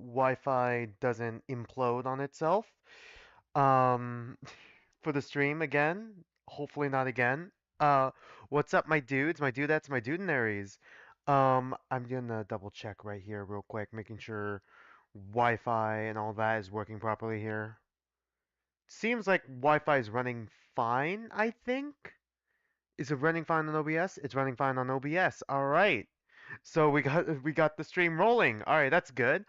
Wi-Fi doesn't implode on itself. Um, for the stream again. Hopefully not again. Uh, what's up, my dudes, my dudettes, my dudenaries? I'm gonna double check right here real quick, making sure Wi-Fi and all that is working properly here. Seems like Wi-Fi is running fine, I think. Is it running fine on OBS? It's running fine on OBS. All right. So we got the stream rolling. All right, that's good.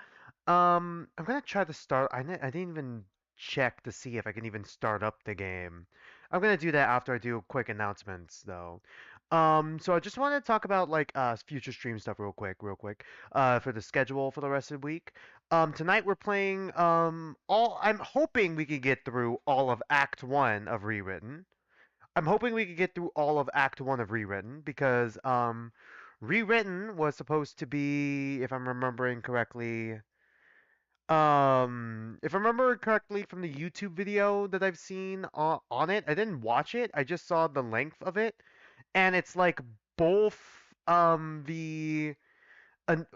I'm gonna try to start. I didn't even check to see if I can even start up the game. I'm gonna do that after I do quick announcements, though. So I just want to talk about like future stream stuff real quick. For the schedule for the rest of the week. Tonight we're playing all. I'm hoping we could get through all of Act One of Rewritten. I'm hoping we could get through all of Act One of Rewritten because Rewritten was supposed to be, if I'm remembering correctly, if I remember correctly from the YouTube video that I've seen on it, I didn't watch it. I just saw the length of it, and it's like both the and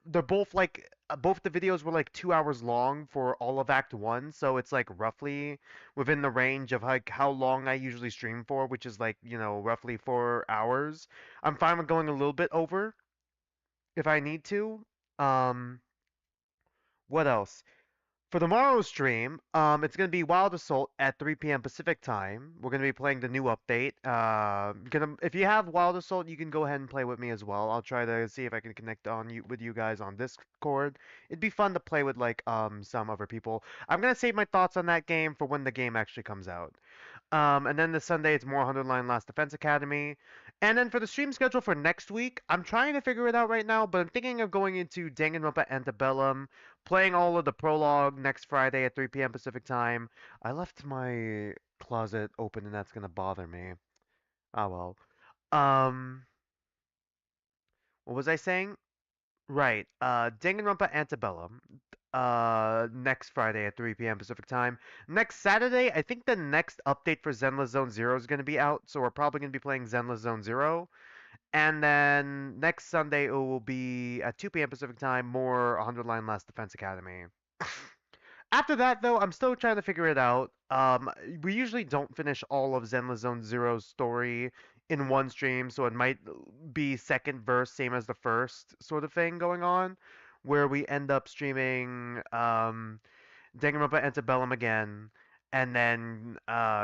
they're both like both the videos were like 2 hours long for all of Act One, so it's like roughly within the range of like how long I usually stream for, which is like, roughly 4 hours. I'm fine with going a little bit over if I need to. Um, what else? For tomorrow's stream, it's gonna be Wild Assault at 3 p.m. Pacific time. We're gonna be playing the new update. If you have Wild Assault, you can go ahead and play with me as well. I'll try to see if I can connect with you guys on Discord. It'd be fun to play with like some other people. I'm gonna save my thoughts on that game for when the game actually comes out. And then this Sunday, it's more 100 Line Last Defense Academy. And then for the stream schedule for next week, I'm trying to figure it out right now, but I'm thinking of going into Danganronpa Antebellum, playing all of the prologue next Friday at 3 p.m. Pacific time. I left my closet open, and that's gonna bother me. Oh well. Um, what was I saying? Right. Danganronpa Antebellum. Next Friday at 3 p.m. Pacific time. Next Saturday, I think the next update for Zenless Zone Zero is going to be out, so we're probably going to be playing Zenless Zone Zero. And then next Sunday, it will be at 2 p.m. Pacific time, more 100 Line Last Defense Academy. After that, though, I'm still trying to figure it out. We usually don't finish all of Zenless Zone Zero's story in one stream, so it might be second verse, same as the first sort of thing going on, where we end up streaming Danganronpa Antebellum again, and then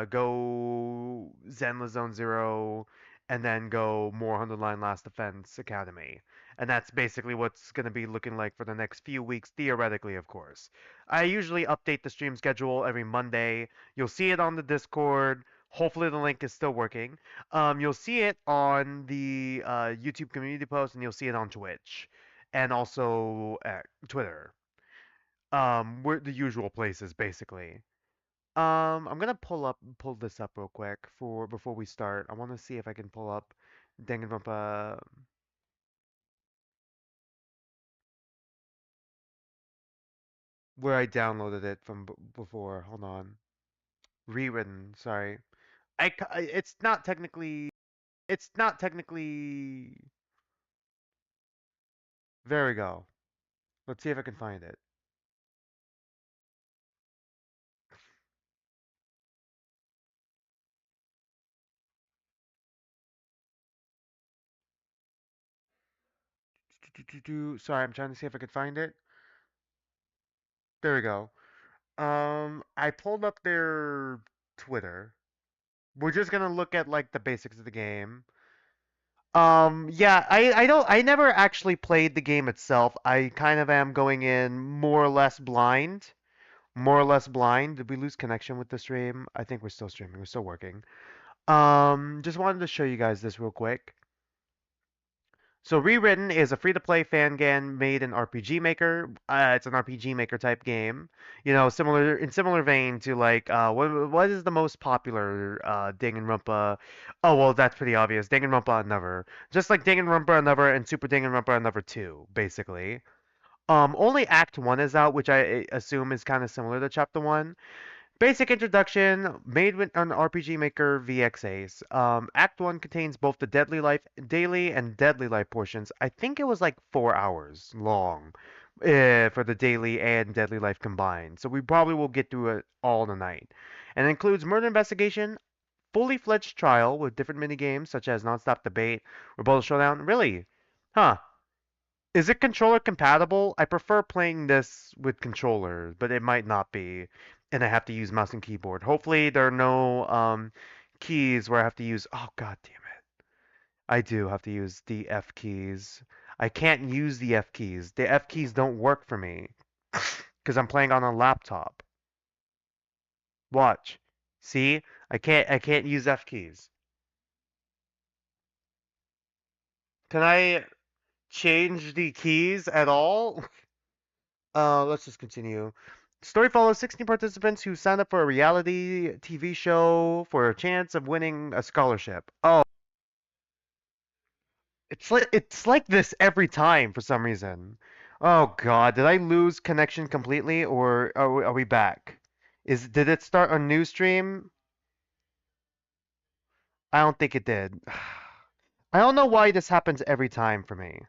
go Zenless Zone Zero, and then go more 100 Line Last Defense Academy. And that's basically what's going to be looking like for the next few weeks, theoretically, of course. I usually update the stream schedule every Monday. You'll see it on the Discord. Hopefully the link is still working. You'll see it on the YouTube community post, and you'll see it on Twitch, and also at Twitter. We're the usual places, basically. I'm gonna pull this up real quick for before we start. I want to see if I can pull up Danganronpa where I downloaded it from before. Hold on. Rewritten, sorry. It's not technically. It's not technically. There we go. Let's see if I can find it. Sorry, I'm trying to see if I could find it. There we go. I pulled up their Twitter. We're just gonna look at like the basics of the game. Yeah, I never actually played the game itself. I kind of am going in more or less blind. More or less blind. Did we lose connection with the stream? I think we're still streaming. We're still working. Just wanted to show you guys this real quick. So Rewritten is a free-to-play Fangan made in RPG Maker. It's an RPG Maker type game. Similar in similar vein to like what is the most popular Danganronpa? Oh well, that's pretty obvious. Danganronpa Another. Just like Danganronpa Another and Super Danganronpa Another 2, basically. Only Act 1 is out, which I assume is kind of similar to Chapter 1. Basic introduction, made with an RPG Maker VXAs. Act 1 contains both the Deadly Life daily and Deadly Life portions. I think it was like 4 hours long. for the daily and deadly life combined. So we probably will get through it all tonight. And it includes murder investigation, fully fledged trial with different minigames such as Nonstop Debate, Rebuttal Showdown. Really? Huh. Is it controller compatible? I prefer playing this with controller, but it might not be. And I have to use mouse and keyboard. Hopefully there are no keys where I have to use. Oh, god damn it. I do have to use the F keys. I can't use the F keys. The F keys don't work for me because I'm playing on a laptop. Watch. See? I can't use F keys. Can I change the keys at all? Let's just continue. Story follows 16 participants who signed up for a reality TV show for a chance of winning a scholarship. Oh, it's like this every time for some reason. Oh God, did I lose connection completely, or are we back? Did it start a new stream? I don't think it did. I don't know why this happens every time for me.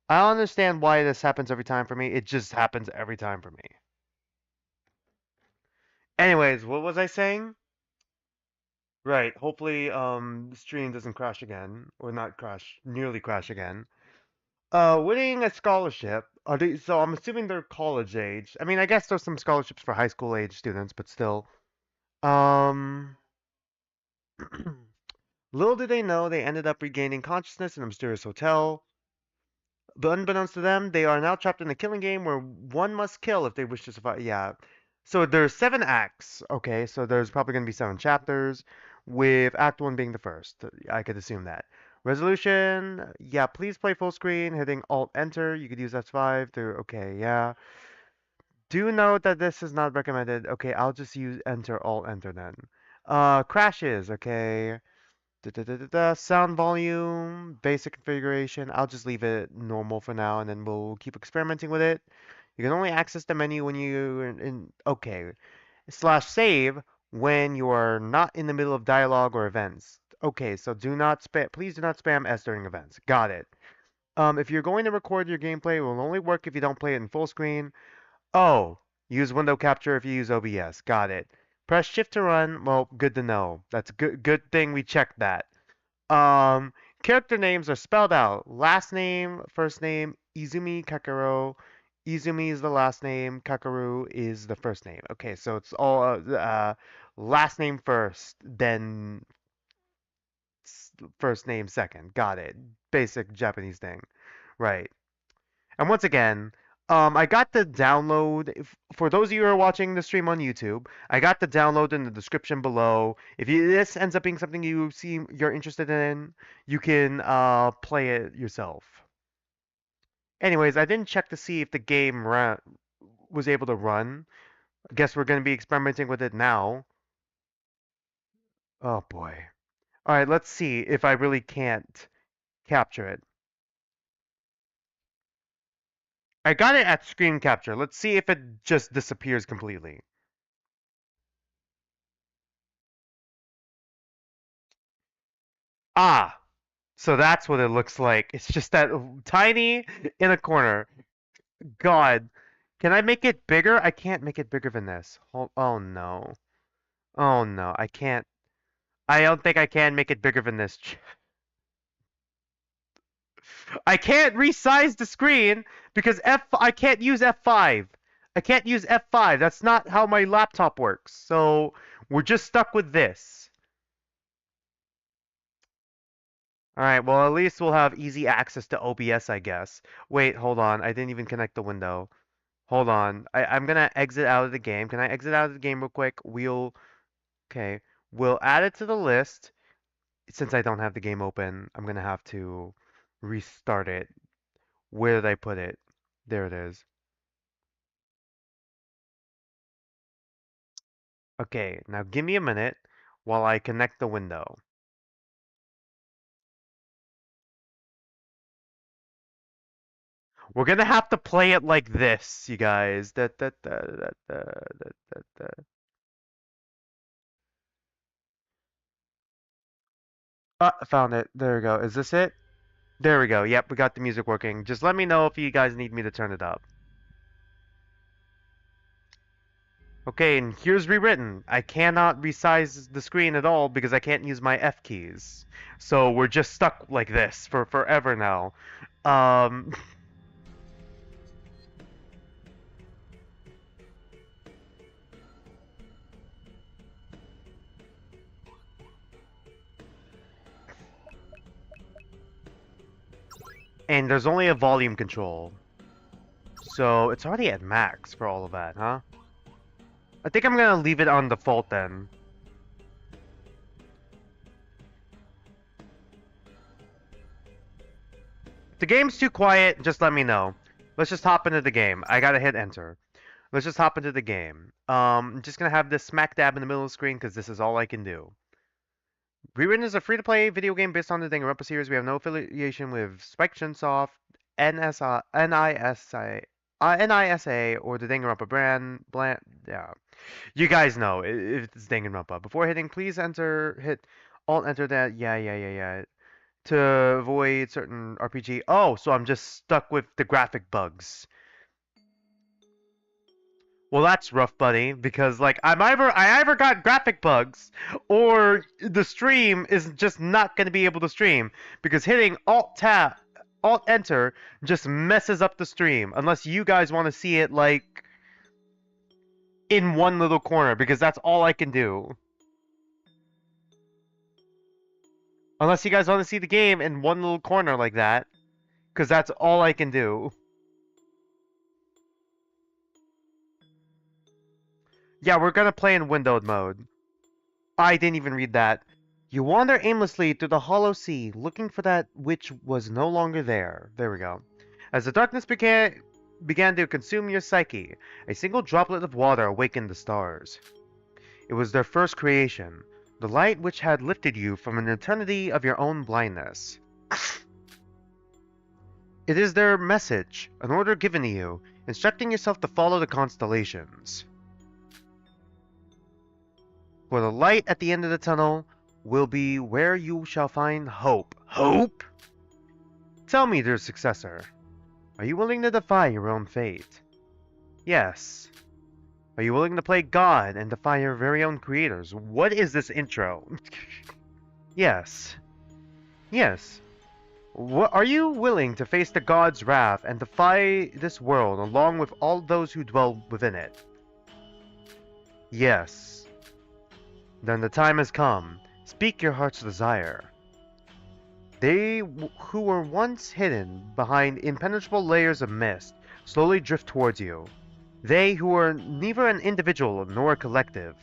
I don't understand why this happens every time for me. It just happens every time for me. Anyways, what was I saying? Right. Hopefully, the stream doesn't crash again, or not crash, nearly crash again. Winning a scholarship. So I'm assuming they're college age. I mean, I guess there's some scholarships for high school age students, but still. Um, little did they know they ended up regaining consciousness in a mysterious hotel. But unbeknownst to them, they are now trapped in a killing game where one must kill if they wish to survive. Yeah. So there's 7 acts. Okay, so there's probably going to be 7 chapters, with Act 1 being the first. I could assume that. Resolution, yeah, please play full screen, hitting Alt Enter. You could use F5 to, okay, yeah. Do note that this is not recommended. Okay, I'll just use Enter, Alt Enter then. Crashes, okay. Sound volume, basic configuration. I'll just leave it normal for now, and then we'll keep experimenting with it. You can only access the menu when you in okay. Slash save when you are not in the middle of dialogue or events. Okay, so do not spam. Please do not spam S during events. Got it. If you're going to record your gameplay, it will only work if you don't play it in full screen. Oh, use window capture if you use OBS. Got it. Press shift to run. Well, good to know. That's a good thing we checked that. Um, Character names are spelled out. Last name, first name, Izumi Kakaro. Izumi is the last name, Kakaru is the first name. Okay, so it's all last name first, then first name second. Got it. Basic Japanese thing. Right. And once again, I got the download. For those of you who are watching the stream on YouTube, I got the download in the description below. If this ends up being something you're interested in, you can play it yourself. Anyways, I didn't check to see if the game was able to run. I guess we're going to be experimenting with it now. Oh boy. All right, let's see if I really can't capture it. I got it at screen capture. Let's see if it just disappears completely. Ah, so that's what it looks like. It's just that tiny in a corner. God, can I make it bigger? I can't make it bigger than this. Oh no. Oh no, I can't. I don't think I can make it bigger than this. I can't resize the screen because I can't use F5. I can't use F5. That's not how my laptop works. So we're just stuck with this. All right, well, at least we'll have easy access to OBS, I guess. Wait, hold on. I didn't even connect the window. Hold on. I'm gonna exit out of the game. Can I exit out of the game real quick? Okay. We'll add it to the list. Since I don't have the game open, I'm gonna have to restart it. Where did I put it? There it is. Okay, now give me a minute while I connect the window. We're gonna have to play it like this, you guys. Found it. There we go. Is this it? There we go. Yep, we got the music working. Just let me know if you guys need me to turn it up. Okay, and here's rewritten. I cannot resize the screen at all because I can't use my F keys. So we're just stuck like this for forever now. Um, and there's only a volume control. So it's already at max for all of that, huh? I think I'm gonna leave it on default then. If the game's too quiet, just let me know. Let's just hop into the game. I gotta hit enter. Let's just hop into the game. I'm just gonna have this smack dab in the middle of the screen because this is all I can do. Rewritten is a free-to-play video game based on the Danganronpa series. We have no affiliation with Spike Chunsoft, NSI, NISA, or the Danganronpa brand. Yeah, you guys know if it's Danganronpa. Before hitting, please hit Alt enter that. Yeah. To avoid certain RPG. Oh, so I'm just stuck with the graphic bugs. Well, that's rough, buddy, because like I either got graphic bugs or the stream is just not going to be able to stream because hitting Alt Enter just messes up the stream unless you guys want to see it like in one little corner because that's all I can do. Unless you guys want to see the game in one little corner like that because that's all I can do. Yeah, we're gonna play in windowed mode. I didn't even read that. You wander aimlessly through the hollow sea, looking for that which was no longer there. There we go. As the darkness began to consume your psyche, a single droplet of water awakened the stars. It was their first creation, the light which had lifted you from an eternity of your own blindness. It is their message, an order given to you, instructing yourself to follow the constellations. For the light at the end of the tunnel will be where you shall find hope. Hope? Tell me, dear successor, are you willing to defy your own fate? Yes. Are you willing to play God and defy your very own creators? What is this intro? Yes. Yes. Are you willing to face the God's wrath and defy this world along with all those who dwell within it? Yes. Then the time has come. Speak your heart's desire. They who were once hidden behind impenetrable layers of mist slowly drift towards you. They who are neither an individual nor a collective.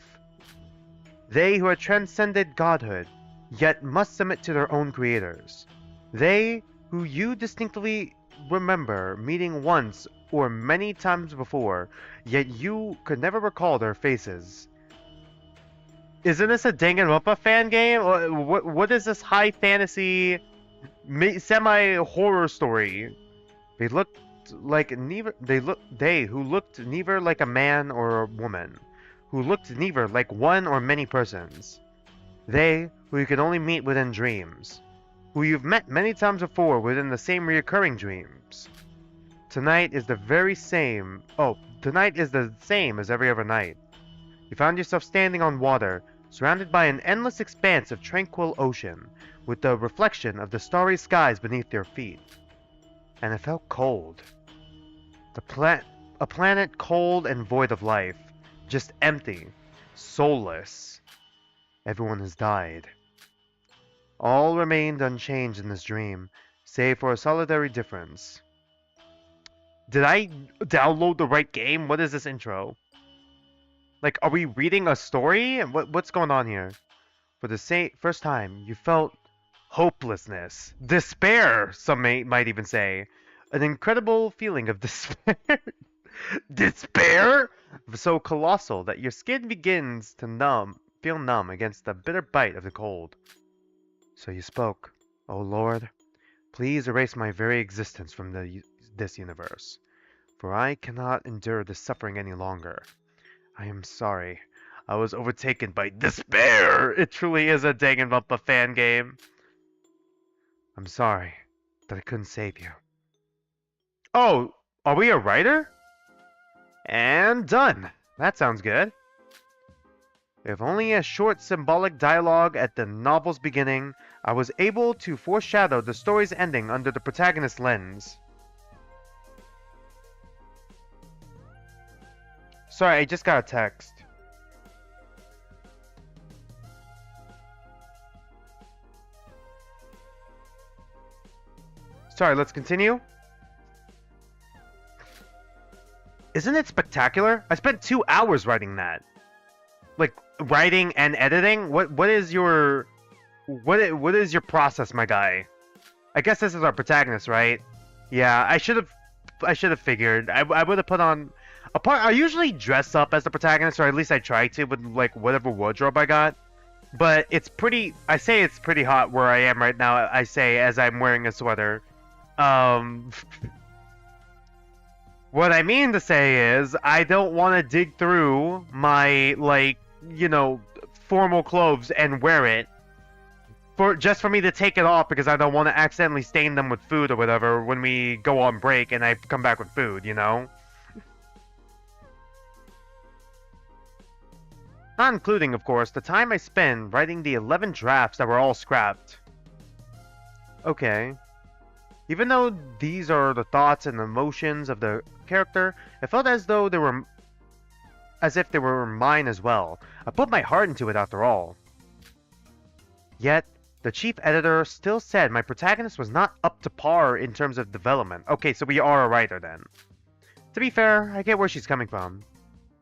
They who have transcended godhood, yet must submit to their own creators. They who you distinctly remember meeting once or many times before, yet you could never recall their faces. Isn't this a Danganronpa fan game? What is this high fantasy, semi-horror story? They looked like neither. They who looked neither like a man or a woman, who looked neither like one or many persons. They who you can only meet within dreams, who you've met many times before within the same reoccurring dreams. Tonight is the very same. Oh, tonight is the same as every other night. You found yourself standing on water, surrounded by an endless expanse of tranquil ocean, with the reflection of the starry skies beneath your feet. And it felt cold. A planet cold and void of life, just empty, soulless. Everyone has died. All remained unchanged in this dream, save for a solitary difference. Did I download the right game? What is this intro? Like, are we reading a story? What's going on here? For the first time, you felt hopelessness, despair, some might even say. An incredible feeling of despair. Despair? So colossal that your skin begins to feel numb against the bitter bite of the cold. So you spoke, "O Lord, please erase my very existence from this universe, for I cannot endure this suffering any longer. I am sorry. I was overtaken by despair. It truly is a Danganronpa fan game. I'm sorry that I couldn't save you." Oh, are we a writer? And done. That sounds good. If only a short symbolic dialogue at the novel's beginning, I was able to foreshadow the story's ending under the protagonist's lens. Sorry, I just got a text. Sorry, let's continue. Isn't it spectacular? I spent 2 hours writing that. Like, writing and editing? What is your process, my guy? I guess this is our protagonist, right? Yeah, I should have figured. I would have put on a part. I usually dress up as the protagonist, or at least I try to with like whatever wardrobe I got. But it's pretty. I say it's pretty hot where I am right now. I say as I'm wearing a sweater. What I mean to say is I don't want to dig through my formal clothes and wear it just for me to take it off because I don't want to accidentally stain them with food or whatever when we go on break and I come back with food, you know? Not including, of course, the time I spent writing the 11 drafts that were all scrapped. Okay. Even though these are the thoughts and emotions of the character, it felt as though if they were mine as well. I put my heart into it after all. Yet, the chief editor still said my protagonist was not up to par in terms of development. Okay, so we are a writer then. To be fair, I get where she's coming from.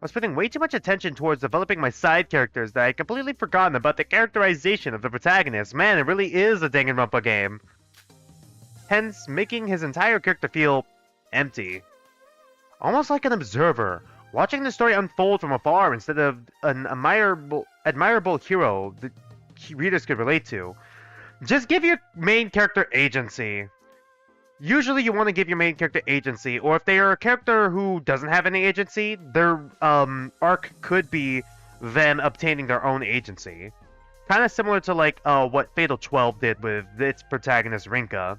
I was putting way too much attention towards developing my side characters that I had completely forgotten about the characterization of the protagonist. Man, it really is a Danganronpa game. Hence, making his entire character feel empty. Almost like an observer, watching the story unfold from afar instead of an admirable hero that readers could relate to. Just give your main character agency. Usually you want to give your main character agency, or if they are a character who doesn't have any agency, their arc could be them obtaining their own agency. Kind of similar to like what Fatal 12 did with its protagonist Rinka,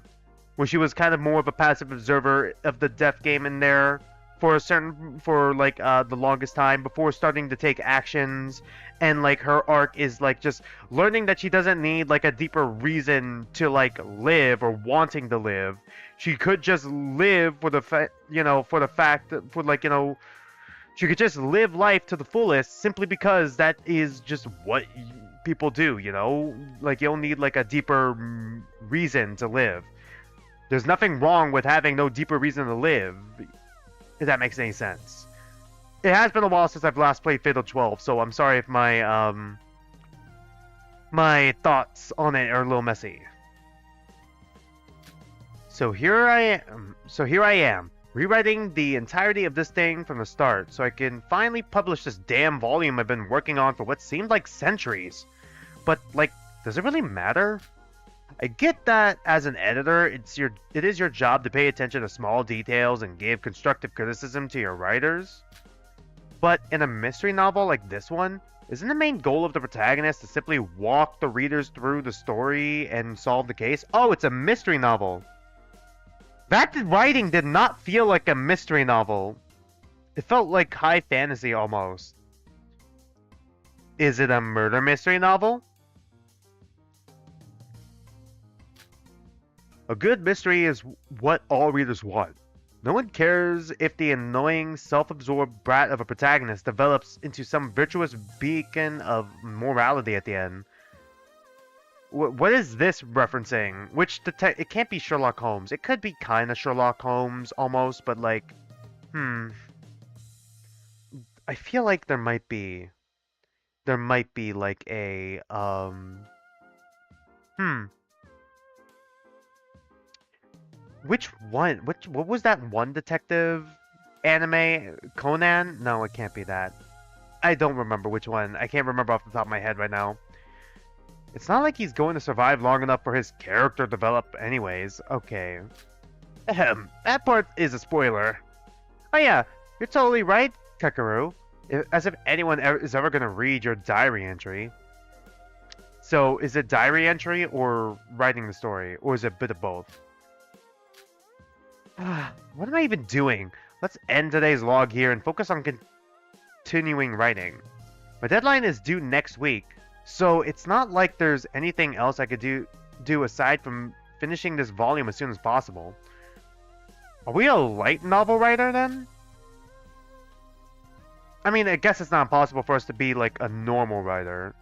where she was kind of more of a passive observer of the death game in there for the longest time before starting to take actions, and like her arc is like just learning that she doesn't need like a deeper reason to like live or wanting to live. She could just live for the she could just live life to the fullest simply because that is just what people do, you know? Like you don't need like a deeper reason to live. There's nothing wrong with having no deeper reason to live, if that makes any sense. It has been a while since I've last played Fatal 12, so I'm sorry if my my thoughts on it are a little messy. So here I am, rewriting the entirety of this thing from the start, so I can finally publish this damn volume I've been working on for what seemed like centuries. But like, does it really matter? I get that as an editor, it is your job to pay attention to small details and give constructive criticism to your writers. But in a mystery novel like this one, isn't the main goal of the protagonist to simply walk the readers through the story and solve the case? Oh, it's a mystery novel. That writing did not feel like a mystery novel. It felt like high fantasy almost. Is it a murder mystery novel? A good mystery is what all readers want. No one cares if the annoying, self-absorbed brat of a protagonist develops into some virtuous beacon of morality at the end. What is this referencing? It can't be Sherlock Holmes. It could be kind of Sherlock Holmes, almost, but like... I feel like there might be like a... Which one? What was that one detective anime? Conan? No, it can't be that. I don't remember which one. I can't remember off the top of my head right now. It's not like he's going to survive long enough for his character to develop anyways. Okay. Ahem. That part is a spoiler. Oh yeah, you're totally right, Kakaru. As if anyone is ever going to read your diary entry. So, is it diary entry or writing the story? Or is it a bit of both? What am I even doing? Let's end today's log here and focus on continuing writing. My deadline is due next week, so it's not like there's anything else I could do aside from finishing this volume as soon as possible. Are we a light novel writer then? I mean, I guess it's not impossible for us to be like a normal writer.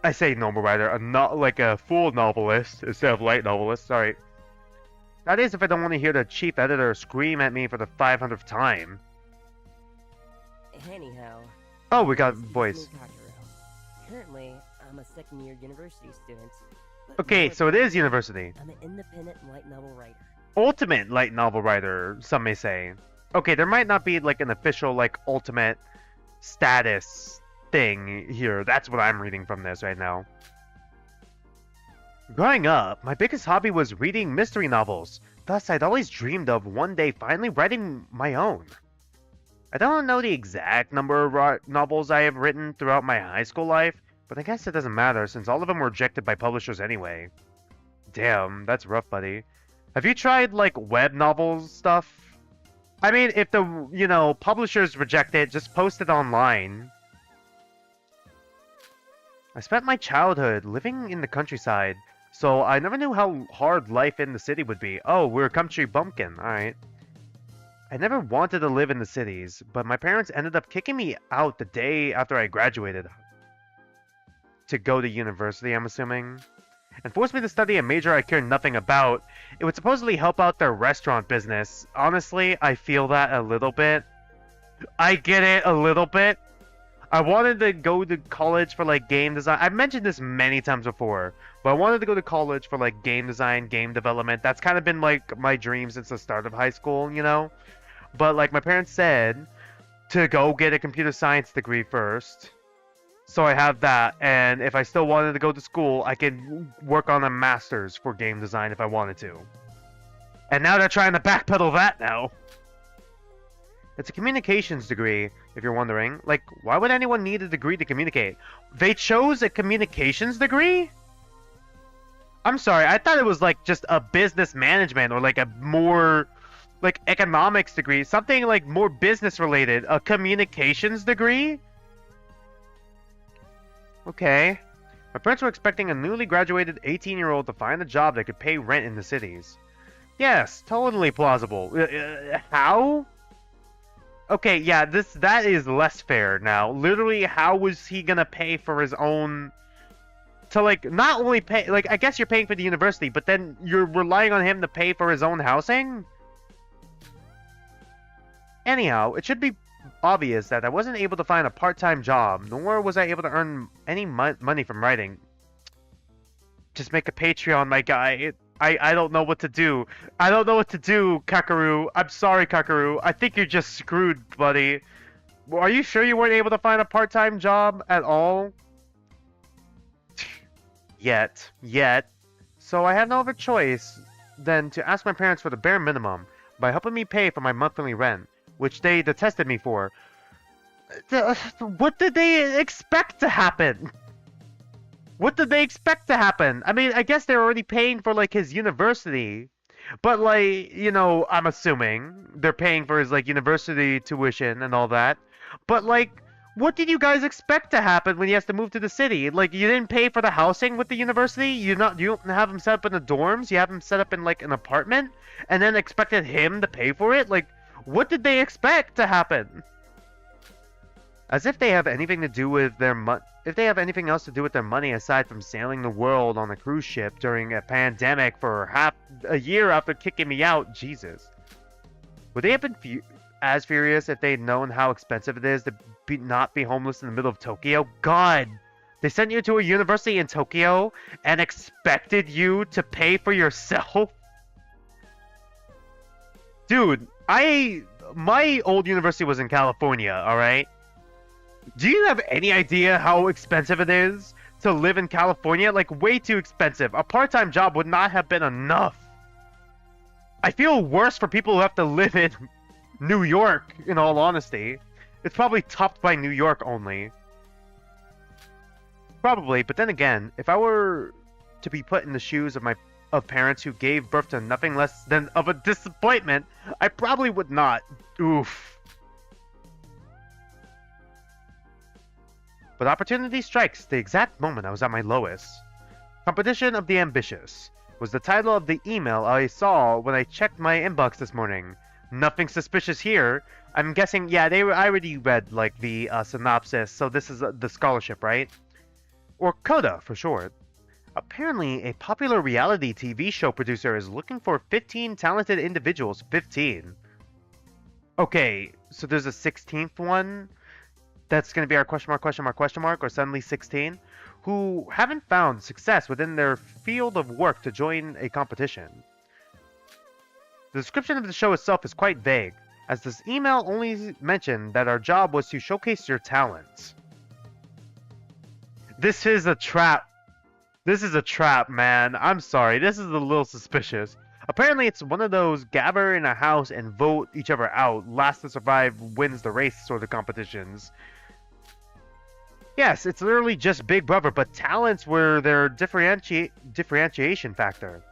I say normal writer, not like a full novelist instead of light novelist, sorry. That is if I don't want to hear the chief editor scream at me for the 500th time. Anyhow. Oh, we got voice. Currently, I'm a second-year university student. Okay, so it is university. I'm an independent light novel writer. Ultimate light novel writer, some may say. Okay, there might not be like an official like ultimate status thing here. That's what I'm reading from this right now. Growing up, my biggest hobby was reading mystery novels. Thus, I'd always dreamed of one day finally writing my own. I don't know the exact number of novels I have written throughout my high school life, but I guess it doesn't matter since all of them were rejected by publishers anyway. Damn, that's rough, buddy. Have you tried, like, web novels stuff? I mean, if the, you know, publishers reject it, just post it online. I spent my childhood living in the countryside, so I never knew how hard life in the city would be. Oh, we're a country bumpkin, alright. I never wanted to live in the cities, but my parents ended up kicking me out the day after I graduated. To go to university, I'm assuming. And forced me to study a major I care nothing about. It would supposedly help out their restaurant business. Honestly, I feel that a little bit. I get it a little bit. I wanted to go to college for like game design. I've mentioned this many times before, but I wanted to go to college for like game design, game development. That's kind of been like my dream since the start of high school, you know? But like my parents said to go get a computer science degree first. So I have that, and if I still wanted to go to school, I could work on a master's for game design if I wanted to. And now they're trying to backpedal that now. It's a communications degree, if you're wondering. Like, why would anyone need a degree to communicate? They chose a communications degree? I'm sorry, I thought it was like just a business management or like a more like economics degree. Something like more business related. A communications degree? Okay. My parents were expecting a newly graduated 18-year-old to find a job that could pay rent in the cities. Yes, totally plausible. How? Okay, yeah, that is less fair now. Literally, how was he gonna pay for his own... To, like, not only pay... Like, I guess you're paying for the university, but then you're relying on him to pay for his own housing? Anyhow, it should be obvious that I wasn't able to find a part-time job, nor was I able to earn any money from writing. Just make a Patreon, my guy. I don't know what to do. I don't know what to do, Kakaru. I'm sorry, Kakaru. I think you're just screwed, buddy. Are you sure you weren't able to find a part-time job at all? Yet. So I had no other choice than to ask my parents for the bare minimum by helping me pay for my monthly rent, which they detested me for. What did they expect to happen? What did they expect to happen? I mean, I guess they're already paying for, like, his university. But, like, you know, I'm assuming they're paying for his, like, university tuition and all that. But, like, what did you guys expect to happen when he has to move to the city? Like, you didn't pay for the housing with the university? You don't have him set up in the dorms? You have him set up in, like, an apartment? And then expected him to pay for it? Like, what did they expect to happen? As if they have anything to do with their if they have anything else to do with their money aside from sailing the world on a cruise ship during a pandemic for half a year after kicking me out, Jesus. Would they have been as furious if they'd known how expensive it is to not be homeless in the middle of Tokyo? God! They sent you to a university in Tokyo and expected you to pay for yourself? Dude, my old university was in California, alright? Do you have any idea how expensive it is to live in California? Like, way too expensive. A part-time job would not have been enough. I feel worse for people who have to live in New York, in all honesty. It's probably topped by New York only. Probably, but then again, if I were to be put in the shoes of parents who gave birth to nothing less than of a disappointment, I probably would not. Oof. But opportunity strikes the exact moment I was at my lowest. Competition of the Ambitious was the title of the email I saw when I checked my inbox this morning. Nothing suspicious here. I'm guessing, yeah, I already read like the synopsis, so this is the scholarship, right? Or CODA for short. Apparently, a popular reality TV show producer is looking for 15 talented individuals. 15. Okay, so there's a 16th one that's going to be our question mark, question mark, question mark, or suddenly 16, who haven't found success within their field of work to join a competition. The description of the show itself is quite vague, as this email only mentioned that our job was to showcase your talents. This is a trap. This is a trap, man. I'm sorry. This is a little suspicious. Apparently, it's one of those gather in a house and vote each other out. Last to survive wins the race sort of competitions. Yes, it's literally just Big Brother, but talents were their differentiation factor.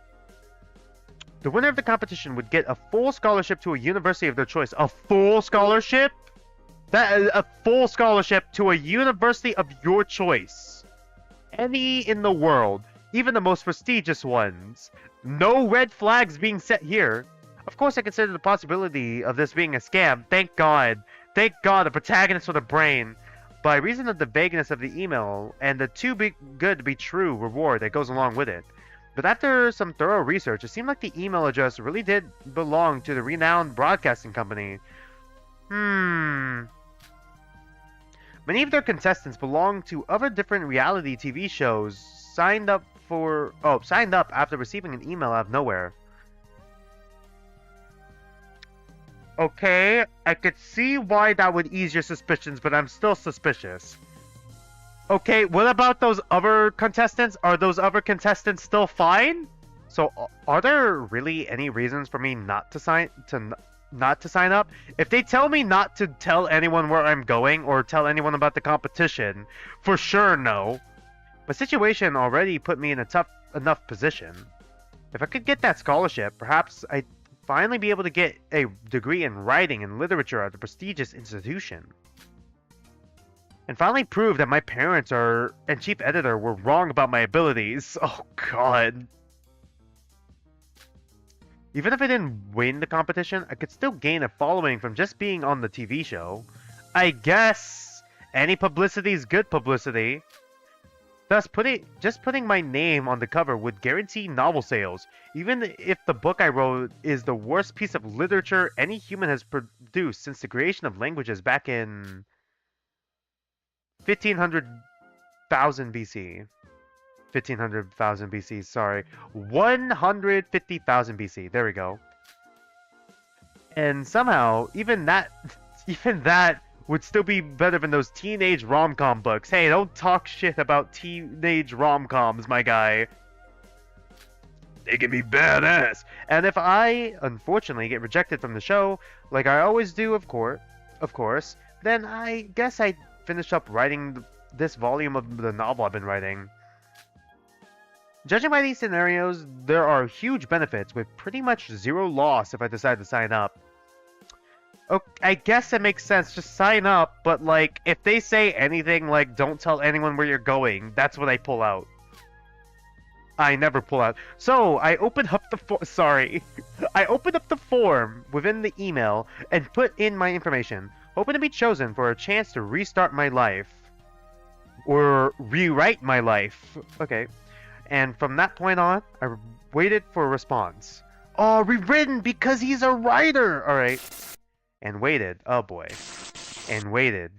The winner of the competition would get a full scholarship to a university of their choice. A full scholarship? That is a full scholarship to a university of your choice. Any in the world, even the most prestigious ones. No red flags being set here. Of course, I consider the possibility of this being a scam. Thank God. Thank God, the protagonist with a brain. By reason of the vagueness of the email and the too good to be true reward that goes along with it. But after some thorough research, it seemed like the email address really did belong to the renowned broadcasting company. Many of their contestants belong to other different reality TV shows, signed up after receiving an email out of nowhere. Okay, I could see why that would ease your suspicions, but I'm still suspicious. Okay, what about those other contestants? Are those other contestants still fine? So, are there really any reasons for me not to sign up? If they tell me not to tell anyone where I'm going or tell anyone about the competition, for sure no. My situation already put me in a tough enough position. If I could get that scholarship, perhaps I'd finally be able to get a degree in writing and literature at a prestigious institution. And finally prove that my parents and chief editor were wrong about my abilities. Oh god. Even if I didn't win the competition, I could still gain a following from just being on the TV show. I guess any publicity is good publicity. Thus, just putting my name on the cover would guarantee novel sales, even if the book I wrote is the worst piece of literature any human has produced since the creation of languages back in 1500,000 BC. 1500,000 BC, sorry. 150,000 BC. There we go. And somehow, even that would still be better than those teenage rom-com books. Hey, don't talk shit about teenage rom-coms, my guy. They can be badass. And if I, unfortunately, get rejected from the show, like I always do, of course, then I guess I'd finish up writing this volume of the novel I've been writing. Judging by these scenarios, there are huge benefits with pretty much zero loss if I decide to sign up. Okay, I guess it makes sense, just sign up, but like, if they say anything like, don't tell anyone where you're going, that's when I pull out. I never pull out. So, I opened up the I opened up the form within the email and put in my information, hoping to be chosen for a chance to restart my life. Or rewrite my life. Okay. And from that point on, I waited for a response. Oh, rewritten because he's a writer! Alright. And waited. Oh boy. And waited.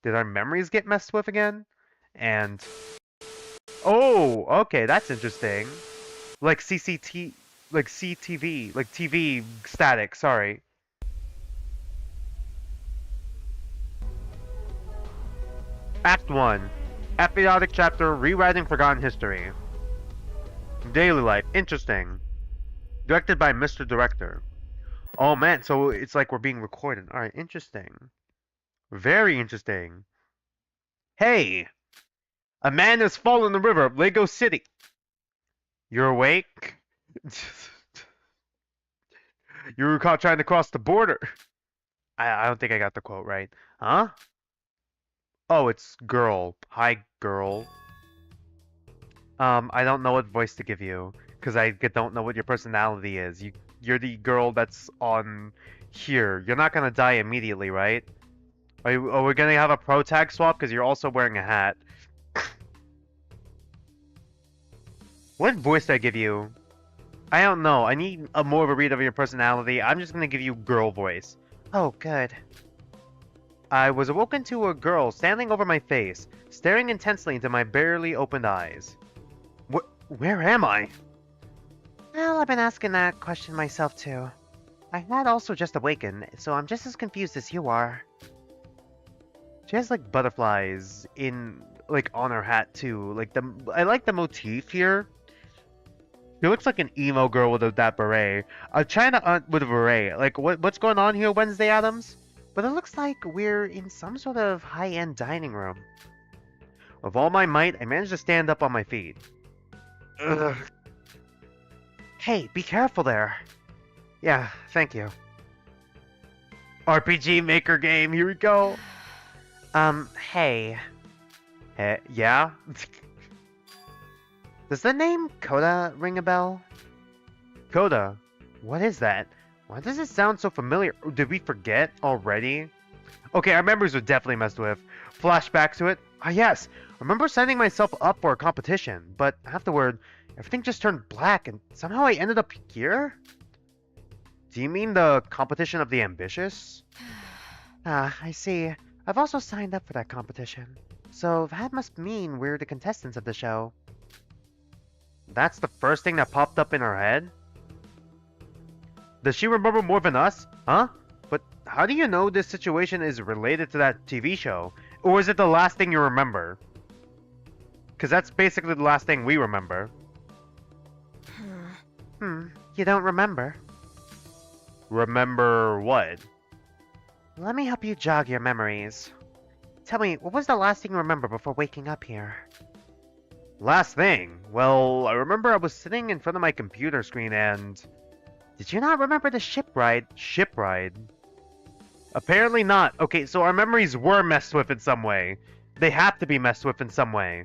Did our memories get messed with again? And... Oh, okay, that's interesting. Like CCT... Like CTV. Like TV static, sorry. Act 1. Episodic chapter, Rewriting Forgotten History. Daily life. Interesting. Directed by Mr. Director. Oh man, so it's like we're being recorded. Alright, interesting. Very interesting. Hey! A man has fallen in the river of Lagos City. You're awake? You were caught trying to cross the border. I don't think I got the quote right. Huh? Oh, it's girl. Hi, girl. I don't know what voice to give you because don't know what your personality is. You're the girl that's on here. You're not gonna die immediately, right? Are we gonna have a pro tag swap because you're also wearing a hat? What voice do I give you? I don't know. I need a more of a read of your personality. I'm just gonna give you girl voice. Oh, good. I was awoken to a girl standing over my face, staring intensely into my barely opened eyes. Where am I? Well, I've been asking that question myself too. I had also just awakened, so I'm just as confused as you are. She has like butterflies in like on her hat too. I like the motif here. She looks like an emo girl with that beret. China with a beret. Like what's going on here, Wednesday Adams? But it looks like we're in some sort of high-end dining room. With all my might, I managed to stand up on my feet. Ugh. Hey, be careful there. Yeah, thank you. RPG Maker game, here we go. Hey. Yeah? Does the name Coda ring a bell? Coda? What is that? Why does it sound so familiar? Did we forget already? Okay, our memories were definitely messed with. Flashback to it. Ah, yes. I remember signing myself up for a competition, but afterward, everything just turned black and somehow I ended up here? Do you mean the competition of the ambitious? Ah, I see. I've also signed up for that competition. So that must mean we're the contestants of the show. That's the first thing that popped up in her head? Does she remember more than us? Huh? But how do you know this situation is related to that TV show? Or is it the last thing you remember? Because that's basically the last thing we remember. You don't remember? Remember what? Let me help you jog your memories. Tell me, what was the last thing you remember before waking up here? Last thing? Well, I remember I was sitting in front of my computer screen and... Did you not remember the ship ride? Ship ride? Apparently not. Okay, so our memories were messed with in some way. They have to be messed with in some way.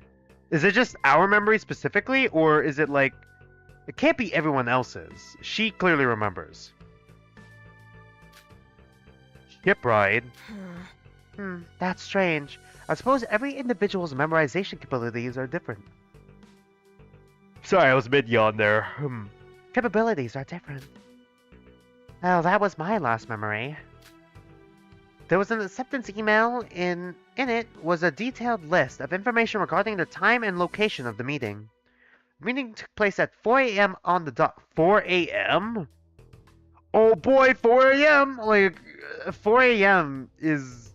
Is it just our memory specifically, or is it like... It can't be everyone else's. She clearly remembers. Ship ride? That's strange. I suppose every individual's memorization capabilities are different. Sorry, I was mid-yawn there. Capabilities are different. Well, that was my last memory. There was an acceptance email. In it was a detailed list of information regarding the time and location of the meeting. The meeting took place at 4 a.m. on the dot. 4 a.m.? Oh boy, 4 a.m.! Like, 4 a.m. is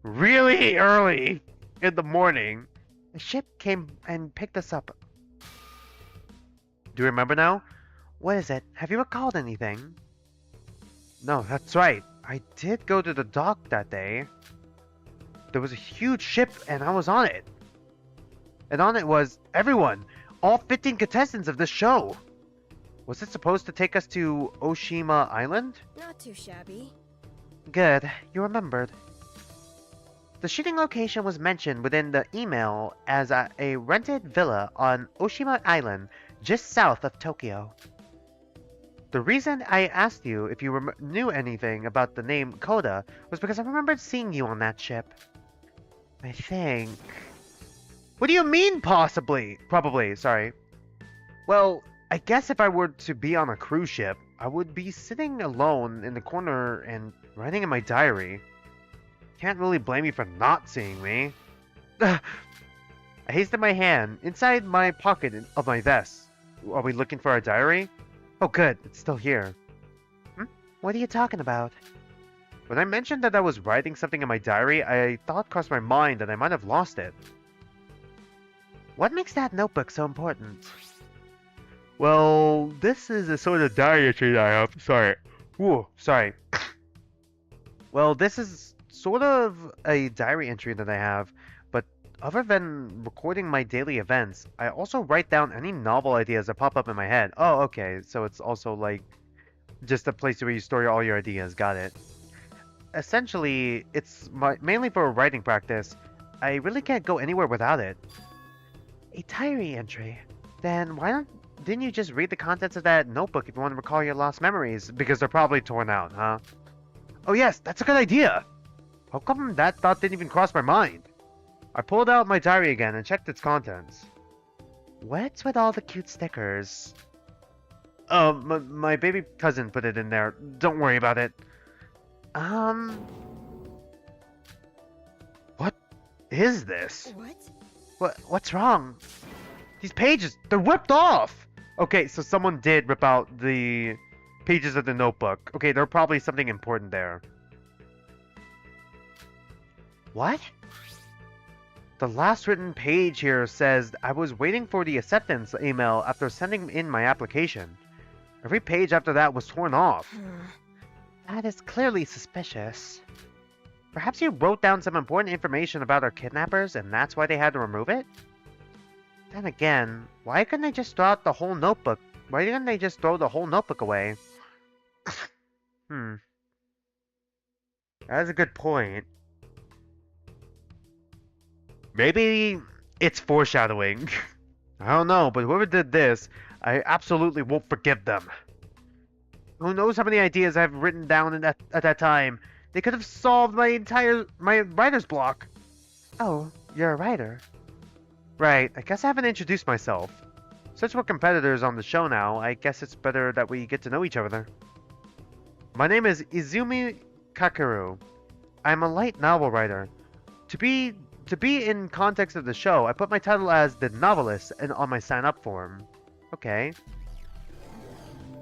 really early in the morning. The ship came and picked us up. Do you remember now? What is it? Have you recalled anything? No, that's right. I did go to the dock that day. There was a huge ship and I was on it. And on it was everyone. All 15 contestants of this show. Was it supposed to take us to Oshima Island? Not too shabby. Good, you remembered. The shooting location was mentioned within the email as a rented villa on Oshima Island, just south of Tokyo. The reason I asked you if you knew anything about the name Koda was because I remembered seeing you on that ship. I think... What do you mean, possibly? Probably, sorry. Well, I guess if I were to be on a cruise ship, I would be sitting alone in the corner and writing in my diary. Can't really blame you for not seeing me. I hasted my hand inside my pocket of my vest. Are we looking for our diary? Oh good, it's still here. What are you talking about? When I mentioned that I was writing something in my diary, a thought crossed my mind that I might have lost it. What makes that notebook so important? Well, this is a sort of diary entry that I have. Sorry. Ooh, sorry. Well, this is sort of a diary entry that I have, but other than recording my daily events, I also write down any novel ideas that pop up in my head. Oh, okay, so it's also like just a place where you store all your ideas. Got it. Essentially, it's mainly for writing practice. I really can't go anywhere without it. A diary entry? Then didn't you just read the contents of that notebook if you want to recall your lost memories? Because they're probably torn out, huh? Oh yes, that's a good idea! How come that thought didn't even cross my mind? I pulled out my diary again and checked its contents. What's with all the cute stickers? Oh, my baby cousin put it in there. Don't worry about it. What is this? What's wrong? These pages, they're ripped off! Okay, so someone did rip out the pages of the notebook. Okay, there's probably something important there. What? The last written page here says I was waiting for the acceptance email after sending in my application. Every page after that was torn off. That is clearly suspicious. Perhaps you wrote down some important information about our kidnappers and that's why they had to remove it? Then again, why couldn't they just throw out the whole notebook? Why didn't they just throw the whole notebook away? That's a good point. Maybe it's foreshadowing. I don't know, but whoever did this, I absolutely won't forgive them. Who knows how many ideas I've written down at that time? They could have solved my writer's block. Oh, you're a writer. Right, I guess I haven't introduced myself. Since we're competitors on the show now, I guess it's better that we get to know each other. My name is Izumi Kakeru. I'm a light novel writer. To be in context of the show, I put my title as the novelist and on my sign-up form. Okay.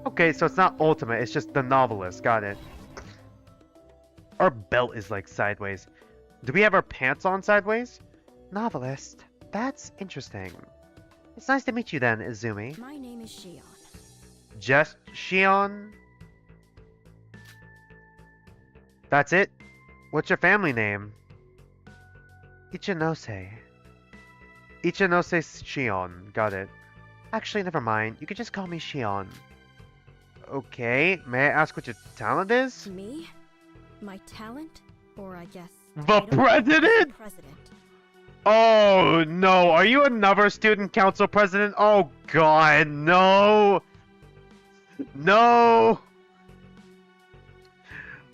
Okay, so it's not ultimate, it's just the novelist. Got it. Our belt is like sideways. Do we have our pants on sideways? Novelist. That's interesting. It's nice to meet you then, Izumi. My name is Shion. Just Shion? That's it? What's your family name? Ichinose. Ichinose Shion. Got it. Actually, never mind. You can just call me Shion. Okay, may I ask what your talent is? Me? My talent? Or I guess... The president? President. Oh, no. Are you another student council president? Oh, God, no. No.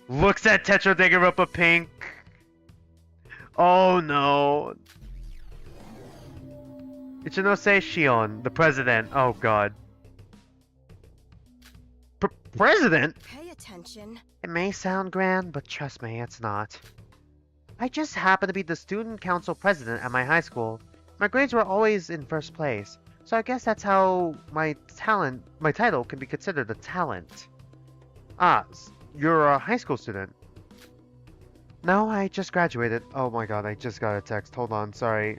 Looks at Tetradagurupa Pink. Oh, no. Ichinose Shion, the president. Oh, God. President? Pay attention. It may sound grand, but trust me, it's not. I just happen to be the student council president at my high school. My grades were always in first place, so I guess that's how my title can be considered a talent. Ah, you're a high school student. No, I just graduated. Oh my god, I just got a text. Hold on, sorry.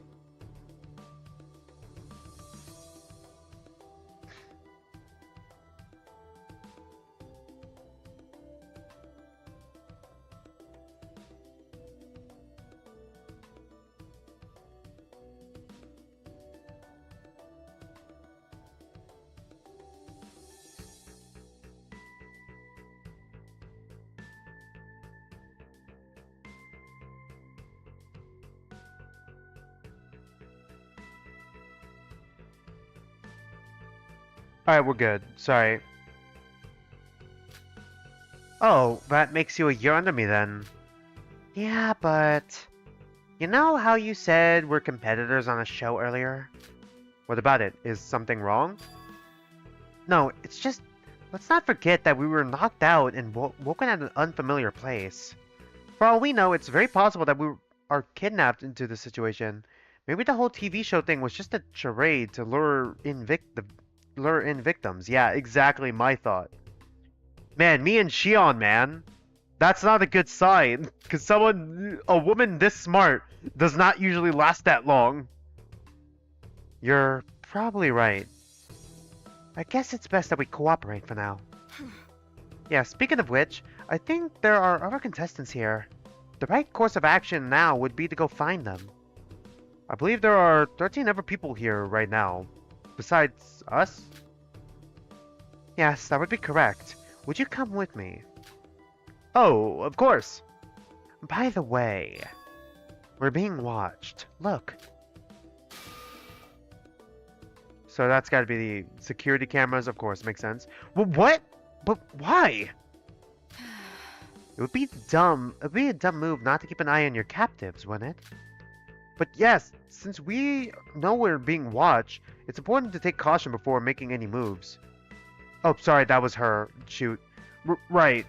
Alright, we're good. Sorry. Oh, that makes you a year under me then. Yeah, but... You know how you said we're competitors on a show earlier? What about it? Is something wrong? No, it's just... Let's not forget that we were knocked out and woken at an unfamiliar place. For all we know, it's very possible that we are kidnapped into this situation. Maybe the whole TV show thing was just a charade to lure in victims. Yeah, exactly my thought. Man, me and Shion, man. That's not a good sign. Because a woman this smart does not usually last that long. You're probably right. I guess it's best that we cooperate for now. Yeah, speaking of which, I think there are other contestants here. The right course of action now would be to go find them. I believe there are 13 other people here right now. Besides us? Yes, that would be correct. Would you come with me? Oh, of course. By the way... We're being watched. Look. So that's got to be the security cameras, of course. Makes sense. Well, what? But why? It would be dumb. It would be a dumb move not to keep an eye on your captives, wouldn't it? But yes, since we know we're being watched, it's important to take caution before making any moves. Oh, sorry, that was her. Shoot. Right.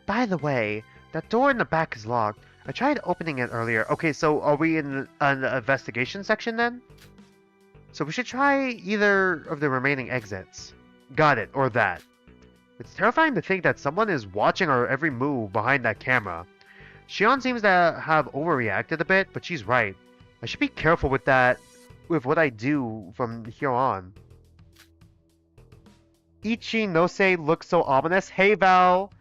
By the way, that door in the back is locked. I tried opening it earlier. Okay, so are we in an investigation section then? So we should try either of the remaining exits. Got it, or that. It's terrifying to think that someone is watching our every move behind that camera. Shion seems to have overreacted a bit, but she's right. I should be careful with that, with what I do from here on. Itch.o looks so ominous. Hey, Val.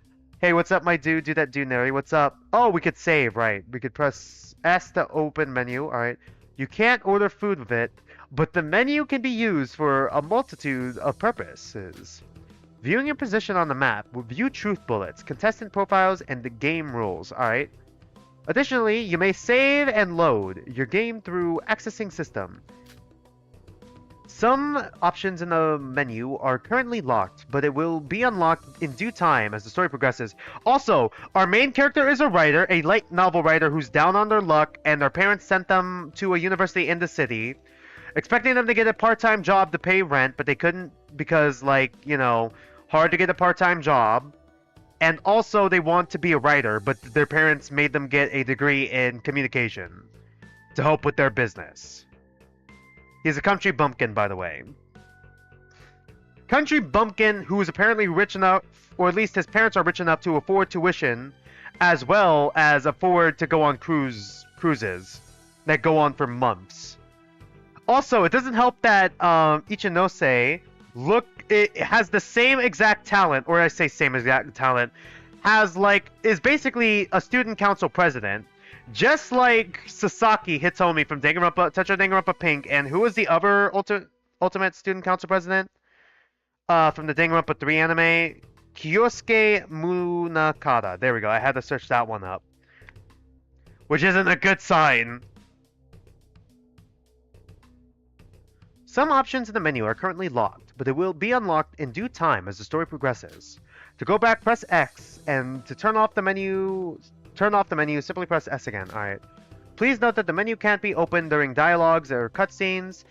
Hey, what's up, my dude? Do that dude, Neri. What's up? Oh, we could save, right. We could press S to open menu, alright. You can't order food with it, but the menu can be used for a multitude of purposes. Viewing your position on the map will view truth bullets, contestant profiles, and the game rules, alright? Additionally, you may save and load your game through accessing system. Some options in the menu are currently locked, but it will be unlocked in due time as the story progresses. Also, our main character is a writer, a light novel writer who's down on their luck, and their parents sent them to a university in the city, expecting them to get a part-time job to pay rent, but they couldn't because, like, you know, hard to get a part-time job. And also, they want to be a writer, but their parents made them get a degree in communication to help with their business. He's a country bumpkin, by the way. Country bumpkin who is apparently rich enough, or at least his parents are rich enough to afford tuition, as well as afford to go on cruises that go on for months. Also, it doesn't help that Ichinose it has the same exact talent, or I say same exact talent, is basically a student council president. Just like Sasaki Hitomi from Danganronpa, Tetra Danganronpa Pink, and who was the other ultimate student council president? From the Danganronpa 3 anime? Kyosuke Munakata. There we go, I had to search that one up. Which isn't a good sign. Some options in the menu are currently locked, but they will be unlocked in due time as the story progresses. To go back, press X, and to turn off the menu, simply press S again. Alright. Please note that the menu can't be opened during dialogues or cutscenes.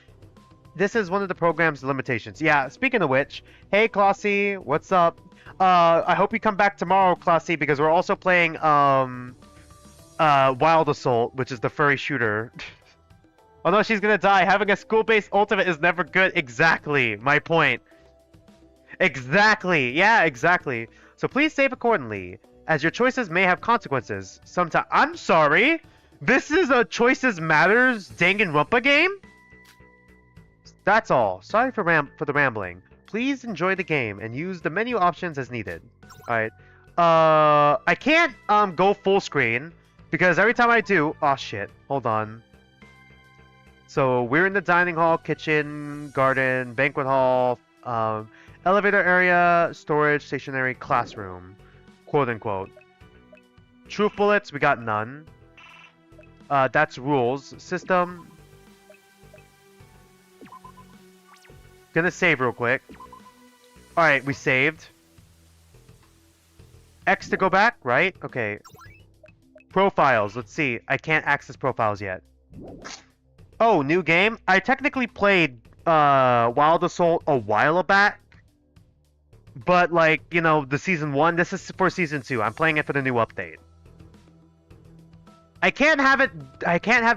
This is one of the program's limitations. Yeah, speaking of which, hey Classy, what's up? I hope you come back tomorrow, Classy, because we're also playing Wild Assault, which is the furry shooter. Oh no, she's gonna die. Having a school-based ultimate is never good. Exactly, my point. Exactly, yeah, exactly. So please save accordingly, as your choices may have consequences. Sometimes. I'm sorry? This is a Choices Matters Danganronpa game? That's all. Sorry for the rambling. Please enjoy the game and use the menu options as needed. Alright. I can't go full screen, because every time I do... Oh shit, hold on. So we're in the dining hall, kitchen, garden, banquet hall, elevator area, storage, stationery, classroom, quote unquote. Truth bullets, we got none. That's rules. System. Gonna save real quick. Alright, we saved. X to go back, right? Okay. Profiles, let's see. I can't access profiles yet. Oh, new game? I technically played Wild Assault a while back. But, like, you know, the Season 1, this is for Season 2. I'm playing it for the new update. I can't have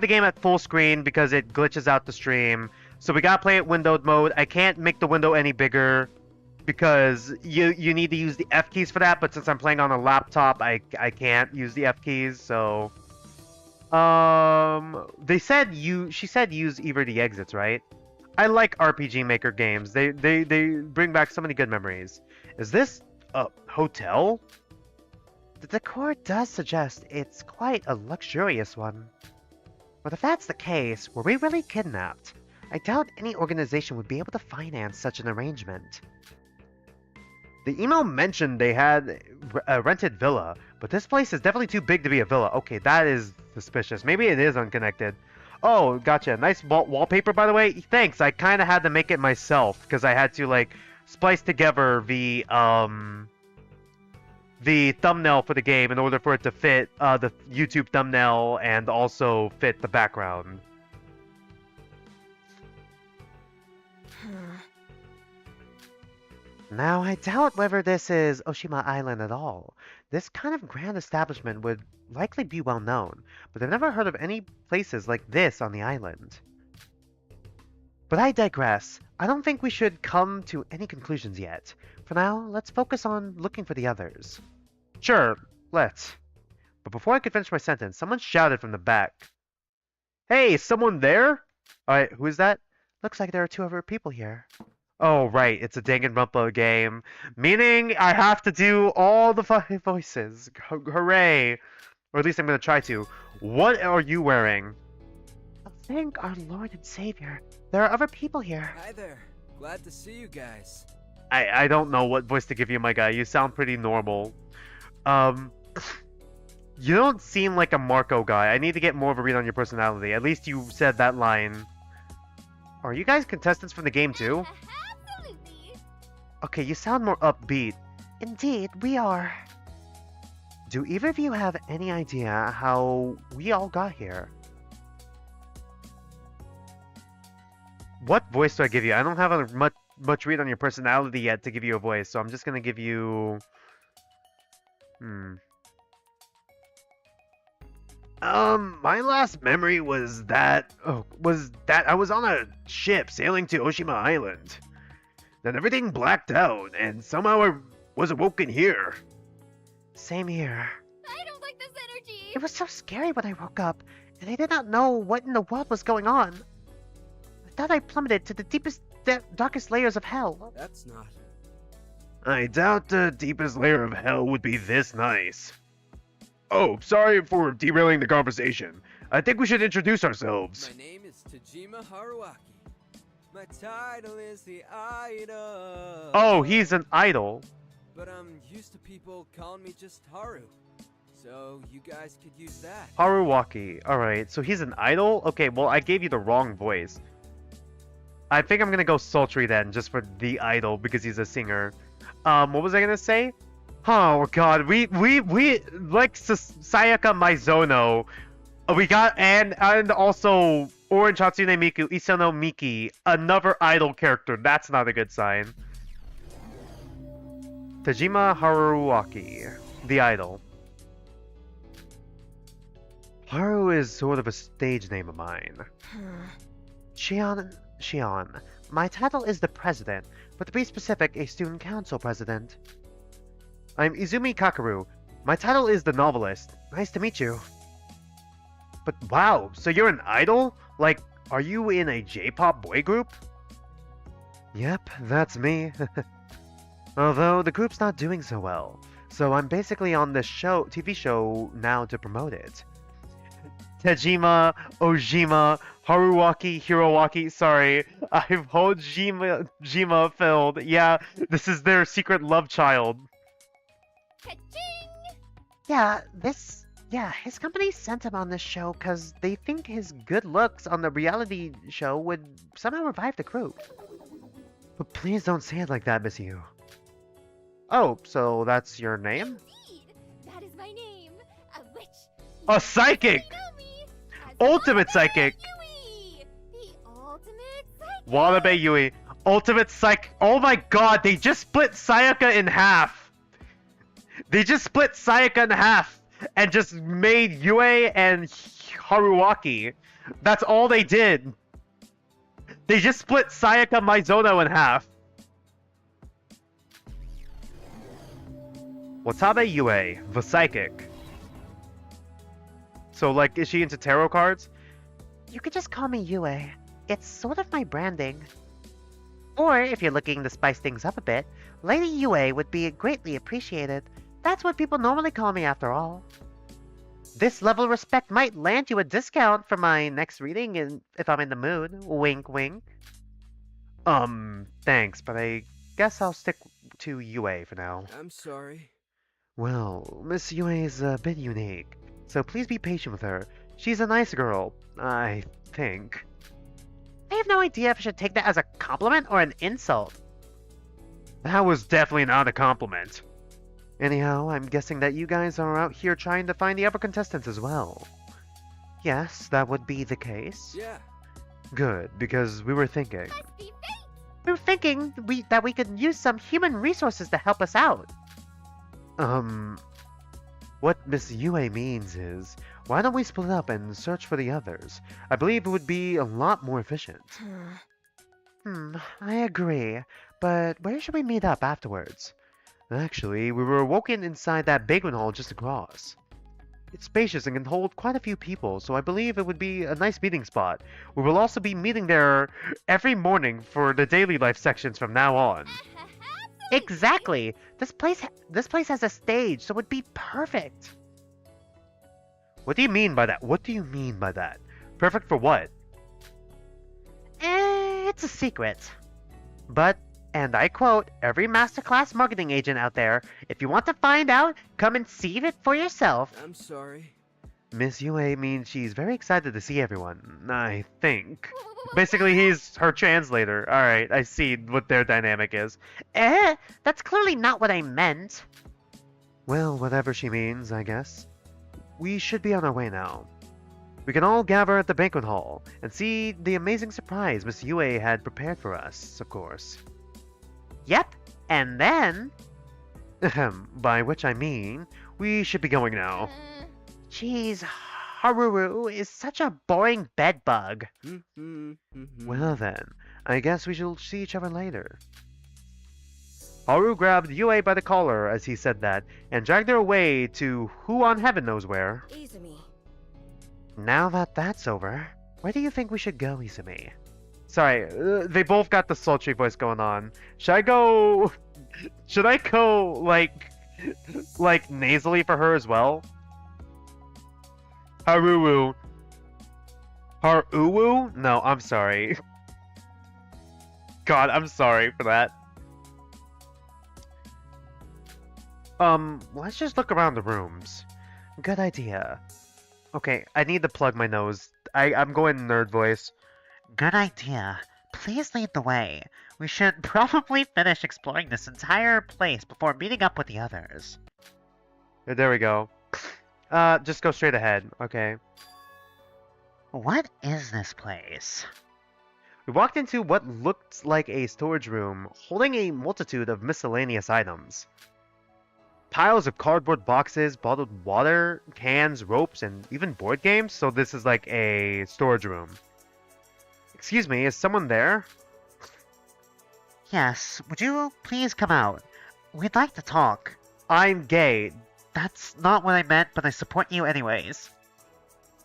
the game at full screen because it glitches out the stream. So we gotta play it windowed mode. I can't make the window any bigger because you need to use the F keys for that, but since I'm playing on a laptop, I can't use the F keys, so... she said use either the exits, right? I like RPG Maker games. They bring back so many good memories. Is this a hotel? The decor does suggest it's quite a luxurious one. But if that's the case, were we really kidnapped? I doubt any organization would be able to finance such an arrangement. The email mentioned they had rented villa, but this place is definitely too big to be a villa. Okay, that is suspicious. Maybe it is unconnected. Oh, gotcha. Nice wallpaper, by the way. Thanks. I kind of had to make it myself because I had to like splice together the thumbnail for the game in order for it to fit the YouTube thumbnail and also fit the background. Now, I doubt whether this is Oshima Island at all. This kind of grand establishment would likely be well known, but I've never heard of any places like this on the island. But I digress. I don't think we should come to any conclusions yet. For now, let's focus on looking for the others. Sure, let's. But before I could finish my sentence, someone shouted from the back. Hey, someone there? Alright, who is that? Looks like there are 2 other people here. Oh, right, it's a Danganronpa game. Meaning I have to do all the 5 voices. Hooray! Or at least I'm gonna try to. What are you wearing? Oh, thank our Lord and Savior. There are other people here. Hi there. Glad to see you guys. I don't know what voice to give you, my guy. You sound pretty normal. You don't seem like a Marco guy. I need to get more of a read on your personality. At least you said that line. Are you guys contestants from the game too? Absolutely. Okay, you sound more upbeat. Indeed, we are. Do either of you have any idea how we all got here? What voice do I give you? I don't have a much read on your personality yet to give you a voice, so I'm just gonna give you... My last memory was that I was on a ship sailing to Oshima Island. Then everything blacked out, and somehow I was awoken here. Same here. I don't like this energy. It was so scary when I woke up, and I did not know what in the world was going on. I thought I plummeted to the deepest, darkest layers of hell. That's not. I doubt the deepest layer of hell would be this nice. Oh, sorry for derailing the conversation. I think we should introduce ourselves. My name is Tajima Haruaki. My title is the Idol. Oh, he's an idol. But I'm used to people calling me just Haru. So you guys could use that. Haruwaki. Alright, so he's an idol? Okay, well, I gave you the wrong voice. I think I'm gonna go sultry then, just for the idol, because he's a singer. What was I gonna say? Oh god, we like Sayaka Maizono. We got and also Orange Hatsune Miku, Isano Miki, another idol character. That's not a good sign. Tajima Haruwaki, the idol. Haru is sort of a stage name of mine. Shion. My title is the President, but to be specific, a Student Council President. I'm Izumi Kakaru. My title is the Novelist. Nice to meet you. But wow, so you're an idol? Like, are you in a J-pop boy group? Yep, that's me. Although the group's not doing so well, so I'm basically on this TV show now to promote it. Tejima, Ojima, Haruwaki, Hirowaki, sorry, I've whole Jima filled. Yeah, this is their secret love child. Yeah, his company sent him on this show because they think his good looks on the reality show would somehow revive the group. But please don't say it like that, Miss Yu. Oh, so that's your name? Indeed, that is my name. A witch. A psychic! Ultimate psychic! Yui, the ultimate psychic. Wanabe Yui. Ultimate psych. Oh my god, they just split Sayaka in half! They just split Sayaka in half and just made Yue and Haruwaki. That's all they did. They just split Sayaka Maizono in half. Watabe Yue, the psychic. So, like, is she into tarot cards? You could just call me Yue. It's sort of my branding. Or, if you're looking to spice things up a bit, Lady Yue would be greatly appreciated. That's what people normally call me after all. This level of respect might land you a discount for my next reading if I'm in the mood. Wink wink. Thanks, but I guess I'll stick to Yue for now. I'm sorry. Well, Miss Yue is a bit unique, so please be patient with her. She's a nice girl, I think. I have no idea if I should take that as a compliment or an insult. That was definitely not a compliment. Anyhow, I'm guessing that you guys are out here trying to find the other contestants as well. Yes, that would be the case. Yeah. Good, because we were thinking. Must be fate. We were thinking that we could use some human resources to help us out. What Miss Yue means is, why don't we split up and search for the others? I believe it would be a lot more efficient. I agree. But where should we meet up afterwards? Actually, we were woken inside that banquet hall just across. It's spacious and can hold quite a few people, so I believe it would be a nice meeting spot. We will also be meeting there every morning for the daily life sections from now on. Exactly. This place has a stage, so it would be perfect. What do you mean by that? What do you mean by that? Perfect for what? It's a secret. But, and I quote, every masterclass marketing agent out there, if you want to find out, come and see it for yourself. I'm sorry. Miss Yue means she's very excited to see everyone, I think. Basically, he's her translator. Alright, I see what their dynamic is. That's clearly not what I meant. Well, whatever she means, I guess. We should be on our way now. We can all gather at the banquet hall and see the amazing surprise Miss Yue had prepared for us, of course. Yep, and then... By which I mean, we should be going now. Jeez, Haruru is such a boring bedbug. Well then, I guess we shall see each other later. Haru grabbed Yue by the collar as he said that, and dragged her away to who on heaven knows where. Izumi. Now that that's over, where do you think we should go, Izumi? Sorry, they both got the sultry voice going on. Should I go... Should I go, like nasally for her as well? Haruru. Haruwu? No, I'm sorry. God, I'm sorry for that. Let's just look around the rooms. Good idea. Okay, I need to plug my nose. I'm going nerd voice. Good idea. Please lead the way. We should probably finish exploring this entire place before meeting up with the others. There we go. Just go straight ahead, okay. What is this place? We walked into what looked like a storage room, holding a multitude of miscellaneous items. Piles of cardboard boxes, bottled water, cans, ropes, and even board games, so this is like a storage room. Excuse me, is someone there? Yes, would you please come out? We'd like to talk. I'm gay. That's not what I meant, but I support you anyways.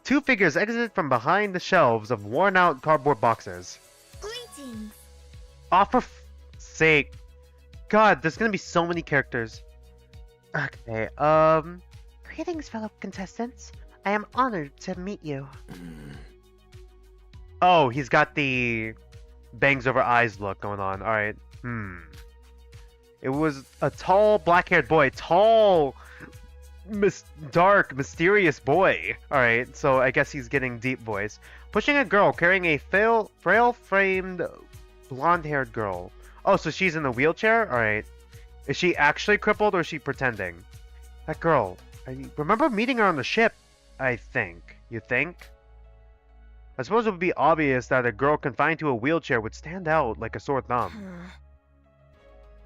Two figures exited from behind the shelves of worn-out cardboard boxes. Greetings. Oh, for sake. God, there's gonna be so many characters. Okay, Greetings, fellow contestants. I am honored to meet you. Oh, he's got the bangs over eyes look going on. Alright, It was a tall, black-haired boy. Tall, dark, mysterious boy. Alright, so I guess he's getting deep voice. Pushing a girl carrying a frail-framed, blonde-haired girl. Oh, so she's in a wheelchair? Alright. Is she actually crippled or is she pretending? That girl. I remember meeting her on the ship, I think. You think? I suppose it would be obvious that a girl confined to a wheelchair would stand out like a sore thumb.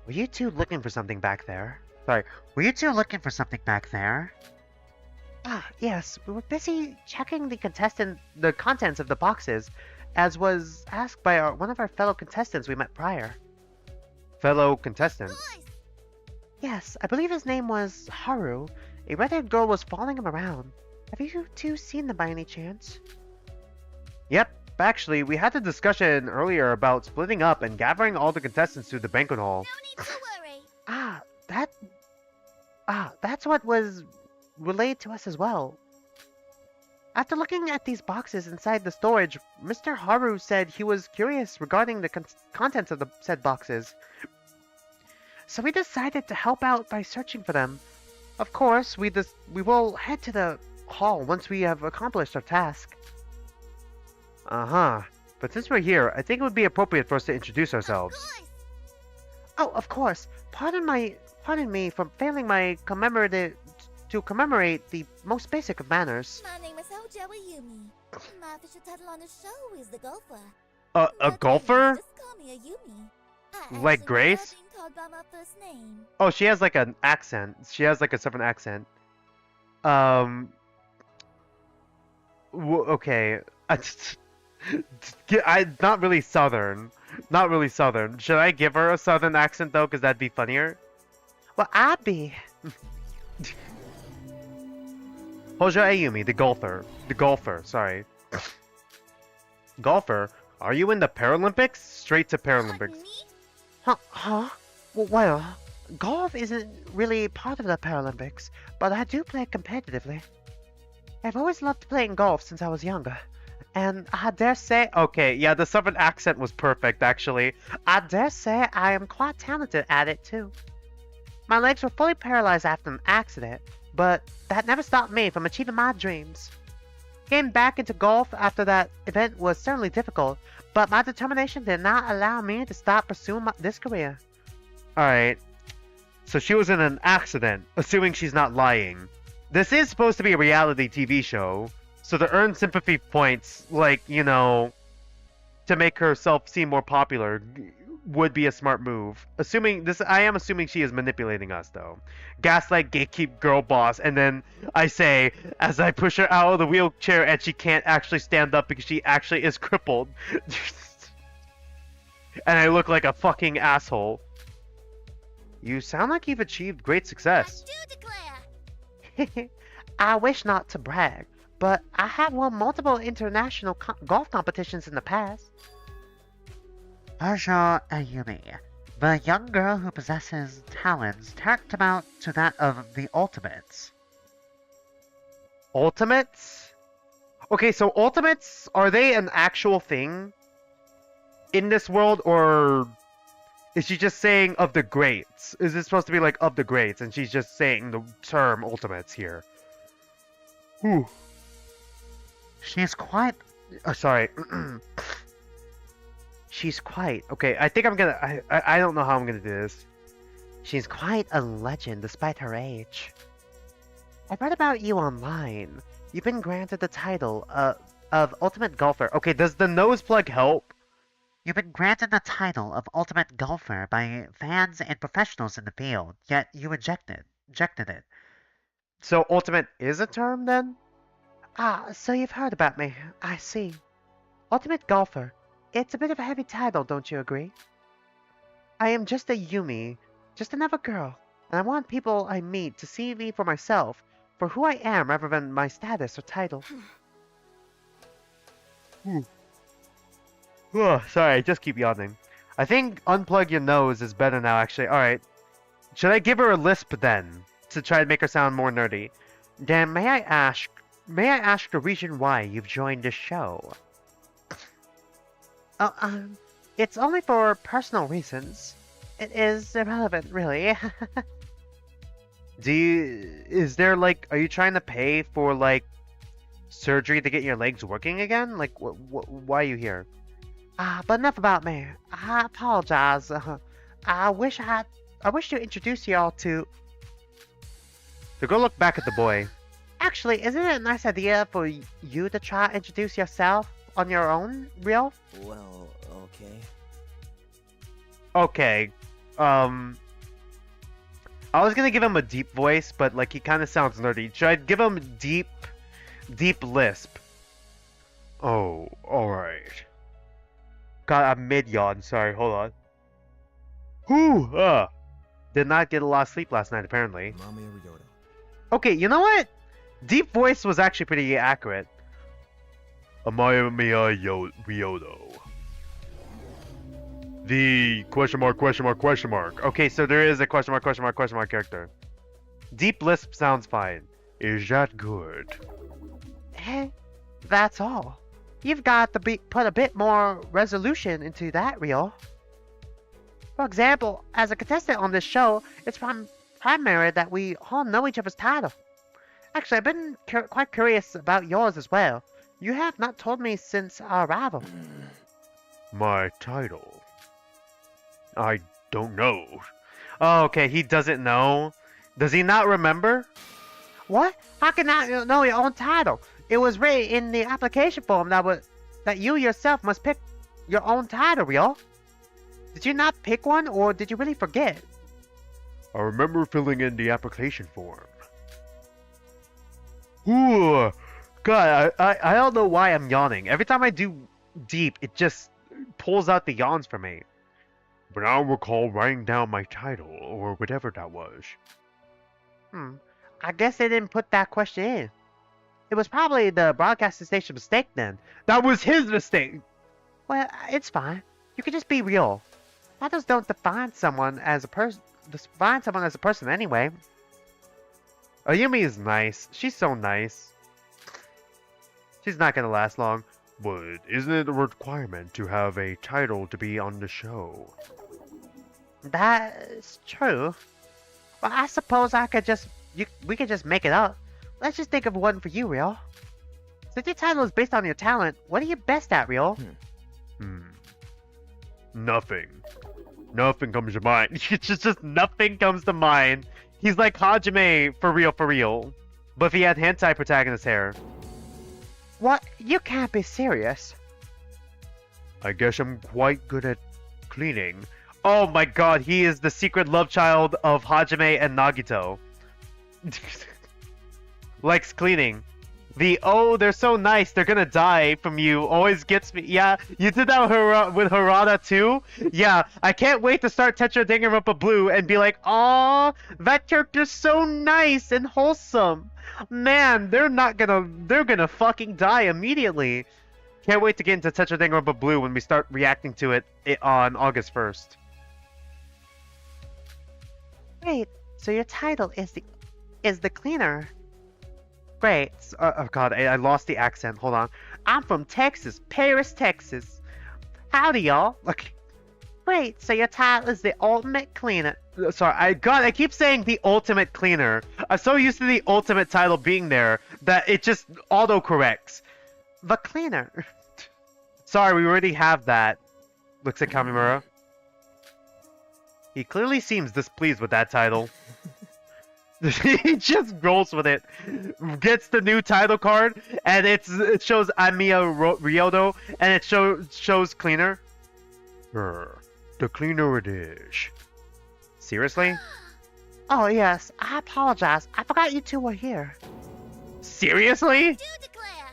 Were you two looking for something back there? Sorry, were you two looking for something back there? Ah, yes. We were busy checking the contents of the boxes, as was asked by one of our fellow contestants we met prior. Fellow contestant? Yes, I believe his name was Haru. A red-haired girl was following him around. Have you two seen them by any chance? Yep. Actually, we had a discussion earlier about splitting up and gathering all the contestants to the banquet hall. No need to worry. That's what was relayed to us as well. After looking at these boxes inside the storage, Mr. Haru said he was curious regarding the contents of the said boxes. So we decided to help out by searching for them. Of course, we will head to the hall once we have accomplished our task. Uh-huh. But since we're here, I think it would be appropriate for us to introduce ourselves. Of course. Oh, of course. Pardon me for failing my to commemorate the most basic of manners. My name is Hojo Ayumi. My official title on the show is the golfer. A But golfer? Just call me Ayumi. I Like actually Grace? prefer being called by my first name. Oh, she has like an accent. She has like a southern accent. Okay. Not really southern. Not really southern. Should I give her a southern accent though? Because that'd be funnier. Well, I'd be. Hojo Ayumi, the golfer. The golfer, sorry. Golfer? Are you in the Paralympics? Straight to Paralympics. Me? Huh? Well, golf isn't really part of the Paralympics, but I do play competitively. I've always loved playing golf since I was younger. And I dare say, Okay, yeah, the southern accent was perfect, actually. I dare say I am quite talented at it too. My legs were fully paralyzed after an accident, but that never stopped me from achieving my dreams. Getting back into golf after that event was certainly difficult, but my determination did not allow me to stop pursuing this career. Alright. So she was in an accident, assuming she's not lying. This is supposed to be a reality TV show, so to earn sympathy points, like, you know, to make herself seem more popular, would be a smart move. I am assuming she is manipulating us, though. Gaslight, gatekeep, girl boss, and then I say, as I push her out of the wheelchair and she can't actually stand up because she actually is crippled. And I look like a fucking asshole. You sound like you've achieved great I success. do declare. I wish not to brag, but I have won multiple international golf competitions in the past. Hojo Ayumi, the young girl who possesses talents tantamount to that of the Ultimates. Ultimates? Okay, so ultimates, are they an actual thing in this world, or is she just saying of the greats? Is it supposed to be like of the greats, and she's just saying the term ultimates here? Ooh. She's quite... Sorry. She's quite... Okay, I think I'm gonna... I don't know how I'm gonna do this. She's quite a legend despite her age. I read about you online. You've been granted the title of Ultimate Golfer. Okay, does the nose plug help? You've been granted the title of Ultimate Golfer by fans and professionals in the field, yet you rejected it. So ultimate is a term then? Ah, so you've heard about me. I see. Ultimate Golfer. It's a bit of a heavy title, don't you agree? I am just a Yumi, just another girl, and I want people I meet to see me for myself, for who I am rather than my status or title. Oh, sorry, I just keep yawning. I think unplug your nose is better now, actually. Alright. Should I give her a lisp then? To try to make her sound more nerdy? Then may I ask the reason why you've joined this show? Oh, it's only for personal reasons. It is irrelevant, really. Is there like, are you trying to pay for like surgery to get your legs working again? Like, why are you here? But enough about me. I apologize. I wish to introduce y'all to... The girl looked back at the boy. Actually, isn't it a nice idea for you to try to introduce yourself on your own, Real? Well, okay. Okay. I was gonna give him a deep voice, but like he kind of sounds nerdy. Should I give him deep lisp? Oh, alright. God, I'm mid-yawn. Sorry, hold on. Whew, did not get a lot of sleep last night, apparently. Okay, you know what? Deep voice was actually pretty accurate. Amaya Ryodo. The question mark. Okay, so there is a question mark character. Deep lisp sounds fine. Is that good? That's all. You've got to put a bit more resolution into that, Real. For example, as a contestant on this show, it's from primary that we all know each other's title. Actually, I've been quite curious about yours as well. You have not told me since our arrival. My title? I don't know. Oh, okay, he doesn't know. Does he not remember? What? How can I know your own title? It was written in the application form that you yourself must pick your own title, Ryo. Did you not pick one, or did you really forget? I remember filling in the application form. Ooh, God, I don't know why I'm yawning. Every time I do deep, it just pulls out the yawns for me. But I don't recall writing down my title, or whatever that was. I guess they didn't put that question in. It was probably the broadcasting station mistake then. That was his mistake! Well, it's fine. You can just be real. Titles don't define someone as a person. Anyway. Ayumi is nice. She's so nice. She's not gonna last long. But isn't it a requirement to have a title to be on the show? That's true. But I suppose we could just make it up. Let's just think of one for you, Ryo. Since your title is based on your talent, what are you best at, Ryo? Nothing. Nothing comes to mind. It's just nothing comes to mind. He's like Hajime for real, for real. But if he had hentai protagonist hair. What? You can't be serious. I guess I'm quite good at cleaning. Oh my god, he is the secret love child of Hajime and Nagito. Likes cleaning. The, oh, they're so nice, they're gonna die from you, always gets me. Yeah, you did that with Harada too? Yeah, I can't wait to start Tetra Danganronpa Blue and be like, aw, that character's so nice and wholesome. Man, they're gonna fucking die immediately. Can't wait to get into Tetra Danganronpa Blue when we start reacting to it on August 1st. Wait, so your title is the cleaner. Great. Oh god, I lost the accent. Hold on. I'm from Texas, Paris, Texas. Howdy, y'all. Okay. Wait, so your title is the ultimate cleaner. Sorry, I keep saying the ultimate cleaner. I'm so used to the ultimate title being there that it just auto-corrects. The cleaner. Sorry, we already have that. Looks at Kamimura. He clearly seems displeased with that title. He just rolls with it. Gets the new title card, and it shows Amiya Ryodo, and it shows cleaner. The cleaner it is. Seriously? Oh yes, I apologize. I forgot you two were here. Seriously? Do declare!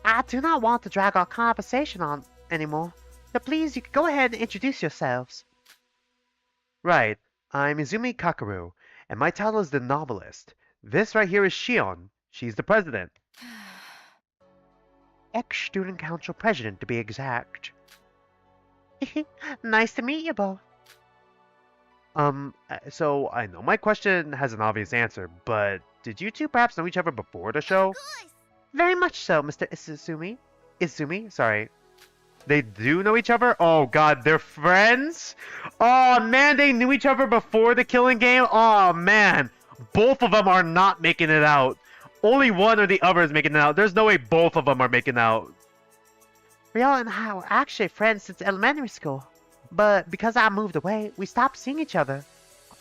I do not want to drag our conversation on anymore. So please, you can go ahead and introduce yourselves. Right. I'm Izumi Kakaru, and my title is the novelist. This right here is Shion. She's the president. Ex-student council president, to be exact. Nice to meet you both. So I know my question has an obvious answer, but did you two perhaps know each other before the show? Of course! Very much so, Mr. Izumi. Izumi? Sorry. They do know each other? Oh god, they're friends? Oh man, they knew each other before the Killing Game? Oh man, both of them are not making it out. Only one or the other is making it out. There's no way both of them are making out. Ryo and I were actually friends since elementary school. But because I moved away, we stopped seeing each other.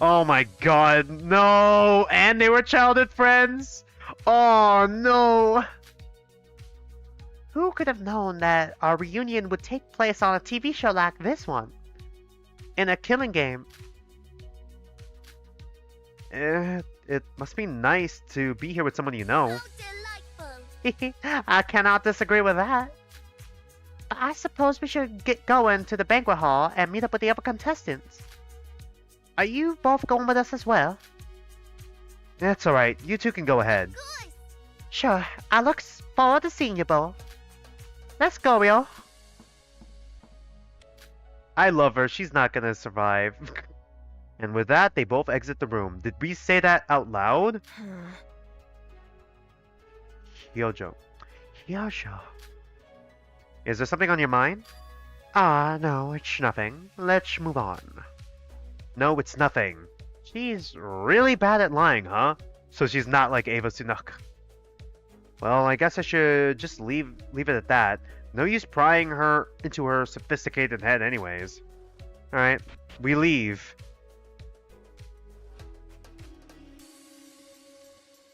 Oh my god, no! And they were childhood friends? Oh no! Who could have known that our reunion would take place on a TV show like this one? In a Killing Game. It must be nice to be here with someone you know. So delightful! I cannot disagree with that. I suppose we should get going to the banquet hall and meet up with the other contestants. Are you both going with us as well? That's alright, you two can go ahead. Of course! Sure, I look forward to seeing you both. Let's go, Ryo. I love her, she's not gonna survive. And with that, they both exit the room. Did we say that out loud? Hyojo. Hyojo. Is there something on your mind? Ah, no, it's nothing. Let's move on. No, it's nothing. She's really bad at lying, huh? So she's not like Ava Sunak. Well, I guess I should just leave it at that. No use prying her into her sophisticated head anyways. Alright, we leave.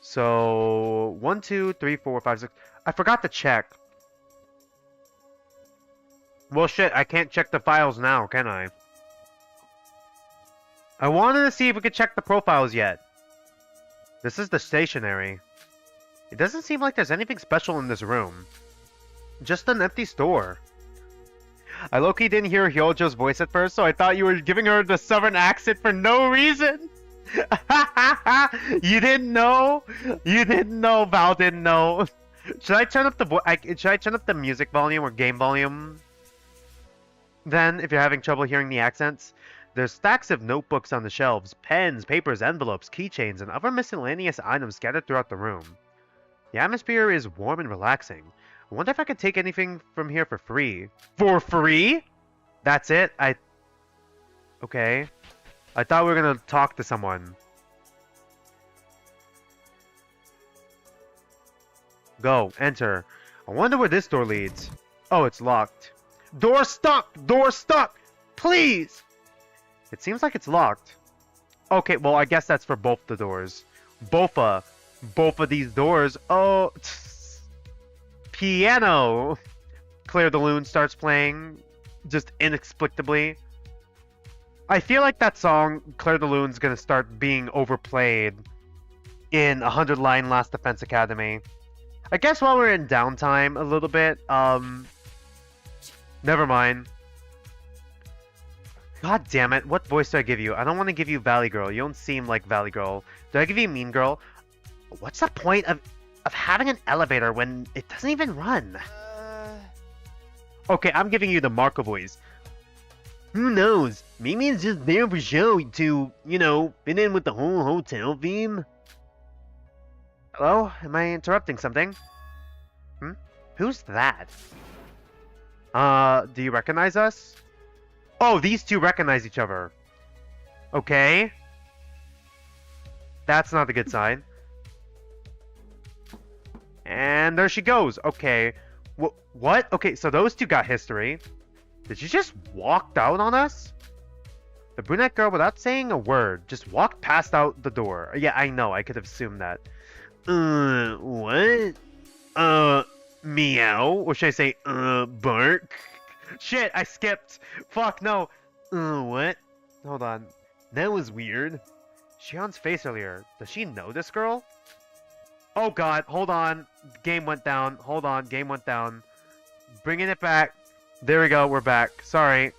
So 1, 2, 3, 4, 5, 6. I forgot to check. Well, shit, I can't check the files now, can I? I wanted to see if we could check the profiles yet. This is the stationery. It doesn't seem like there's anything special in this room. Just an empty store. I low-key didn't hear Hyojo's voice at first, so I thought you were giving her the southern accent for no reason. You didn't know? You didn't know, Val didn't know. Should I turn up the music volume or game volume? Then, if you're having trouble hearing the accents, there's stacks of notebooks on the shelves, pens, papers, envelopes, keychains, and other miscellaneous items scattered throughout the room. The atmosphere is warm and relaxing. I wonder if I could take anything from here for free. For free? That's it? Okay. I thought we were gonna talk to someone. Go. Enter. I wonder where this door leads. Oh, it's locked. Door stuck! Door stuck! Please! It seems like it's locked. Okay, well, I guess that's for both the doors. Both of these doors. Oh, piano! Claire the Loon starts playing, just inexplicably. I feel like that song, Claire the Loon's gonna start being overplayed in 100 Line Last Defense Academy. I guess while we're in downtime a little bit, never mind. God damn it, what voice do I give you? I don't want to give you Valley Girl. You don't seem like Valley Girl. Do I give you Mean Girl? What's the point of having an elevator when it doesn't even run? Okay, I'm giving you the Marco voice. Who knows? Maybe it's just there for show to, you know, fit in with the whole hotel theme. Hello? Am I interrupting something? Who's that? Do you recognize us? Oh, these two recognize each other. Okay. That's not a good sign. And there she goes. Okay. What? Okay, so those two got history. Did she just walk out on us? The brunette girl, without saying a word, just walked past out the door. Yeah, I know. I could have assumed that. What? Meow? Or should I say, bark? Shit, I skipped. Fuck, no. What? Hold on. That was weird. Shion's face earlier. Does she know this girl? Oh god, hold on. Game went down. Hold on, game went down. Bringing it back. There we go, we're back. Sorry.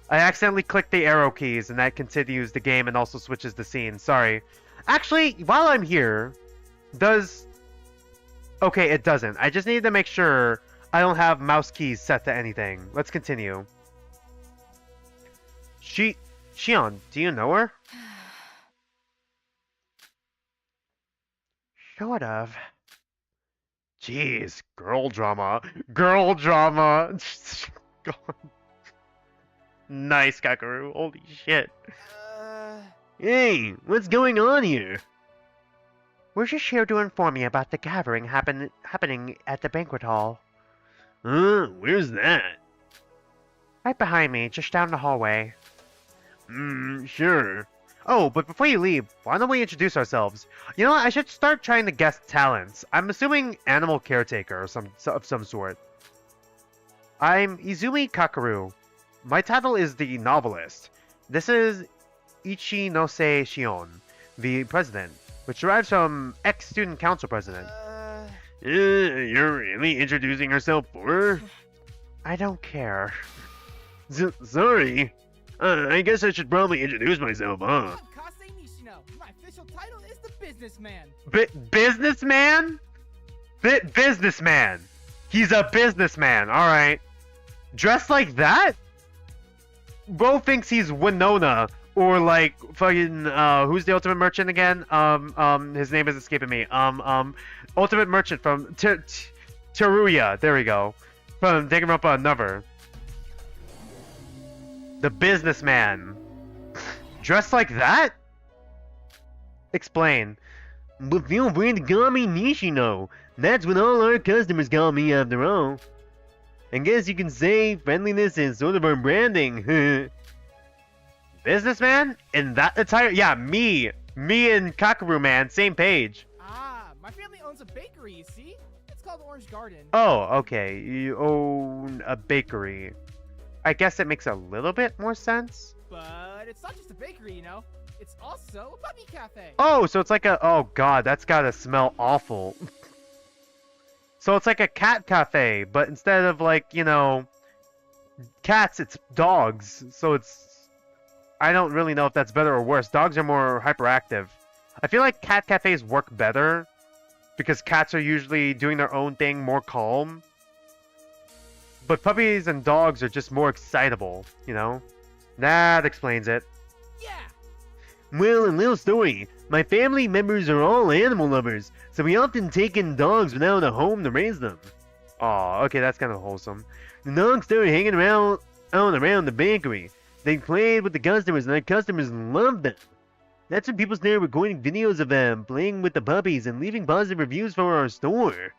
I accidentally clicked the arrow keys and that continues the game and also switches the scene. Sorry. Actually, while I'm here, does... Okay, it doesn't. I just need to make sure I don't have mouse keys set to anything. Let's continue. Shion, do you know her? Sort of. Jeez, girl drama. Girl drama! God. Nice, Kakaru. Holy shit. Hey, what's going on here? We're just here to inform you about the gathering happening at the banquet hall. Where's that? Right behind me, just down the hallway. Sure. Oh, but before you leave, why don't we introduce ourselves? You know what, I should start trying to guess talents. I'm assuming animal caretaker or of some sort. I'm Izumi Kakaru. My title is the novelist. This is Ichinose Shion, the president, which derives from ex-student council president. You're really introducing yourself for her? I don't care. Sorry. I guess I should probably introduce myself, huh? My official title is the businessman. Businessman? Businessman. He's a businessman, alright. Dressed like that? Bro thinks he's Winona, or like fucking who's the ultimate merchant again? His name is escaping me. Ultimate merchant from Teruya. There we go. From Danganronpa Another. The businessman. Dressed like that? Explain. But feel free to call me Nishino. That's what all our customers call me after all. I guess you can say friendliness is sort of our branding. Businessman? In that attire? Yeah, me. Me and Kakaru Man, same page. Ah, my family owns a bakery, you see? It's called Orange Garden. Oh, okay. You own a bakery. I guess it makes a little bit more sense. But it's not just a bakery, you know? It's also a puppy cafe. Oh, so it's like a... Oh, God, that's gotta smell awful. So it's like a cat cafe, but instead of, like, you know, cats, it's dogs. So it's... I don't really know if that's better or worse. Dogs are more hyperactive. I feel like cat cafes work better because cats are usually doing their own thing more calm. But puppies and dogs are just more excitable, you know? That explains it. Yeah! Well, a little story. My family members are all animal lovers, so we often take in dogs without a home to raise them. Aw, okay, that's kind of wholesome. The dogs started hanging around the bakery. They played with the customers, and our customers loved them. That's when people started recording videos of them playing with the puppies and leaving positive reviews for our store.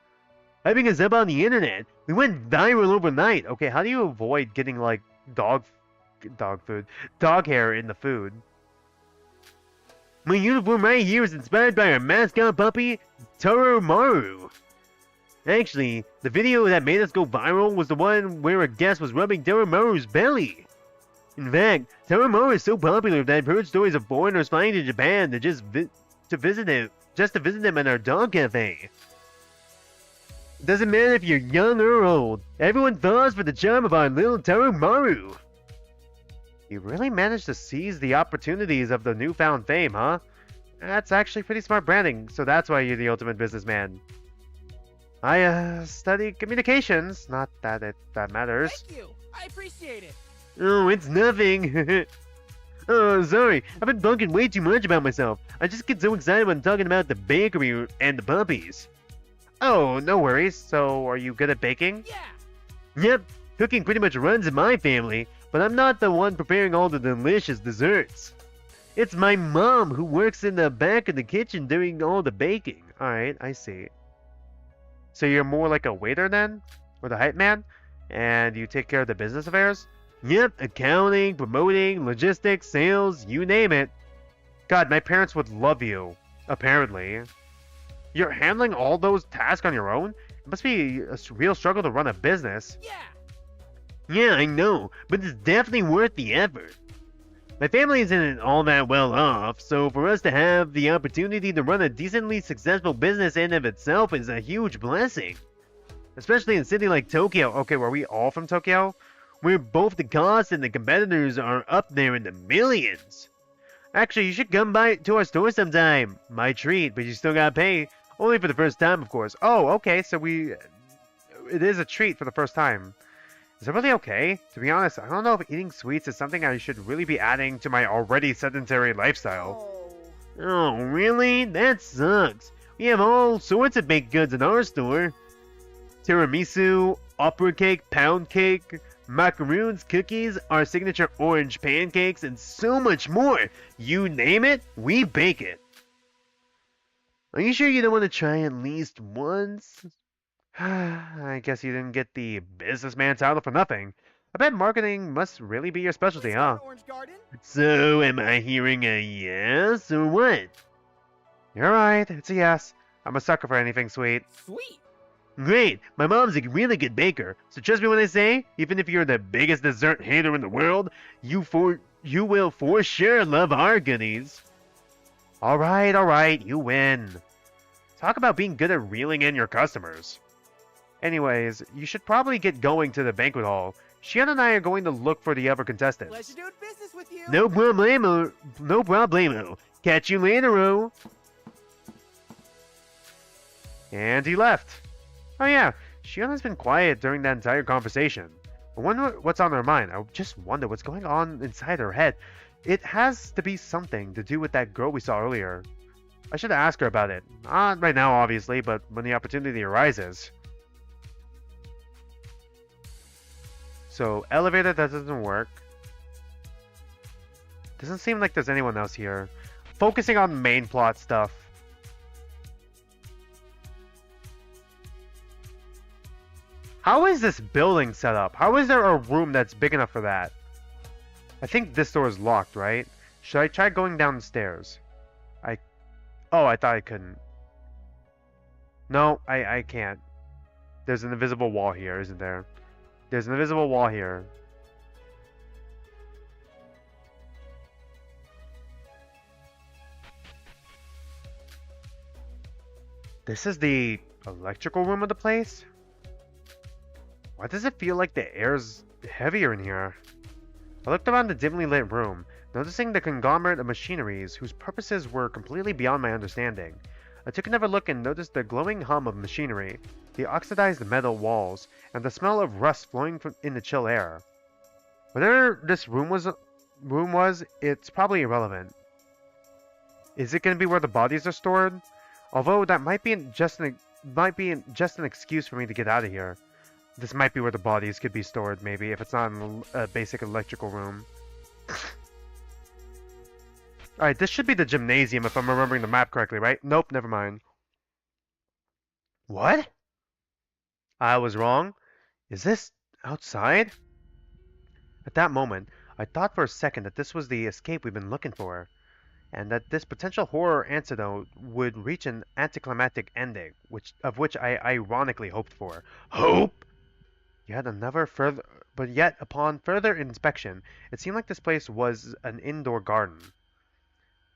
Hyping us up on the internet, we went viral overnight. Okay, how do you avoid getting, like, dog hair in the food? My uniform right here is inspired by our mascot puppy, Maru. Actually, the video that made us go viral was the one where a guest was rubbing Maru's belly. In fact, Maru is so popular that I've heard stories of foreigners flying to Japan to just to visit him at our dog cafe. It doesn't matter if you're young or old, everyone falls for the charm of our little Maru. You really managed to seize the opportunities of the newfound fame, huh? That's actually pretty smart branding, so that's why you're the ultimate businessman. I, studied communications, not that that matters. Thank you! I appreciate it! Oh, it's nothing. Oh, sorry. I've been talking way too much about myself. I just get so excited when talking about the bakery and the puppies. Oh, no worries. So, are you good at baking? Yeah! Yep, cooking pretty much runs in my family, but I'm not the one preparing all the delicious desserts. It's my mom who works in the back of the kitchen doing all the baking. Alright, I see. So you're more like a waiter then? Or the hype man? And you take care of the business affairs? Yep, accounting, promoting, logistics, sales, you name it. God, my parents would love you. Apparently. You're handling all those tasks on your own? It must be a real struggle to run a business. Yeah! Yeah, I know, but it's definitely worth the effort. My family isn't all that well off, so for us to have the opportunity to run a decently successful business in of itself is a huge blessing. Especially in a city like Tokyo. Okay, were we all from Tokyo? Where both the costs and the competitors are up there in the millions. Actually, you should come by to our store sometime. My treat, but you still gotta pay. Only for the first time, of course. Oh, okay, so it is a treat for the first time. Is it really okay? To be honest, I don't know if eating sweets is something I should really be adding to my already sedentary lifestyle. Oh, really? That sucks. We have all sorts of baked goods in our store. Tiramisu, opera cake, pound cake, macaroons, cookies, our signature orange pancakes, and so much more. You name it, we bake it. Are you sure you don't want to try at least once? I guess you didn't get the businessman title for nothing. I bet marketing must really be your specialty, huh? Orange Garden? So, am I hearing a yes or what? You're right, it's a yes. I'm a sucker for anything sweet. Sweet! Great! My mom's a really good baker, so trust me when I say, even if you're the biggest dessert hater in the world, you will for sure love our goodies. Alright, you win. Talk about being good at reeling in your customers. Anyways, you should probably get going to the banquet hall. Shion and I are going to look for the other contestants. Pleasure doing business with you! No problemo. No problemo. Catch you later-o. And he left. Oh yeah, Shion has been quiet during that entire conversation. I wonder what's on her mind. I just wonder what's going on inside her head. It has to be something to do with that girl we saw earlier. I should ask her about it. Not right now, obviously, but when the opportunity arises. So, elevator, that doesn't work. Doesn't seem like there's anyone else here. focusing on main plot stuff. How is this building set up? How is there a room that's big enough for that? I think this door is locked, right? Should I try going down the stairs? Oh, I thought I couldn't. No, I can't. There's an invisible wall here, isn't there? There's an invisible wall here. This is the electrical room of the place? Why does it feel like the air's heavier in here? I looked around the dimly lit room, noticing the conglomerate of machineries whose purposes were completely beyond my understanding. I took another look and noticed the glowing hum of machinery, the oxidized metal walls, and the smell of rust flowing in the chill air. Whatever this room was, it's probably irrelevant. Is it going to be where the bodies are stored? Although that might be just an excuse for me to get out of here. This might be where the bodies could be stored, maybe, if it's not in a basic electrical room. Alright, this should be the gymnasium if I'm remembering the map correctly, right? Nope, never mind. What? I was wrong? Is this outside? At that moment, I thought for a second that this was the escape we've been looking for, and that this potential horror antidote would reach an anticlimactic ending, of which I ironically hoped for. Hope? Yet upon further inspection, it seemed like this place was an indoor garden.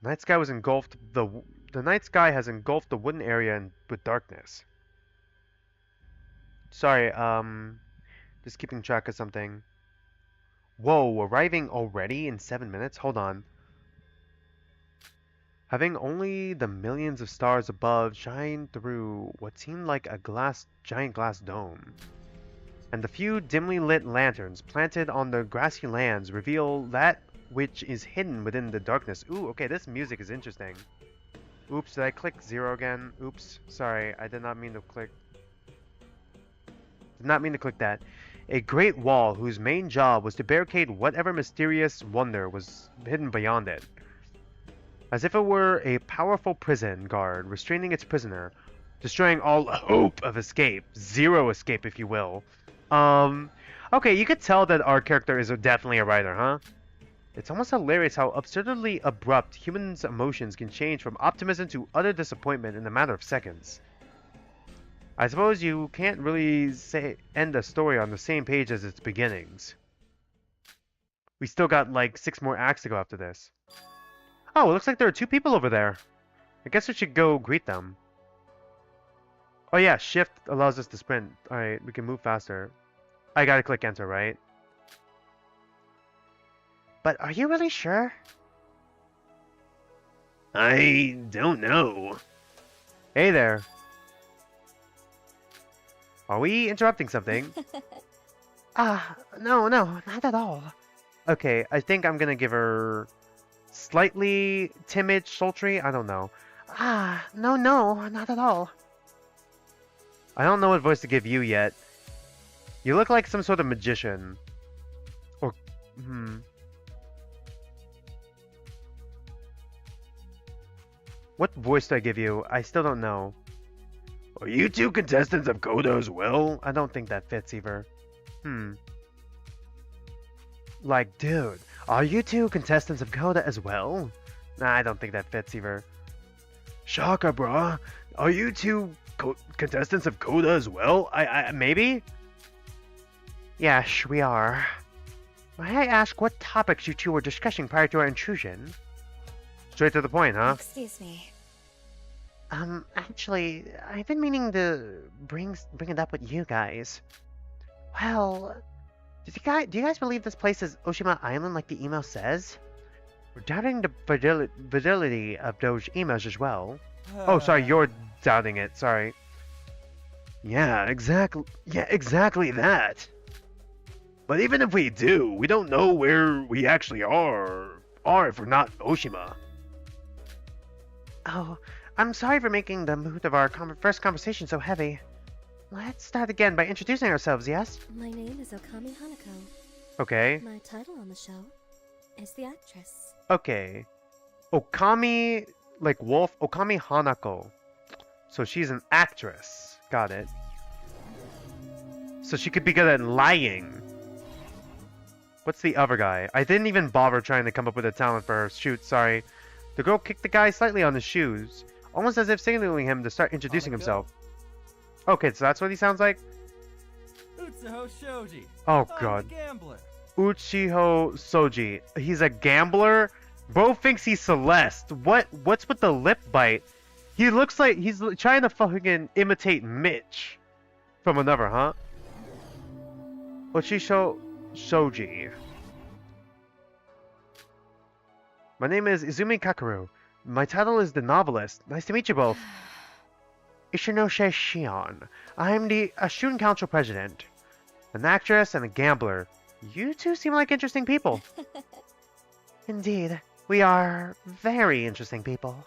The night sky has engulfed the wooden area with darkness. Sorry, just keeping track of something. Whoa, arriving already in 7 minutes? Hold on. Having only the millions of stars above shine through what seemed like a giant glass dome, and the few dimly lit lanterns planted on the grassy lands reveal that which is hidden within the darkness. Ooh, okay, this music is interesting. Oops, did I click 0 again? Oops, sorry, I did not mean to click. Did not mean to click that. A great wall whose main job was to barricade whatever mysterious wonder was hidden beyond it. As if it were a powerful prison guard restraining its prisoner, destroying all hope of escape. Zero escape, if you will. Okay, you could tell that our character is definitely a writer, huh? It's almost hilarious how absurdly abrupt humans' emotions can change from optimism to utter disappointment in a matter of seconds. I suppose you can't really end a story on the same page as its beginnings. We still got like 6 more acts to go after this. Oh, it looks like there are 2 people over there. I guess we should go greet them. Oh yeah, shift allows us to sprint. Alright, we can move faster. I gotta click enter, right? But are you really sure? I don't know. Hey there. Are we interrupting something? No, not at all. Okay, I think I'm gonna give her slightly timid, sultry. I don't know. No, not at all. I don't know what voice to give you yet. You look like some sort of magician. Or, What voice do I give you? I still don't know. Are you 2 contestants of Coda as well? I don't think that fits either. Like, dude, are you 2 contestants of Coda as well? Nah, I don't think that fits either. Shaka, brah. Are you 2 contestants of Coda as well? Maybe? Yes, we are. May I ask what topics you 2 were discussing prior to our intrusion? Straight to the point, huh? Excuse me. Actually, I've been meaning to bring it up with you guys. Well, do you guys believe this place is Oshima Island like the email says? We're doubting the validity of those emails as well. Oh, sorry, you're doubting it. Sorry. Yeah, exactly. Yeah, exactly that. But even if we do, we don't know where we actually are if we're not Oshima. Oh, I'm sorry for making the mood of our first conversation so heavy. Let's start again by introducing ourselves, yes? My name is Okami Hanako. Okay. My title on the show is the actress. Okay. Okami, like wolf, Okami Hanako. So she's an actress. Got it. So she could be good at lying. What's the other guy? I didn't even bother trying to come up with a talent for her. Shoot, sorry. The girl kicked the guy slightly on his shoes, almost as if signaling him to start introducing himself. Okay, so that's what he sounds like? Utsuho Shoji. Oh I'm god. a gambler. Uchiho Soji. He's a gambler? Bro thinks he's Celeste. What's with the lip bite? He looks like he's trying to fucking imitate Mitch from Another, huh? Uchiho Shoji. My name is Izumi Kakaru. My title is the novelist. Nice to meet you both. Ishinoshe Shion. I'm a student council president. An actress and a gambler. You two seem like interesting people. Indeed, we are very interesting people.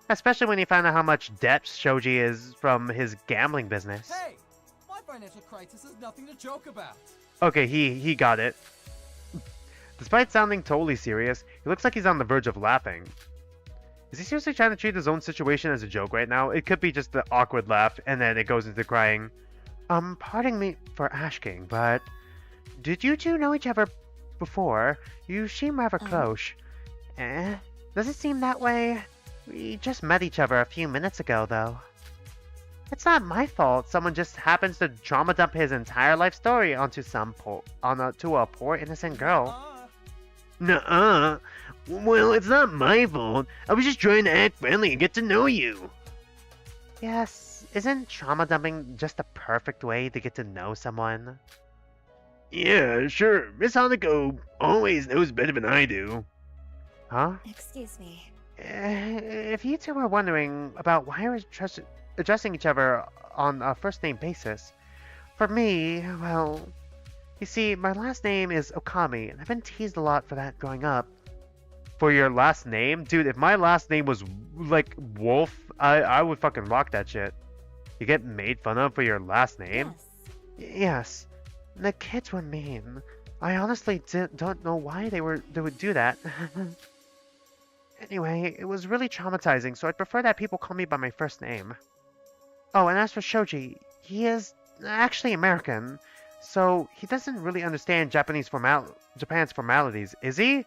Especially when you find out how much debt Shoji is from his gambling business. Hey! My financial crisis is nothing to joke about. Okay, he got it. Despite sounding totally serious, he looks like he's on the verge of laughing. Is he seriously trying to treat his own situation as a joke right now? It could be just the awkward laugh, and then it goes into crying. Pardon me for asking, but did you two know each other before? You seem rather close. Does it seem that way? We just met each other a few minutes ago, though. It's not my fault. Someone just happens to trauma dump his entire life story onto to a poor innocent girl. Nuh-uh. Well, it's not my fault. I was just trying to act friendly and get to know you. Yes, isn't trauma dumping just the perfect way to get to know someone? Yeah, sure. Miss Hanako always knows better than I do. Huh? Excuse me. If you two were wondering about why we're addressing each other on a first-name basis, for me, well, you see, my last name is Okami, and I've been teased a lot for that growing up. For your last name? Dude, if my last name was, like, Wolf, I would fucking rock that shit. You get made fun of for your last name? Yes. Yes. The kids were mean. I honestly don't know why they would do that. Anyway, it was really traumatizing, so I'd prefer that people call me by my first name. Oh, and as for Shoji, he is actually American, so he doesn't really understand Japan's formalities, is he?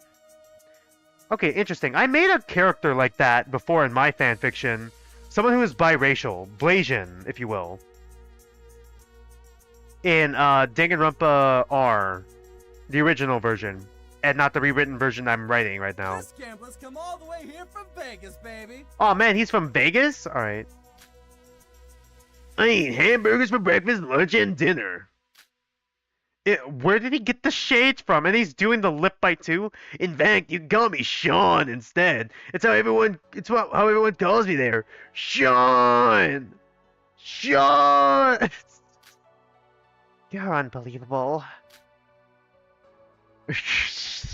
Okay, interesting. I made a character like that before in my fanfiction. Someone who is biracial. Blasian, if you will. In Danganronpa R. The original version. And not the rewritten version I'm writing right now. This gambler's come all the way here from Vegas, baby. Oh man, he's from Vegas? Alright. I eat hamburgers for breakfast, lunch, and dinner. Where did he get the shades from? And he's doing the lip bite too? In fact, you can call me Sean instead. It's how everyone calls me there. Sean! Sean! You're unbelievable.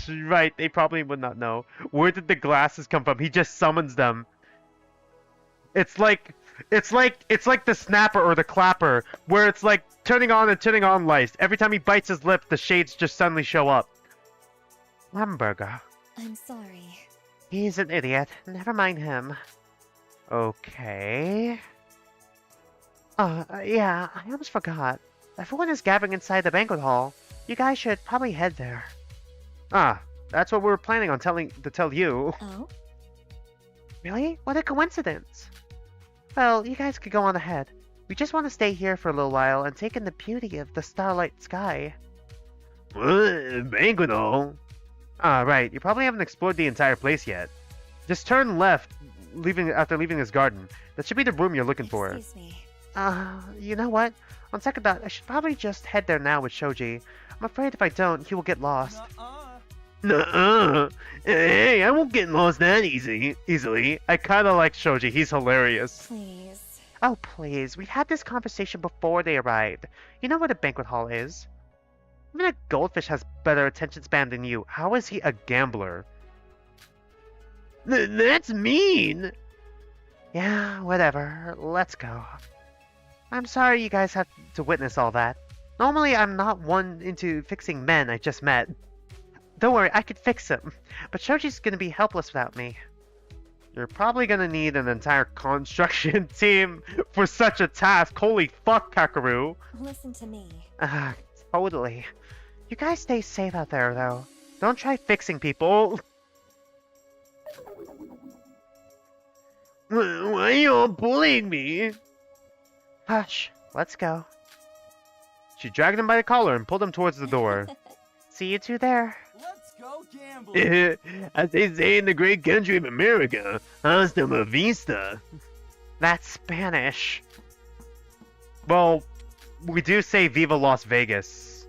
Right, they probably would not know. Where did the glasses come from? He just summons them. It's like the snapper or the clapper, where it's like turning on and turning on lights. Every time he bites his lip, the shades just suddenly show up. Hamburger. I'm sorry. He's an idiot. Never mind him. Okay. Yeah, I almost forgot. Everyone is gathering inside the banquet hall. You guys should probably head there. Ah, that's what we were planning on to tell you. Oh? Really? What a coincidence. Well, you guys could go on ahead. We just want to stay here for a little while and take in the beauty of the starlight sky. Banquet hall? Ah, right. You probably haven't explored the entire place yet. Just turn left after leaving this garden. That should be the room you're looking for. Excuse me. You know what? On second thought, I should probably just head there now with Shoji. I'm afraid if I don't, he will get lost. Nuh-uh. Hey, I won't get lost that easily. I kinda like Shoji. He's hilarious. Please. Oh, please. We had this conversation before they arrived. You know where the banquet hall is. Even a goldfish has better attention span than you. How is he a gambler? That's mean! Yeah, whatever. Let's go. I'm sorry you guys have to witness all that. Normally, I'm not one into fixing men I just met. Don't worry, I could fix him. But Shoji's gonna be helpless without me. You're probably gonna need an entire construction team for such a task. Holy fuck, Kakaru. Listen to me. Totally. You guys stay safe out there, though. Don't try fixing people. Why are you all bullying me? Hush, let's go. She dragged him by the collar and pulled him towards the door. See you two there. Let's go gamble. As they say in the great country of America, hasta la vista. That's Spanish. Well, we do say Viva Las Vegas.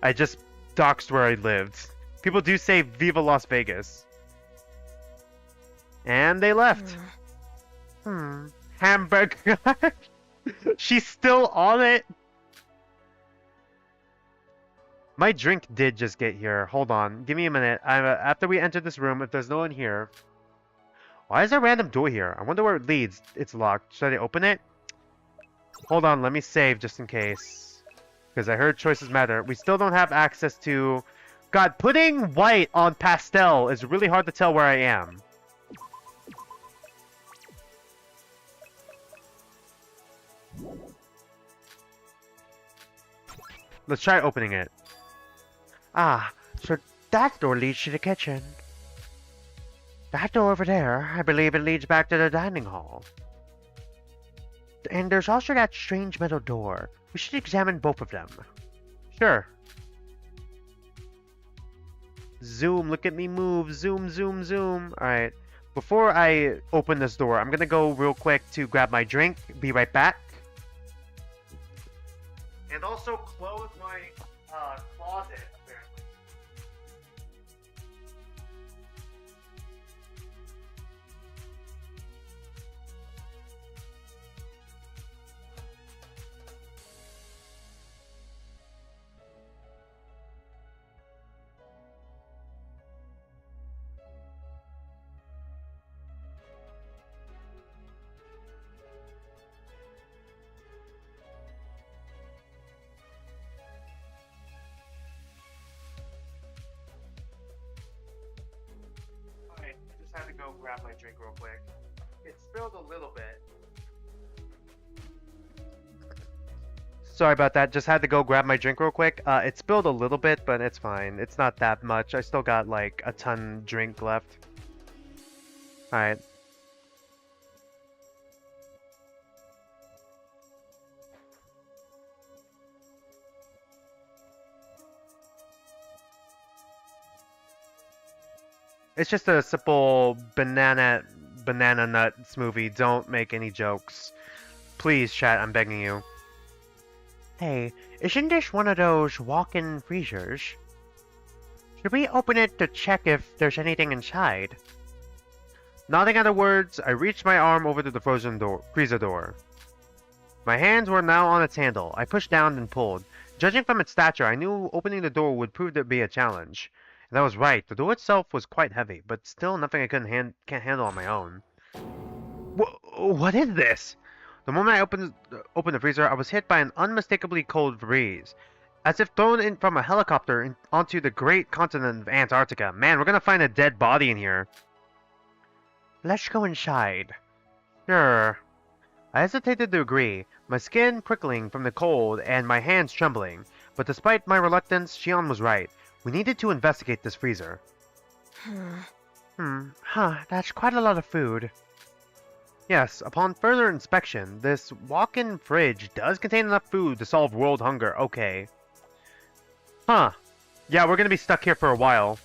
I just doxed where I lived. People do say Viva Las Vegas. And they left. Hamburger. She's still on it. My drink did just get here. Hold on. Give me a minute. After we enter this room, if there's no one here... Why is there a random door here? I wonder where it leads. It's locked. Should I open it? Hold on. Let me save just in case. Because I heard choices matter. We still don't have access to... God, putting white on pastel is really hard to tell where I am. Let's try opening it. Ah, so that door leads to the kitchen. That door over there, I believe it leads back to the dining hall. And there's also that strange metal door. We should examine both of them. Sure. Zoom, look at me move. Zoom, zoom, zoom. Alright. Before I open this door, I'm gonna go real quick to grab my drink. Be right back. And also close my closet, apparently. Had to go grab my drink real quick. It spilled a little bit. Sorry about that. Just had to go grab my drink real quick. It spilled a little bit, but it's fine. It's not that much. I still got like a ton drink left. Alright. It's just a simple banana nut smoothie. Don't make any jokes. Please, chat, I'm begging you. Hey, isn't this one of those walk-in freezers? Should we open it to check if there's anything inside? Nodding at the words, I reached my arm over to the freezer door. My hands were now on its handle. I pushed down and pulled. Judging from its stature, I knew opening the door would prove to be a challenge. And I was right. The door itself was quite heavy, but still nothing I can't handle on my own. What is this? The moment I opened the freezer, I was hit by an unmistakably cold breeze. As if thrown in from a helicopter onto the great continent of Antarctica. Man, we're gonna find a dead body in here. Let's go inside. Sure. I hesitated to agree, my skin prickling from the cold and my hands trembling. But despite my reluctance, Shion was right. We needed to investigate this freezer. That's quite a lot of food. Yes, upon further inspection, this walk-in fridge does contain enough food to solve world hunger, okay. Yeah, we're gonna be stuck here for a while.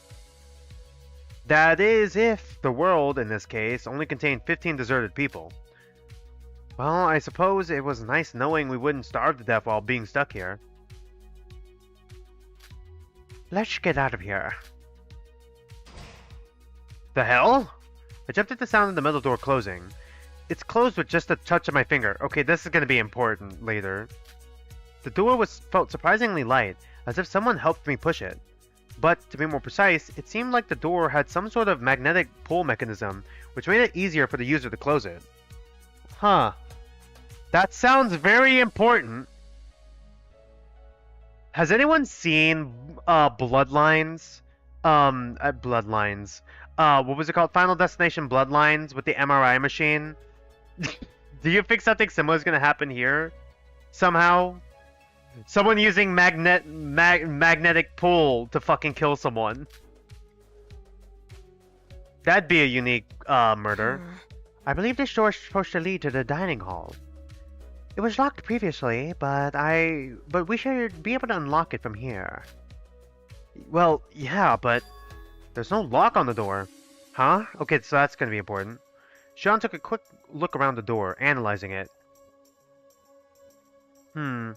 That is if the world, in this case, only contained 15 deserted people. Well, I suppose it was nice knowing we wouldn't starve to death while being stuck here. Let's get out of here. The hell? I jumped at the sound of the metal door closing. It's closed with just a touch of my finger. Okay, this is going to be important later. The door felt surprisingly light, as if someone helped me push it. But, to be more precise, it seemed like the door had some sort of magnetic pull mechanism, which made it easier for the user to close it. That sounds very important. Has anyone seen Bloodlines? Bloodlines. What was it called? Final Destination Bloodlines with the MRI machine. Do you think something similar is gonna happen here? Somehow? Someone using magnetic pull to fucking kill someone. That'd be a unique, murder. I believe this door is supposed to lead to the dining hall. It was locked previously, but we should be able to unlock it from here. Well, yeah, but there's no lock on the door. Huh? Okay, so that's gonna be important. Sean took a quick look around the door, analyzing it. Why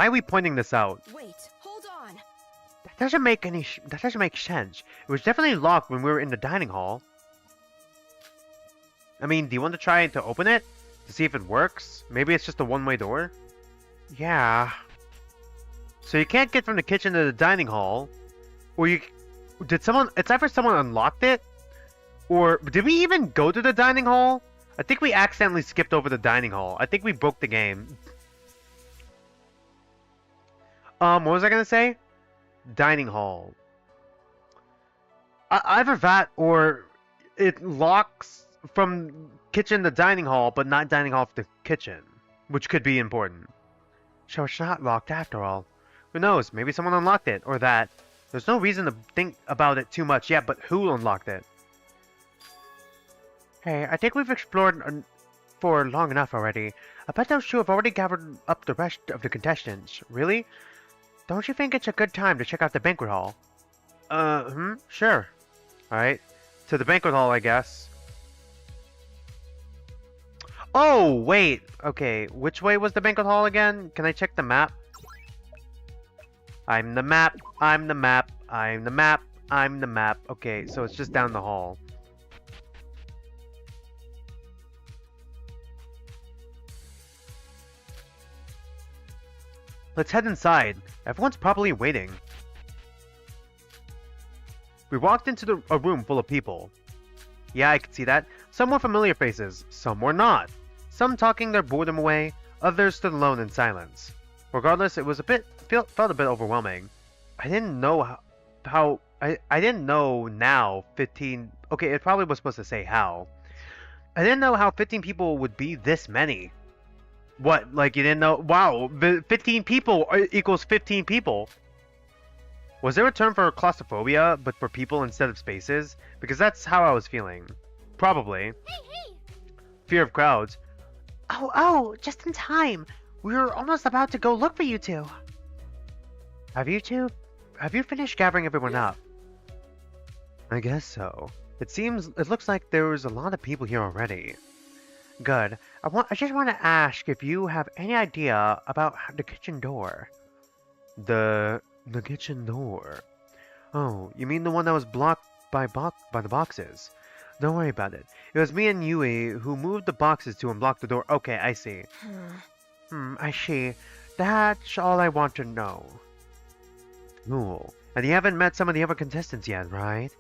are we pointing this out? Wait, hold on. That doesn't make sense. It was definitely locked when we were in the dining hall. I mean, do you want to try to open it? To see if it works? Maybe it's just a one-way door? Yeah. So you can't get from the kitchen to the dining hall? Or it's either someone unlocked it? Or did we even go to the dining hall? I think we accidentally skipped over the dining hall. I think we broke the game. What was I gonna say? Dining hall. Either that or it locks from kitchen to dining hall, but not dining hall to kitchen, which could be important. So it's not locked after all. Who knows? Maybe someone unlocked it, or that. There's no reason to think about it too much yet, but who unlocked it? Hey, I think we've explored for long enough already. I bet those two have already gathered up the rest of the contestants. Really? Don't you think it's a good time to check out the banquet hall? Sure. Alright. To the banquet hall, I guess. Oh, wait. Okay, which way was the banquet hall again? Can I check the map? I'm the map. I'm the map. I'm the map. I'm the map. Okay, so it's just down the hall. Let's head inside. Everyone's probably waiting. We walked into a room full of people. Yeah, I could see that. Some were familiar faces, some were not. Some talking their boredom away, others stood alone in silence. Regardless, it was felt a bit overwhelming. I didn't know I didn't know now 15... Okay, it probably was supposed to say how. I didn't know how 15 people would be this many. What, like you didn't know? Wow, 15 people equals 15 people. Was there a term for claustrophobia, but for people instead of spaces? Because that's how I was feeling. Probably. Hey! Fear of crowds. Oh, just in time. We were almost about to go look for you two. Have you finished gathering everyone up? I guess so. It looks like there was a lot of people here already. Good. I just want to ask if you have any idea about the kitchen door. The kitchen door. Oh, you mean the one that was blocked by the boxes? Don't worry about it. It was me and Yui who moved the boxes to unblock the door. Okay, I see. I see. That's all I want to know. Cool. And you haven't met some of the other contestants yet, right?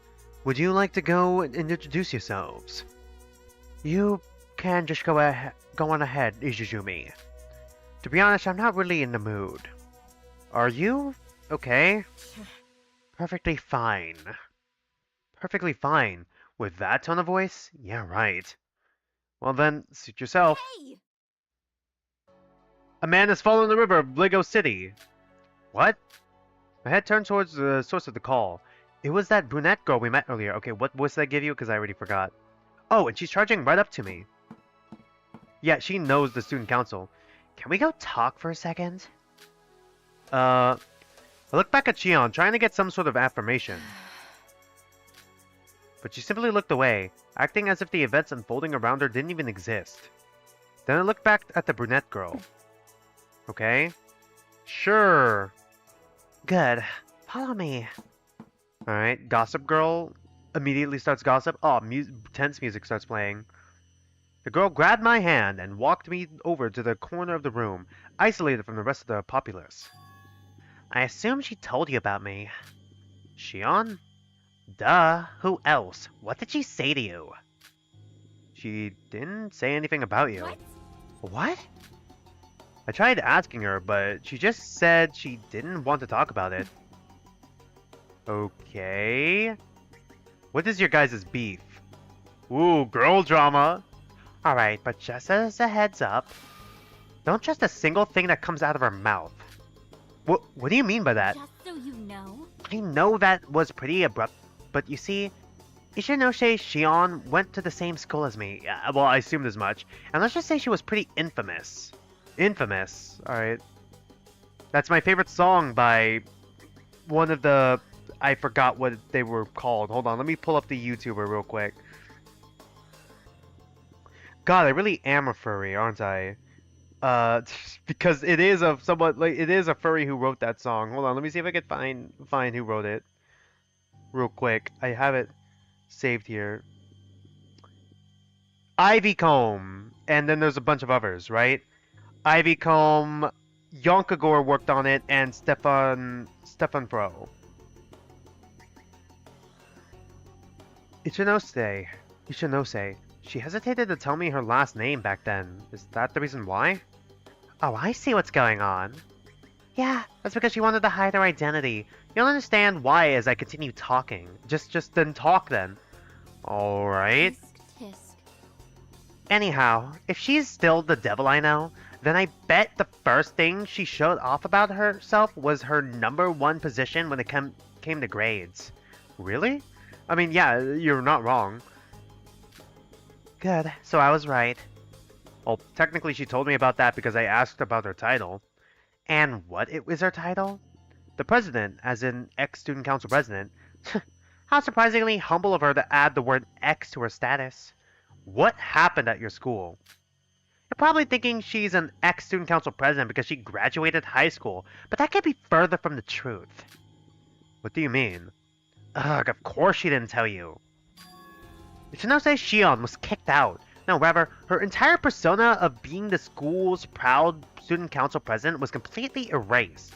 Would you like to go and introduce yourselves? You can just go on ahead, Izuzumi. To be honest, I'm not really in the mood. Are you? Okay. Perfectly fine. Perfectly fine. With that tone of voice? Yeah, right. Well then, suit yourself. Hey! A man has fallen in the river of Lego City. What? My head turned towards the source of the call. It was that brunette girl we met earlier. Okay, what voice did I give you? Because I already forgot. Oh, and she's charging right up to me. Yeah, she knows the student council. Can we go talk for a second? I looked back at Shion, trying to get some sort of affirmation. But she simply looked away, acting as if the events unfolding around her didn't even exist. Then I looked back at the brunette girl. Okay. Sure. Good. Follow me. Alright, gossip girl immediately starts gossip. Oh, tense music starts playing. The girl grabbed my hand and walked me over to the corner of the room, isolated from the rest of the populace. I assume she told you about me. Shion? Duh, who else? What did she say to you? She didn't say anything about you. What? I tried asking her, but she just said she didn't want to talk about it. Okay. What is your guys' beef? Ooh, girl drama. Alright, but just as a heads up, don't trust a single thing that comes out of her mouth. What do you mean by that? Just so you know. I know that was pretty abrupt, but you see, Ichinose Shion went to the same school as me. Yeah, well, I assumed as much. And let's just say she was pretty infamous. Infamous. Alright. That's my favorite song by one of the... I forgot what they were called. Hold on, let me pull up the YouTuber real quick. God, I really am a furry, aren't I? Because it is a somewhat like it is a furry who wrote that song. Hold on, let me see if I can find who wrote it. Real quick, I have it saved here. Ivy Comb, and then there's a bunch of others, right? Ivy Comb, Yonkagore worked on it, and Stefan Pro. Ichinose. She hesitated to tell me her last name back then. Is that the reason why? Oh, I see what's going on. Yeah, that's because she wanted to hide her identity. You'll understand why as I continue talking. Just then talk then. Alright. Tisk, tisk. Anyhow, if she's still the devil I know, then I bet the first thing she showed off about herself was her #1 position when it came to grades. Really? I mean, yeah, you're not wrong. Good, so I was right. Well, technically she told me about that because I asked about her title. And what it was her title? The president, as in ex-student council president. How surprisingly humble of her to add the word X to her status. What happened at your school? You're probably thinking she's an ex-student council president because she graduated high school, but that can't be further from the truth. What do you mean? Ugh, of course she didn't tell you. Ichinose Shion was kicked out. No, rather, her entire persona of being the school's proud student council president was completely erased.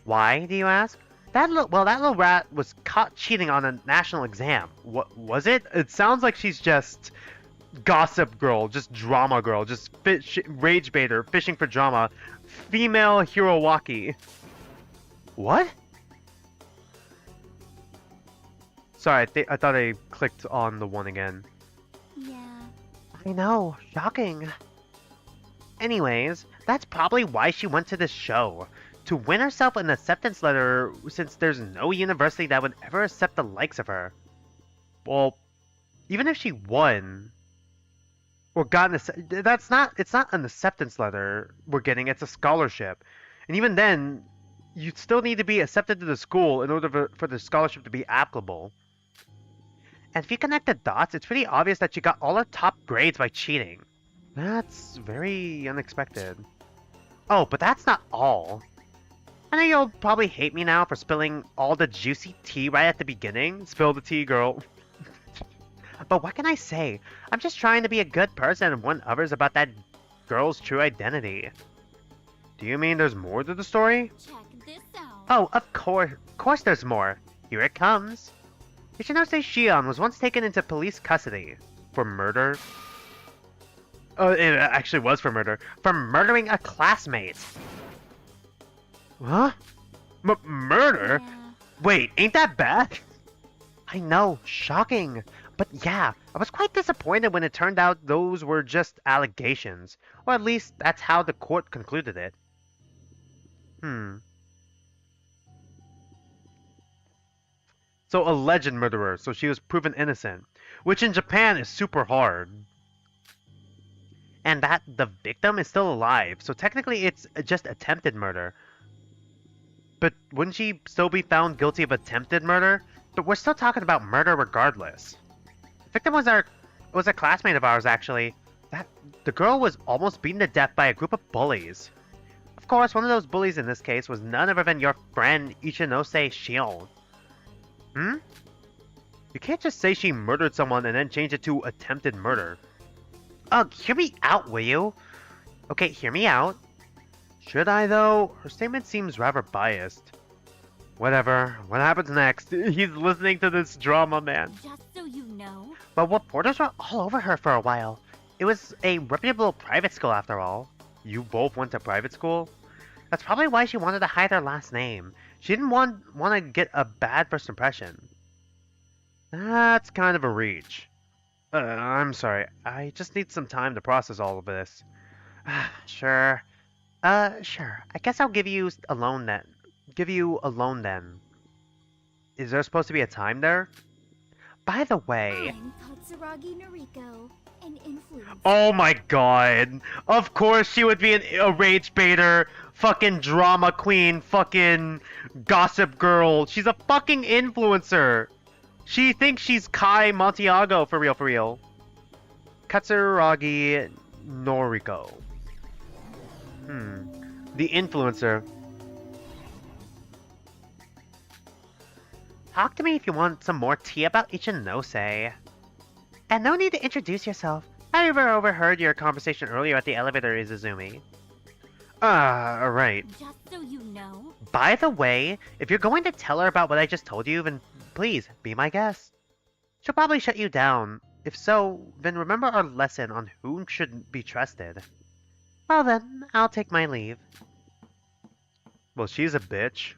Why, do you ask? That little rat was caught cheating on a national exam. What was it? It sounds like she's just gossip girl, just drama girl, just rage baiter, fishing for drama, female Hirowaki. What? Sorry, I thought I clicked on the one again. Yeah. I know, shocking. Anyways, that's probably why she went to this show. To win herself an acceptance letter, since there's no university that would ever accept the likes of her. Well, even if she won, or got it's not an acceptance letter we're getting, it's a scholarship. And even then, you still need to be accepted to the school in order for the scholarship to be applicable. And if you connect the dots, it's pretty obvious that she got all her top grades by cheating. That's very unexpected. Oh, but that's not all. I know you'll probably hate me now for spilling all the juicy tea right at the beginning. Spill the tea, girl. But what can I say? I'm just trying to be a good person and warn others about that girl's true identity. Do you mean there's more to the story? Check this out. Oh, of course there's more. Here it comes. Ichinose Shion was once taken into police custody. For murder? Oh, it actually was for murder. For murdering a classmate. Huh? Murder? Yeah. Wait, ain't that bad? I know, shocking. But yeah, I was quite disappointed when it turned out those were just allegations. Or at least that's how the court concluded it. So alleged murderer, so she was proven innocent. Which in Japan is super hard. And that the victim is still alive, so technically it's just attempted murder. But wouldn't she still be found guilty of attempted murder? But we're still talking about murder regardless. The victim was a classmate of ours, actually. The girl was almost beaten to death by a group of bullies. Of course, one of those bullies in this case was none other than your friend Ichinose Shion. You can't just say she murdered someone and then change it to attempted murder. Ugh, hear me out, will you? Okay, hear me out. Should I, though? Her statement seems rather biased. Whatever. What happens next? He's listening to this drama, man. Just so you know. But reporters were all over her for a while. It was a reputable private school, after all. You both went to private school? That's probably why she wanted to hide her last name. She didn't want to get a bad first impression. That's kind of a reach. I'm sorry. I just need some time to process all of this. Sure. Sure. I guess I'll give you a loan then. Give you a loan then. Is there supposed to be a time there? By the way... I'm Katsuragi Noriko, an influencer. Oh my god. Of course she would be a rage baiter, fucking drama queen, fucking gossip girl. She's a fucking influencer. She thinks she's Kai Montiago for real, for real. Katsuragi Noriko. The influencer. Talk to me if you want some more tea about Ichinose. And no need to introduce yourself. I overheard your conversation earlier at the elevator, Izuzumi. Right. Just so you know. By the way, if you're going to tell her about what I just told you, then please, be my guest. She'll probably shut you down. If so, then remember our lesson on whom shouldn't be trusted. Well then, I'll take my leave. Well, she's a bitch.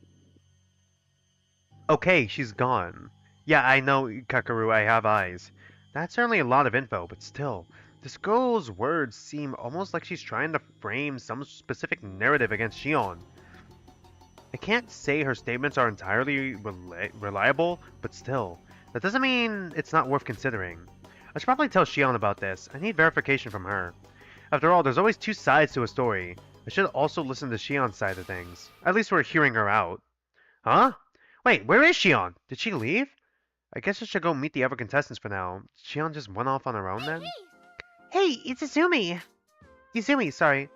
Okay, she's gone. Yeah, I know, Kakaru, I have eyes. That's certainly a lot of info, but still, this girl's words seem almost like she's trying to frame some specific narrative against Shion. I can't say her statements are entirely reliable, but still, that doesn't mean it's not worth considering. I should probably tell Shion about this. I need verification from her. After all, there's always two sides to a story. I should also listen to Shion's side of things. At least we're hearing her out. Huh? Wait, where is Shion? Did she leave? I guess I should go meet the other contestants for now. Shion just went off on her own then? Hey, it's Izumi! Izumi, sorry.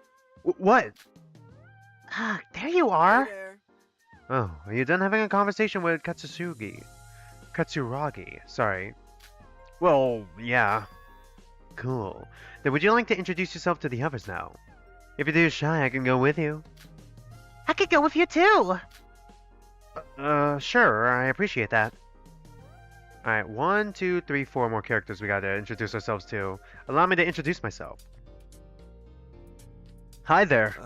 What? Ah, there you are! Hey there. Oh, are you done having a conversation with Katsuragi, sorry. Well, yeah. Cool. Then would you like to introduce yourself to the others now? If you're too shy, I can go with you. I could go with you too! Sure, I appreciate that. Alright, 1, 2, 3, 4 more characters we gotta introduce ourselves to. Allow me to introduce myself. Hi there.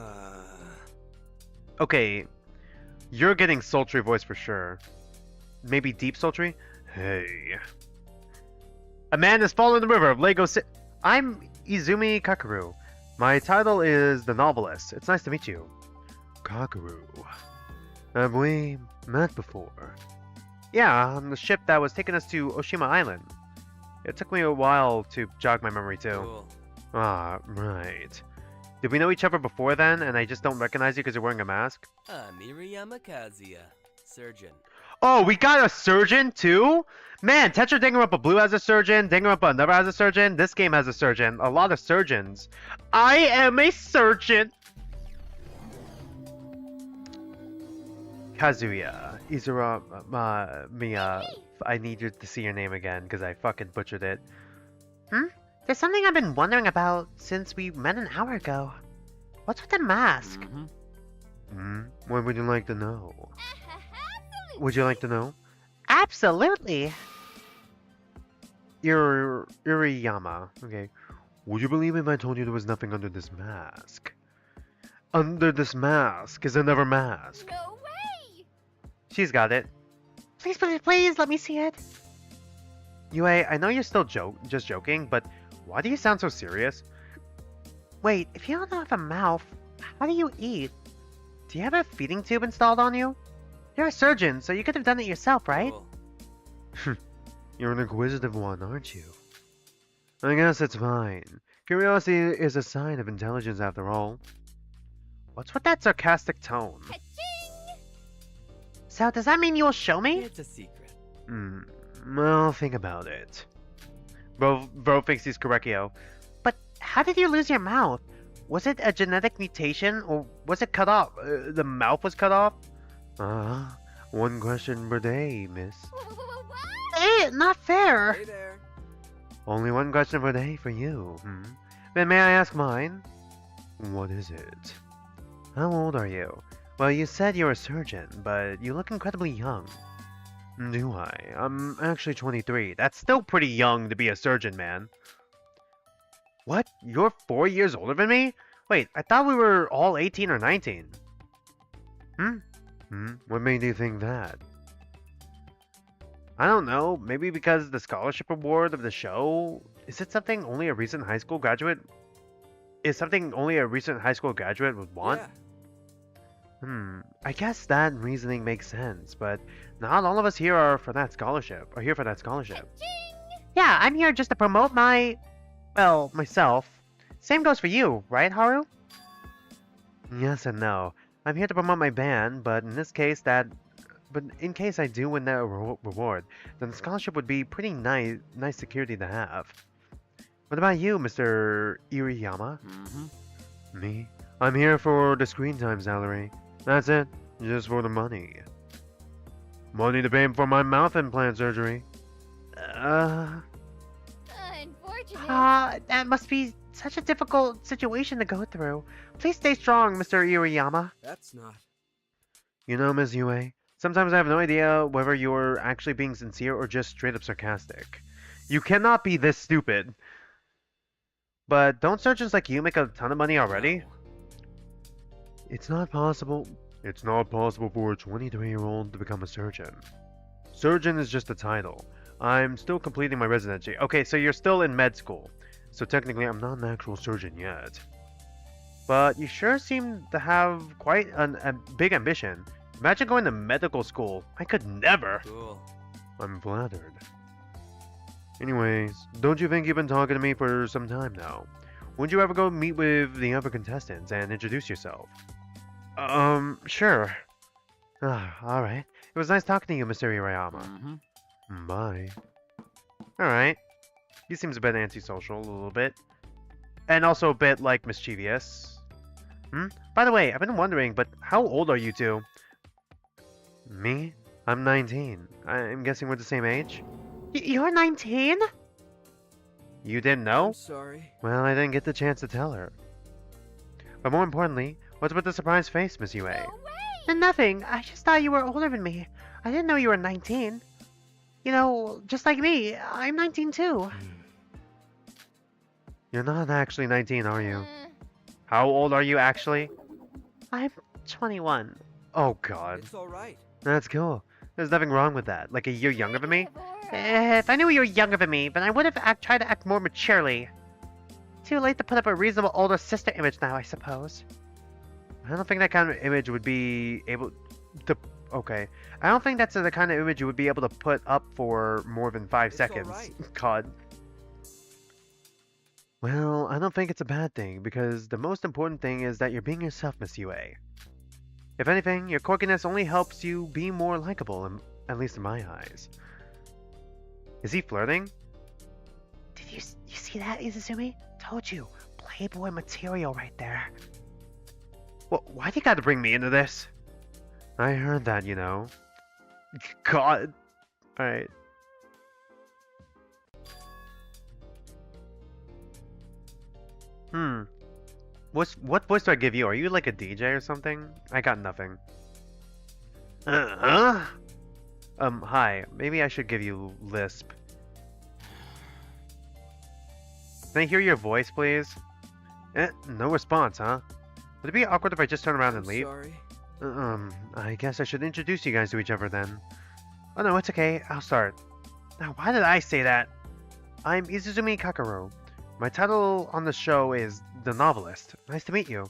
Okay, you're getting sultry voice for sure. Maybe deep sultry? Hey. A man has fallen in the river of Lego City. I'm Izumi Kakaru. My title is The Novelist. It's nice to meet you. Kakaru. Have we met before? Yeah, on the ship that was taking us to Oshima Island. It took me a while to jog my memory too. Cool. Ah, right. Did we know each other before then, and I just don't recognize you because you're wearing a mask? I'm Iriyama Kazuya, surgeon. Oh, we got a surgeon too? Man, Tetra Danganronpa Blue has a surgeon, Danganronpa Another has a surgeon, this game has a surgeon. A lot of surgeons. I am a surgeon! Kazuya, Izura, Mia, I need you to see your name again because I fucking butchered it. There's something I've been wondering about since we met an hour ago. What's with the mask? What would you like to know? Would you like to know? Absolutely! Iriyama. Okay. Would you believe me if I told you there was nothing under this mask? Under this mask is another mask. No way! She's got it. Please, please, please, let me see it. Yue, I know you're still just joking, but why do you sound so serious? Wait, if you don't have a mouth, how do you eat? Do you have a feeding tube installed on you? You're a surgeon, so you could have done it yourself, right? Cool. You're an inquisitive one, aren't you? I guess it's fine. Curiosity is a sign of intelligence after all. What's with that sarcastic tone? Ka-ching! So does that mean you'll show me? It's a secret. Well, think about it. Bro thinks he's Correcchio. But how did you lose your mouth? Was it a genetic mutation, or was it cut off? The mouth was cut off? One question per day, miss. Eh, not fair. Hey there. Only one question per day for you, Then may I ask mine? What is it? How old are you? Well, you said you're a surgeon, but you look incredibly young. Do I? I'm actually 23. That's still pretty young to be a surgeon, man. What? You're 4 years older than me? Wait, I thought we were all 18 or 19. Hmm? What made you think that? I don't know. Maybe because the scholarship award of the show? Is it something only a recent high school graduate? Is something only a recent high school graduate would want? Yeah. I guess that reasoning makes sense, but not all of us here are for that scholarship. Are here for that scholarship. Yeah, I'm here just to promote myself. Same goes for you, right, Haru? Yes and no. I'm here to promote my band, but in case I do win that reward, then the scholarship would be pretty nice security to have. What about you, Mr. Iriyama? Me? I'm here for the screen time salary. That's it. Just for the money. Money to pay for my mouth implant surgery. Unfortunate. That must be such a difficult situation to go through. Please stay strong, Mr. Iriyama. That's not. You know, Ms. Yue, sometimes I have no idea whether you're actually being sincere or just straight up sarcastic. You cannot be this stupid. But don't surgeons like you make a ton of money already? No. It's not possible. It's not possible for a 23-year-old to become a surgeon. Surgeon is just a title. I'm still completing my residency. Okay, so you're still in med school. So technically, I'm not an actual surgeon yet. But you sure seem to have quite a big ambition. Imagine going to medical school. I could never. Cool. I'm flattered. Anyways, don't you think you've been talking to me for some time now? Wouldn't you ever go meet with the other contestants and introduce yourself? Sure. Alright. It was nice talking to you, Mr. Irayama. Bye. Alright. He seems a bit antisocial, a little bit. And also a bit, like, mischievous. By the way, I've been wondering, but how old are you two? Me? I'm 19. I'm guessing we're the same age? You're 19? You didn't know? I'm sorry. Well, I didn't get the chance to tell her. But more importantly, what's with the surprised face, Miss Yue? No way. Nothing. I just thought you were older than me. I didn't know you were 19. You know, just like me, I'm 19 too. You're not actually 19, are you? Mm, How old are you actually? I'm 21. Oh god. It's alright. That's cool. There's nothing wrong with that. Like a year younger than me? If I knew you were younger than me, then I would have tried to act more maturely. Too late to put up a reasonable older sister image now, I suppose. I don't think that kind of image would be able to... Okay. I don't think that's the kind of image you would be able to put up for more than 5 It's seconds. alright. God. Well, I don't think it's a bad thing, because the most important thing is that you're being yourself, Miss Yue. If anything, your quirkiness only helps you be more likable, at least in my eyes. Is he flirting? Did you see that, Izuzumi? Told you. Playboy material right there. Well, why'd you gotta bring me into this? I heard that, you know. God. Alright. What voice do I give you? Are you like a DJ or something? I got nothing. Huh? Hi. Maybe I should give you Lisp. Can I hear your voice, please? No response, huh? Would it be awkward if I just turn around and leave? Sorry. I guess I should introduce you guys to each other then. Oh no, it's okay. I'll start. Now, why did I say that? I'm Izuzumi Kakaro. My title on the show is The Novelist. Nice to meet you.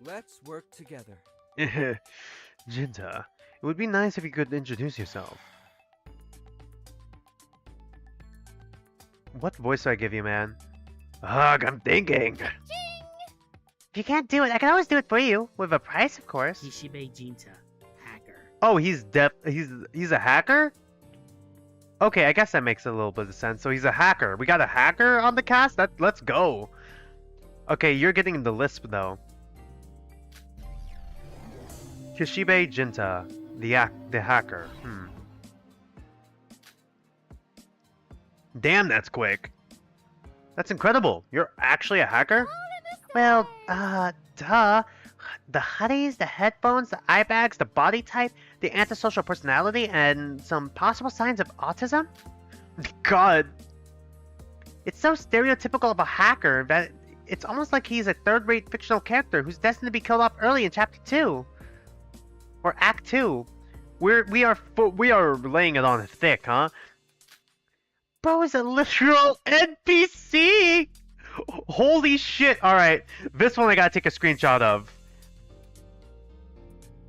Let's work together. Jinta, it would be nice if you could introduce yourself. What voice do I give you, man? Ugh, I'm thinking. If you can't do it, I can always do it for you. With a price, of course. Kishibe Jinta, hacker. Oh, he's a hacker? Okay, I guess that makes a little bit of sense. So he's a hacker. We got a hacker on the cast? Let's go. Okay, you're getting the lisp though. Kishibe Jinta, the hacker. Damn, that's quick. That's incredible. You're actually a hacker? Well, duh. The hoodies, the headphones, the eye bags, the body type, the antisocial personality, and some possible signs of autism? God. It's so stereotypical of a hacker that it's almost like he's a third-rate fictional character who's destined to be killed off early in Chapter 2. for Act 2. We are laying it on thick, huh? Bro is a literal NPC! Holy shit! Alright, this one I gotta take a screenshot of.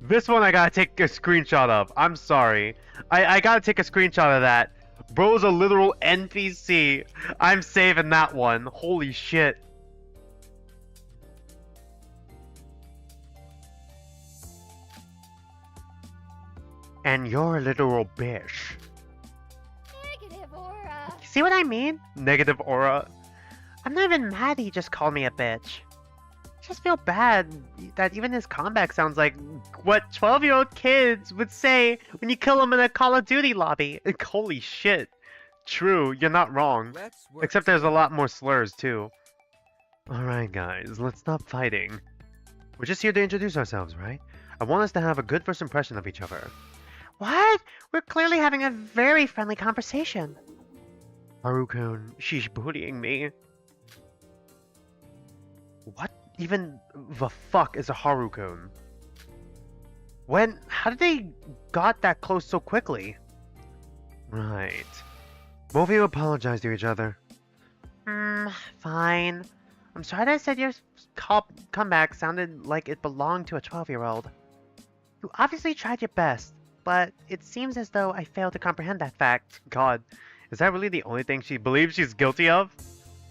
This one I gotta take a screenshot of. I'm sorry. I gotta take a screenshot of that. Bro's a literal NPC. I'm saving that one. Holy shit. And you're a literal bitch. Negative aura. See what I mean? Negative aura. I'm not even mad he just called me a bitch. I just feel bad that even his comeback sounds like what 12-year-old kids would say when you kill them in a Call of Duty lobby. Holy shit. True, you're not wrong. Let's work Except there's a lot more slurs too. Alright guys, let's stop fighting. We're just here to introduce ourselves, right? I want us to have a good first impression of each other. What? We're clearly having a very friendly conversation. Haru-kun, she's bullying me. What even the fuck is a Haru-kun? How did they got that close so quickly? Right. Both of you apologize to each other. Fine. I'm sorry that I said your comeback sounded like it belonged to a 12-year-old. You obviously tried your best, but it seems as though I failed to comprehend that fact. God, is that really the only thing she believes she's guilty of?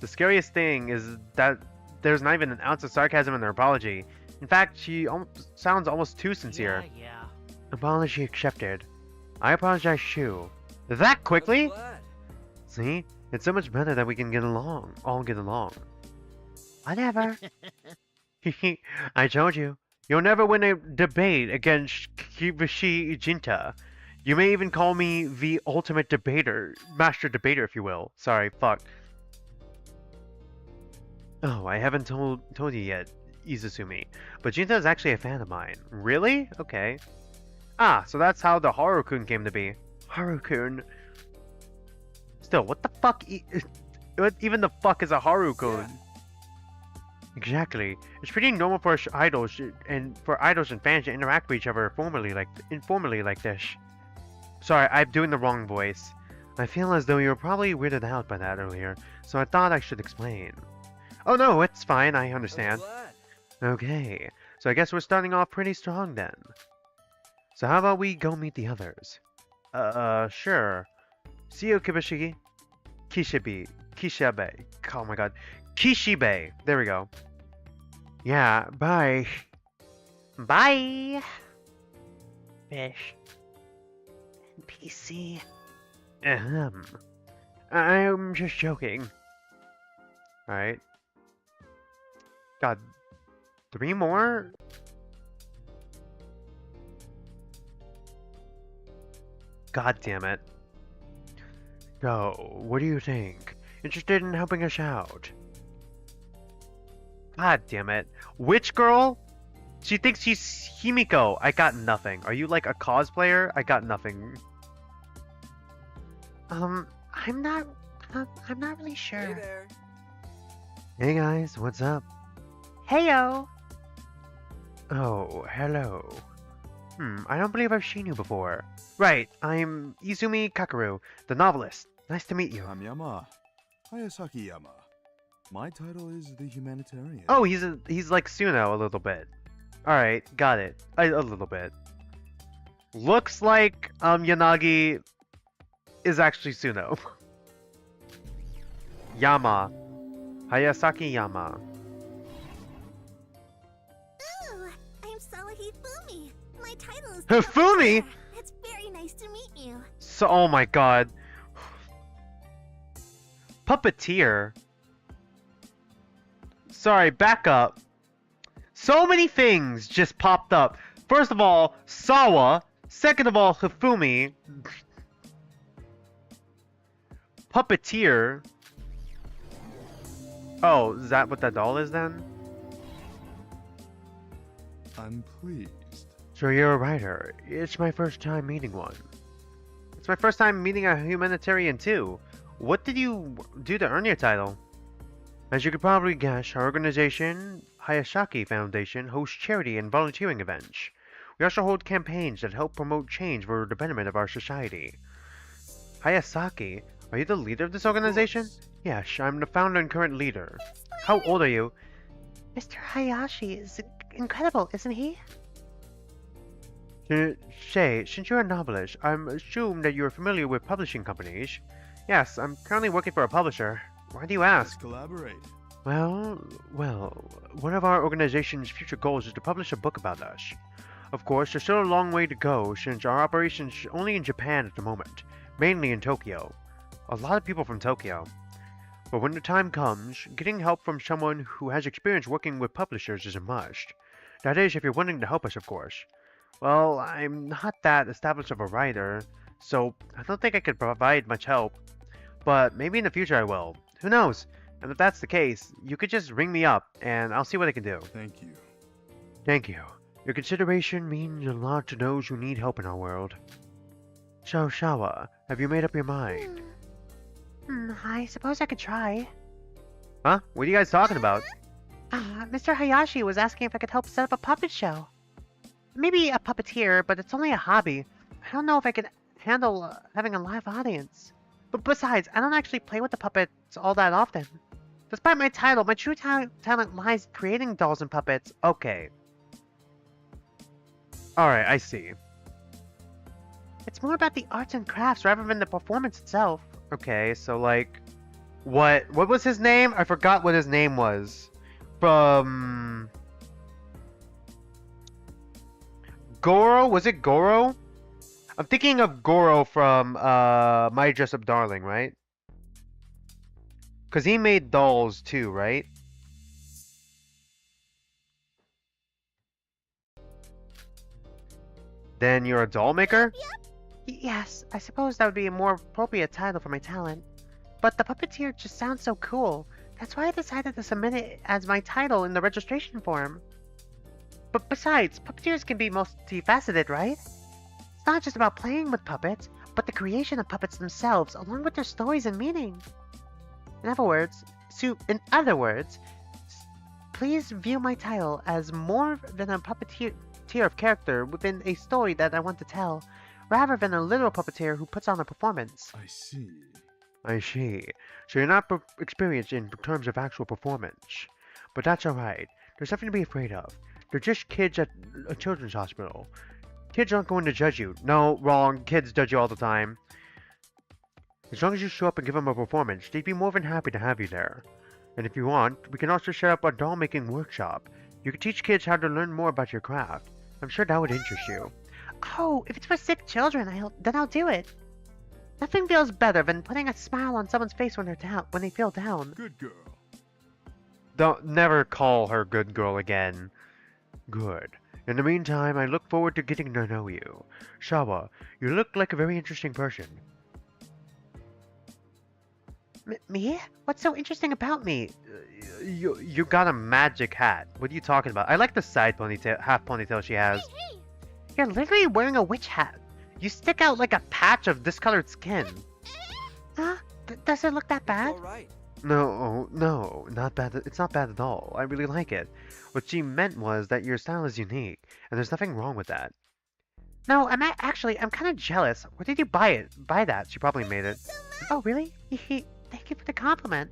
The scariest thing is that there's not even an ounce of sarcasm in her apology. In fact, she sounds almost too sincere. Yeah. Apology accepted. I apologize too. That quickly? I'm glad. See? It's so much better that we can all get along. Whatever. I told you. You'll never win a debate against Kibushi Jinta. You may even call me the ultimate debater. Master debater, if you will. Sorry, fuck. Oh, I haven't told you yet, Izusumi. But Jinta is actually a fan of mine. Really? Okay. Ah, so that's how the Haru-kun came to be. Haru-kun. Still, what the fuck? What even the fuck is a Haru-kun? Exactly. It's pretty normal for idols and fans to interact with each other informally like this. Sorry, I'm doing the wrong voice. I feel as though you were probably weirded out by that earlier, so I thought I should explain. Oh no, it's fine. I I'm understand. glad. Okay, so I guess we're starting off pretty strong then. So how about we go meet the others? Sure. See you, Kibushigi. Kishibe. Oh my god. Kishibe. There we go. Yeah, bye. Bye. Fish. NPC. Ahem. I'm just joking. Alright. God. 3 more? God damn it. So, what do you think? Interested in helping us out? God damn it. Which girl? She thinks she's Himiko. I got nothing. Are you like a cosplayer? I got nothing. I'm not really Hey sure. there. Hey guys, what's up? Heyo. Oh, hello. I don't believe I've seen you before. Right, I'm Izumi Kakaru, the novelist. Nice to meet you. I'm Yama. Hayasaki Yama. My title is the humanitarian. Oh, he's like Suno a little bit. Alright, got it. A little bit. Looks like Yanagi is actually Suno. Yama. Hayasaki Yama. Ooh, I'm Sawa Hifumi. My title is Hifumi? It's very nice to meet you. So, oh my god. Puppeteer. Sorry, back up. So many things just popped up. First of all, Sawa. Second of all, Hifumi. Puppeteer. Oh, is that what that doll is then? I'm pleased. So you're a writer. It's my first time meeting one. It's my first time meeting a humanitarian too. What did you do to earn your title? As you could probably guess, our organization, Hayashaki Foundation, hosts charity and volunteering events. We also hold campaigns that help promote change for the betterment of our society. Hayasaki, are you the leader of this organization? Yes, I'm the founder and current leader. How old are you? Mr. Hayashi is incredible, isn't he? Say, since you're a novelist, I'm assumed that you're familiar with publishing companies. Yes, I'm currently working for a publisher. Why do you Let's ask? collaborate. Well, one of our organization's future goals is to publish a book about us. Of course, there's still a long way to go since our operation's only in Japan at the moment, mainly in Tokyo. A lot of people from Tokyo. But when the time comes, getting help from someone who has experience working with publishers is a must. That is, if you're willing to help us, of course. Well, I'm not that established of a writer, so I don't think I could provide much help. But maybe in the future I will. Who knows? And if that's the case, you could just ring me up, and I'll see what I can do. Thank you. Thank you. Your consideration means a lot to those who need help in our world. So, Shawa, have you made up your mind? I suppose I could try. Huh? What are you guys talking about? Mr. Hayashi was asking if I could help set up a puppet show. Maybe a puppeteer, but it's only a hobby. I don't know if I could handle having a live audience. But besides, I don't actually play with the puppets all that often. Despite my title, my true talent lies in creating dolls and puppets. Okay. Alright, I see. It's more about the arts and crafts rather than the performance itself. Okay, so like... What was his name? I forgot what his name was. From... Goro? Was it Goro? I'm thinking of Goro from My Dress Up Darling, right? Because he made dolls too, right? Then you're a doll maker? Yes, I suppose that would be a more appropriate title for my talent. But the puppeteer just sounds so cool. That's why I decided to submit it as my title in the registration form. But besides, puppeteers can be multifaceted, right? It's not just about playing with puppets, but the creation of puppets themselves, along with their stories and meaning. In other words, please view my title as more than a puppeteer of character within a story that I want to tell, rather than a literal puppeteer who puts on a performance. I see. I see. So you're not experienced in terms of actual performance. But that's alright. There's nothing to be afraid of. They're just kids at a children's hospital. Kids aren't going to judge you. No, wrong. Kids judge you all the time. As long as you show up and give them a performance, they'd be more than happy to have you there. And if you want, we can also set up a doll making workshop. You can teach kids how to learn more about your craft. I'm sure that would interest you. Oh, if it's for sick children, then I'll do it. Nothing feels better than putting a smile on someone's face when they feel down. Good girl. Don't never call her good girl again. Good. In the meantime, I look forward to getting to know you. Shawa, you look like a very interesting person. Me? What's so interesting about me? You got a magic hat. What are you talking about? I like the side ponytail, half ponytail she has. You're literally wearing a witch hat. You stick out like a patch of discolored skin. Huh? Does it look that bad? Alright. No, not bad. It's not bad at all. I really like it. What she meant was that your style is unique, and there's nothing wrong with that. No, I'm kind of jealous. Where did you buy it? Buy that? She probably made it. Oh, really? Thank you for the compliment.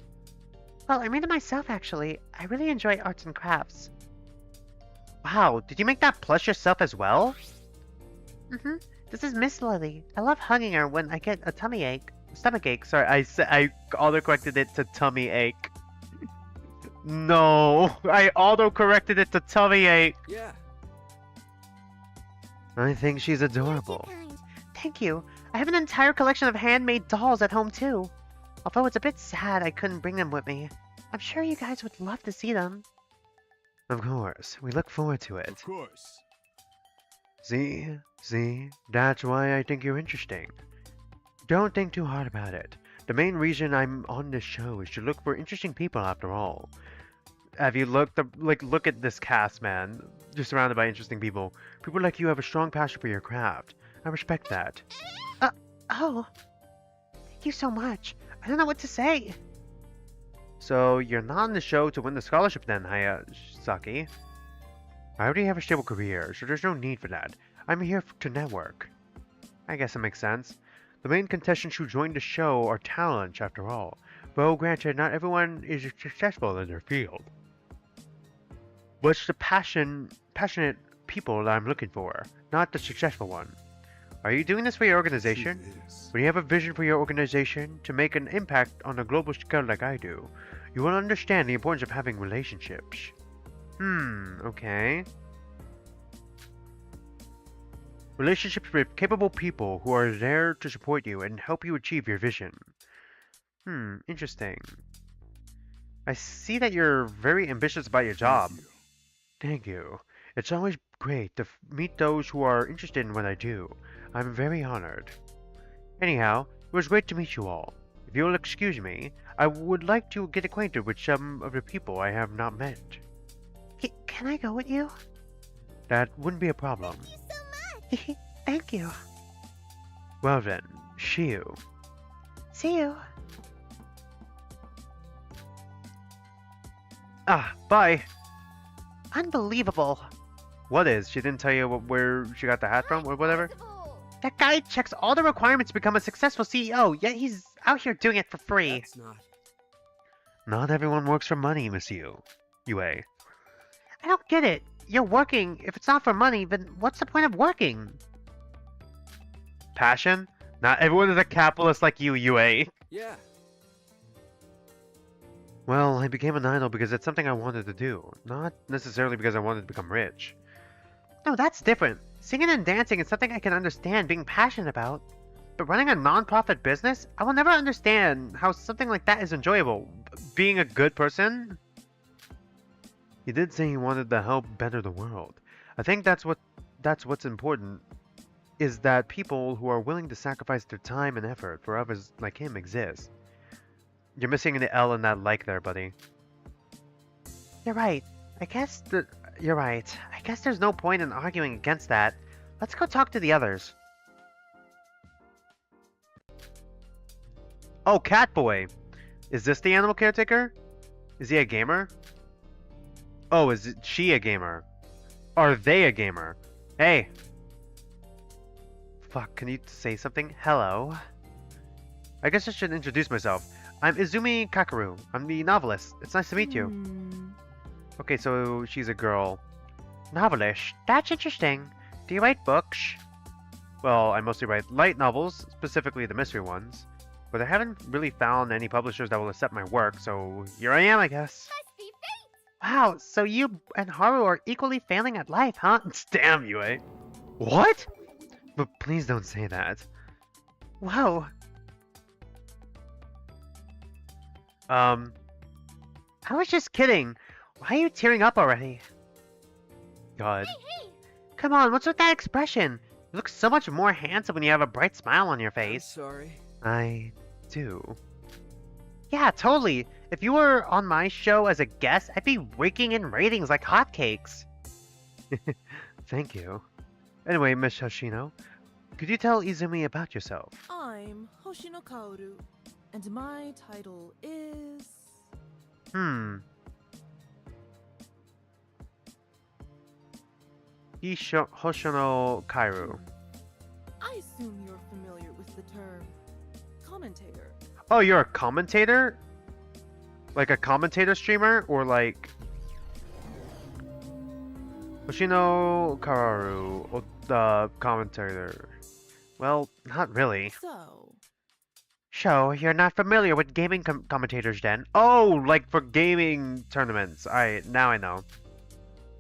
Well, I made it myself, actually. I really enjoy arts and crafts. Wow, did you make that plush yourself as well? Mm-hmm. This is Miss Lily. I love hugging her when I get a stomach ache. Sorry, I auto-corrected it to tummy ache. No, I auto-corrected it to tummy ache. Yeah. I think she's adorable. Thank you. I have an entire collection of handmade dolls at home, too. Although it's a bit sad I couldn't bring them with me. I'm sure you guys would love to see them. Of course, we look forward to it. Of course. See, that's why I think you're interesting. Don't think too hard about it. The main reason I'm on this show is to look for interesting people after all. Have you look at this cast, man. You're surrounded by interesting people. People like you have a strong passion for your craft. I respect that. Oh. Thank you so much. I don't know what to say. So, you're not on the show to win the scholarship then, Hayasaki? I already have a stable career, so there's no need for that. I'm here to network. I guess it makes sense. The main contestants who joined the show are talents, after all. Though, granted, not everyone is successful in their field. But it's the passionate people that I'm looking for, not the successful one. Are you doing this for your organization? When you have a vision for your organization to make an impact on a global scale like I do, you will understand the importance of having relationships. Okay. Relationships with capable people who are there to support you and help you achieve your vision. Interesting. I see that you're very ambitious about your job. Thank you. It's always great to meet those who are interested in what I do. I'm very honored. Anyhow, it was great to meet you all. If you'll excuse me, I would like to get acquainted with some of the people I have not met. Can I go with you? That wouldn't be a problem. Thank you so much. Thank you. Well then, see you. See you. Bye. Unbelievable. What is? She didn't tell you where she got the hat from or whatever? Impossible. That guy checks all the requirements to become a successful CEO, yet he's out here doing it for free. That's not. Not everyone works for money, Miss Yu. Yue. I don't get it. You're working. If it's not for money, then what's the point of working? Passion? Not everyone is a capitalist like you, Yue. Yeah. Well, I became an idol because it's something I wanted to do, not necessarily because I wanted to become rich. No, that's different. Singing and dancing is something I can understand being passionate about. But running a non-profit business, I will never understand how something like that is enjoyable. Being a good person? He did say he wanted to help better the world. I think that's what's important, is that people who are willing to sacrifice their time and effort for others like him exist. You're missing an L in that like there, buddy. You're right. You're right. I guess there's no point in arguing against that. Let's go talk to the others. Oh, Catboy! Is this the animal caretaker? Is he a gamer? Oh, is she a gamer? Are they a gamer? Hey! Fuck, can you say something? Hello? I guess I should introduce myself. I'm Izumi Kakaru. I'm the novelist. It's nice to meet you. Okay, so she's a girl. Novelist? That's interesting. Do you write books? Well, I mostly write light novels, specifically the mystery ones. But I haven't really found any publishers that will accept my work, so here I am, I guess. Must be fate. Wow, so you and Haru are equally failing at life, huh? Damn you, eh? What? But please don't say that. Whoa. I was just kidding. Why are you tearing up already? God. Hey, Come on, what's with that expression? You look so much more handsome when you have a bright smile on your I'm face. sorry. I do. Yeah, totally. If you were on my show as a guest, I'd be raking in ratings like hotcakes. Thank you. Anyway, Miss Hoshino, could you tell Izumi about yourself? I'm Hoshino Kaoru, and my title is... Hoshino Kairu. I assume you're familiar with the term commentator. Oh, you're a commentator? Like a commentator streamer? Or like... Hoshino Kararu, the commentator. Well, not really. So, you're not familiar with gaming commentators then? Oh, like for gaming tournaments. Now I know.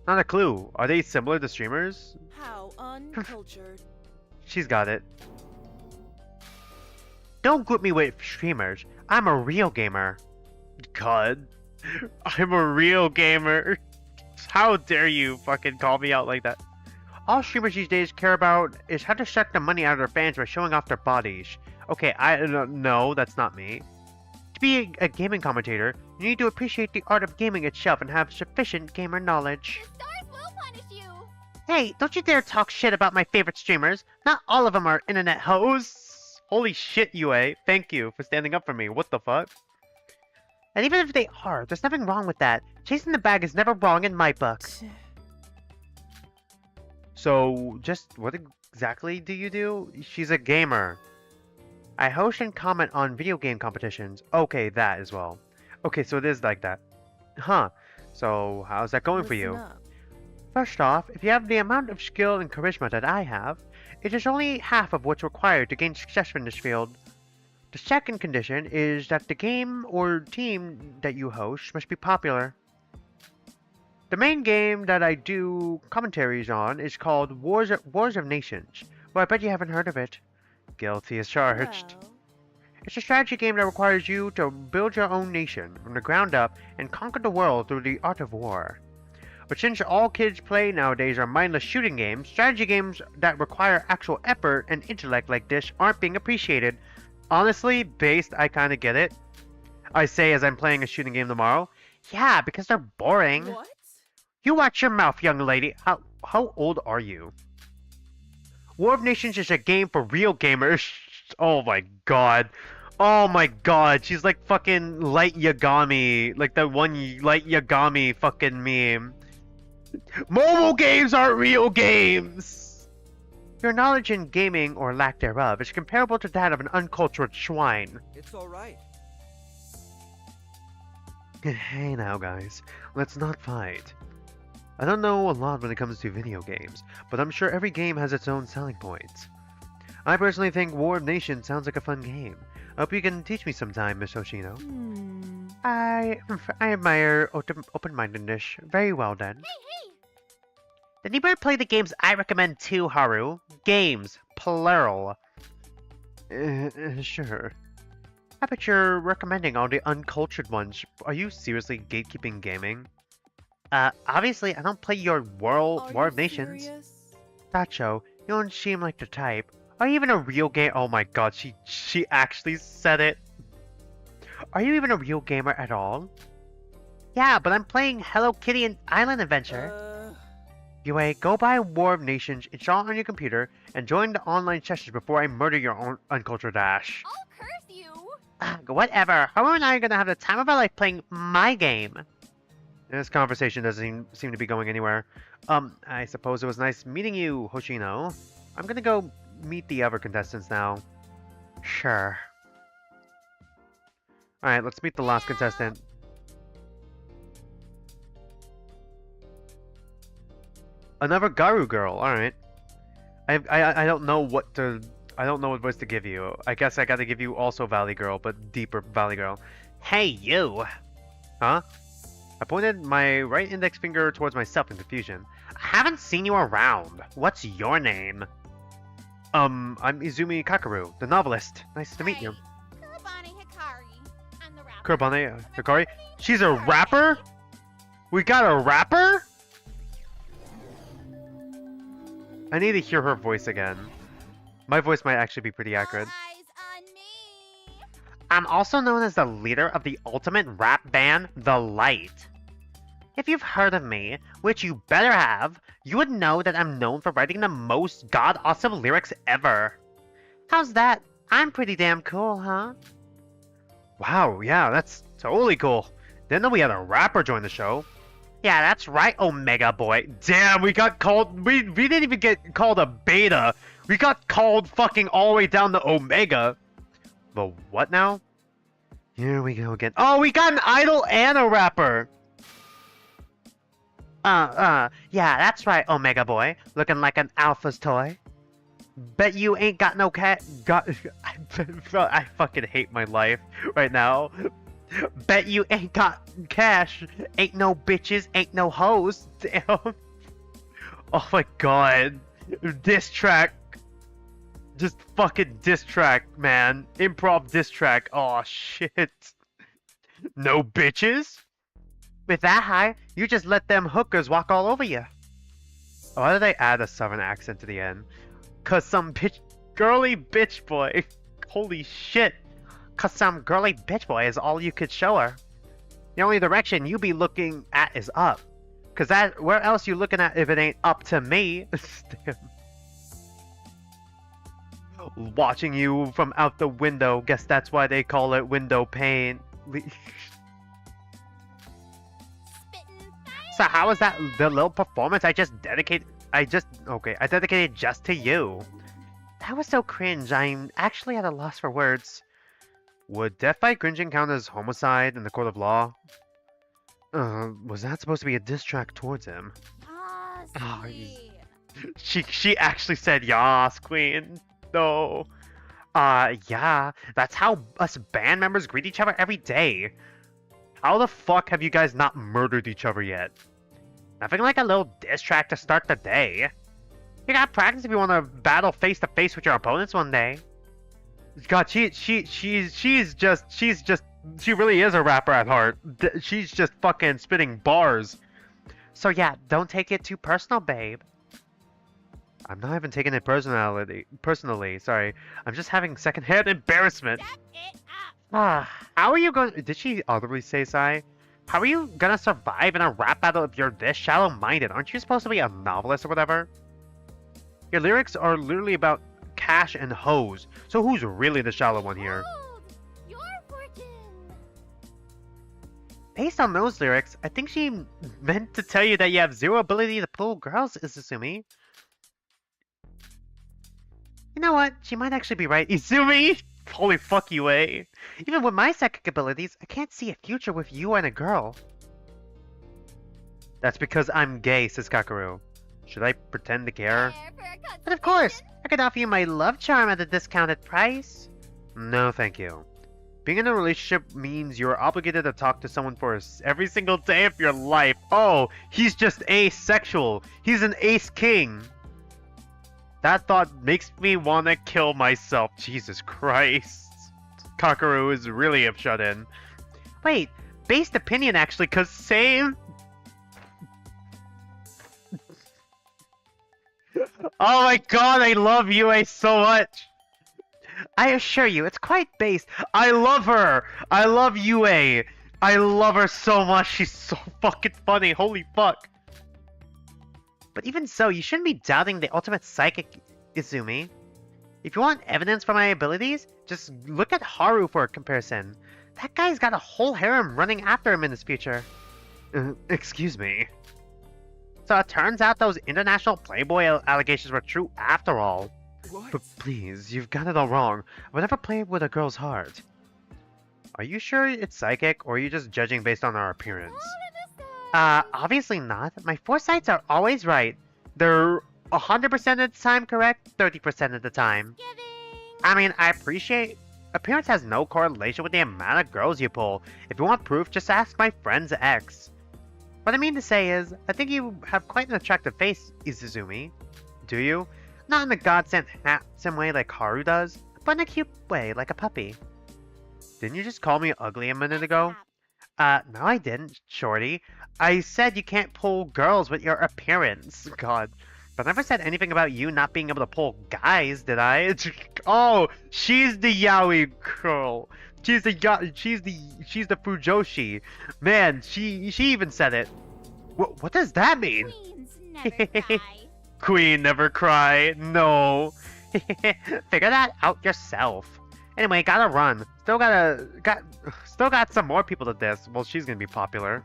Not a clue. Are they similar to streamers? How uncultured. She's got it. Don't group me with streamers. I'm a real gamer. God. I'm a real gamer. How dare you fucking call me out like that? All streamers these days care about is how to suck the money out of their fans by showing off their bodies. Okay, no, that's not me. To be a gaming commentator, you need to appreciate the art of gaming itself and have sufficient gamer knowledge. the stars will punish you. Hey, don't you dare talk shit about my favorite streamers. Not all of them are internet hoes. Holy shit, UA. Thank you for standing up for me. What the fuck? And even if they are, there's nothing wrong with that. Chasing the bag is never wrong in my book. So, just what exactly do you do? She's a gamer. I host and comment on video game competitions. Okay, that as well. Okay, so it is like that. Huh. So, how's that going for Listen you? up. First off, if you have the amount of skill and charisma that I have, it is only half of what's required to gain success in this field. The second condition is that the game or team that you host must be popular. The main game that I do commentaries on is called Wars of Nations. Well, I bet you haven't heard of it. Guilty as charged. Well, It's a strategy game that requires you to build your own nation from the ground up and conquer the world through the art of war. But since all kids play nowadays are mindless shooting games, strategy games that require actual effort and intellect like this aren't being appreciated. Honestly, based, I kinda get it. I say as I'm playing a shooting game tomorrow. Yeah, because they're boring. what? You watch your mouth, young lady. How old are you? War of Nations is a game for real gamers. Oh my god. Oh my god. She's like fucking Light Yagami. Like the one Light Yagami fucking meme. Mobile games aren't real games! Your knowledge in gaming, or lack thereof, is comparable to that of an uncultured swine. It's alright. Hey now, guys. Let's not fight. I don't know a lot when it comes to video games, but I'm sure every game has its own selling points. I personally think War of Nations sounds like a fun game. I hope you can teach me sometime, Miss Hoshino. I admire open-mindedness. Very well done. Then you better play the games I recommend too, Haru. Games, plural. Sure. I bet you're recommending all the uncultured ones. Are you seriously gatekeeping gaming? Obviously I don't play your War of Nations. Serious? Dacho, you don't seem like the type. Are you even a real game? Oh my god, she actually said it. Are you even a real gamer at all? Yeah, but I'm playing Hello Kitty and Island Adventure. Anyway, go buy War of Nations, install it on your computer, and join the online sessions before I murder your own uncultured ash. I'll curse you! Whatever. Haru and I are gonna have the time of our life playing my game. This conversation doesn't seem to be going anywhere. I suppose it was nice meeting you, Hoshino. I'm gonna go meet the other contestants now. Sure. Alright, let's meet the last contestant. Another Garu girl, alright. I don't know what to... I don't know what voice to give you. I guess I gotta give you also Valley Girl, but deeper Valley Girl. Hey, you! Huh? I pointed my right index finger towards myself in confusion. I haven't seen you around. What's your name? I'm Izumi Kakaru, the novelist. Nice to meet you. Kurabane Hikari. I'm the rapper. Kurabane Hikari? She's a rapper? We got a rapper? I need to hear her voice again. My voice might actually be pretty accurate. All eyes on me. I'm also known as the leader of the ultimate rap band, The Light. If you've heard of me, which you better have, you would know that I'm known for writing the most god-awesome lyrics ever. How's that? I'm pretty damn cool, huh? Wow, yeah, that's totally cool. Didn't know we had a rapper join the show. Yeah, that's right, Omega Boy. Damn, we got called... We didn't even get called a beta. We got called fucking all the way down to Omega. But what now? Here we go again. Oh, we got an idol and a rapper. Yeah, that's right, Omega Boy. Looking like an alpha's toy. Bet you ain't got no cat. I fucking hate my life right now. Bet you ain't got cash. Ain't no bitches, ain't no hoes. Damn. Oh my god. Diss track. Just fucking diss track, man. Improv diss track. Oh shit. No bitches? With that high, you just let them hookers walk all over you. Why did I add a southern accent to the end? Cause some girly bitch boy. Holy shit. Cause some girly bitch boy is all you could show her. The only direction you be looking at is up. Cause where else you looking at if it ain't up to me? Damn. Watching you from out the window. Guess that's why they call it window pane. So how was that the little performance I just dedicated? Okay, I dedicated just to you. That was so cringe, I'm actually at a loss for words. Would death by cringing count as homicide in the court of law? Was that supposed to be a diss track towards him? Oh, she actually said yas, queen. No. Yeah, that's how us band members greet each other every day. How the fuck have you guys not murdered each other yet? Nothing like a little diss track to start the day. You gotta practice if you want to battle face to face with your opponents one day. God, she really is a rapper at heart. She's just fucking spitting bars. So yeah, don't take it too personal, babe. I'm not even taking it personally, sorry. I'm just having secondhand embarrassment. How are you going? Did she audibly say sigh? How are you gonna survive in a rap battle if you're this shallow-minded? Aren't you supposed to be a novelist or whatever? Your lyrics are literally about cash and hoes. So who's really the shallow one here? Your fortune. Based on those lyrics, I think she meant to tell you that you have zero ability to pull girls, Izumi. You know what? She might actually be right. Izumi? Holy fuck you, eh? Even with my psychic abilities, I can't see a future with you and a girl. That's because I'm gay, says Kakaru. Should I pretend to care? But of course, I could offer you my love charm at a discounted price. No, thank you. Being in a relationship means you're obligated to talk to someone for every single day of your life. Oh, he's just asexual. He's an ace king. That thought makes me want to kill myself. Jesus Christ. Kakaru is really a shut-in. Wait, based opinion actually, cause same... Oh my god, I love Yue so much! I assure you, it's quite based. I love her! I love Yue! I love her so much, she's so fucking funny, holy fuck! But even so, you shouldn't be doubting the ultimate psychic, Izumi. If you want evidence for my abilities, just look at Haru for a comparison. That guy's got a whole harem running after him in his future. Excuse me. So it turns out those international Playboy allegations were true after all. What? But please, you've got it all wrong. I would never play with a girl's heart. Are you sure it's psychic, or are you just judging based on our appearance? Obviously not. My foresights are always right. They're 100% of the time correct, 30% of the time. I mean, I appreciate... Appearance has no correlation with the amount of girls you pull. If you want proof, just ask my friend's ex. What I mean to say is, I think you have quite an attractive face, Izumi. Do you? Not in a godsend handsome way like Haru does, but in a cute way, like a puppy. Didn't you just call me ugly a minute ago? No I didn't, shorty. I said you can't pull girls with your appearance. God. But I never said anything about you not being able to pull guys, did I? Oh, she's the yaoi girl. She's the Fujoshi. Man, she even said it. What does that mean? Queens never cry. Queen never cry. No. Figure that out yourself. Anyway, gotta run. Still got some more people to diss. Well, she's gonna be popular.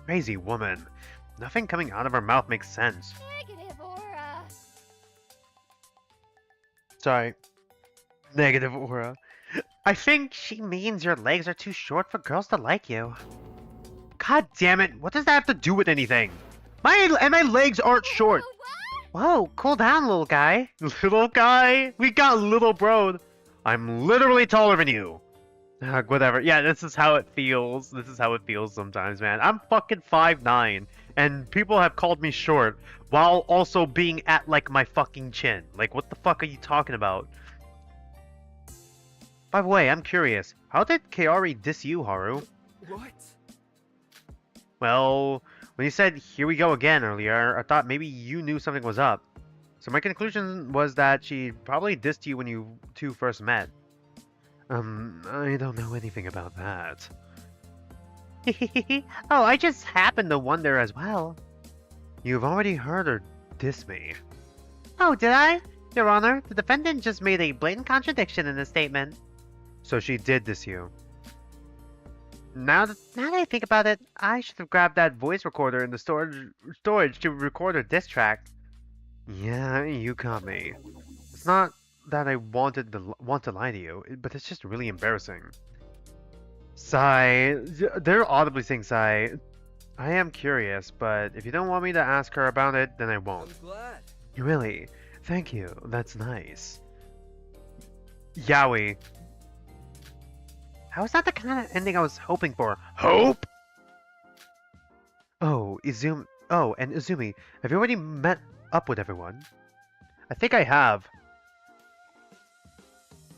Crazy woman. Nothing coming out of her mouth makes sense. Negative aura. Sorry. Negative aura. I think she means your legs are too short for girls to like you. God damn it, what does that have to do with anything? My legs aren't short. Whoa, cool down, little guy. Little guy? We got little bro. I'm literally taller than you. Whatever. Yeah, this is how it feels. This is how it feels sometimes, man. I'm fucking 5'9", and people have called me short while also being at, like, my fucking chin. Like, what the fuck are you talking about? By the way, I'm curious. How did Kaori diss you, Haru? What? Well, when you said, "here we go again" earlier, I thought maybe you knew something was up. So my conclusion was that she probably dissed you when you two first met. I don't know anything about that. Oh, I just happened to wonder as well. You've already heard her diss me. Oh, did I? Your Honor, the defendant just made a blatant contradiction in the statement. So she did diss you. Now that I think about it, I should have grabbed that voice recorder in the storage to record a diss track. Yeah, you caught me. It's not that I want to lie to you, but it's just really embarrassing. Sigh. They're audibly saying sigh. I am curious, but if you don't want me to ask her about it, then I won't. I'm glad. Really? Thank you. That's nice. Yowie. How is that the kind of ending I was hoping for? Hope? Oh, and Izumi, have you already met up with everyone? I think I have.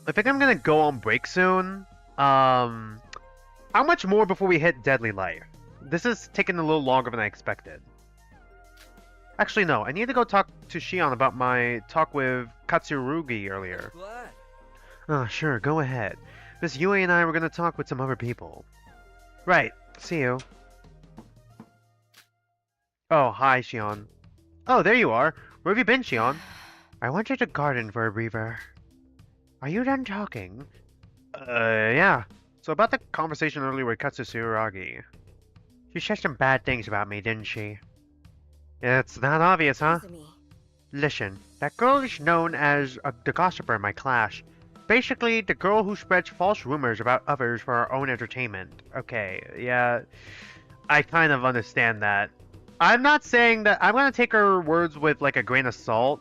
I think I'm gonna go on break soon. How much more before we hit Deadly Life? This is taking a little longer than I expected. Actually, no. I need to go talk to Shion about my talk with Katsurugi earlier. I'm glad. Oh, sure. Go ahead. Miss Yui and I were gonna talk with some other people. Right. See you. Oh, hi, Shion. Oh, there you are. Where have you been, Shion? I went to the garden for a breather. Are you done talking? Yeah. So about the conversation earlier with Katsusuragi. She said some bad things about me, didn't she? It's that obvious, huh? Listen, that girl is known as the gossiper in my class. Basically, the girl who spreads false rumors about others for her own entertainment. Okay, yeah. I kind of understand that. I'm not saying that I'm gonna take her words with like a grain of salt,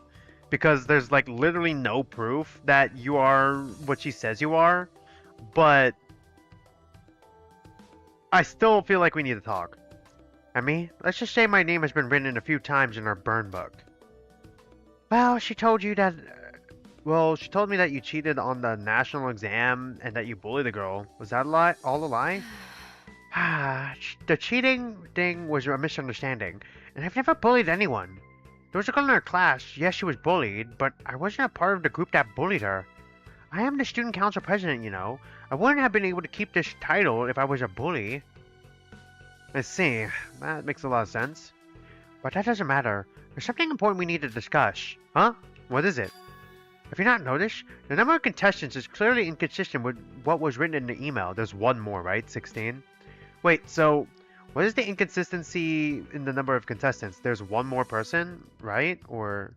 because there's like literally no proof that you are what she says you are, but I still feel like we need to talk. I mean, let's just say my name has been written a few times in her burn book. Well, she told you that... Well, she told me that you cheated on the national exam and that you bullied a girl. Was that a lie? All a lie? The cheating thing was a misunderstanding, and I've never bullied anyone. There was a girl in our class, yes, she was bullied, but I wasn't a part of the group that bullied her. I am the student council president, you know. I wouldn't have been able to keep this title if I was a bully. I see. That makes a lot of sense. But that doesn't matter. There's something important we need to discuss. Huh? What is it? Have you not noticed? The number of contestants is clearly inconsistent with what was written in the email. There's one more, right? 16? Wait, so what is the inconsistency in the number of contestants? There's one more person, right? Or...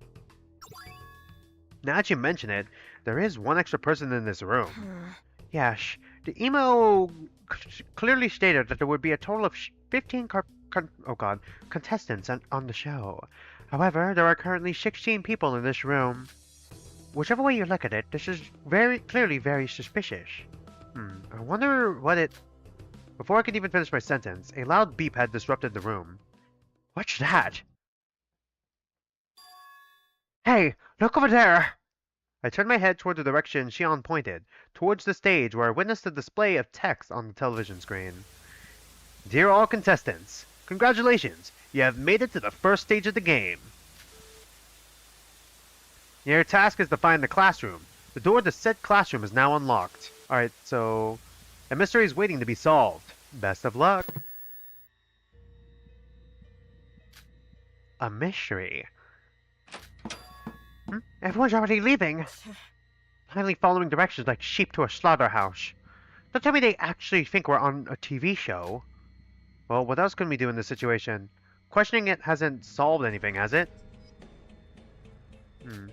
Now that you mention it, there is one extra person in this room. Yes, the email clearly stated that there would be a total of 15 contestants on the show. However, there are currently 16 people in this room. Whichever way you look at it, this is very clearly very suspicious. I wonder what it... Before I could even finish my sentence, a loud beep had disrupted the room. What's that? Hey, look over there! I turned my head toward the direction Shion pointed, towards the stage where I witnessed the display of text on the television screen. Dear all contestants, congratulations! You have made it to the first stage of the game. Your task is to find the classroom. The door to said classroom is now unlocked. Alright, so... a mystery is waiting to be solved. Best of luck. A mystery? Everyone's already leaving. Finally following directions like sheep to a slaughterhouse. Don't tell me they actually think we're on a TV show. Well, what else can we do in this situation? Questioning it hasn't solved anything, has it? Do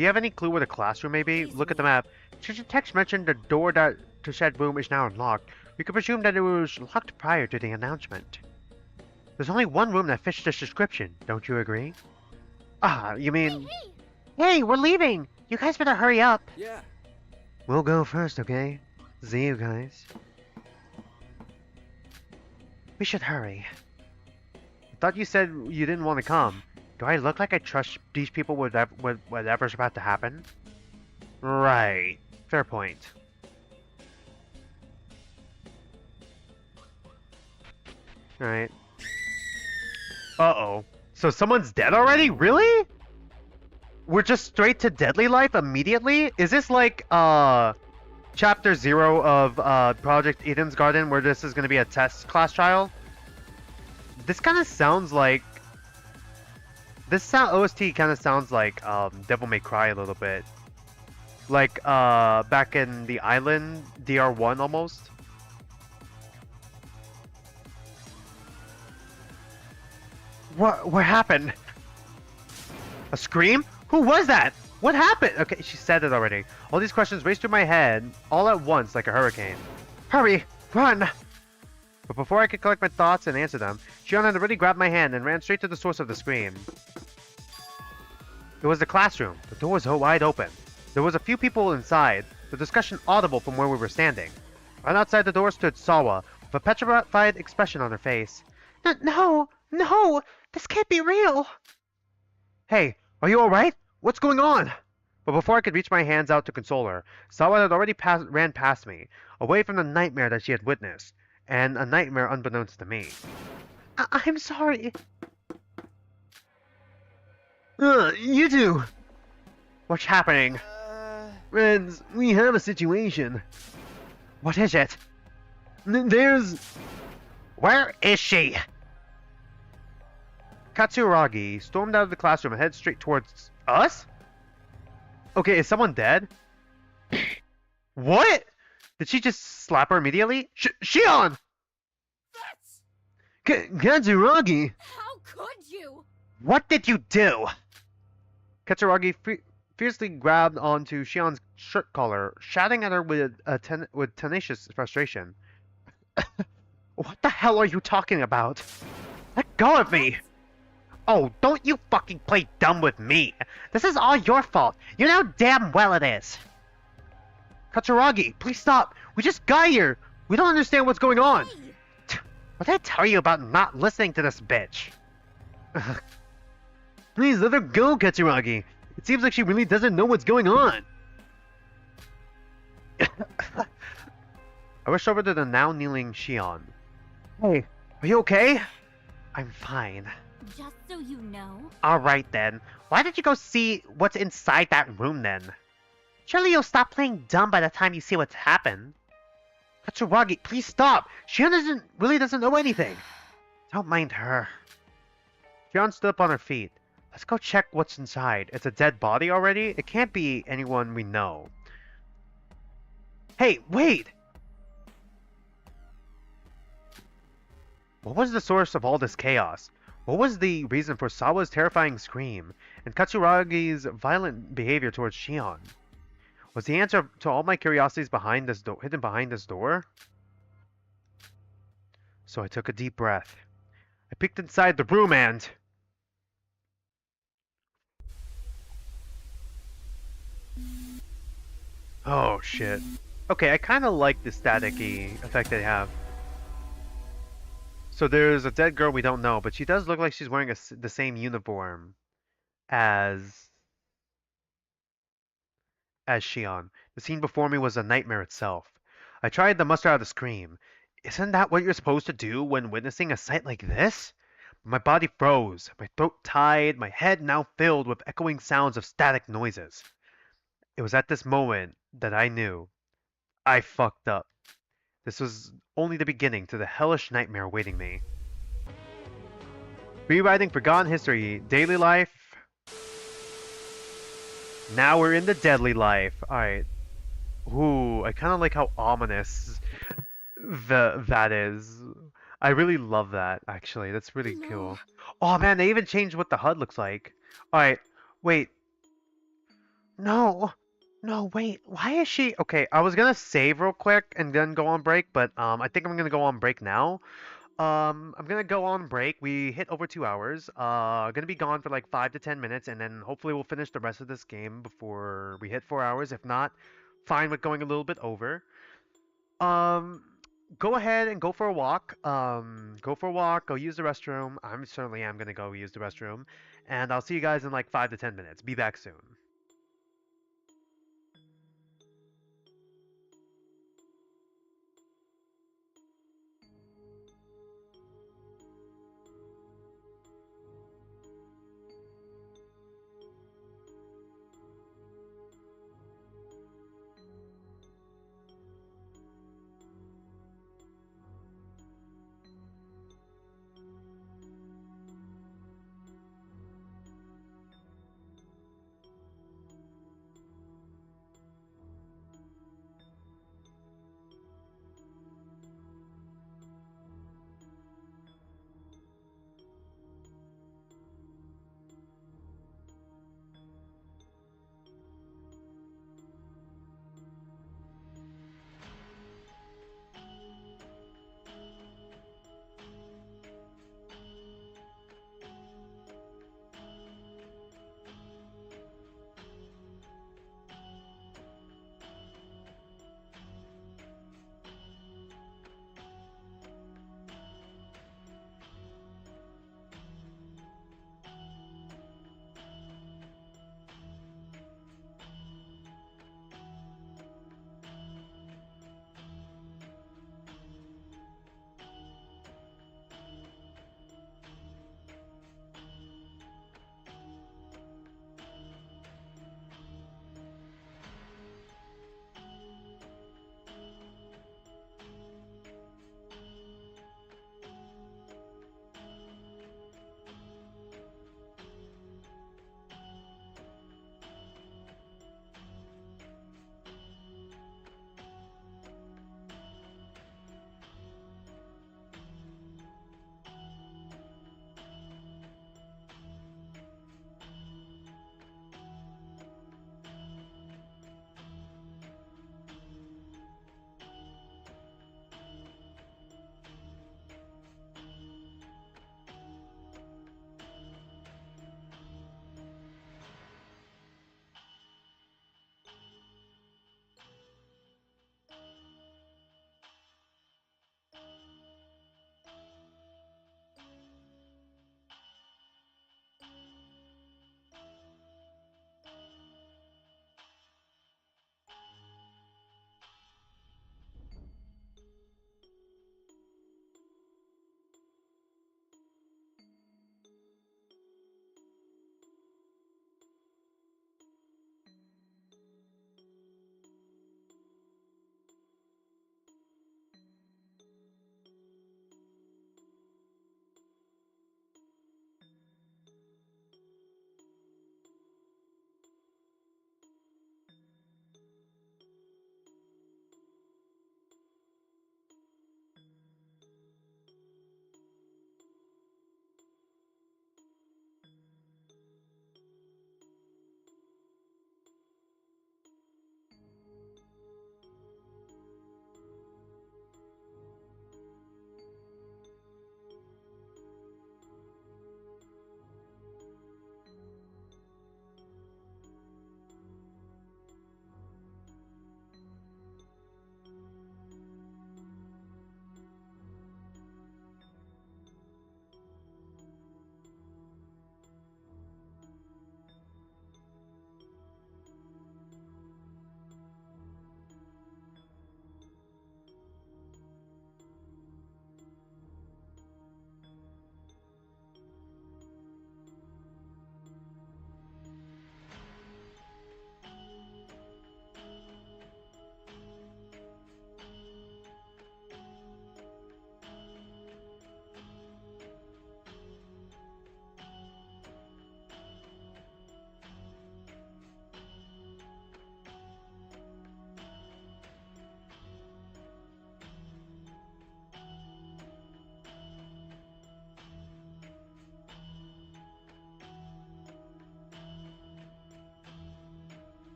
you have any clue where the classroom may be? Look at the map. Since the text mentioned the door to said room is now unlocked, we could presume that it was locked prior to the announcement. There's only one room that fits this description, don't you agree? Ah, you mean... Hey, we're leaving! You guys better hurry up! Yeah. We'll go first, okay? See you guys. We should hurry. I thought you said you didn't want to come. Do I look like I trust these people with whatever's about to happen? Right. Fair point. Alright. Uh-oh. So someone's dead already? Really? We're just straight to Deadly Life immediately? Is this like, Chapter 0 of, Project Eden's Garden, where this is gonna be a test class trial? This kind of sounds like... This OST kind of sounds like, Devil May Cry a little bit. Like, back in the island, DR1 almost. What happened? A scream? Who was that? What happened? Okay, she said it already. All these questions raced through my head, all at once like a hurricane. Hurry! Run! But before I could collect my thoughts and answer them, Shion had already grabbed my hand and ran straight to the source of the scream. It was the classroom. The door was wide open. There was a few people inside, the discussion audible from where we were standing. Right outside the door stood Sawa, with a petrified expression on her face. No! No! This can't be real! Hey, are you alright? What's going on? But before I could reach my hands out to console her, Sawa had already ran past me, away from the nightmare that she had witnessed, and a nightmare unbeknownst to me. I'm sorry. You two! What's happening? Friends, we have a situation. What is it? There's... Where is she? Katsuragi stormed out of the classroom and headed straight towards us? Okay, is someone dead? What? Did she just slap her immediately? Shion! Katsuragi! How could you? What did you do? Katsuragi fiercely grabbed onto Shion's shirt collar, shouting at her with tenacious frustration. What the hell are you talking about? Let go of me! Oh, don't you fucking play dumb with me! This is all your fault! You know damn well it is! Katsuragi, please stop! We just got here! We don't understand what's going on! What did I tell you about not listening to this bitch? Please let her go, Katsuragi! It seems like she really doesn't know what's going on! I rushed over to the now kneeling Shion. Hey, are you okay? I'm fine. Just so you know. Alright then. Why did you go see what's inside that room then? Surely you'll stop playing dumb by the time you see what's happened. Katsuragi, please stop! Shion really doesn't know anything! Don't mind her. Shion stood up on her feet. Let's go check what's inside. It's a dead body already? It can't be anyone we know. Hey, wait! What was the source of all this chaos? What was the reason for Sawa's terrifying scream and Katsuragi's violent behavior towards Shion? Was the answer to all my curiosities hidden behind this door? So I took a deep breath. I peeked inside the room and... Oh shit. Okay, I kind of like the staticky effect they have. So there's a dead girl we don't know, but she does look like she's wearing the same uniform as Shion. The scene before me was a nightmare itself. I tried to muster out a scream. Isn't that what you're supposed to do when witnessing a sight like this? My body froze, my throat tied, my head now filled with echoing sounds of static noises. It was at this moment that I knew I fucked up. This was only the beginning to the hellish nightmare awaiting me. Rewriting forgotten history, daily life. Now we're in the deadly life. Alright. Ooh, I kind of like how ominous that is. I really love that, actually. That's really cool. Oh man, they even changed what the HUD looks like. Alright, wait. No. No, wait. Why is she... Okay, I was gonna save real quick and then go on break, but I think I'm gonna go on break now. I'm gonna go on break. We hit over 2 hours. Gonna be gone for like 5 to 10 minutes, and then hopefully we'll finish the rest of this game before we hit 4 hours. If not, fine with going a little bit over. Go ahead and go for a walk. Go for a walk. Go use the restroom. I certainly am gonna go use the restroom, and I'll see you guys in like 5 to 10 minutes. Be back soon.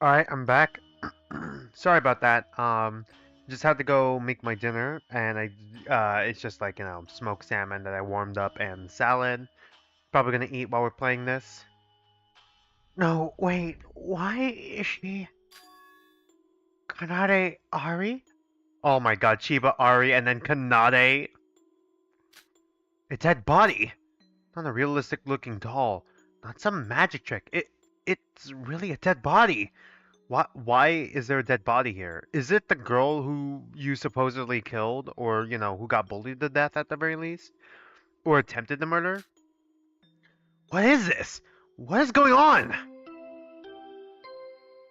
Alright, I'm back. Sorry about that. Just had to go make my dinner, and it's just like, smoked salmon that I warmed up and salad. Probably gonna eat while we're playing this. No, wait, why is she Kanade Ari? Oh my god, Chiba Ari and then Kanade. A dead body. Not a realistic looking doll. Not some magic trick. It's really a dead body. Why is there a dead body here? Is it the girl who you supposedly killed, or, who got bullied to death at the very least? Or attempted to murder? What is this? What is going on?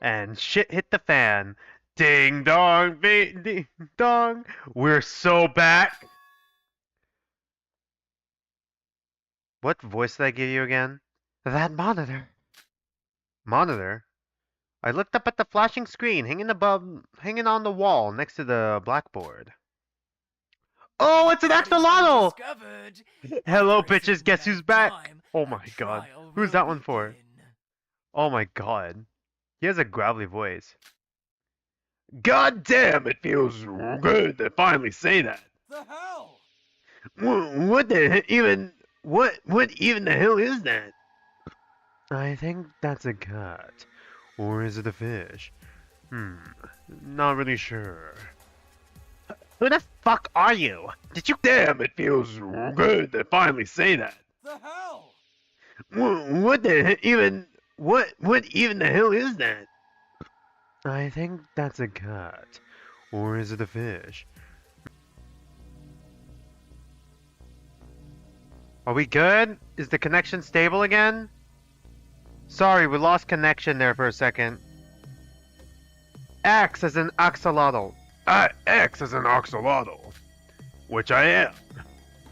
And shit hit the fan. Ding dong, ding dong. We're so back. What voice did I give you again? That monitor. Monitor? I looked up at the flashing screen hanging on the wall next to the blackboard. Oh, it's an axolotl! Hello, bitches. Guess who's back? Oh my god. Who's that one for? Oh my god. He has a gravelly voice. God damn, it feels good to finally say that. The hell? What even the hell is that? I think that's a cat. Or is it a fish? Not really sure. Who the fuck are you? Did you? Damn, it feels good to finally say that. The hell? What even the hell is that? I think that's a cat. Or is it a fish? Are we good? Is the connection stable again? Sorry, we lost connection there for a second. X as an axolotl. X as an axolotl. Which I am.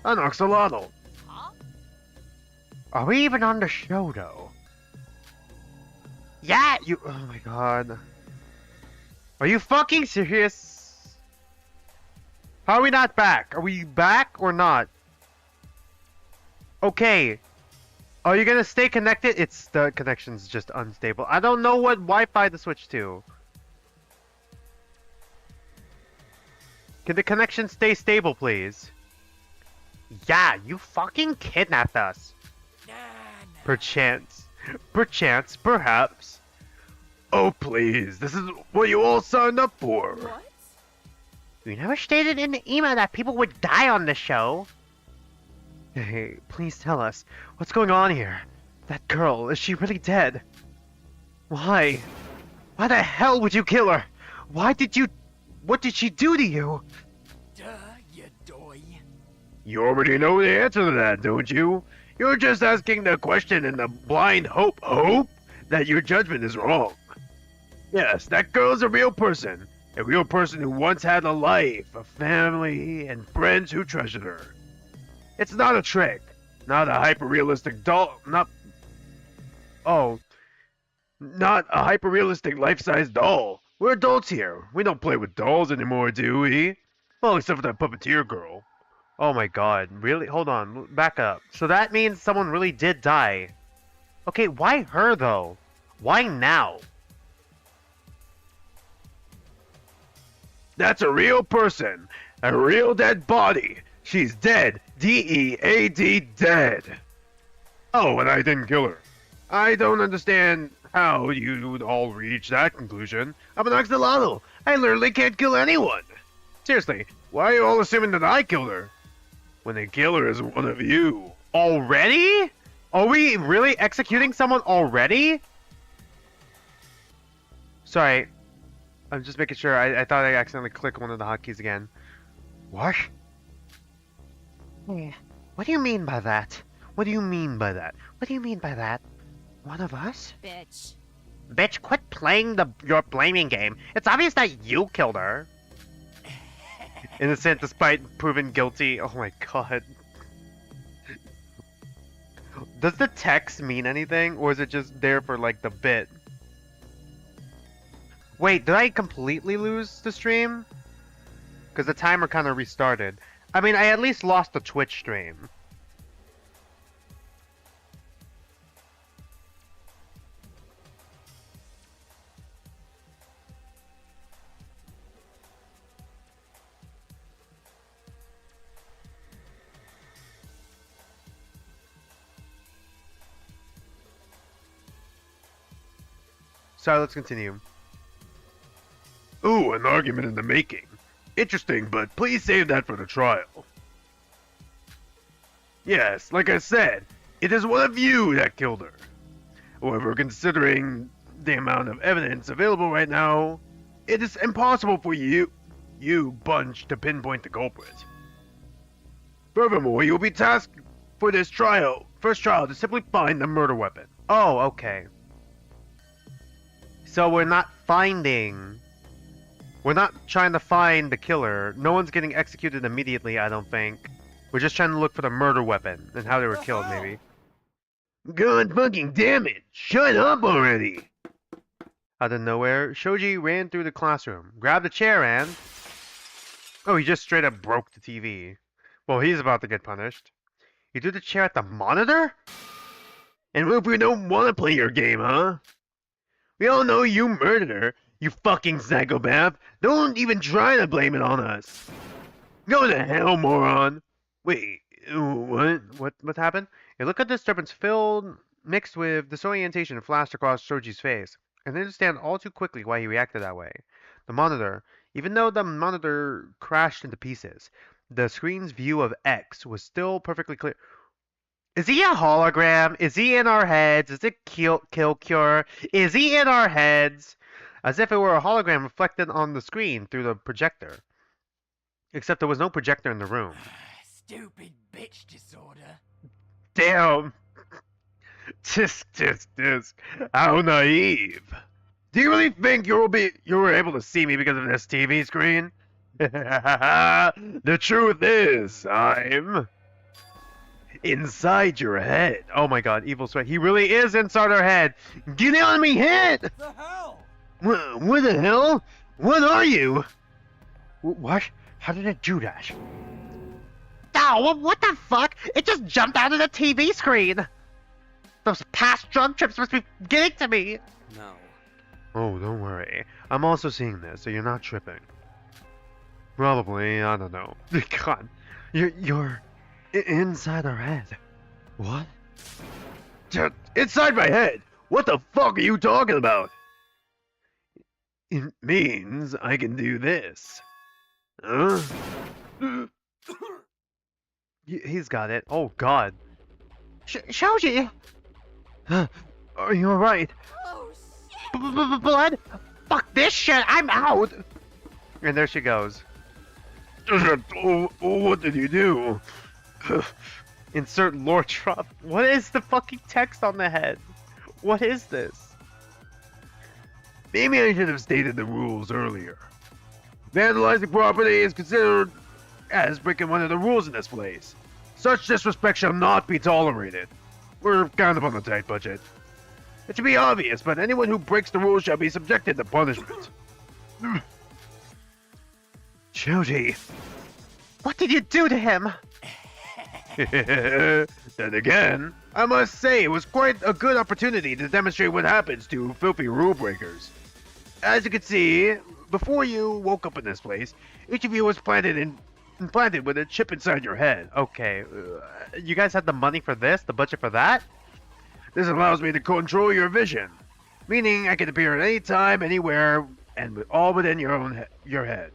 An axolotl. Huh? Are we even on the show though? Yeah, you. Oh my god. Are you fucking serious? How are we not back? Are we back or not? Okay. Are you gonna stay connected? The connection's just unstable. I don't know what Wi-Fi to switch to. Can the connection stay stable, please? Yeah, you fucking kidnapped us. Perchance. Perchance, perhaps. Oh, please. This is what you all signed up for. What? You never stated in the email that people would die on the show. Hey, please tell us. What's going on here? That girl, is she really dead? Why? Why the hell would you kill her? What did she do to you? Duh, you doy. You already know the answer to that, don't you? You're just asking the question in the blind hope that your judgment is wrong. Yes, that girl's a real person. A real person who once had a life, a family, and friends who treasured her. It's not a trick. Not a hyper-realistic doll. Not a hyper-realistic life-size doll. We're adults here. We don't play with dolls anymore, do we? Well, except for that puppeteer girl. Oh my god, really? Hold on, back up. So that means someone really did die. Okay, why her though? Why now? That's a real person. A real dead body. She's dead. D-E-A-D, dead. Oh, and I didn't kill her. I don't understand how you all reach that conclusion. I'm an axolotl. I literally can't kill anyone. Seriously, why are you all assuming that I killed her? When the killer is one of you. Already? Are we really executing someone already? Sorry. I'm just making sure. I thought I accidentally clicked one of the hotkeys again. What? What do you mean by that? What do you mean by that? What do you mean by that? One of us? Bitch. Bitch, quit playing your blaming game. It's obvious that you killed her. Innocent despite proven guilty. Oh my god. Does the text mean anything? Or is it just there for like the bit? Wait, did I completely lose the stream? Because the timer kind of restarted. I mean, I at least lost the Twitch stream. Sorry, let's continue. Ooh, an argument in the making. Interesting, but please save that for the trial. Yes, like I said, it is one of you that killed her. However, considering the amount of evidence available right now, it is impossible for you bunch, to pinpoint the culprit. Furthermore, you will be tasked for this first trial, to simply find the murder weapon. Oh, okay. So we're not trying to find the killer. No one's getting executed immediately, I don't think. We're just trying to look for the murder weapon and how they were killed, maybe. God fucking damn it! Shut up already! Out of nowhere, Shoji ran through the classroom, grabbed a chair, and... Oh, he just straight up broke the TV. Well, he's about to get punished. He threw the chair at the monitor? And if we don't want to play your game, huh? We all know you murdered her, you fucking psychopath. Don't even try to blame it on us. Go to hell, moron. Wait, what? What happened? A look of disturbance mixed with disorientation flashed across Shoji's face. I can understand all too quickly why he reacted that way. The monitor, even though the monitor crashed into pieces, the screen's view of X was still perfectly clear. Is he a hologram? Is he in our heads? Is it kill cure? Is he in our heads? As if it were a hologram reflected on the screen through the projector. Except there was no projector in the room. Stupid bitch disorder. Damn. Tisk. How naive. Do you really think you were able to see me because of this TV screen? The truth is, I'm inside your head. Oh my god, evil sweat. He really is inside our head. Get on me head! What the hell? What the hell? What are you? What? How did it do that? Oh, what the fuck? It just jumped out of the TV screen. Those past drug trips must be getting to me. No. Oh, don't worry. I'm also seeing this, so you're not tripping. Probably, I don't know. God, you're inside our head. What? Inside my head? What the fuck are you talking about? It means I can do this. Huh? He's got it. Oh god. Shoji! Are you alright? Oh, shit! Blood? Fuck this shit, I'm out! And there she goes. What did you do? Insert lore drop. What is the fucking text on the head? What is this? Maybe I should have stated the rules earlier. Vandalizing property is considered as breaking one of the rules in this place. Such disrespect shall not be tolerated. We're kind of on a tight budget. It should be obvious, but anyone who breaks the rules shall be subjected to punishment. Shoji. What did you do to him? Then again, I must say it was quite a good opportunity to demonstrate what happens to filthy rule breakers. As you can see, before you woke up in this place, each of you was implanted with a chip inside your head. Okay, you guys had the money for this? The budget for that? This allows me to control your vision, meaning I can appear at any time, anywhere, and all within your head.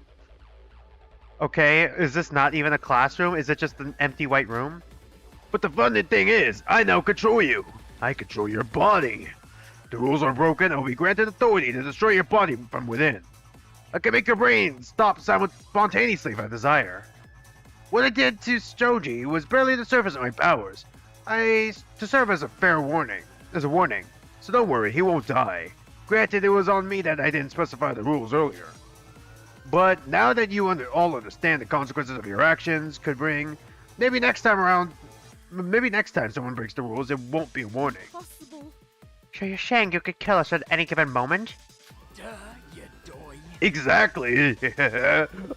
Okay, is this not even a classroom? Is it just an empty white room? But the funny thing is, I now control you. I control your body. If the rules are broken, I will be granted authority to destroy your body from within. I can make your brain stop spontaneously if I desire. What I did to Shoji was barely the surface of my powers. To serve as a warning. So don't worry, he won't die. Granted, it was on me that I didn't specify the rules earlier. But now that you all understand the consequences of your actions could bring, maybe next time someone breaks the rules, it won't be a warning. Possible. So you're saying you could kill us at any given moment? Duh, you doy. Exactly.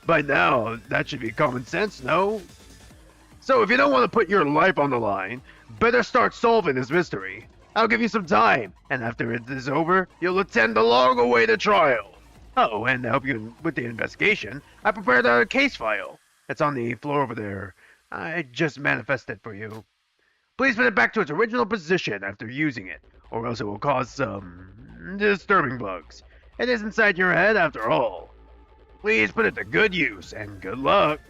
By now, that should be common sense, no? So if you don't want to put your life on the line, better start solving this mystery. I'll give you some time, and after it is over, you'll attend the long-awaited trial. Oh, and to help you with the investigation, I prepared a case file. It's on the floor over there. I just manifested it for you. Please put it back to its original position after using it, or else it will cause some disturbing bugs. It is inside your head after all. Please put it to good use, and good luck.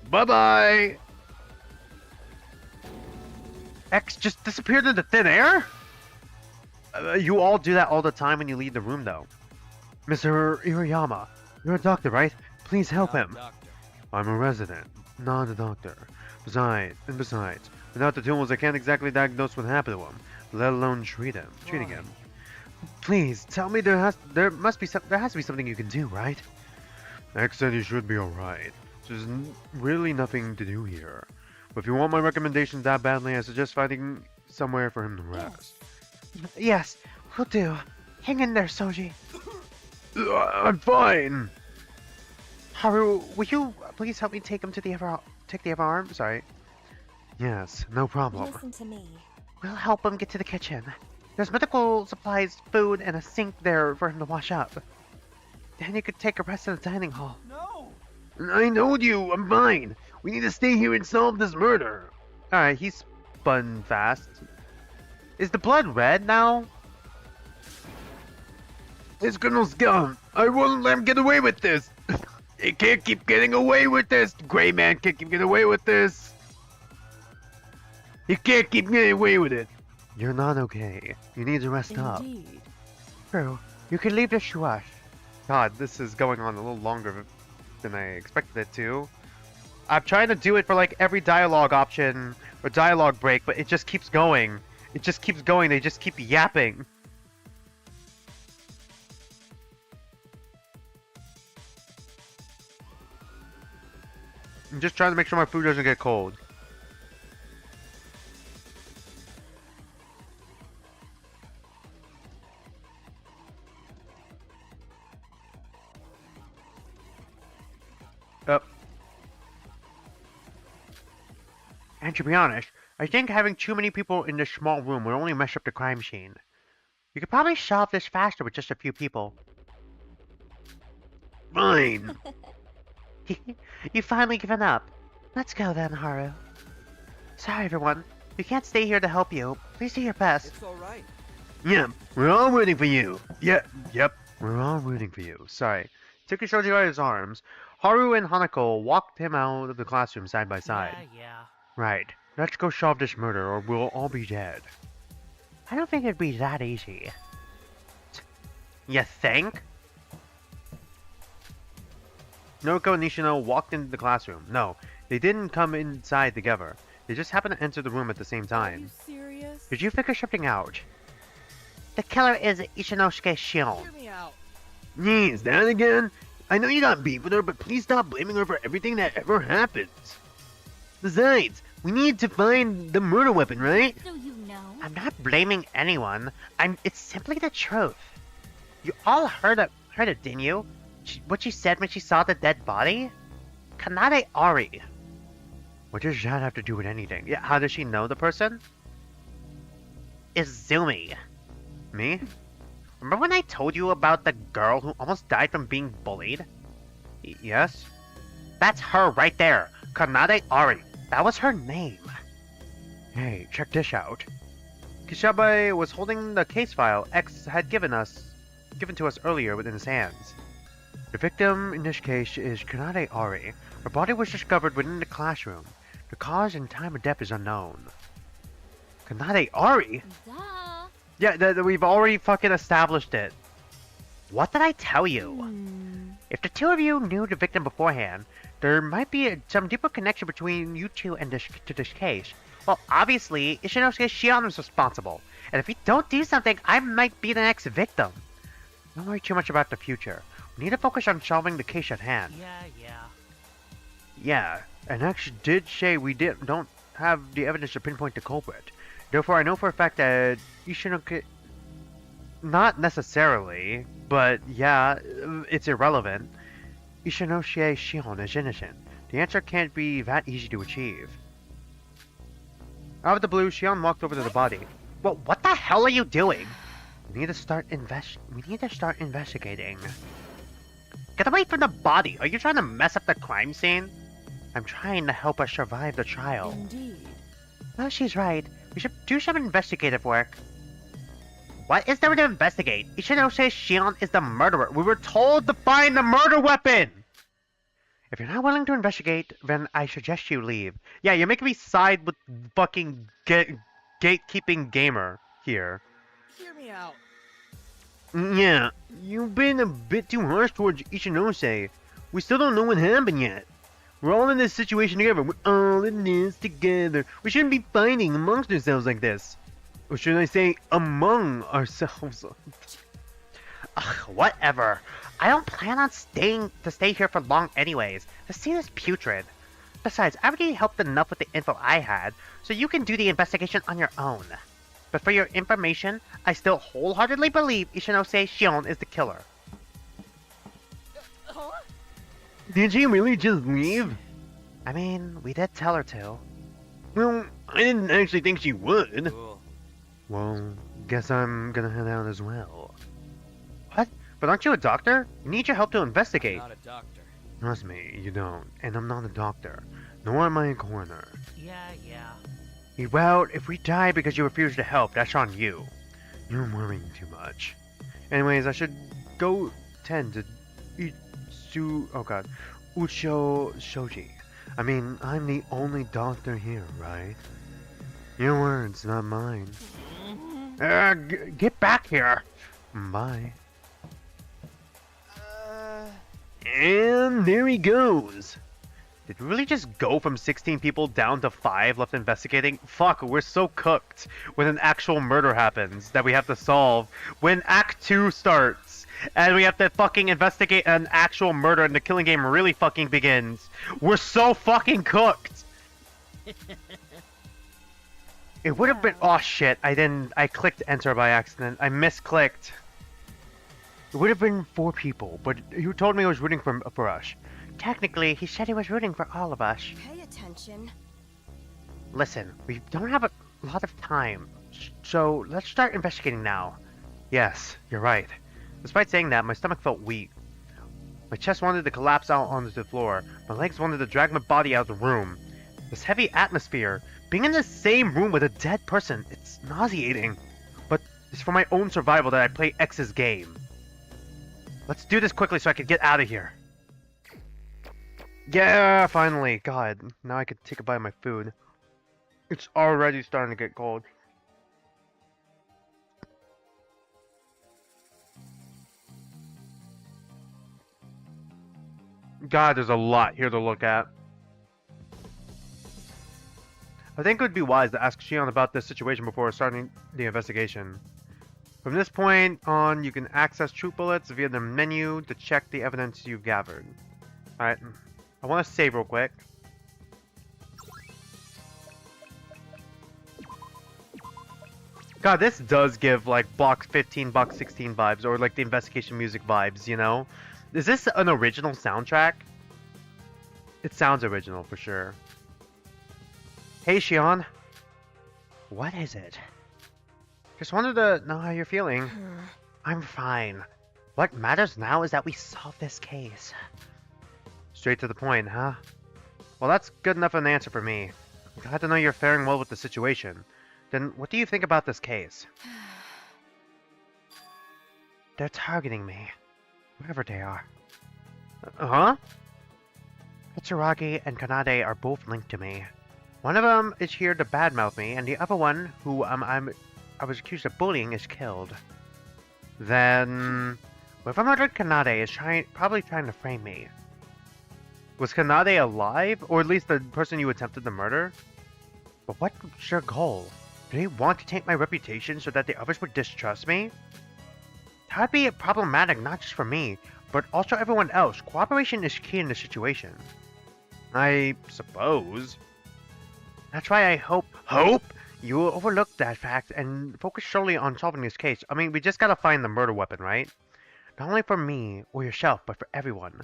Bye-bye! X just disappeared into thin air? You all do that all the time when you leave the room, though. Mr. Iriyama, you're a doctor, right? Please help him. I'm a resident, not a doctor. Besides, without the tools, I can't exactly diagnose what happened to him, let alone treating him. Please, tell me there has to be something you can do, right? X said you should be alright. There's really nothing to do here. But if you want my recommendations that badly, I suggest finding somewhere for him to rest. Yes, will do. Hang in there, Soji. I'm fine! Haru, will you please help me take him to the other arm? Sorry. Yes, no problem. Listen to me. We'll help him get to the kitchen. There's medical supplies, food, and a sink there for him to wash up. Then you could take a rest in the dining hall. No! I told you, I'm fine. We need to stay here and solve this murder. Alright, he's spun fast. Is the blood red now? This criminal's gone. I won't let him get away with this. He can't keep getting away with this. Gray man can't keep getting away with this. He can't keep getting away with it. You're not okay. You need to rest up. Indeed. True. You can leave this to us. God, this is going on a little longer than I expected it to. I'm trying to do it for like every dialogue option or dialogue break, but it just keeps going. It just keeps going. They just keep yapping. I'm just trying to make sure my food doesn't get cold. Up. And to be honest, I think having too many people in this small room will only mess up the crime scene. You could probably solve this faster with just a few people. Fine. You've finally given up. Let's go then, Haru. Sorry, everyone. We can't stay here to help you. Please do your best. It's alright. Yeah, we're all rooting for you. Yep. We're all rooting for you. Sorry. Took Shoji by his arms. Haru and Hanako walked him out of the classroom side by side. Yeah. Right. Let's go solve this murder or we'll all be dead. I don't think it'd be that easy. You think? Noriko and Nishino walked into the classroom. No, they didn't come inside together. They just happened to enter the room at the same Are you time. serious? Did you figure something out? The killer is Ichinosuke Shion. Hear me out. Is that again? I know you got beef with her, but please stop blaming her for everything that ever happens. Besides, we need to find the murder weapon, right? So you know. I'm not blaming anyone. It's simply the truth. You all heard it, didn't you? What she said when she saw the dead body? Kanade Ari. What does that have to do with anything? Yeah, how does she know the person? Izumi. Me? Remember when I told you about the girl who almost died from being bullied? Yes? That's her right there. Kanade Ari. That was her name. Hey, check this out. Kishabe was holding the case file X had given to us earlier within his hands. The victim in this case is Kanade Ari. Her body was discovered within the classroom. The cause and time of death is unknown. Kanade Ari? Duh. Yeah, we've already fucking established it. What did I tell you? Hmm. If the two of you knew the victim beforehand, there might be some deeper connection between you two and this case. Well, obviously, Ichinosuke Shion is responsible. And if we don't do something, I might be the next victim. Don't worry too much about the future. We need to focus on solving the case at hand. Yeah, and X did say we don't have the evidence to pinpoint the culprit. Therefore, I know for a fact that Ichinosuke... Not necessarily, but yeah, it's irrelevant. Ichinosuke Shion is innocent. The answer can't be that easy to achieve. Out of the blue, Shion walked over to the body. Well, what the hell are you doing? We need to start investigating. Get away from the body. Are you trying to mess up the crime scene? I'm trying to help us survive the trial. Indeed. Well, she's right. We should do some investigative work. What is there to investigate? Itch.o says Shion is the murderer. We were told to find the murder weapon! If you're not willing to investigate, then I suggest you leave. Yeah, you're making me side with fucking gatekeeping gamer here. Hear me out. Yeah, you've been a bit too harsh towards Ichinose. We still don't know what happened yet. We're all in this situation together. We're all in this together. We shouldn't be fighting amongst ourselves like this. Or should I say, among ourselves? Ugh, whatever. I don't plan on stay here for long anyways. The scene is putrid. Besides, I already helped enough with the info I had, so you can do the investigation on your own. But for your information, I still wholeheartedly believe Ichinose Shion is the killer. Did she really just leave? I mean, we did tell her to. Well, I didn't actually think she would. Cool. Well, guess I'm gonna head out as well. What? But aren't you a doctor? You need your help to investigate. Not a doctor. Trust me, you don't. And I'm not a doctor. Nor am I a coroner. Yeah. Well, if we die because you refuse to help, that's on you. You're worrying too much. Anyways, I should go tend to Ucho Shoji. I mean, I'm the only doctor here, right? Your words, not mine. Get back here! Bye. And there he goes. Did we really just go from 16 people down to 5 left investigating? Fuck, we're so cooked when an actual murder happens that we have to solve. When Act 2 starts, and we have to fucking investigate an actual murder and the killing game really fucking begins. We're so fucking cooked! It would have been- oh shit, I clicked enter by accident. I misclicked. It would have been 4 people, but you told me it was rooting for us. Technically, he said he was rooting for all of us. Pay attention. Listen, we don't have a lot of time, so let's start investigating now. Yes, you're right. Despite saying that, my stomach felt weak. My chest wanted to collapse out onto the floor. My legs wanted to drag my body out of the room. This heavy atmosphere, being in the same room with a dead person, it's nauseating. But it's for my own survival that I play X's game. Let's do this quickly so I can get out of here. Yeah, finally. God, now I can take a bite of my food. It's already starting to get cold. God, there's a lot here to look at. I think it would be wise to ask Shion about this situation before starting the investigation. From this point on, you can access troop bullets via the menu to check the evidence you've gathered. Alright, I want to save real quick. God, this does give like Block 15, Block 16 vibes, or like the investigation music vibes, you know? Is this an original soundtrack? It sounds original for sure. Hey, Shion. What is it? Just wanted to know how you're feeling. I'm fine. What matters now is that we solve this case. Straight to the point, huh? Well, that's good enough an answer for me. I'm glad to know you're faring well with the situation. Then what do you think about this case? They're targeting me. Wherever they are. Huh? Katsuragi and Kanade are both linked to me. One of them is here to badmouth me, and the other one, who I was accused of bullying, is killed. Then, whoever murdered Kanade is probably trying to frame me. Was Kanade alive, or at least the person you attempted to murder? But what's your goal? Do they want to take my reputation so that the others would distrust me? That would be problematic not just for me, but also everyone else. Cooperation is key in this situation. I suppose. That's why I hope you will overlook that fact and focus solely on solving this case. I mean, we just gotta find the murder weapon, right? Not only for me or yourself, but for everyone.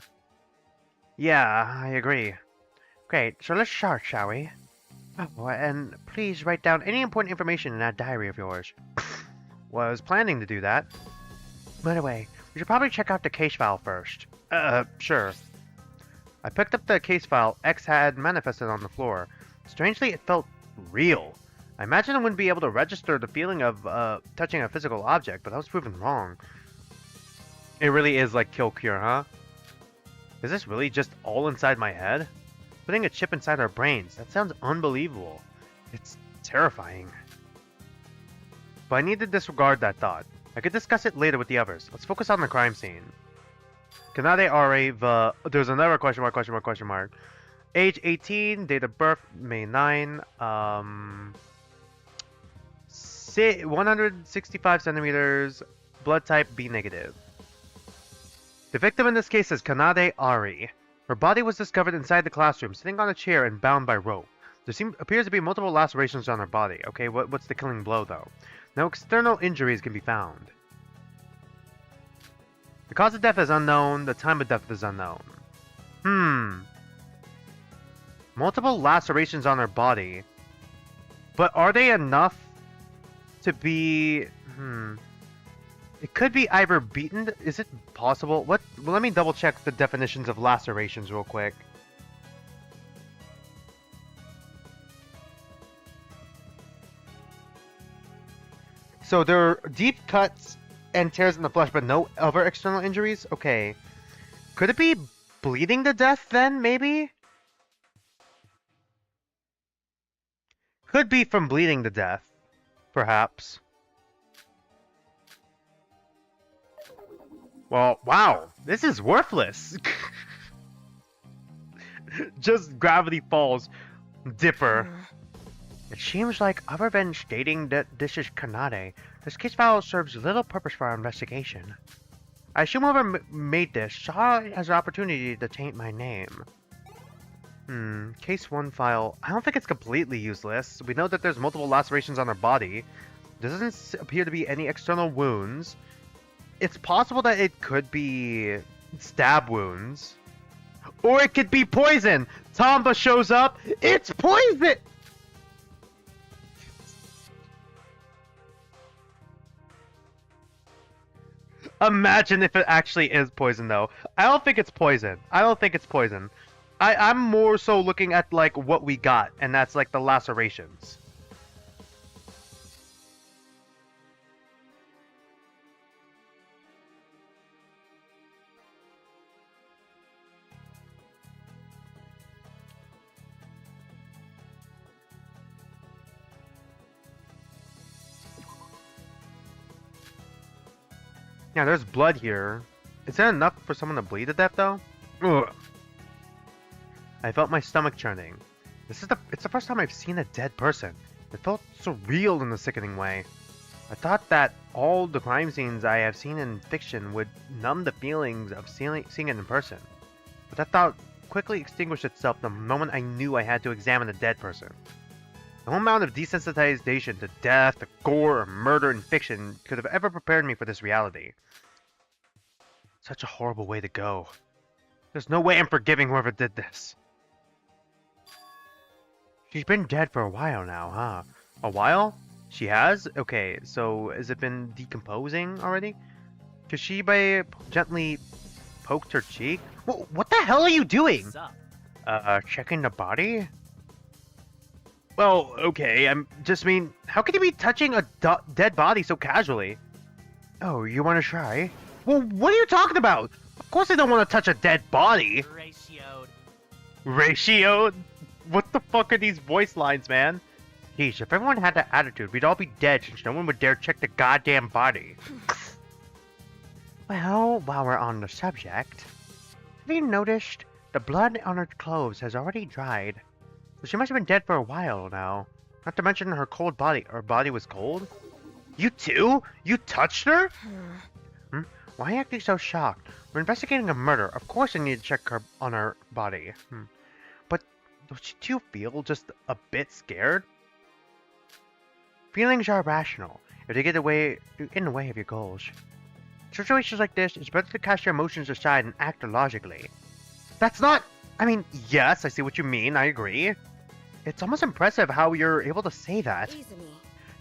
Yeah, I agree. Great, so let's start, shall we? Oh, and please write down any important information in that diary of yours. Was planning to do that. By the way, we should probably check out the case file first. Sure. I picked up the case file X had manifested on the floor. Strangely, it felt real. I imagine I wouldn't be able to register the feeling of touching a physical object, but I was proven wrong. It really is like Kill Cure, huh? Is this really just all inside my head? Putting a chip inside our brains, that sounds unbelievable. It's terrifying. But I need to disregard that thought. I could discuss it later with the others. Let's focus on the crime scene. Kanade Are, there's another question mark. Age 18, date of birth May 9, 165 centimeters, blood type B negative. The victim in this case is Kanade Ari. Her body was discovered inside the classroom, sitting on a chair and bound by rope. There appears to be multiple lacerations on her body. Okay, what's the killing blow though? No external injuries can be found. The cause of death is unknown, the time of death is unknown. Multiple lacerations on her body. But are they enough to be... It could be either beaten... Is it possible? Well, let me double check the definitions of lacerations real quick. So there are deep cuts and tears in the flesh, but no other external injuries? Okay. Could it be bleeding to death then, maybe? Could be from bleeding to death, perhaps. Well, wow, this is worthless. Just Gravity Falls, Dipper. It seems like, other than stating that this is Kanade, this case file serves little purpose for our investigation. I assume whoever made this saw it as an opportunity to taint my name. Case 1 file. I don't think it's completely useless. We know that there's multiple lacerations on her body. There doesn't appear to be any external wounds. It's possible that it could be stab wounds. Or it could be poison! Tomba shows up, it's poison! Imagine if it actually is poison, though. I don't think it's poison. I'm more so looking at, like, what we got, and that's, like, the lacerations. Yeah, there's blood here. Is that enough for someone to bleed to death, though? Ugh. I felt my stomach churning. It's the first time I've seen a dead person. It felt surreal in a sickening way. I thought that all the crime scenes I have seen in fiction would numb the feelings of seeing it in person. But that thought quickly extinguished itself the moment I knew I had to examine a dead person. No amount of desensitization to death, to gore, or murder in fiction could have ever prepared me for this reality. Such a horrible way to go. There's no way I'm forgiving whoever did this. She's been dead for a while now, huh? A while? She has? Okay, so has it been decomposing already? Toshiba gently poked her cheek. What the hell are you doing? Checking the body? Well, okay, how can you be touching a dead body so casually? Oh, you want to try? Well, what are you talking about? Of course I don't want to touch a dead body. Ratioed? What the fuck are these voice lines, man? Geez, if everyone had that attitude, we'd all be dead since no one would dare check the goddamn body. Well, while we're on the subject, have you noticed the blood on her clothes has already dried? So she must have been dead for a while now. Not to mention her cold body. Her body was cold? You too? You touched her? Why are you acting so shocked? We're investigating a murder. Of course I need to check her on her body. But don't you feel just a bit scared? Feelings are irrational if they get in the way of your goals. In situations like this, it's better to cast your emotions aside and act logically. That's not... yes, I see what you mean, I agree. It's almost impressive how you're able to say that.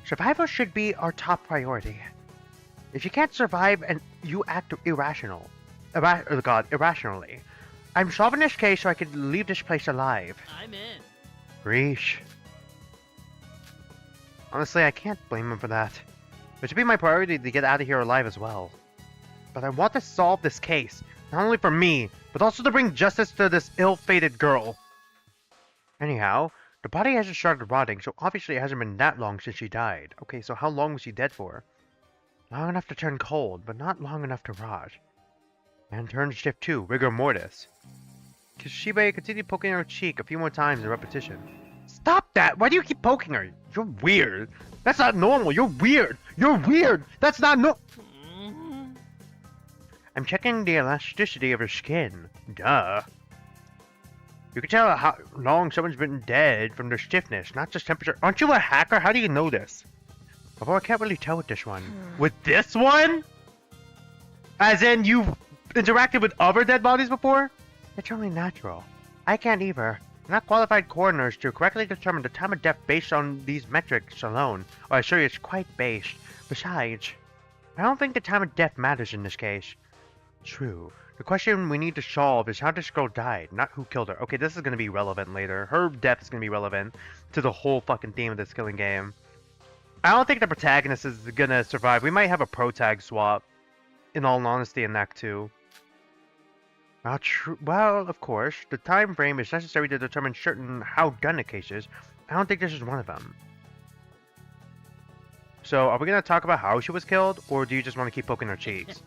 Survival should be our top priority. If you can't survive and you act irrationally, I'm solving this case so I can leave this place alive. I'm in. Reesh. Honestly, I can't blame him for that. It should be my priority to get out of here alive as well. But I want to solve this case, not only for me, but also to bring justice to this ill-fated girl. Anyhow, the body hasn't started rotting, so obviously it hasn't been that long since she died. Okay, so how long was she dead for? Long enough to turn cold, but not long enough to rot. And turn shift 2, rigor mortis. Kishibe continued poking her cheek a few more times in repetition. Stop that! Why do you keep poking her? You're weird. That's not normal. You're weird. You're weird. That's not I'm checking the elasticity of her skin. Duh. You can tell how long someone's been dead from their stiffness, not just temperature. Aren't you a hacker? How do you know this? Although I can't really tell with this one. With this one? As in, you've interacted with other dead bodies before? It's only natural. I can't either. We're not qualified coroners to correctly determine the time of death based on these metrics alone, or I assure you it's quite based. Besides, I don't think the time of death matters in this case. True. The question we need to solve is how this girl died, not who killed her. Okay, this is going to be relevant later. Her death is going to be relevant to the whole fucking theme of this killing game. I don't think the protagonist is going to survive. We might have a protag swap, in all honesty, in Act 2. Well, of course, the time frame is necessary to determine certain how done the case is. I don't think this is one of them. So, are we going to talk about how she was killed, or do you just want to keep poking her cheeks?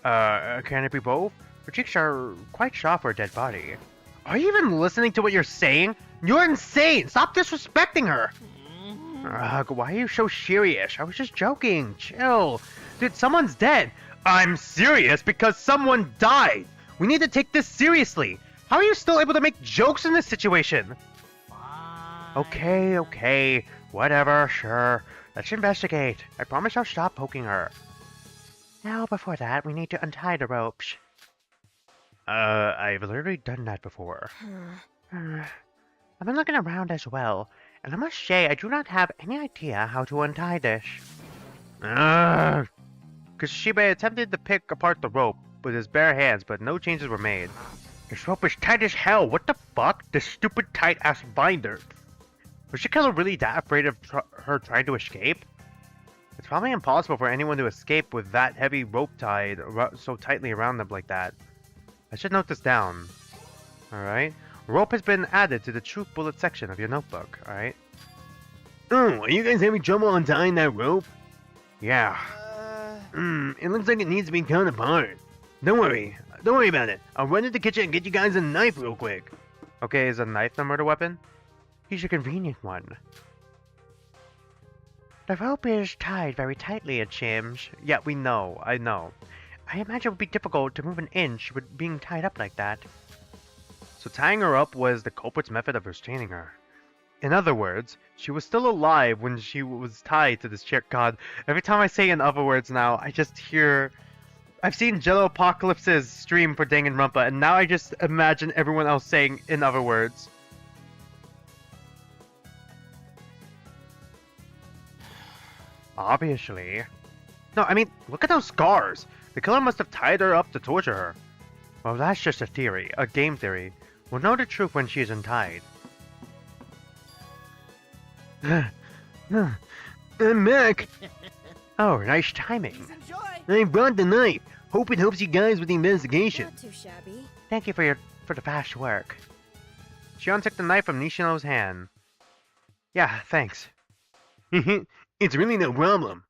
Can it be both? Her cheeks are quite soft for a dead body. Are you even listening to what you're saying? You're insane! Stop disrespecting her! Why are you so serious? I was just joking. Chill. Dude, someone's dead. I'm serious because someone died. We need to take this seriously. How are you still able to make jokes in this situation? Okay. Whatever, sure. Let's investigate. I promise I'll stop poking her. Now, before that, we need to untie the ropes. I've literally done that before. I've been looking around as well, and I must say I do not have any idea how to untie this. Kishibe attempted to pick apart the rope with his bare hands, but no changes were made. This rope is tight as hell. What the fuck? This stupid tight-ass binder. Was the killer really that afraid of her trying to escape? It's probably impossible for anyone to escape with that heavy rope tied so tightly around them like that. I should note this down. Alright. Rope has been added to the truth bullet section of your notebook. Alright. Oh, are you guys having trouble untying that rope? Yeah. It looks like it needs to be cut apart. Don't worry about it. I'll run to the kitchen and get you guys a knife real quick. Okay, is a knife the murder weapon? He's a convenient one. The rope is tied very tightly, it seems. Yeah, I know. I imagine it would be difficult to move an inch with being tied up like that. So tying her up was the culprit's method of restraining her. In other words, she was still alive when she was tied to this chair. God, every time I say in other words now, I just hear... I've seen Jello Apocalypse's stream for Danganronpa, and now I just imagine everyone else saying in other words. Obviously. No, I mean, look at those scars. The killer must have tied her up to torture her. Well, that's just a theory, a game theory. We'll know the truth when she is untied. I'm back. Oh, nice timing. I brought the knife. Hope it helps you guys with the investigation. Not too shabby. Thank you for the fast work. Shion took the knife from Nishino's hand. Yeah, thanks. It's really no problem.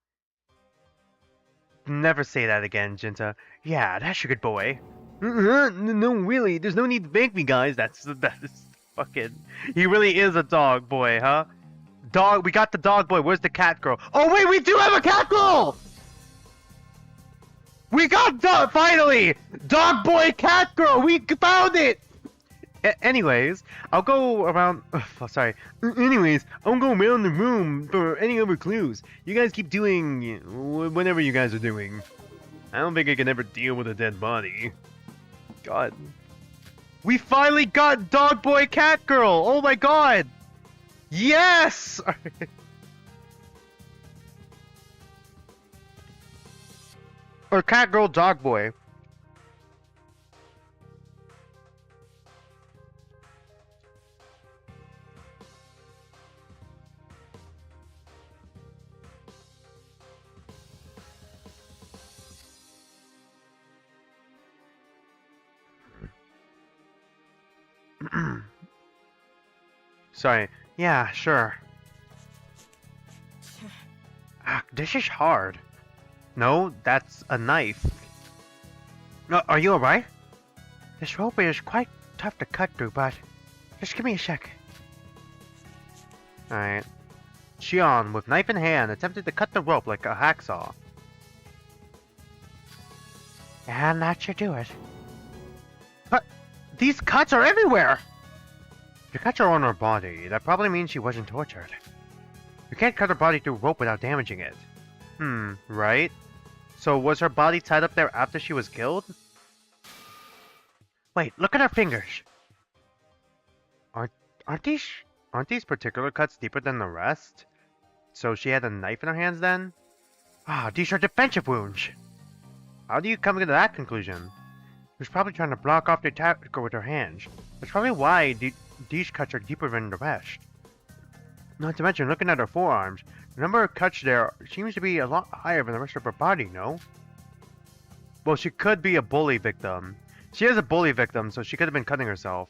Never say that again, Jinta. Yeah, that's a good boy. No, really. There's no need to thank me, guys. That is fucking... He really is a dog boy, huh? Dog, we got the dog boy. Where's the cat girl? Oh wait, we do have a cat girl! We got finally! Dog boy, cat girl! We found it! Anyways, I'll go around... sorry. Anyways, I'll go around the room for any other clues. You guys keep doing whatever you guys are doing. I don't think I can ever deal with a dead body. God. We finally got dog boy, cat girl! Oh my god! Yes! Or cat girl, dog boy. Sorry. Yeah, sure. Ah, this is hard. No, that's a knife. Are you alright? This rope is quite tough to cut through, but just give me a sec. Alright. Shion, with knife in hand, attempted to cut the rope like a hacksaw. And that should do it. But these cuts are everywhere! If the cuts are on her body, that probably means she wasn't tortured. You can't cut her body through rope without damaging it. Right? So was her body tied up there after she was killed? Wait, look at her fingers. Aren't these particular cuts deeper than the rest? So she had a knife in her hands then? Ah, these are defensive wounds. How do you come to that conclusion? She was probably trying to block off the attacker with her hands. That's probably why these cuts are deeper than the rest. Not to mention, looking at her forearms, the number of cuts there seems to be a lot higher than the rest of her body, no? Well, she could be a bully victim. She is a bully victim, so she could have been cutting herself.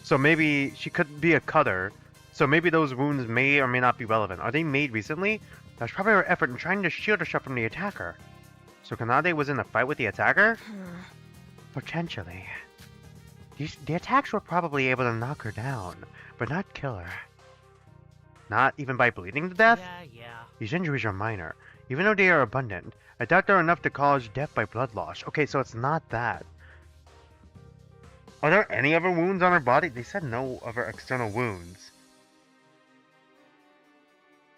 So maybe she could be a cutter. So maybe those wounds may or may not be relevant. Are they made recently? That's probably her effort in trying to shield herself from the attacker. So Kanade was in a fight with the attacker? Potentially. The attacks were probably able to knock her down, but not kill her. Not even by bleeding to death? Yeah. These injuries are minor. Even though they are abundant, I doubt they're enough to cause death by blood loss. Okay, so it's not that. Are there any other wounds on her body? They said no other external wounds.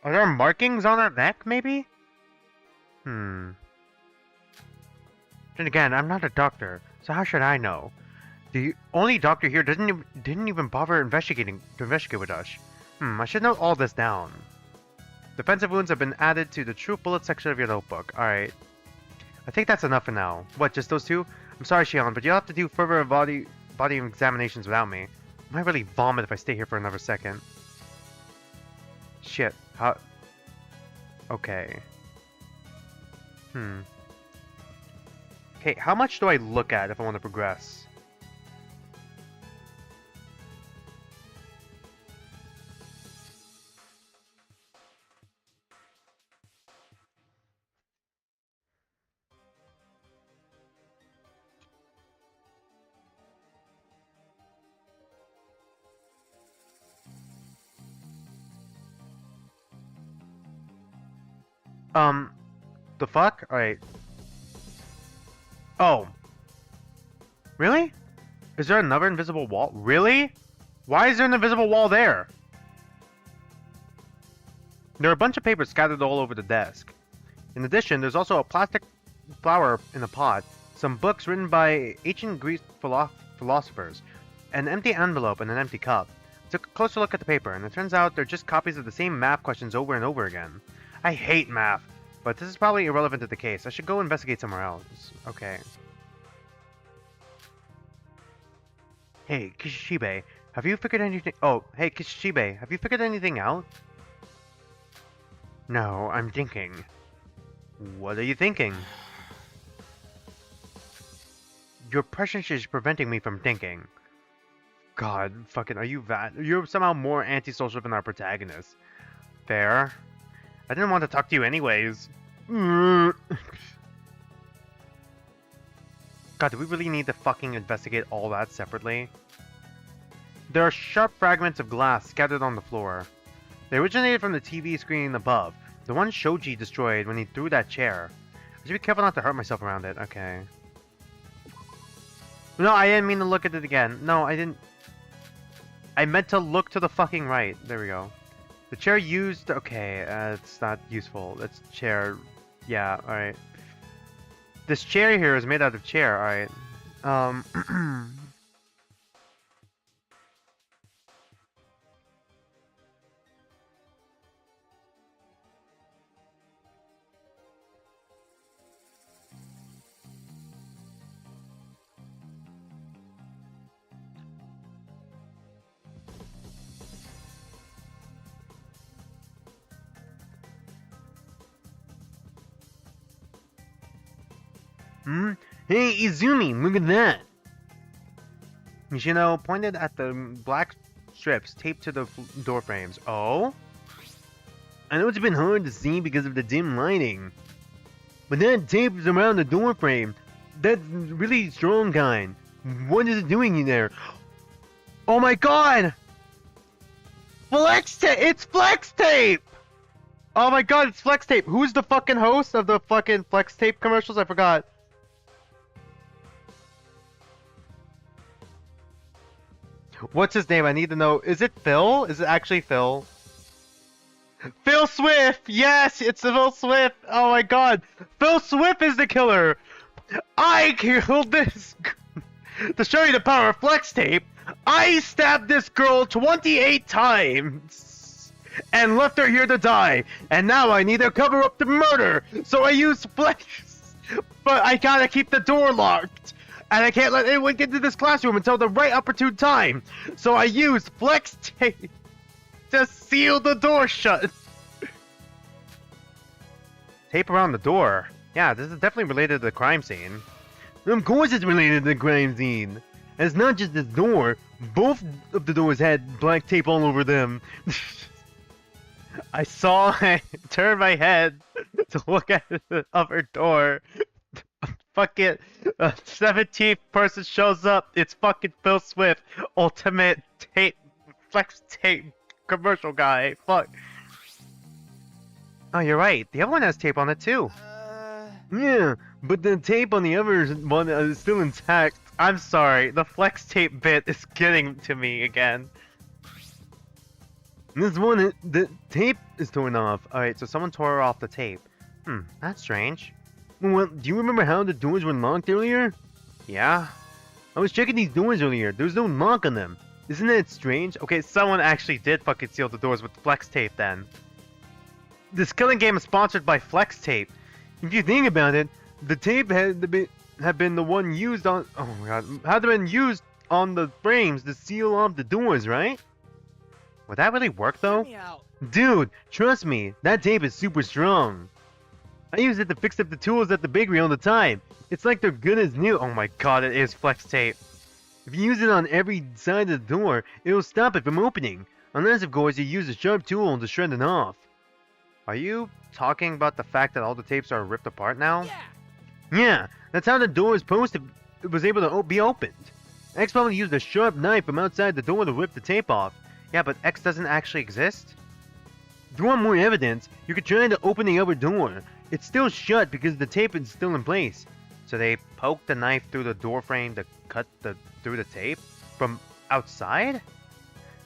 Are there markings on her neck, maybe? Then again, I'm not a doctor, so how should I know? The only doctor here didn't even bother to investigate with us. I should note all this down. Defensive wounds have been added to the true bullet section of your notebook. Alright. I think that's enough for now. What, just those two? I'm sorry, Shion, but you'll have to do further body examinations without me. I might really vomit if I stay here for another second. Shit. How... Okay. Okay, how much do I look at if I want to progress? The fuck? Alright. Oh. Really? Is there another invisible wall? Really? Why is there an invisible wall there? There are a bunch of papers scattered all over the desk. In addition, there's also a plastic flower in a pot, some books written by ancient Greek philosophers, an empty envelope, and an empty cup. I took a closer look at the paper, and it turns out they're just copies of the same math questions over and over again. I hate math, but this is probably irrelevant to the case. I should go investigate somewhere else. Okay. Hey, Kishibe, have you figured anything... Oh, hey, Kishibe, have you figured anything out? No, I'm thinking. What are you thinking? Your presence is preventing me from thinking. God, fucking, are you that? You're somehow more antisocial than our protagonist. Fair. I didn't want to talk to you anyways. God, do we really need to fucking investigate all that separately? There are sharp fragments of glass scattered on the floor. They originated from the TV screen above, the one Shoji destroyed when he threw that chair. I should be careful not to hurt myself around it. Okay. No, I didn't mean to look at it again. No, I didn't. I meant to look to the fucking right. There we go. The chair used... Okay, it's not useful. It's chair... Yeah, alright. This chair here is made out of chair, alright. Hey, Izumi, look at that! Michino pointed at the black strips taped to the door frames. Oh? I know it's been hard to see because of the dim lighting. But that tape is around the door frame. That's really strong kind. What is it doing in there? Oh my god! Flex tape! It's flex tape! Oh my god, it's flex tape! Who's the fucking host of the fucking flex tape commercials? I forgot. What's his name? I need to know. Is it Phil? Is it actually Phil? Phil Swift! Yes, it's Phil Swift! Oh my god! Phil Swift is the killer! I killed this! To show you the power of flex tape, I stabbed this girl 28 times! And left her here to die! And now I need to cover up the murder! So I use flex... But I gotta keep the door locked! And I can't let anyone get into this classroom until the right opportune time! So I use flex tape! To seal the door shut. Tape around the door. Yeah, this is definitely related to the crime scene. Of course it's related to the crime scene. And it's not just this door. Both of the doors had black tape all over them. I saw I turned my head to look at the other door. Fuck it. A 17th person shows up. It's fucking Phil Swift. Ultimate tape. Flex tape. Commercial guy. Fuck. Oh, you're right. The other one has tape on it too. Yeah, but the tape on the other one is still intact. I'm sorry. The flex tape bit is getting to me again. This one, the tape is torn off. Alright, so someone tore off the tape. That's strange. Well, do you remember how the doors were locked earlier? Yeah. I was checking these doors earlier. There's no lock on them. Isn't it strange? Okay, someone actually did fucking seal the doors with flex tape then. This killing game is sponsored by flex tape. If you think about it, the tape had been the one used on... Oh my god. Had been used on the frames to seal off the doors, right? Would that really work though? Dude, trust me, that tape is super strong. I use it to fix up the tools at the bakery all the time. It's like they're good as new. Oh my god, it is flex tape. If you use it on every side of the door, it'll stop it from opening. Unless, of course, you use a sharp tool to shred it off. Are you talking about the fact that all the tapes are ripped apart now? Yeah, that's how the door was able to be opened. X probably used a sharp knife from outside the door to rip the tape off. Yeah, but X doesn't actually exist? If you want more evidence, you could try to open the other door. It's still shut because the tape is still in place. So they poked the knife through the door frame to cut through the tape? From outside?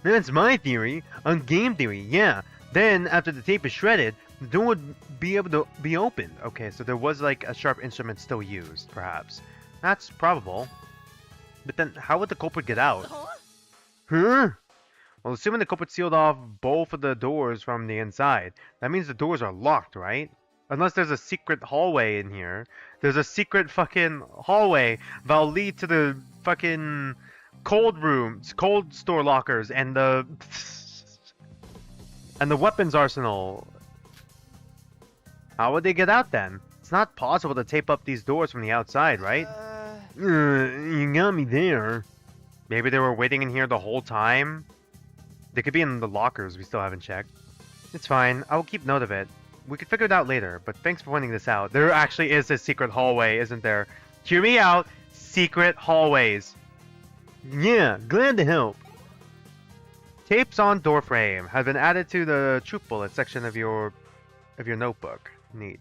That's my theory. On game theory, yeah. Then, after the tape is shredded, the door would be able to be opened. Okay, so there was like a sharp instrument still used, perhaps. That's probable. But then, how would the culprit get out? Huh? Well, assuming the culprit sealed off both of the doors from the inside, that means the doors are locked, right? Unless there's a secret hallway in here. There's a secret fucking hallway that'll lead to the fucking cold rooms, cold store lockers, and the weapons arsenal. How would they get out then? It's not possible to tape up these doors from the outside, right? You got me there. Maybe they were waiting in here the whole time? They could be in the lockers we still haven't checked. It's fine, I will keep note of it. We could figure it out later, but thanks for pointing this out. There actually is a secret hallway, isn't there? Hear me out, secret hallways. Yeah, glad to help. Tapes on door frame have been added to the troop bullet section of your notebook. Neat.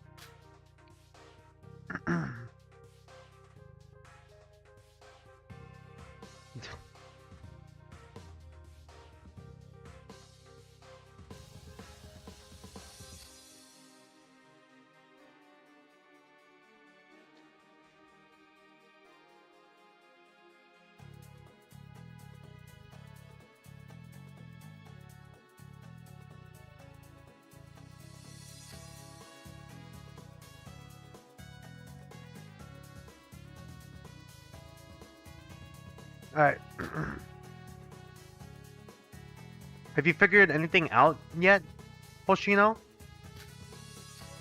Alright. Have you figured anything out yet, Hoshino?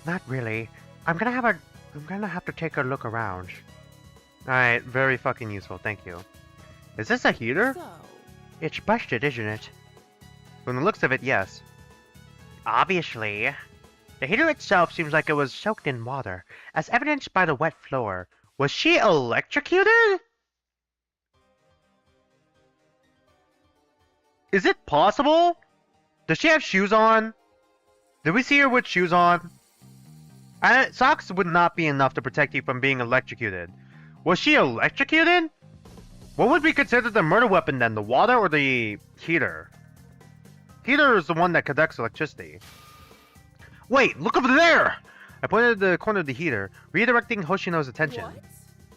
Not really. I'm gonna have to take a look around. Alright, very fucking useful, thank you. Is this a heater? So, It's busted, isn't it? From the looks of it, yes. Obviously. The heater itself seems like it was soaked in water, as evidenced by the wet floor. Was she electrocuted? Is it possible? Does she have shoes on? Did we see her with shoes on? Socks would not be enough to protect you from being electrocuted. Was she electrocuted? What would be considered the murder weapon then? The water or the heater? Heater is the one that conducts electricity. Wait, look over there! I pointed to the corner of the heater, redirecting Hoshino's attention. what?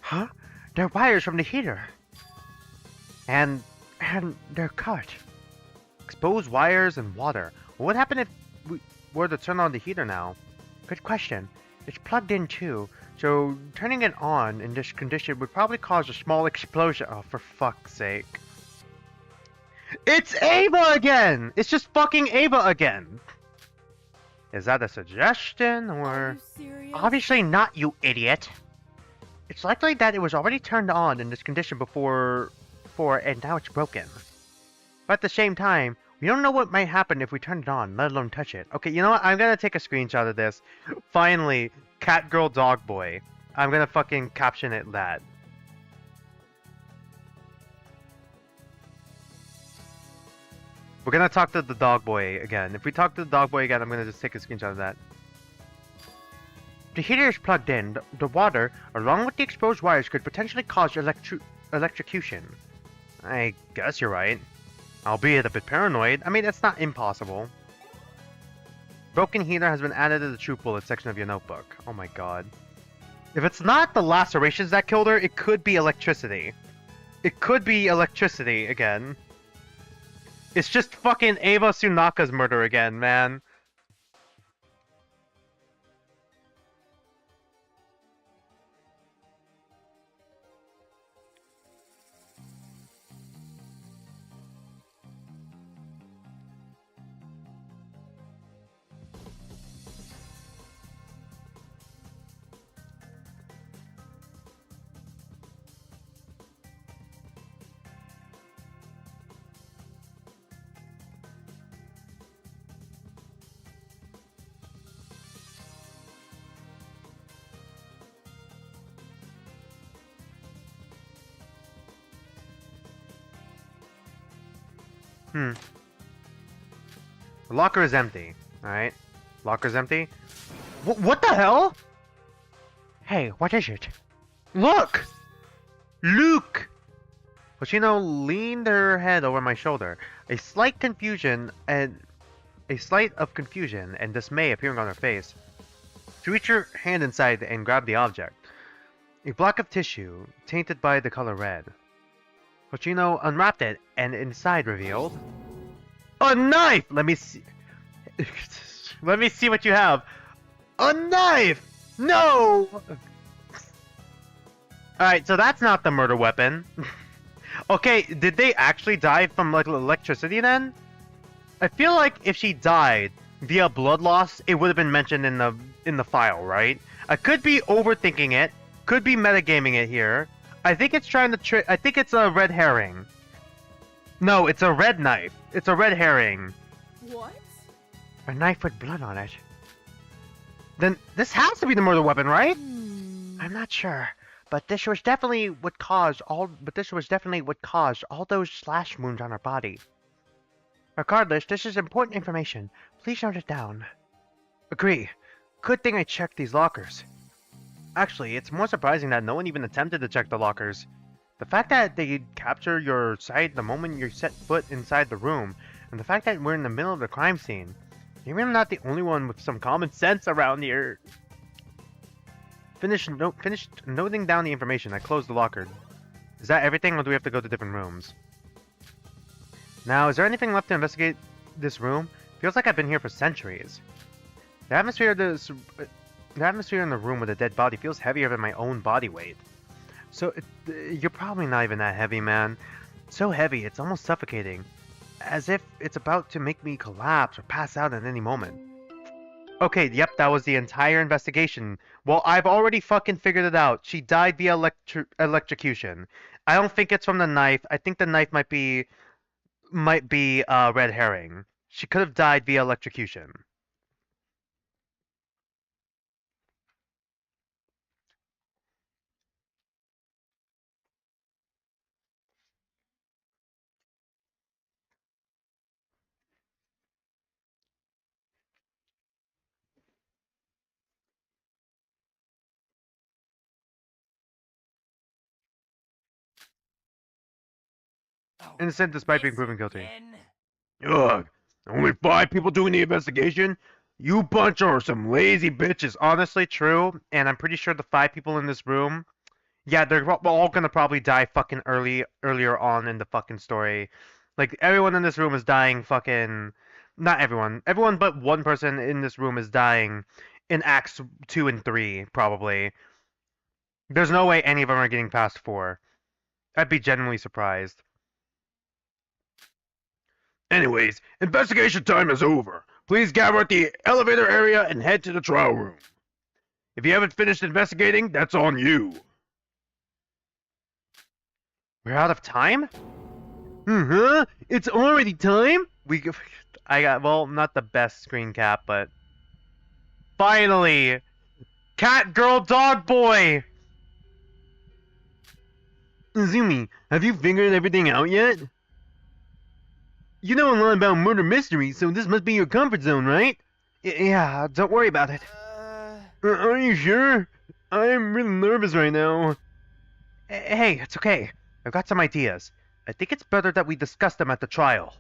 Huh? They're wires from the heater. And they're cut. Exposed wires and water. What would happen if we were to turn on the heater now? Good question. It's plugged in too, so turning it on in this condition would probably cause a small explosion. Oh, for fuck's sake. It's Ava again! It's just fucking Ava again! Is that a suggestion, Are or... you serious? Obviously not, you idiot. It's likely that it was already turned on in this condition before and now it's broken. But at the same time, we don't know what might happen if we turn it on, let alone touch it. Okay, you know what? I'm gonna take a screenshot of this. Finally, cat girl dog boy. I'm gonna fucking caption it that. We're gonna talk to the dog boy again. If we talk to the dog boy again, I'm gonna just take a screenshot of that. The heater is plugged in. The water, along with the exposed wires, could potentially cause electrocution. I guess you're right. Albeit a bit paranoid. I mean, it's not impossible. Broken heater has been added to the true bullet section of your notebook. Oh my god. If it's not the lacerations that killed her, it could be electricity. It could be electricity again. It's just fucking Ava Tsunaka's murder again, man. The locker is empty. Alright. Locker's empty. What the hell? Hey, what is it? Look! Luke! Hoshino leaned her head over my shoulder. A slight of confusion and dismay appearing on her face. She reached her hand inside and grabbed the object. A block of tissue, tainted by the color red. Hoshino unwrapped it, and inside revealed... A knife! Let me see... Let me see what you have. A knife! No! Alright, so that's not the murder weapon. Okay, did they actually die from like electricity then? I feel like if she died via blood loss, it would have been mentioned in the file, right? I could be overthinking it, could be metagaming it here. I think it's trying to I think it's a red herring. No, it's a red knife. It's a red herring. What? A knife with blood on it. Then this has to be the murder weapon, right? I'm not sure, but this was definitely what caused all those slash wounds on her body. Regardless, this is important information. Please note it down. Agree. Good thing I checked these lockers. Actually, it's more surprising that no one even attempted to check the lockers. The fact that they capture your sight the moment you set foot inside the room, and the fact that we're in the middle of the crime scene. Maybe I'm not the only one with some common sense around here. Finished noting down the information. I closed the locker. Is that everything, or do we have to go to different rooms? Now, is there anything left to investigate this room? Feels like I've been here for centuries. The atmosphere in the room with a dead body feels heavier than my own body weight. So, you're probably not even that heavy, man. So heavy, it's almost suffocating. As if it's about to make me collapse or pass out at any moment. Okay, yep, that was the entire investigation. Well, I've already fucking figured it out. She died via electrocution. I don't think it's from the knife. I think the knife might be red herring. She could have died via electrocution. Innocent despite being proven guilty. Ugh. Only 5 people doing the investigation? You bunch are some lazy bitches. Honestly, true, and I'm pretty sure the 5 people in this room, yeah, they're all gonna probably die fucking earlier on in the fucking story. Like everyone in this room is dying fucking. Not everyone. Everyone but one person in this room is dying in Acts 2 and 3, probably. There's no way any of them are getting past 4. I'd be genuinely surprised. Anyways, investigation time is over. Please gather at the elevator area and head to the trial room. If you haven't finished investigating, that's on you. We're out of time? Huh? It's already time? I got, well, not the best screen cap, but finally! Cat, girl, dog, boy! Izumi, have you figured everything out yet? You know a lot about murder mysteries, so this must be your comfort zone, right? Yeah, don't worry about it. Are you sure? I'm really nervous right now. Hey, it's okay. I've got some ideas. I think it's better that we discuss them at the trial.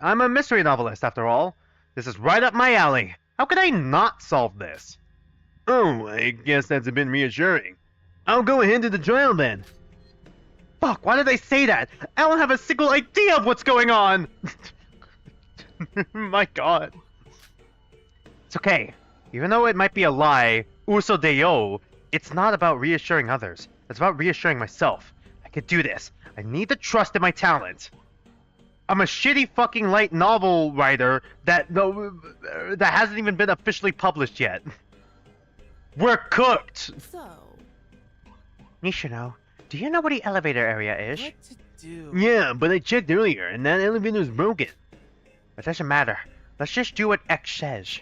I'm a mystery novelist, after all. This is right up my alley. How could I not solve this? Oh, I guess that's a bit reassuring. I'll go ahead to the trial then. Fuck, why did I say that? I don't have a single idea of what's going on! My god. It's okay. Even though it might be a lie, Uso it's not about reassuring others. It's about reassuring myself. I can do this. I need the trust in my talent. I'm a shitty fucking light novel writer that hasn't even been officially published yet. We're cooked! So, Nishino, do you know where the elevator area is? What to do? Yeah, but I checked earlier, and that elevator's broken. It doesn't matter. Let's just do what X says.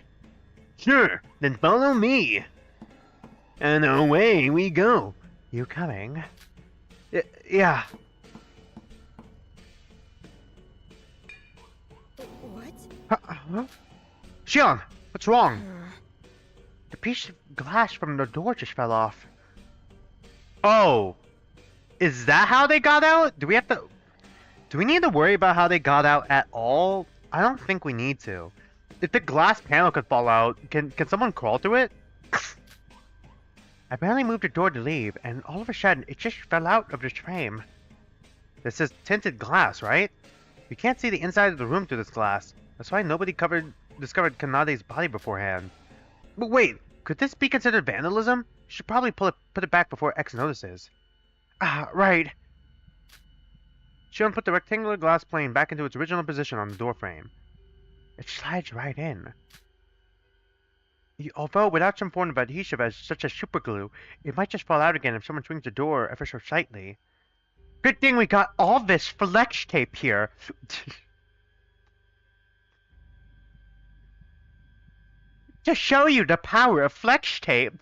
Sure, then follow me. And away we go. You coming? Yeah. What? Huh? Xion, what's wrong? The piece of glass from the door just fell off. Oh. Is that how they got out? Do we need to worry about how they got out at all? I don't think we need to. If the glass panel could fall out, can someone crawl through it? I barely moved the door to leave, and all of a sudden, it just fell out of the frame. This is tinted glass, right? You can't see the inside of the room through this glass. That's why nobody discovered Kanade's body beforehand. But wait, could this be considered vandalism? You should probably put it back before X notices. Ah, right. Shion put the rectangular glass plane back into its original position on the doorframe. It slides right in. Although without some form of adhesive as such as super glue, it might just fall out again if someone swings the door ever so slightly. Good thing we got all this flex tape here. To show you the power of flex tape,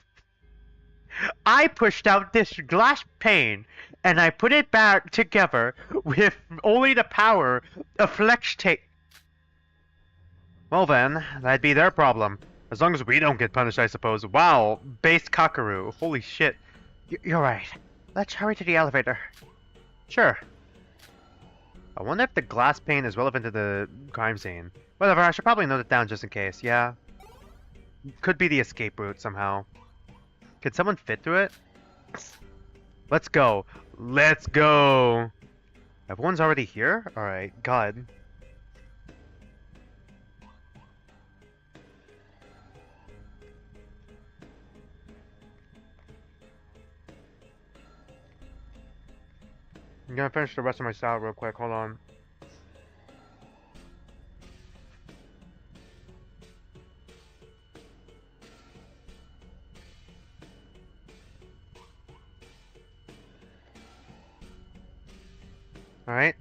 I pushed out this glass pane and I put it back together with only the power of flex tape. Well then, that'd be their problem. As long as we don't get punished, I suppose. Wow, base Kakaru. Holy shit. You're right. Let's hurry to the elevator. Sure. I wonder if the glass pane is relevant to the crime scene. Whatever, I should probably note it down just in case, yeah. Could be the escape route somehow. Could someone fit through it? Let's go. Let's go. Everyone's already here? Alright, God. I'm gonna finish the rest of my salad real quick, hold on. Alright.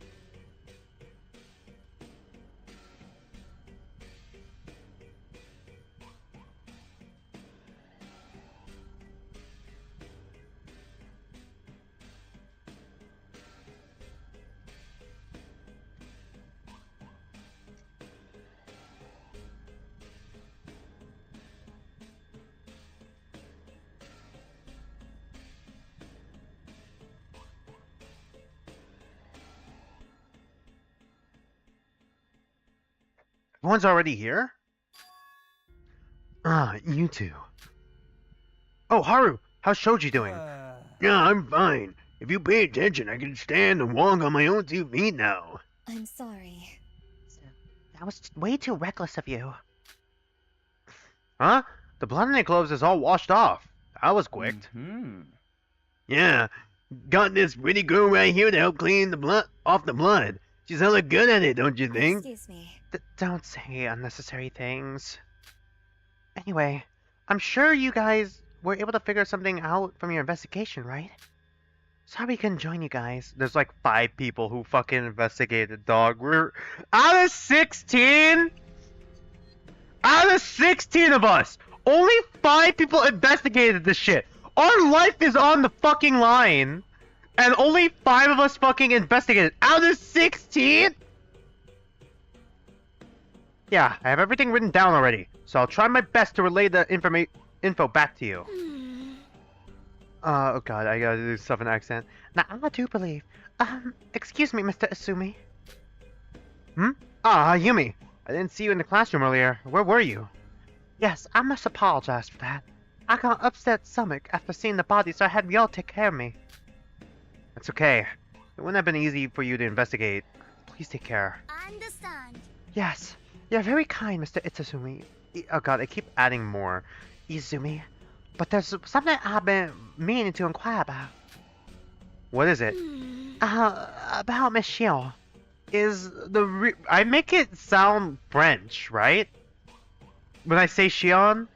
Everyone's already here? Ah, you two. Oh, Haru! How's Shoji doing? Yeah, I'm fine. If you pay attention, I can stand and walk on my own 2 feet now. I'm sorry. That was way too reckless of you. Huh? The blood in the clothes is all washed off. That was quick. Yeah, got this pretty girl right here to help clean the blood off the blood. She's hella good at it, don't you think? Excuse me. Don't say unnecessary things. Anyway, I'm sure you guys were able to figure something out from your investigation, right? Sorry we couldn't join you guys. There's like 5 people who fucking investigated, dog. We're out of 16? Out of 16 of us! Only 5 people investigated this shit! Our life is on the fucking line! And only 5 of us fucking investigated. Out of 16?! Yeah, I have everything written down already, so I'll try my best to relay the info back to you. Oh god, I gotta do stuff in accent. Now, I do believe. Excuse me, Mr. Asumi. Ah, Yumi. I didn't see you in the classroom earlier. Where were you? Yes, I must apologize for that. I got an upset stomach after seeing the body, so I had Ryo take care of me. It's okay. It wouldn't have been easy for you to investigate. Please take care. Understand. Yes, you're very kind, Mr. Itsuzumi. Oh god, I keep adding more. Izumi. But there's something I've been meaning to inquire about. What is it? About Miss Shion. Is the I make it sound French, right? When I say Shion?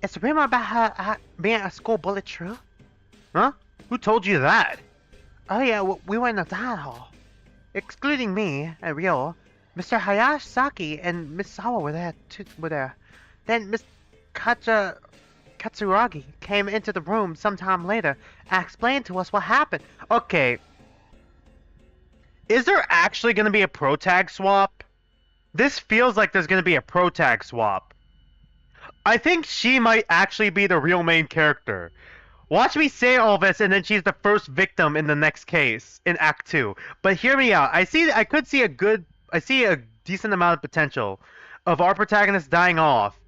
Is the rumor about her being a school bullet true? Huh? Who told you that? Oh yeah, we were in the dining hall. Excluding me and Ryo, Mr. Hayashizaki and Miss Sawa were there. Then Miss Katsuragi came into the room sometime later and explained to us what happened. Okay. Is there actually going to be a pro tag swap? This feels like there's going to be a pro tag swap. I think she might actually be the real main character. Watch me say all this, and then she's the first victim in the next case in Act 2. But hear me out. I see a decent amount of potential of our protagonist dying off,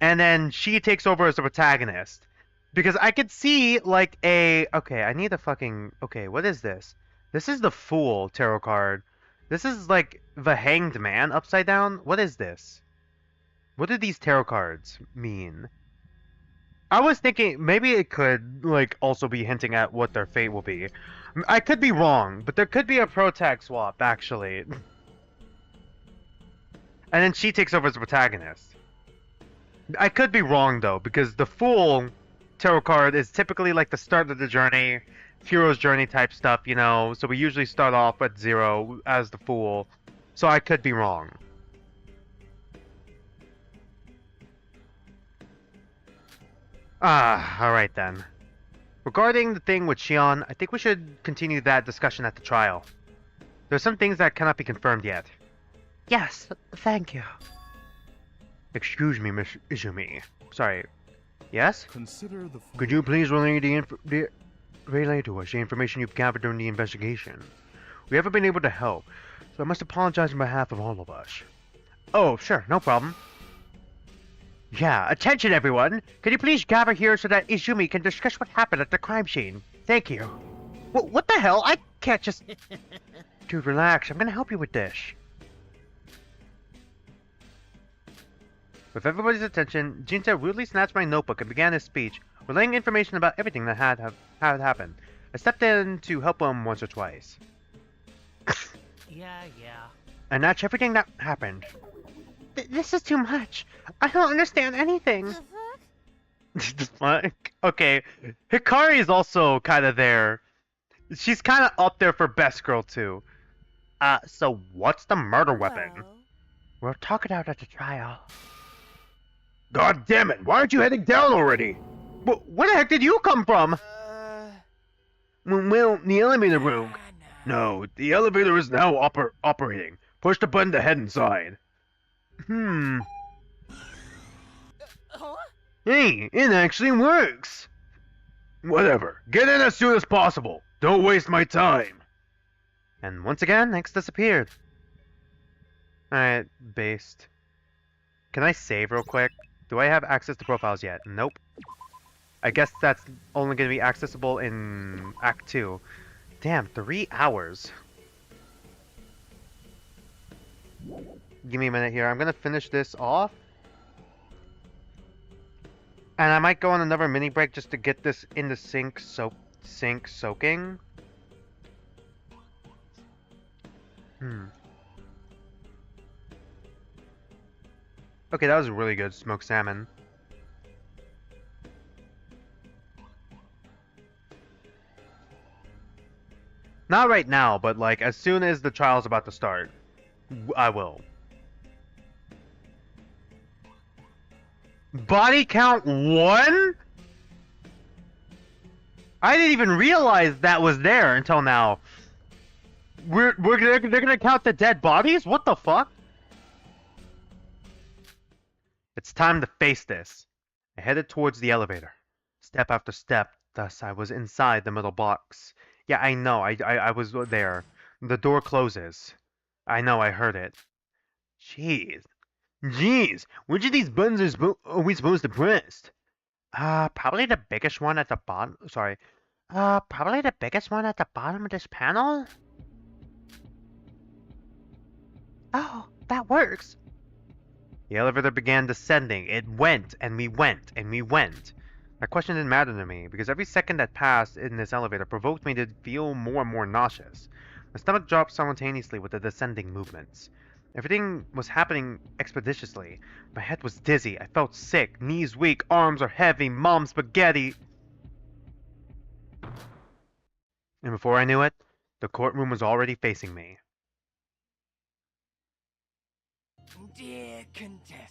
and then she takes over as the protagonist. Because I could see like okay, I need a fucking what is this? This is the Fool tarot card. This is like the Hanged Man upside down. What is this? What do these tarot cards mean? I was thinking maybe it could like also be hinting at what their fate will be. I could be wrong, but there could be a pro tag swap actually. And then she takes over as the protagonist. I could be wrong though, because the Fool tarot card is typically like the start of the journey, hero's journey type stuff, you know, so we usually start off at 0 as the Fool. So I could be wrong. Alright then. Regarding the thing with Shion, I think we should continue that discussion at the trial. There's some things that cannot be confirmed yet. Yes, thank you. Excuse me, Miss Izumi. Sorry. Yes? Consider the Could you please relay relay to us the information you've gathered during the investigation? We haven't been able to help, so I must apologize on behalf of all of us. Oh, sure, no problem. Yeah, attention everyone! Can you please gather here so that Izumi can discuss what happened at the crime scene? Thank you. What the hell? I can't just... Dude, relax. I'm gonna help you with this. With everybody's attention, Jinta rudely snatched my notebook and began his speech, relaying information about everything that had happened. I stepped in to help him once or twice. Yeah. And that's everything that happened. This is too much. I don't understand anything. Okay, Hikari is also kind of there. She's kind of up there for best girl too. So what's the murder weapon? Well, We'll talk it out at the trial. God damn it! Why aren't you heading down already? Where the heck did you come from? Well, the elevator broke. No, the elevator is now operating. Push the button to head inside. huh? Hey, it actually works! Whatever. Get in as soon as possible. Don't waste my time. And once again, X disappeared. Alright, based. Can I save real quick? Do I have access to profiles yet? Nope. I guess that's only going to be accessible in Act 2. Damn, 3 hours. Give me a minute here. I'm going to finish this off. And I might go on another mini break just to get this in the sink soaking. Okay, that was really good smoked salmon. Not right now, but like as soon as the trial's about to start, I will. Body count 1? I didn't even realize that was there until now. They're gonna count the dead bodies? What the fuck? It's time to face this. I headed towards the elevator. Step after step, thus I was inside the middle box. Yeah, I know, I was there. The door closes. I know, I heard it. Jeez, which of these buttons are we supposed to press? Probably the biggest one at the bottom. Sorry. Probably the biggest one at the bottom of this panel? Oh, that works. The elevator began descending. It went, and we went, and we went. That question didn't matter to me, because every second that passed in this elevator provoked me to feel more and more nauseous. My stomach dropped simultaneously with the descending movements. Everything was happening expeditiously. My head was dizzy. I felt sick. Knees weak. Arms are heavy. Mom spaghetti. And before I knew it, the courtroom was already facing me. Dear contestants.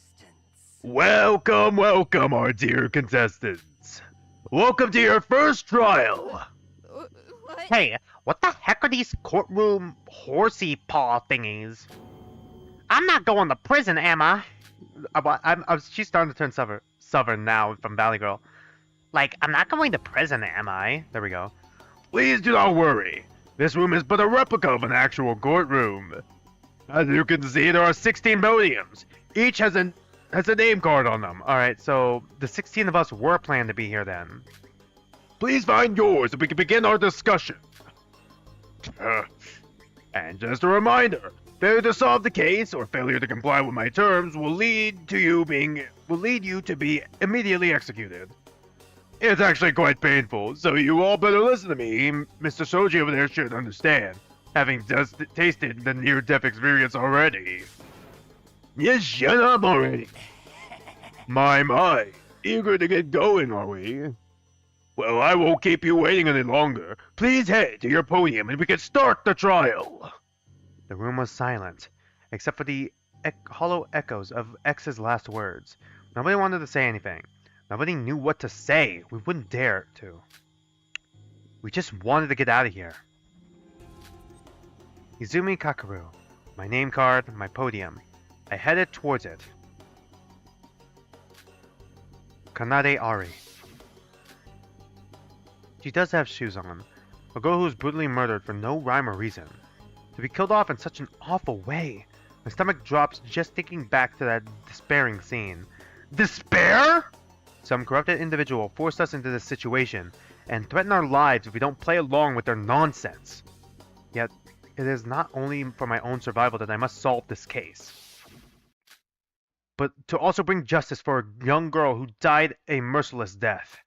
Welcome, welcome, our dear contestants. Welcome to your first trial. What? Hey, what the heck are these courtroom horsey paw thingies? I'm not going to prison, am I? She's starting to turn southern now from Valley Girl. Like, I'm not going to prison, am I? There we go. Please do not worry. This room is but a replica of an actual courtroom. As you can see, there are 16 podiums. Each has a name card on them. Alright, so the 16 of us were planned to be here then. Please find yours so we can begin our discussion. And just a reminder, failure to solve the case or failure to comply with my terms will lead you to be immediately executed. It's actually quite painful, so you all better listen to me. Mr. Soji over there should understand, having just tasted the near-death experience already. Yes, shut up already. My, eager to get going, are we? Well, I won't keep you waiting any longer. Please head to your podium and we can start the trial. The room was silent, except for the hollow echoes of X's last words. Nobody wanted to say anything. Nobody knew what to say. We wouldn't dare to. We just wanted to get out of here. Izumi Kakaru. My name card, my podium. I headed towards it. Kanade Ari. She does have shoes on. A girl who was brutally murdered for no rhyme or reason. To be killed off in such an awful way. My stomach drops just thinking back to that despairing scene. Despair? Some corrupted individual forced us into this situation and threatened our lives if we don't play along with their nonsense. Yet, it is not only for my own survival that I must solve this case, but to also bring justice for a young girl who died a merciless death.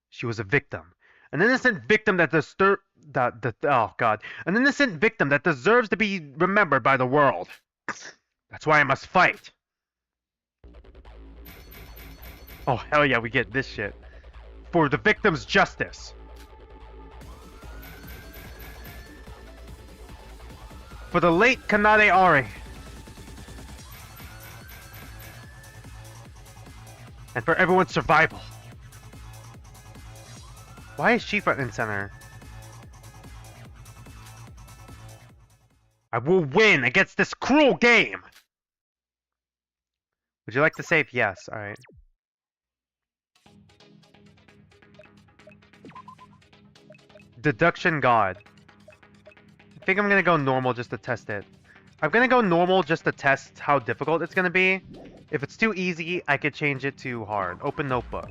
She was a victim. An innocent victim that an innocent victim that deserves to be remembered by the world. That's why I must fight. Oh, hell yeah, we get this shit. For the victim's justice. For the late Kanade Ari. And for everyone's survival. Why is she front and center? I will win against this cruel game! Would you like to save? Yes, alright. Deduction God. I think I'm gonna go normal just to test it. I'm gonna go normal just to test how difficult it's gonna be. If it's too easy, I could change it to hard. Open notebook.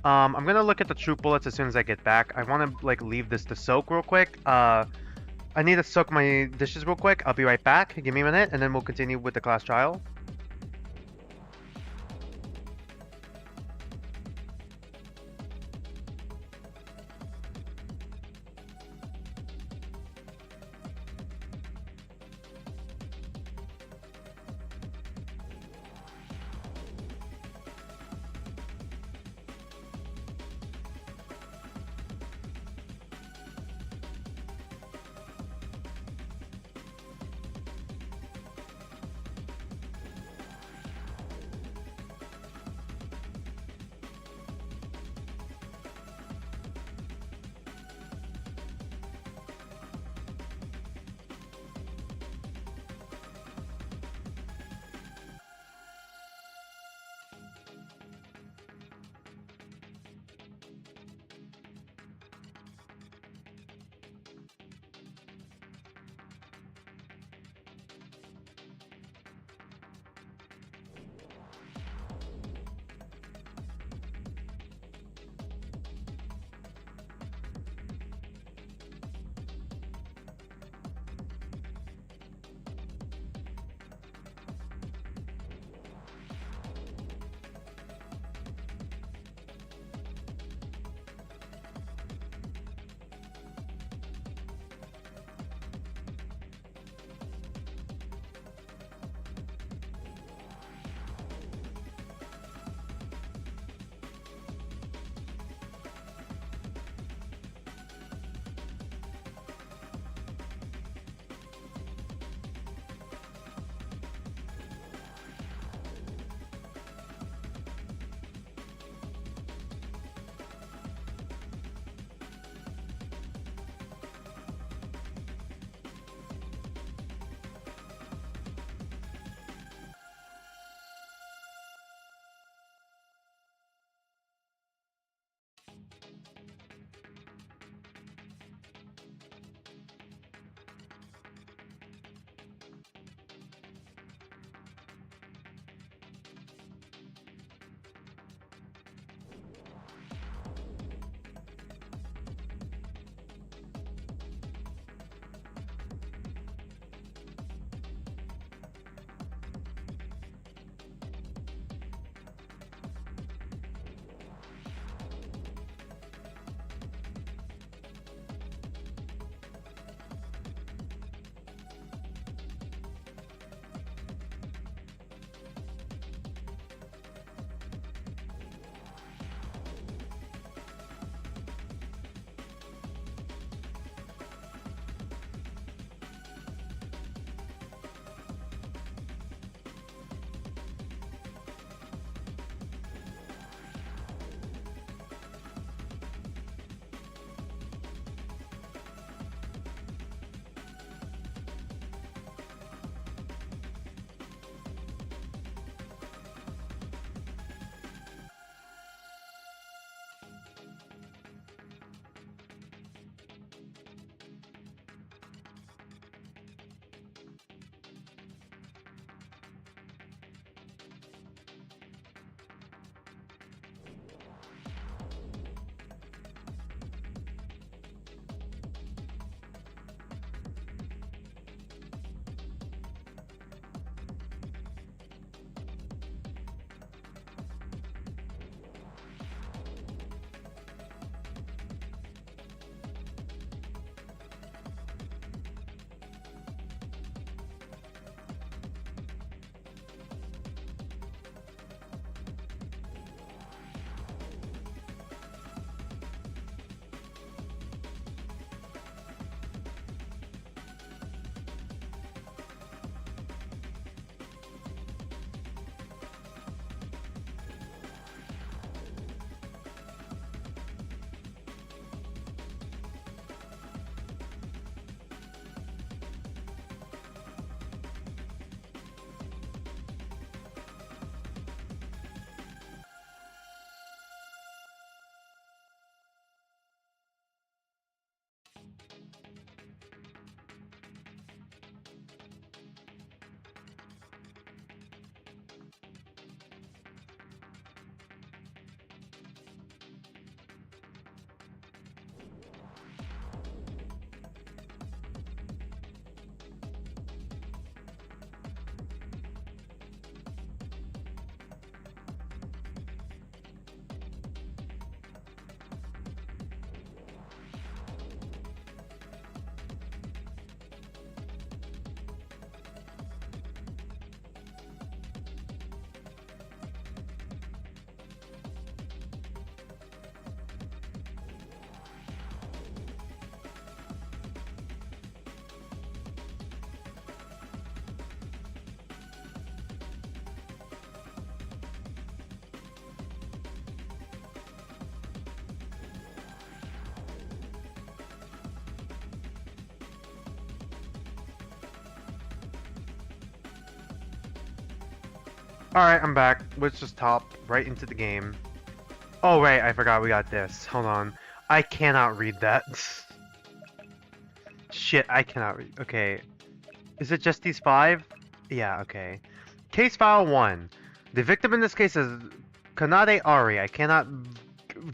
I'm gonna look at the troop bullets as soon as I get back. I wanna like leave this to soak real quick. I need to soak my dishes real quick. I'll be right back. Give me a minute and then we'll continue with the class trial. Alright, I'm back. Let's just hop right into the game. Oh, right, I forgot we got this. Hold on. I cannot read that. Shit, I cannot read. Okay. Is it just these 5? Yeah, okay. Case file 1. The victim in this case is Kanade Ari. I cannot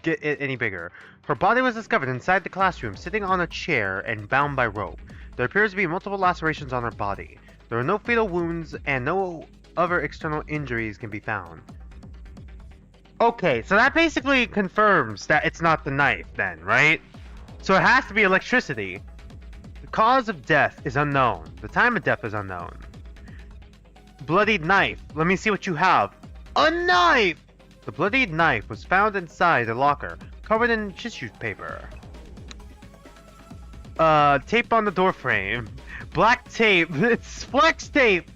get it any bigger. Her body was discovered inside the classroom, sitting on a chair and bound by rope. There appears to be multiple lacerations on her body. There are no fatal wounds and no other external injuries can be found. Okay, so that basically confirms that it's not the knife then, right? So it has to be electricity. The cause of death is unknown. The time of death is unknown. Bloodied knife. Let me see what you have. A knife! The bloodied knife was found inside the locker, covered in tissue paper. Tape on the door frame. Black tape. It's flex tape!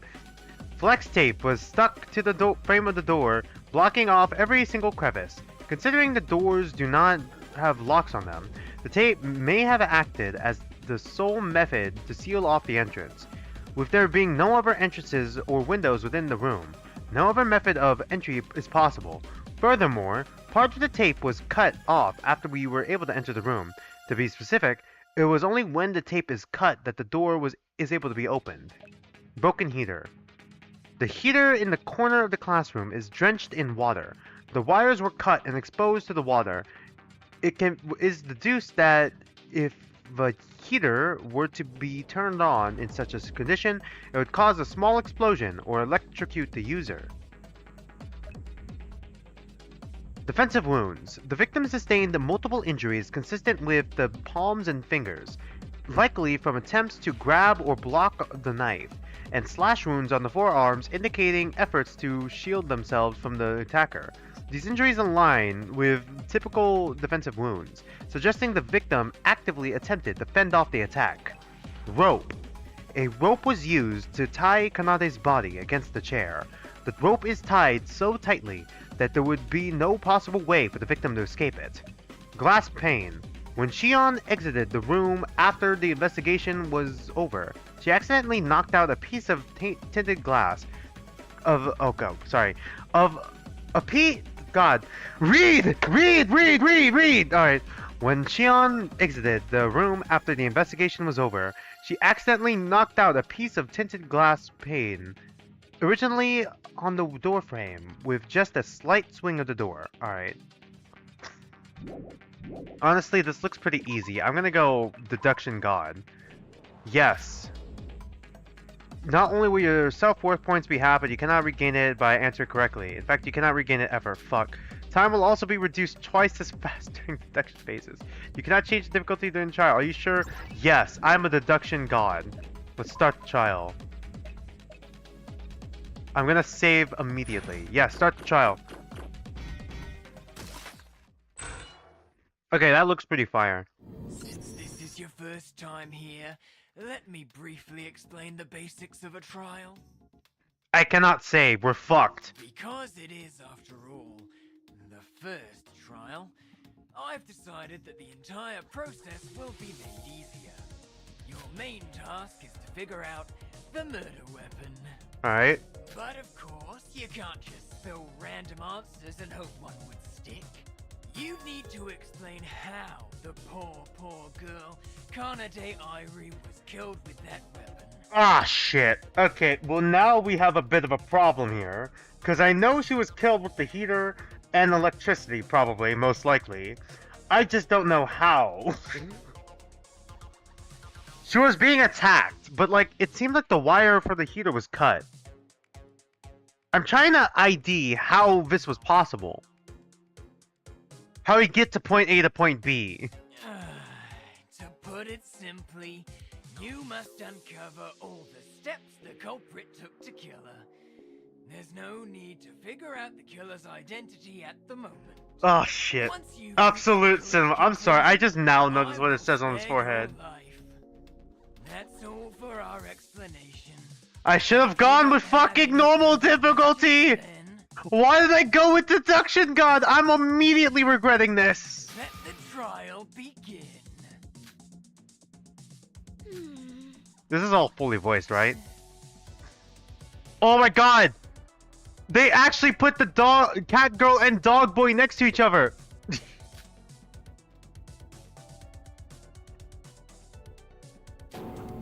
Flex tape was stuck to the frame of the door, blocking off every single crevice. Considering the doors do not have locks on them, the tape may have acted as the sole method to seal off the entrance. With there being no other entrances or windows within the room, no other method of entry is possible. Furthermore, part of the tape was cut off after we were able to enter the room. To be specific, it was only when the tape is cut that the door is able to be opened. Broken heater. The heater in the corner of the classroom is drenched in water. The wires were cut and exposed to the water. It is deduced that if the heater were to be turned on in such a condition, it would cause a small explosion or electrocute the user. Defensive wounds. The victim sustained multiple injuries consistent with the palms and fingers, likely from attempts to grab or block the knife, and slash wounds on the forearms indicating efforts to shield themselves from the attacker. These injuries align with typical defensive wounds, suggesting the victim actively attempted to fend off the attack. Rope. A rope was used to tie Kanade's body against the chair. The rope is tied so tightly that there would be no possible way for the victim to escape it. Glass pane. When Shion exited the room after the investigation was over, she accidentally knocked out a piece of tinted glass of God. Read! Alright. When Shion exited the room after the investigation was over, she accidentally knocked out a piece of tinted glass pane, originally on the door frame, with just a slight swing of the door. Alright. Honestly, this looks pretty easy. I'm gonna go Deduction God. Yes. Not only will your self-worth points be half, but you cannot regain it by answering correctly. In fact, you cannot regain it ever. Fuck. Time will also be reduced twice as fast during deduction phases. You cannot change the difficulty during trial. Are you sure? Yes, I'm a deduction god. Let's start the trial. I'm gonna save immediately. Yeah, start the trial. Okay, that looks pretty fire. Since this is your first time here, let me briefly explain the basics of a trial. I cannot say. We're fucked. Because it is, after all, the first trial, I've decided that the entire process will be made easier. Your main task is to figure out the murder weapon. Alright. But of course, you can't just spill random answers and hope one would stick. You need to explain how the poor girl, Kanade Irie, was killed with that weapon. Ah, shit. Okay, well now we have a bit of a problem here. Because I know she was killed with the heater and electricity, probably, most likely. I just don't know how. She was being attacked, but like, it seemed like the wire for the heater was cut. I'm trying to ID how this was possible. How we get to point A to point B. To put it simply, you must uncover all the steps the culprit took to kill her. There's no need to figure out the killer's identity at the moment. Oh shit. Absolute cinema. I'm sorry, I just now noticed what it says on his forehead. That's all for our explanation. I should have gone with fucking normal difficulty! Why did I go with deduction, God? I'm immediately regretting this. Let the trial begin. This is all fully voiced, right? Oh my god! They actually put the cat girl and dog boy next to each other.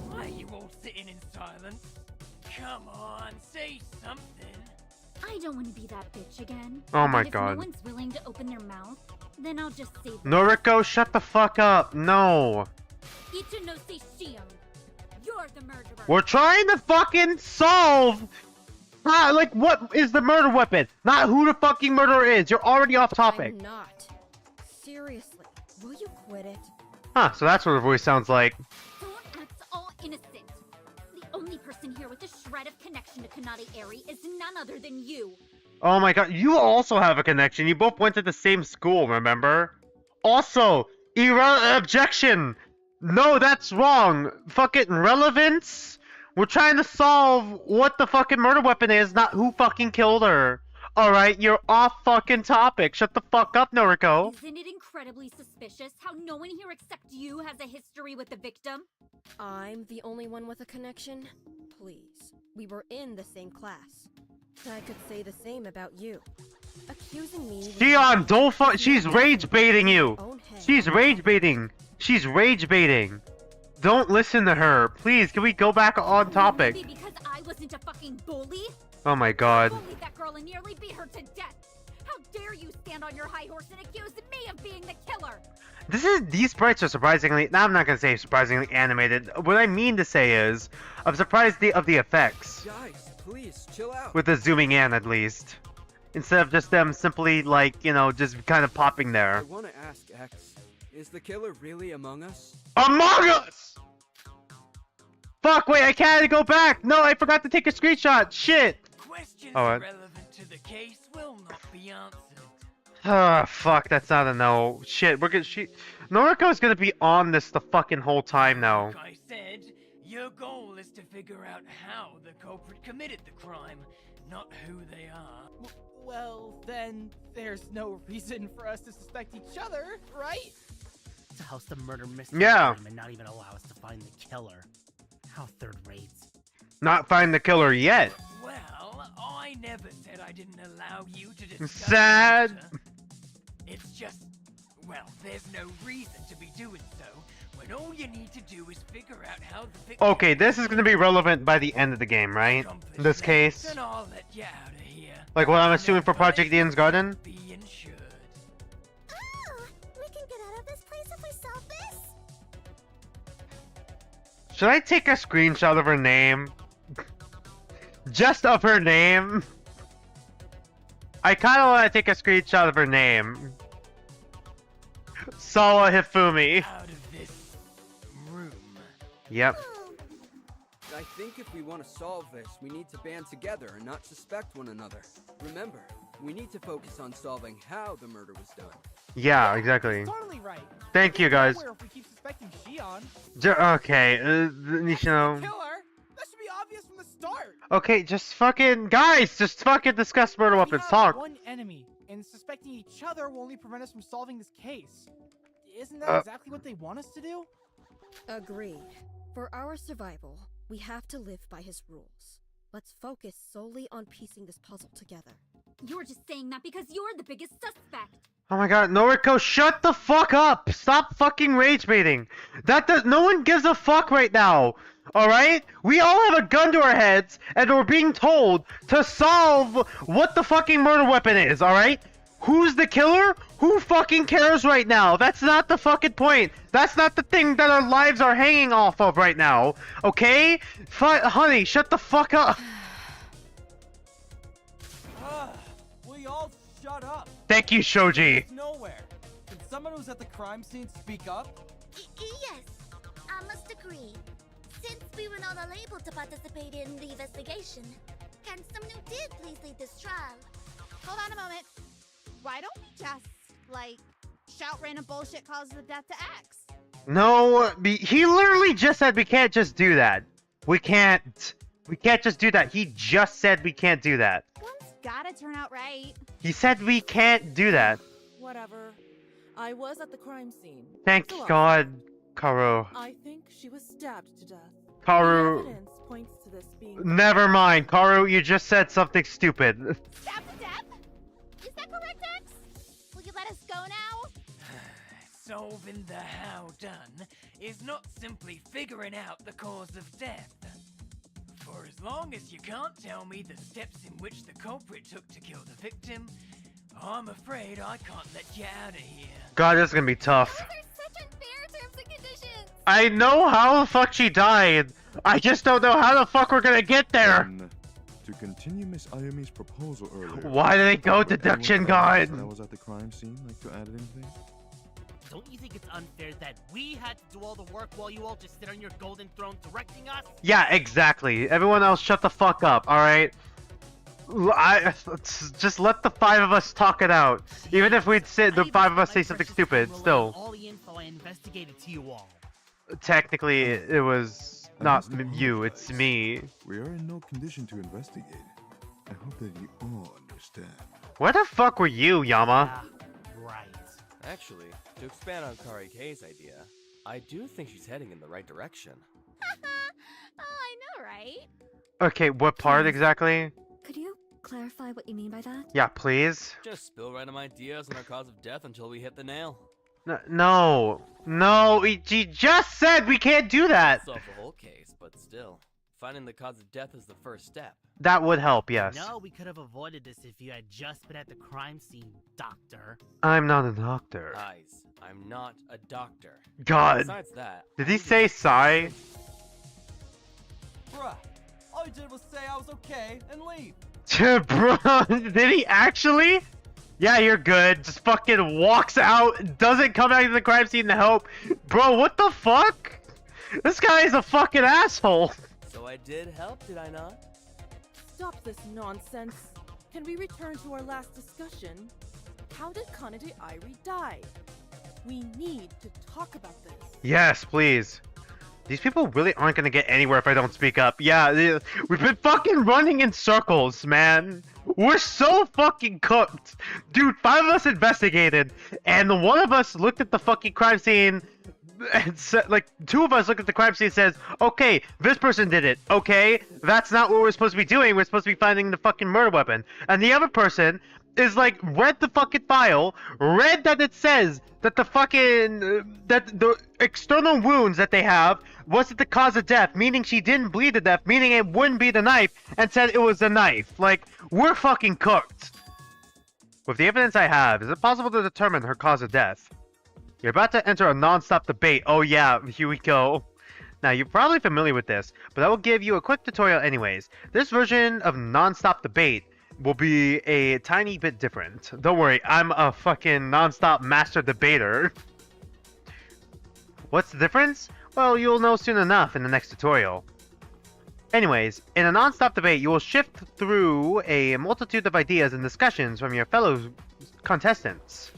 Why are you all sitting in silence? Come on, say something. I don't want to be that bitch again. Oh my But god. If no one's willing to open their mouth, then I'll just say this. Noriko, shut the fuck up. No. Itch.o no se shion. You're the murderer. We're trying to fucking solve. Like, what is the murder weapon? Not who the fucking murderer is. You're already off topic. I'm not. Seriously, will you quit it? Huh, so that's what her voice sounds like. Don't act all innocent. The only person here with a shred of connection to Kanade Eri is none other than you. Oh my god, you also have a connection. You both went to the same school, remember? Also, objection! No, that's wrong. Fucking relevance? We're trying to solve what the fucking murder weapon is, not who fucking killed her. Alright, you're off fucking topic. Shut the fuck up, Noriko. Isn't it incredibly suspicious how no one here except you has a history with the victim? I'm the only one with a connection? Please. We were in the same class. I could say the same about you. Accusing me... Shion, don't fuck. She's rage baiting you. She's rage baiting. She's rage baiting. Don't listen to her. Please, can we go back on topic? Maybe because I wasn't a fucking bully? Oh my god. I bullied that girl and nearly beat her to death. How dare you stand on your high horse and accuse me of being the killer? These sprites are surprisingly, now I'm not gonna say surprisingly animated. What I mean to say is, I'm surprised of the effects. Guys, please, chill out. With the zooming in, at least. Instead of just them simply, like, you know, just kind of popping I there. want to ask X, is the killer really among us? Among Us! Fuck, wait, I can't go back! No, I forgot to take a screenshot! Shit! Questions Oh, relevant to the case will not be answered. Ah, fuck, that's not a no. Shit, Noriko's gonna be on this the fucking whole time now. Like I said, your goal is to figure out how the culprit committed the crime, not who they are. Well, then there's no reason for us to suspect each other, right? To house the murder mystery Yeah. and not even allow us to find the killer. How third rates. Not find the killer yet. Well, I never said I didn't allow you to discuss Sad. the matter. It's just, well, there's no reason to be doing so, when all you need to do is figure out how the victim... Okay, this is gonna be relevant by the end of the game, right? In this case. Then I'll let you out of here. Like what I'm assuming for Project Ian's Garden? Be insured. Oh, we can get out of this place if we solve this. Should I take a screenshot of her name? Just of her name? I kinda wanna take a screenshot of her name. Sawa Hifumi. Out of this room. Yep. I think if we want to solve this, we need to band together and not suspect one another. Remember, we need to focus on solving how the murder was done. Yeah, exactly. Totally right. Thank you, guys. If we keep suspecting Shion, Okay, Nishino. killer, that should be obvious from the start. Okay, just fucking guys, just fucking discuss murder weapons. We have Talk. one enemy, and suspecting each other will only prevent us from solving this case. Isn't that exactly what they want us to do? Agreed. For our survival, we have to live by his rules. Let's focus solely on piecing this puzzle together. You're just saying that because you're the biggest suspect. Oh my god, Noriko, shut the fuck up! Stop fucking rage baiting! No one gives a fuck right now! Alright? We all have a gun to our heads, and we're being told to solve what the fucking murder weapon is, alright? Who's the killer? Who fucking cares right now? That's not the fucking point. That's not the thing that our lives are hanging off of right now. Okay? Honey, shut the fuck up. Will you all shut up? Thank you, Shoji. It's nowhere. Can someone who's at the crime scene speak up? Yes, I must agree. Since we were not able to participate in the investigation, can someone who did please lead this trial? Hold on a moment. Why don't we just, like, shout random bullshit causes of death to X? No, he literally just said we can't just do that. We can't just do that. He just said we can't do that. One's gotta turn out right. He said we can't do that. Whatever. I was at the crime scene. Thank So God, Karu. I think she was stabbed to death. Karu. The evidence points to this being... Never mind, Karu, you just said something stupid. Stabbed to death? Is that correct, X? Will you let us go now? Solving the how done is not simply figuring out the cause of death. For as long as you can't tell me the steps in which the culprit took to kill the victim, I'm afraid I can't let you out of here. God, this is gonna be tough. Those are such unfair terms and conditions. I know how the fuck she died. I just don't know how the fuck we're gonna get there. To continue Miss Ayumi's proposal earlier. Why did they go deduction god? When I was at the crime scene, like to add anything? Don't you think it's unfair that we had to do all the work while you all just sit on your golden throne directing us? Yeah, exactly. Everyone else shut the fuck up, alright? Just let the 5 of us talk it out. Even if we'd sit, the 5 of us say something stupid, still. All the info I investigated to you all. Technically, it was not you, it's me. We are in no condition to investigate. I hope that you all understand. Where the fuck were you, Yama? Right. Actually, to expand on Kari K's idea, I do think she's heading in the right direction. Oh, I know, right? Okay, what part exactly? Could you clarify what you mean by that? Yeah, please. Just spill random ideas on our cause of death until we hit the nail. No, he just said we can't do that. Solve the whole case, but still, finding the cause of death is the first step. That would help, yes. No, we could have avoided this if you had just been at the crime scene, Doctor. I'm not a doctor. Eyes, I'm not a doctor. God. Besides that, Did he say sigh? Bruh, all you did was say I was okay and leave. Bro, did he actually? Yeah, you're good. Just fucking walks out, doesn't come out of the crime scene to help. Bro, what the fuck? This guy is a fucking asshole. So I did help, did I not? Stop this nonsense. Can we return to our last discussion? How did Kanade Irie die? We need to talk about this. Yes, please. These people really aren't gonna get anywhere if I don't speak up. Yeah, we've been fucking running in circles, man. We're so fucking cooked. Dude, 5 of us investigated, and one of us looked at the fucking crime scene and said, like, 2 of us looked at the crime scene and says, okay, this person did it. Okay, that's not what we're supposed to be doing. We're supposed to be finding the fucking murder weapon. And the other person is like, read the fucking file, read that it says that the fucking, that the external wounds that they have wasn't the cause of death, meaning she didn't bleed to death, meaning it wouldn't be the knife, and said it was the knife. Like, we're fucking cooked. With the evidence I have, is it possible to determine her cause of death? You're about to enter a non-stop debate. Oh yeah, here we go. Now, you're probably familiar with this, but I will give you a quick tutorial anyways. This version of non-stop debate will be a tiny bit different. Don't worry, I'm a fucking non-stop master debater. What's the difference? Well, you'll know soon enough in the next tutorial. Anyways, in a non-stop debate, you will shift through a multitude of ideas and discussions from your fellow contestants.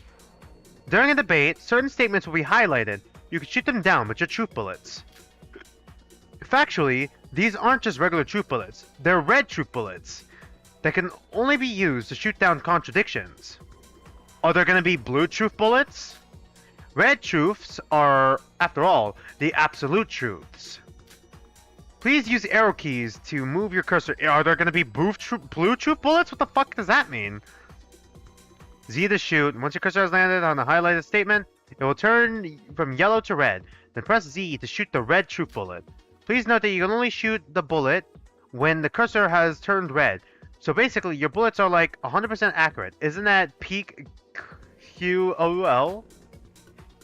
During a debate, certain statements will be highlighted. You can shoot them down with your truth bullets. Factually, these aren't just regular truth bullets. They're red truth bullets that can only be used to shoot down contradictions. Are there going to be blue truth bullets? Red truths are, after all, the absolute truths. Please use arrow keys to move your cursor. Are there going to be blue truth bullets? What the fuck does that mean? Z to shoot. Once your cursor has landed on a highlighted statement, it will turn from yellow to red. Then press Z to shoot the red truth bullet. Please note that you can only shoot the bullet when the cursor has turned red. So basically, your bullets are like 100% accurate. Isn't that peak QOL?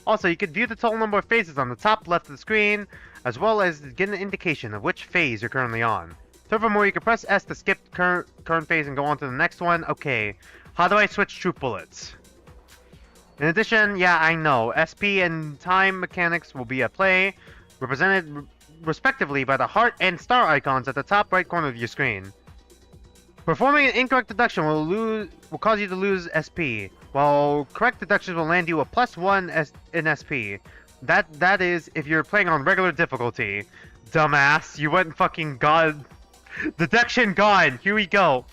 Also, you can view the total number of phases on the top left of the screen, as well as get an indication of which phase you're currently on. Furthermore, you can press S to skip current phase and go on to the next one. Okay, how do I switch truth bullets? In addition, yeah, I know, SP and time mechanics will be at play, represented respectively by the heart and star icons at the top right corner of your screen. Performing an incorrect deduction will cause you to lose SP, while correct deductions will land you a +1 in SP. That is if you're playing on regular difficulty. Dumbass, you went fucking god. Deduction gone. Here we go.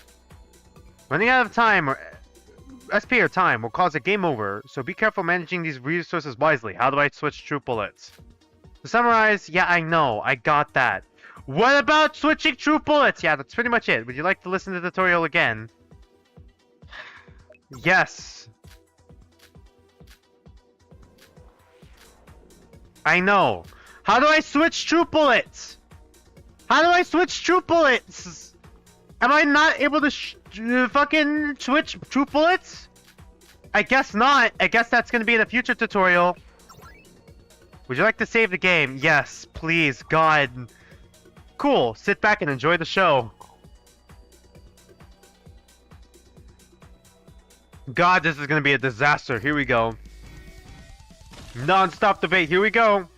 Running out of time or SP or time will cause a game over, so be careful managing these resources wisely. How do I switch true bullets? To summarize, yeah, I know, I got that. What about switching true bullets? Yeah, that's pretty much it. Would you like to listen to the tutorial again? Yes. I know. How do I switch true bullets? How do I switch true bullets? Am I not able to fucking switch true bullets? I guess not. I guess that's gonna be in a future tutorial. Would you like to save the game? Yes, please, God. Cool. Sit back and enjoy the show. God, this is gonna be a disaster. Here we go. Non-stop debate. Here we go.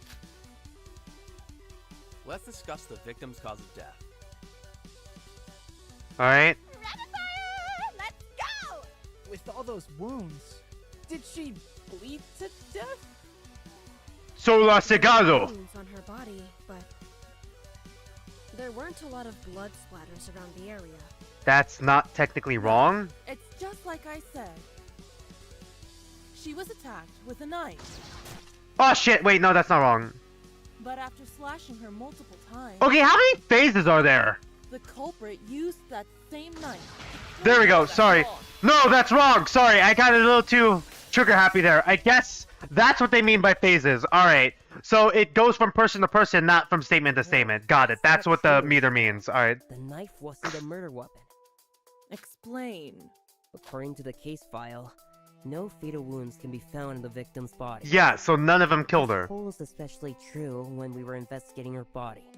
Let's discuss the victim's cause of death. Alright. Let's go! With all those wounds, did she bleed to death? Sola Segado. Wounds on her body, but there weren't a lot of blood splatters around the area. That's not technically wrong. It's just like I said. She was attacked with a knife, Oh shit, wait, no, that's not wrong. but after slashing her multiple times, Okay, how many phases are there? the culprit used that same knife. There we go, sorry. No, that's wrong, sorry, I got a little too trigger happy there. I guess that's what they mean by phases. Alright, so it goes from person to person, not from statement to statement. Got it, that's what the meter means, alright. The knife wasn't a murder weapon. Explain. According to the case file, no fatal wounds can be found in the victim's body. Yeah, so none of them killed her. This was especially true when we were investigating her body.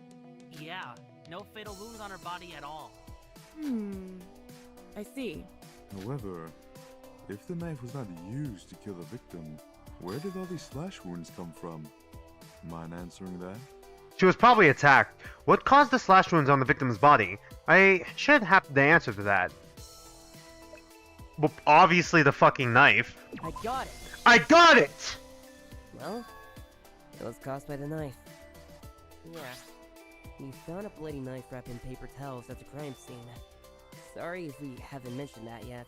Yeah, no fatal wounds on her body at all. I see. However, if the knife was not used to kill the victim, where did all these slash wounds come from? Mind answering that? She was probably attacked. What caused the slash wounds on the victim's body? I should have the answer to that. Well, obviously the fucking knife. I got it! I got it! Well, it was caused by the knife. Yeah. You found a bloody knife wrapped in paper towels at the crime scene. Sorry if we haven't mentioned that yet.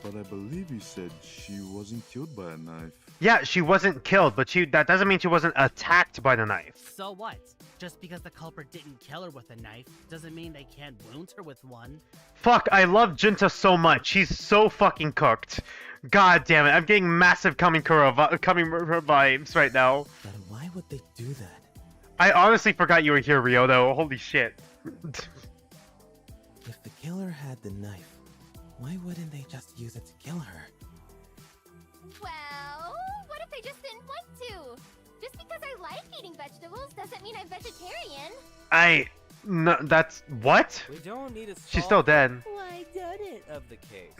But I believe you said she wasn't killed by a knife. Yeah, she wasn't killed, but that doesn't mean she wasn't attacked by the knife. So what? Just because the culprit didn't kill her with a knife doesn't mean they can't wound her with one. Fuck, I love Junta so much. She's so fucking cooked. God damn it, I'm getting massive Kamikura vibes right now. Then why would they do that? I honestly forgot you were here, Ryoto. Holy shit. If the killer had the knife, why wouldn't they just use it to kill her? Well, what if they just didn't want to? Just because I like eating vegetables doesn't mean I'm vegetarian. No, that's... What? We don't need to solve She's still dead. why done it of the case,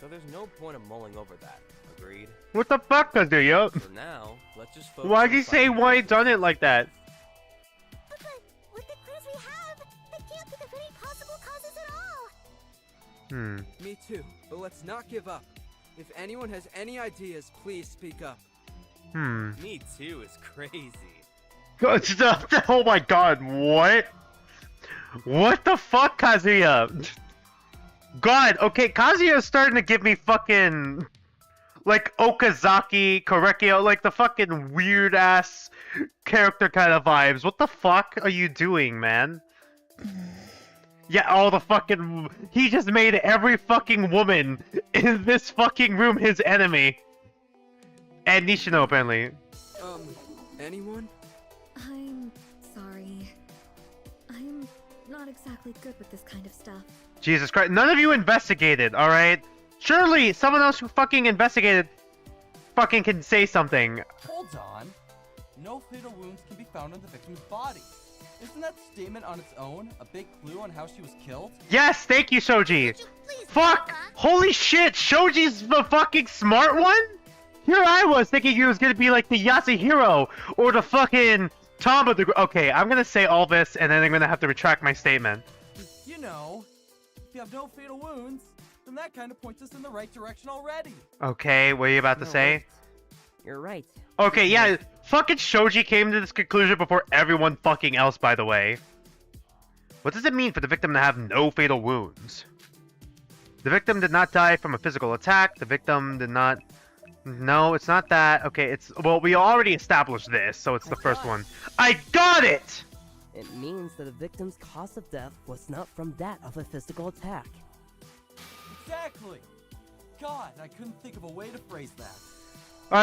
so there's no point of mulling over that. Agreed? What the fuck, Kazuya? For now, let's just focus Why'd on you say finding why the done it like that? But with the clues we have, that can't think of any possible causes at all. Me too, but let's not give up. If anyone has any ideas, please speak up. Me too is crazy. Oh my god, what? What the fuck, Kazuya? God, okay, Kazuya's starting to give me fucking... like, Okazaki, Korekio, like the fucking weird-ass character kind of vibes. What the fuck are you doing, man? Yeah, all the fucking... He just made every fucking woman in this fucking room his enemy. And Nishino, apparently. Anyone? I'm sorry. I'm not exactly good with this kind of stuff. Jesus Christ. None of you investigated, alright? Surely someone else who fucking investigated fucking can say something. Hold on. No fatal wounds can be found on the victim's body. Isn't that statement on its own a big clue on how she was killed? Yes, thank you, Shoji. Fuck! Holy shit, Shoji's the fucking smart one? Here I was thinking he was gonna be like the Yasuhiro or the fucking Tom of the... Okay, I'm gonna say all this and then I'm gonna have to retract my statement. You know, if you have no fatal wounds, then that kind of points us in the right direction already. Okay, what are you about to say? You're right. Okay, yeah, fucking Shoji came to this conclusion before everyone fucking else, by the way. What does it mean for the victim to have no fatal wounds? The victim did not die from a physical attack. The victim did not... No, it's not that. Okay, it's... Well, we already established this, so it's the first one. I got it! It means that the victim's cause of death was not from that of a physical attack. Exactly! God, I couldn't think of a way to phrase that.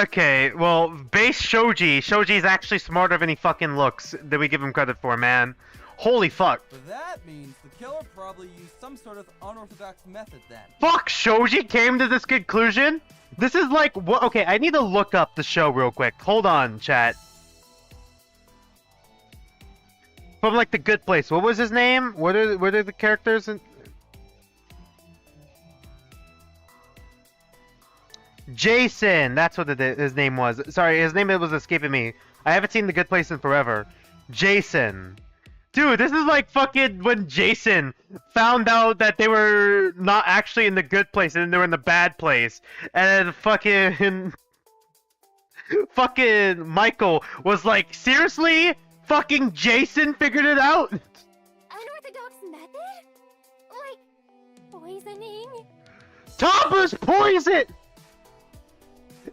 Okay, well, base Shoji. Shoji's actually smarter than he fucking looks, than we give him credit for, man. Holy fuck. But that means the killer probably used some sort of unorthodox method then. Fuck, Shoji came to this conclusion? This is like, what? Okay, I need to look up the show real quick. Hold on, chat. From like The Good Place. What was his name? What are the characters in... Jason, that's what his name was. Sorry, his name was escaping me. I haven't seen The Good Place in forever. Jason. Dude, this is like fucking when Jason found out that they were not actually in the good place and they were in the bad place. And then fucking... fucking Michael was like, seriously? Fucking Jason figured it out? Unorthodox method? Like poisoning? Topper's poison!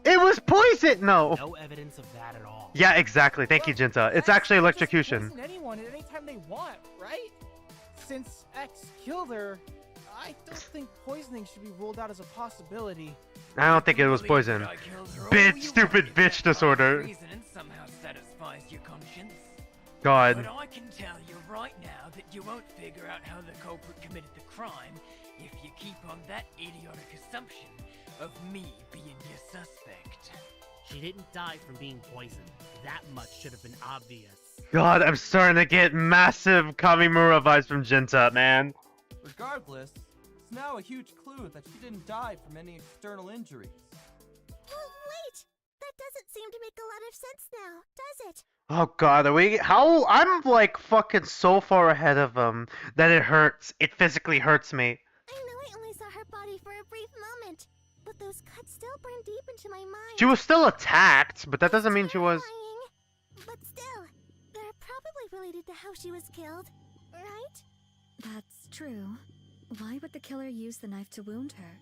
It was poison! No. No evidence of that at all. Yeah, exactly. Thank you, Jinta. It's actually electrocution. Poison anyone at any time they want, right? Since X killed her, I don't think poisoning should be ruled out as a possibility. I don't think it was poison. Bitch, stupid bitch disorder. Reason somehow satisfies your conscience. God. But I can tell you right now that you won't figure out how the culprit committed the crime if you keep on that idiotic assumption of me being your suspect. She didn't die from being poisoned. That much should have been obvious. God, I'm starting to get massive Kamimura vibes from Jinta, man. Regardless, it's now a huge clue that she didn't die from any external injuries. Oh, wait! That doesn't seem to make a lot of sense now, does it? Oh God, I'm like fucking so far ahead of him that it hurts. It physically hurts me. I know I only saw her body for a brief moment, but those cuts still burn deep into my mind. She was still attacked, but that doesn't mean she was... But still, they're probably related to how she was killed, right? That's true. Why would the killer use the knife to wound her,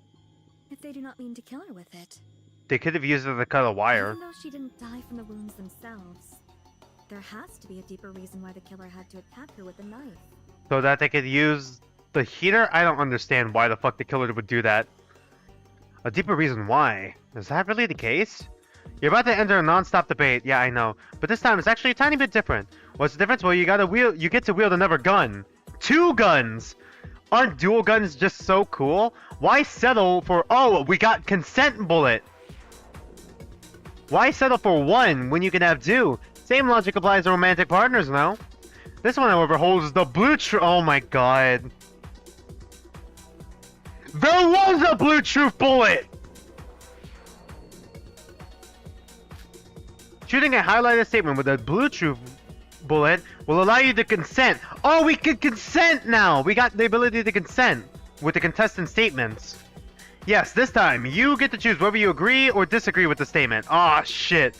if they do not mean to kill her with it? They could have used it to cut a wire. Even though she didn't die from the wounds themselves, there has to be a deeper reason why the killer had to attack her with a knife. So that they could use the heater? I don't understand why the fuck the killer would do that. A deeper reason why? Is that really the case? You're about to enter a non-stop debate. Yeah, I know. But this time it's actually a tiny bit different. What's the difference? Well, you get to wield another gun. 2 guns! Aren't dual guns just so cool? Why settle for, oh, we got consent bullet? Why settle for 1 when you can have 2? Same logic applies to romantic partners now. This one, however, holds the blue oh my god. There was a blue truth bullet! Shooting a highlighted statement with a blue truth bullet will allow you to consent. Oh, we can consent now! We got the ability to consent with the contestant statements. Yes, this time, you get to choose whether you agree or disagree with the statement. Aw, shit.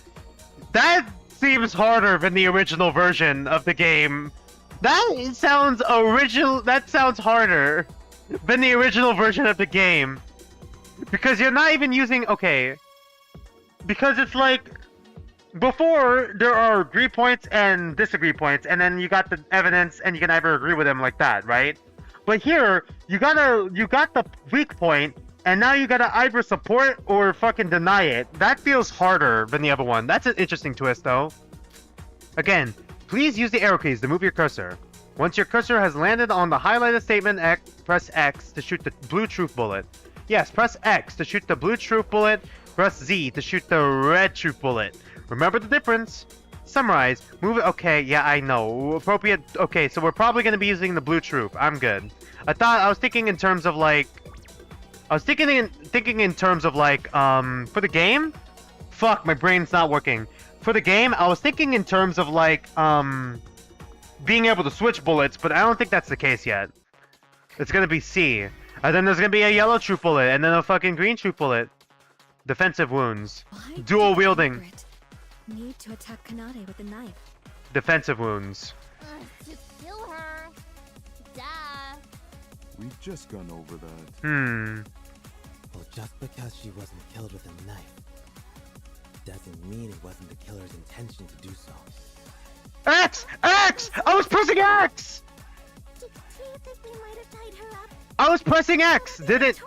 That seems harder than the original version of the game. That sounds harder than the original version of the game. Because you're not even using... Okay. Because it's like... Before, there are agree points and disagree points, and then you got the evidence, and you can either agree with them like that, right? But here, you got the weak point, and now you gotta either support or fucking deny it. That feels harder than the other one. That's an interesting twist, though. Again, please use the arrow keys to move your cursor. Once your cursor has landed on the highlighted statement, press X to shoot the blue truth bullet. Yes, press X to shoot the blue truth bullet, press Z to shoot the red truth bullet. Remember the difference. Summarize. Move it. Okay, yeah, I know. Appropriate. Okay, so we're probably going to be using the blue truth. I'm good. I was thinking in terms of like... for the game? Fuck, my brain's not working. For the game, I was thinking in terms of like, being able to switch bullets, but I don't think that's the case yet. It's going to be C. And then there's going to be a yellow truth bullet, and then a fucking green truth bullet. Defensive wounds. Dual wielding. Need to attack Kanade with a knife. Defensive wounds. To kill her. Duh. We've just gone over that. Well, just because she wasn't killed with a knife doesn't mean it wasn't the killer's intention to do so. X! X! I was pressing X! Do you think we might have tied her up? I was pressing X! Did it?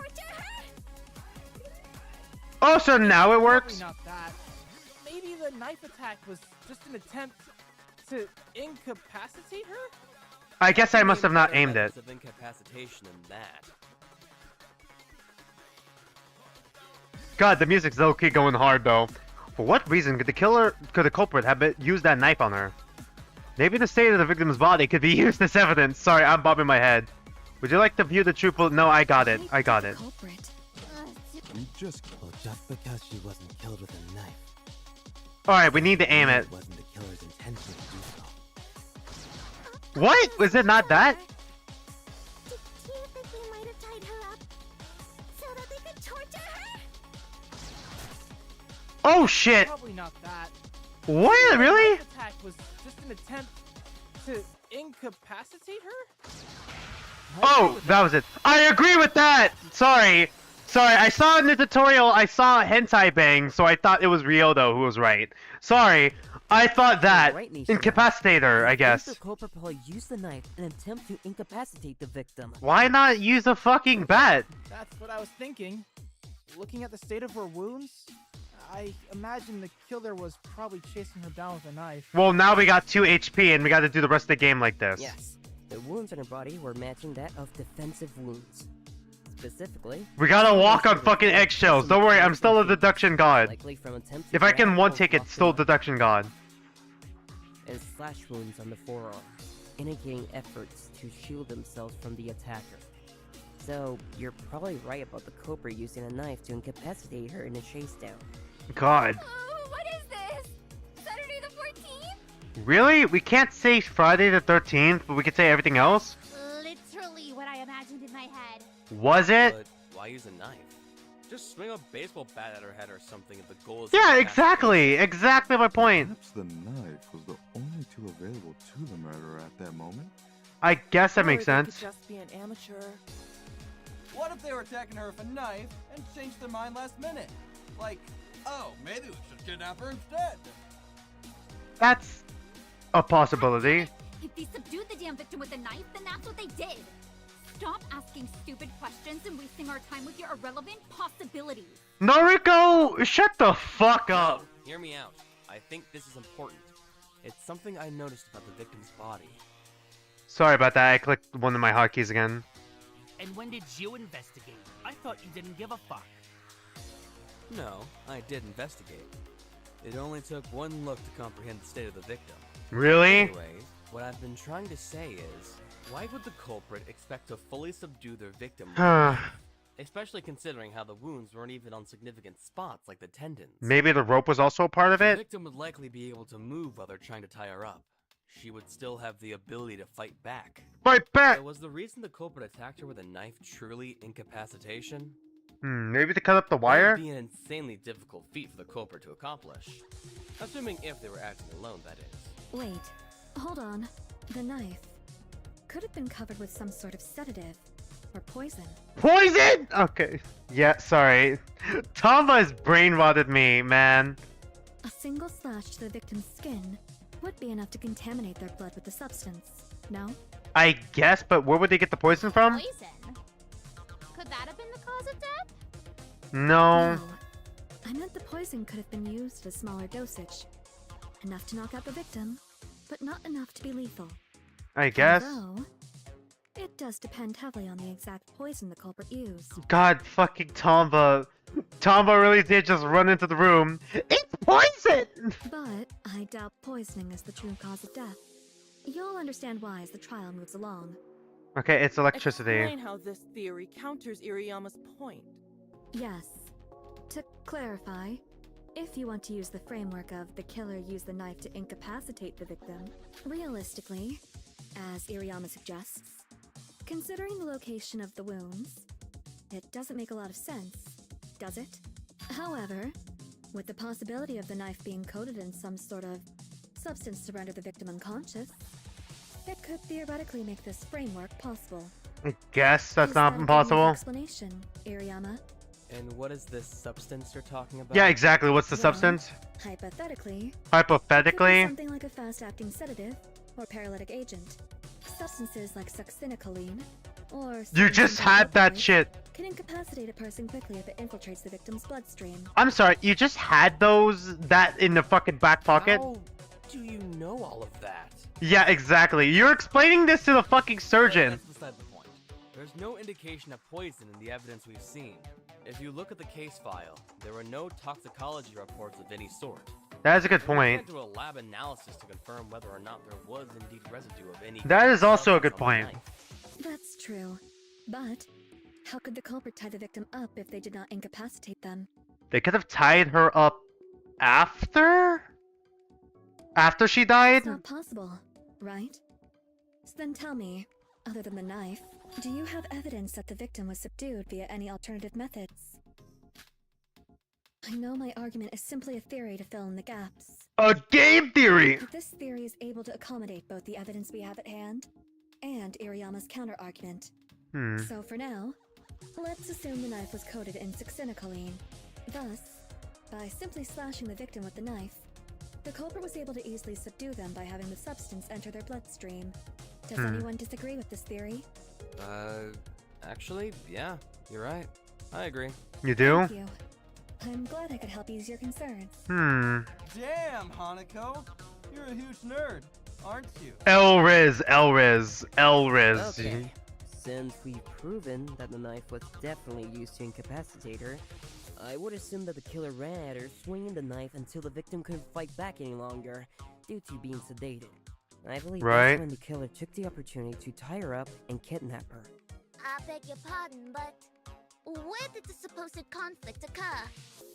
Oh, so now it works? Probably not that. Maybe the knife attack was just an attempt to incapacitate her? I guess I must have not aimed it. Of incapacitation in that. God, the music's low-key going hard though. For what reason could the culprit have used that knife on her? Maybe the state of the victim's body could be used as evidence. Sorry, I'm bobbing my head. Would you like to view the truthful? No, I got it. I got it. You just Well, just because she wasn't killed with a knife. Alright, we need to aim it. Wasn't the killer's intention to do so. What? Was it not that? Do you think we might have tied her up so that they could torture her? Oh shit! Probably not that. What? The Really? knife attack was just an attempt to incapacitate her? Oh, that was it. I agree with that! Sorry. Sorry, I saw in the tutorial, I saw hentai bang, so I thought it was Ryodo who was right. Sorry, I thought that. Incapacitate her, I guess. The culprit probably used the knife in an attempt to incapacitate the victim. Why not use a fucking bat? That's what I was thinking. Looking at the state of her wounds, I imagine the killer was probably chasing her down with a knife. Well, now we got 2 HP and we gotta do the rest of the game like this. Yes, the wounds on her body were matching that of defensive wounds. Specifically, We gotta walk on fucking eggshells. Don't worry, I'm still a deduction god. likely from attempts If I can one take it, still deduction god. and slash wounds on the forearm, indicating efforts to shield themselves from the attacker. So, you're probably right about the culprit using a knife to incapacitate her in a chase down. God. What is this? Saturday the 14th? Really? We can't say Friday the 13th, but we can say everything else? Literally what I imagined in my head. Was it? But why use a knife? Just swing a baseball bat at her head or something if the goal is... Yeah, exactly! Exactly my point. Perhaps the knife was the only tool available to the murderer at that moment? I guess that makes Or they could sense. just be an amateur. What if they were attacking her with a knife and changed their mind last minute? Like, oh, maybe we should kidnap her instead. That's a possibility. If they subdued the damn victim with a knife, then that's what they did. Stop asking stupid questions and wasting our time with your irrelevant possibilities. Noriko, shut the fuck up. Hear me out. I think this is important. It's something I noticed about the victim's body. Sorry about that, I clicked one of my hotkeys again. And when did you investigate? I thought you didn't give a fuck. No, I did investigate. It only took one look to comprehend the state of the victim. Really? Anyways, what I've been trying to say is, why would the culprit expect to fully subdue their victim? Especially considering how the wounds weren't even on significant spots like the tendons. Maybe the rope was also a part of The it? victim would likely be able to move while they're trying to tie her up. She would still have the ability to fight back. Fight back! So was the reason the culprit attacked her with a knife truly incapacitation? Maybe to cut up the wire? That would be an insanely difficult feat for the culprit to accomplish. Assuming if they were acting alone, that is. Wait, hold on. The knife could have been covered with some sort of sedative or poison. Poison?! Okay. Yeah, sorry. Tomba's brain rotted me, man. A single slash to the victim's skin would be enough to contaminate their blood with the substance, no? I guess, but where would they get the poison from? Poison? Could that have been the cause of death? No. I meant the poison could have been used at a smaller dosage. Enough to knock out the victim, but not enough to be lethal. I guess. Although, it does depend heavily on the exact poison the culprit used. God fucking Tomba. Tomba really did just run into the room. It's poison! But I doubt poisoning is the true cause of death. You'll understand why as the trial moves along. Okay, it's electricity. Explain how this theory counters Iriyama's point. Yes. To clarify, if you want to use the framework of the killer used the knife to incapacitate the victim, realistically, as Iriyama suggests, considering the location of the wounds, it doesn't make a lot of sense, does it? However, with the possibility of the knife being coated in some sort of substance to render the victim unconscious, it could theoretically make this framework possible. I guess that's Is not that a good enough impossible. explanation, Iriyama? And what is this substance you're talking about? Yeah, exactly. What's the Well, substance? Hypothetically, Hypothetically? it could be something like a fast-acting sedative or paralytic agent. Substances like succinylcholine or You just had that shit. can incapacitate a person quickly if it infiltrates the victim's bloodstream. I'm sorry, you just had that in the fucking back pocket? How do you know all of that? Yeah, exactly. You're explaining this to the fucking surgeon. That's beside the point. There's no indication of poison in the evidence we've seen. If you look at the case file, there were no toxicology reports of any sort. That is a good We point. can't do a lab analysis to confirm whether or not there was indeed residue of any. That is also a good substance on the point. knife. That's true. But how could the culprit tie the victim up if they did not incapacitate them? They could have tied her up after? After she died? It's not possible, right? So then tell me, other than the knife, do you have evidence that the victim was subdued via any alternative methods? I know my argument is simply a theory to fill in the gaps. A game theory! But this theory is able to accommodate both the evidence we have at hand and Iriyama's counter-argument. So for now, let's assume the knife was coated in succinylcholine. Thus, by simply slashing the victim with the knife, the culprit was able to easily subdue them by having the substance enter their bloodstream. Does anyone disagree with this theory? Actually, yeah, you're right. I agree. You do? Thank you. I'm glad I could help ease your concerns. Damn, Hanako! You're a huge nerd, aren't you? Elriz. Okay. Since we've proven that the knife was definitely used to incapacitate her, I would assume that the killer ran at her swinging the knife until the victim couldn't fight back any longer, due to being sedated. I believe that's when the killer took the opportunity to tie her up and kidnap her. I beg your pardon, but where did the supposed conflict occur?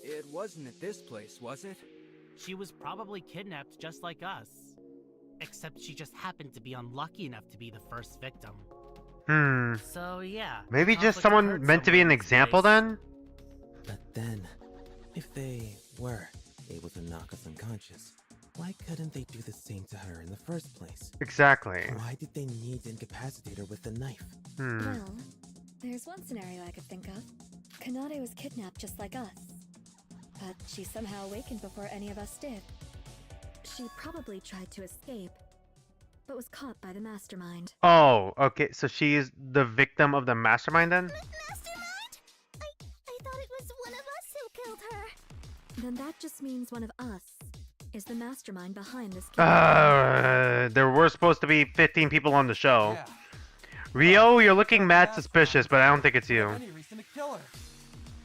It wasn't at this place, was it? She was probably kidnapped just like us. Except she just happened to be unlucky enough to be the first victim. So yeah. Maybe just conflict someone occurred meant to be somewhere an in this example place. then? But then, if they were able to knock us unconscious, why couldn't they do the same to her in the first place? Exactly. Why did they need to incapacitate her with a knife? Well, there's one scenario I could think of. Kanade was kidnapped just like us. But she somehow awakened before any of us did. She probably tried to escape, but was caught by the mastermind. Oh, okay. So she's the victim of the mastermind then? Mastermind? I thought it was one of us who killed her. Then that just means one of us is the mastermind behind this case. There were supposed to be 15 people on the show. Yeah. Rio, you're looking mad suspicious, but I don't think it's you. Any reason to kill her?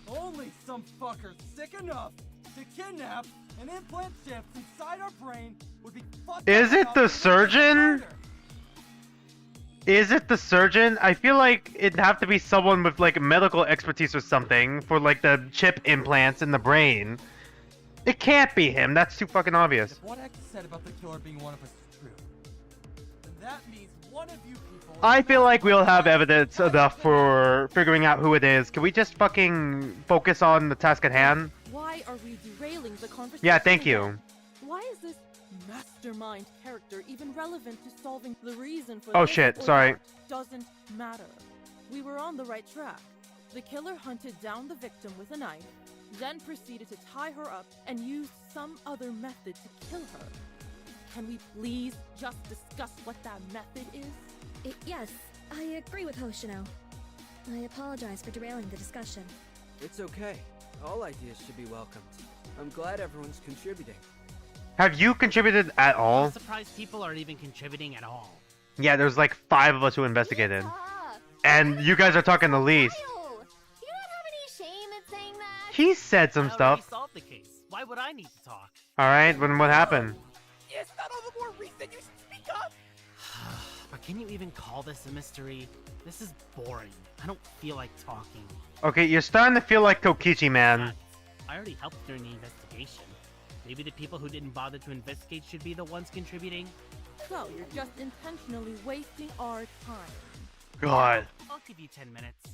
Only some fucker sick enough to kidnap and implant chips inside our brain would be fucked Is up it enough the to surgeon? murder. Is it the surgeon? I feel like it'd have to be someone with like medical expertise or something for like the chip implants in the brain. It can't be him. That's too fucking obvious. If what X said about the killer being one of us is true, then that means one of you people. I feel like we'll have evidence enough for figuring out who it is. Can we just fucking focus on the task at hand? Why are we derailing the conversation? Yeah, thank again? you. Why is this mastermind character even relevant to solving the reason for Oh, this shit, or sorry. that? Doesn't matter. We were on the right track. The killer hunted down the victim with a knife, then proceeded to tie her up and used some other method to kill her. Can we please just discuss what that method is? Yes, I agree with Hoshino. I apologize for derailing the discussion. It's okay. All ideas should be welcomed. I'm glad everyone's contributing. Have you contributed at all? I'm surprised people aren't even contributing at all. Yeah, there's like 5 of us who investigated. And you guys are talking the least. You don't have any shame in saying that? He said some I already stuff. solved the case. Why would I need to talk? Alright, then what happened? Is that all the more reason you should speak up? But can you even call this a mystery? This is boring. I don't feel like talking. Okay, you're starting to feel like Kokichi, man. I already helped during the investigation. Maybe the people who didn't bother to investigate should be the ones contributing? So you're just intentionally wasting our time. God. I'll give you 10 minutes.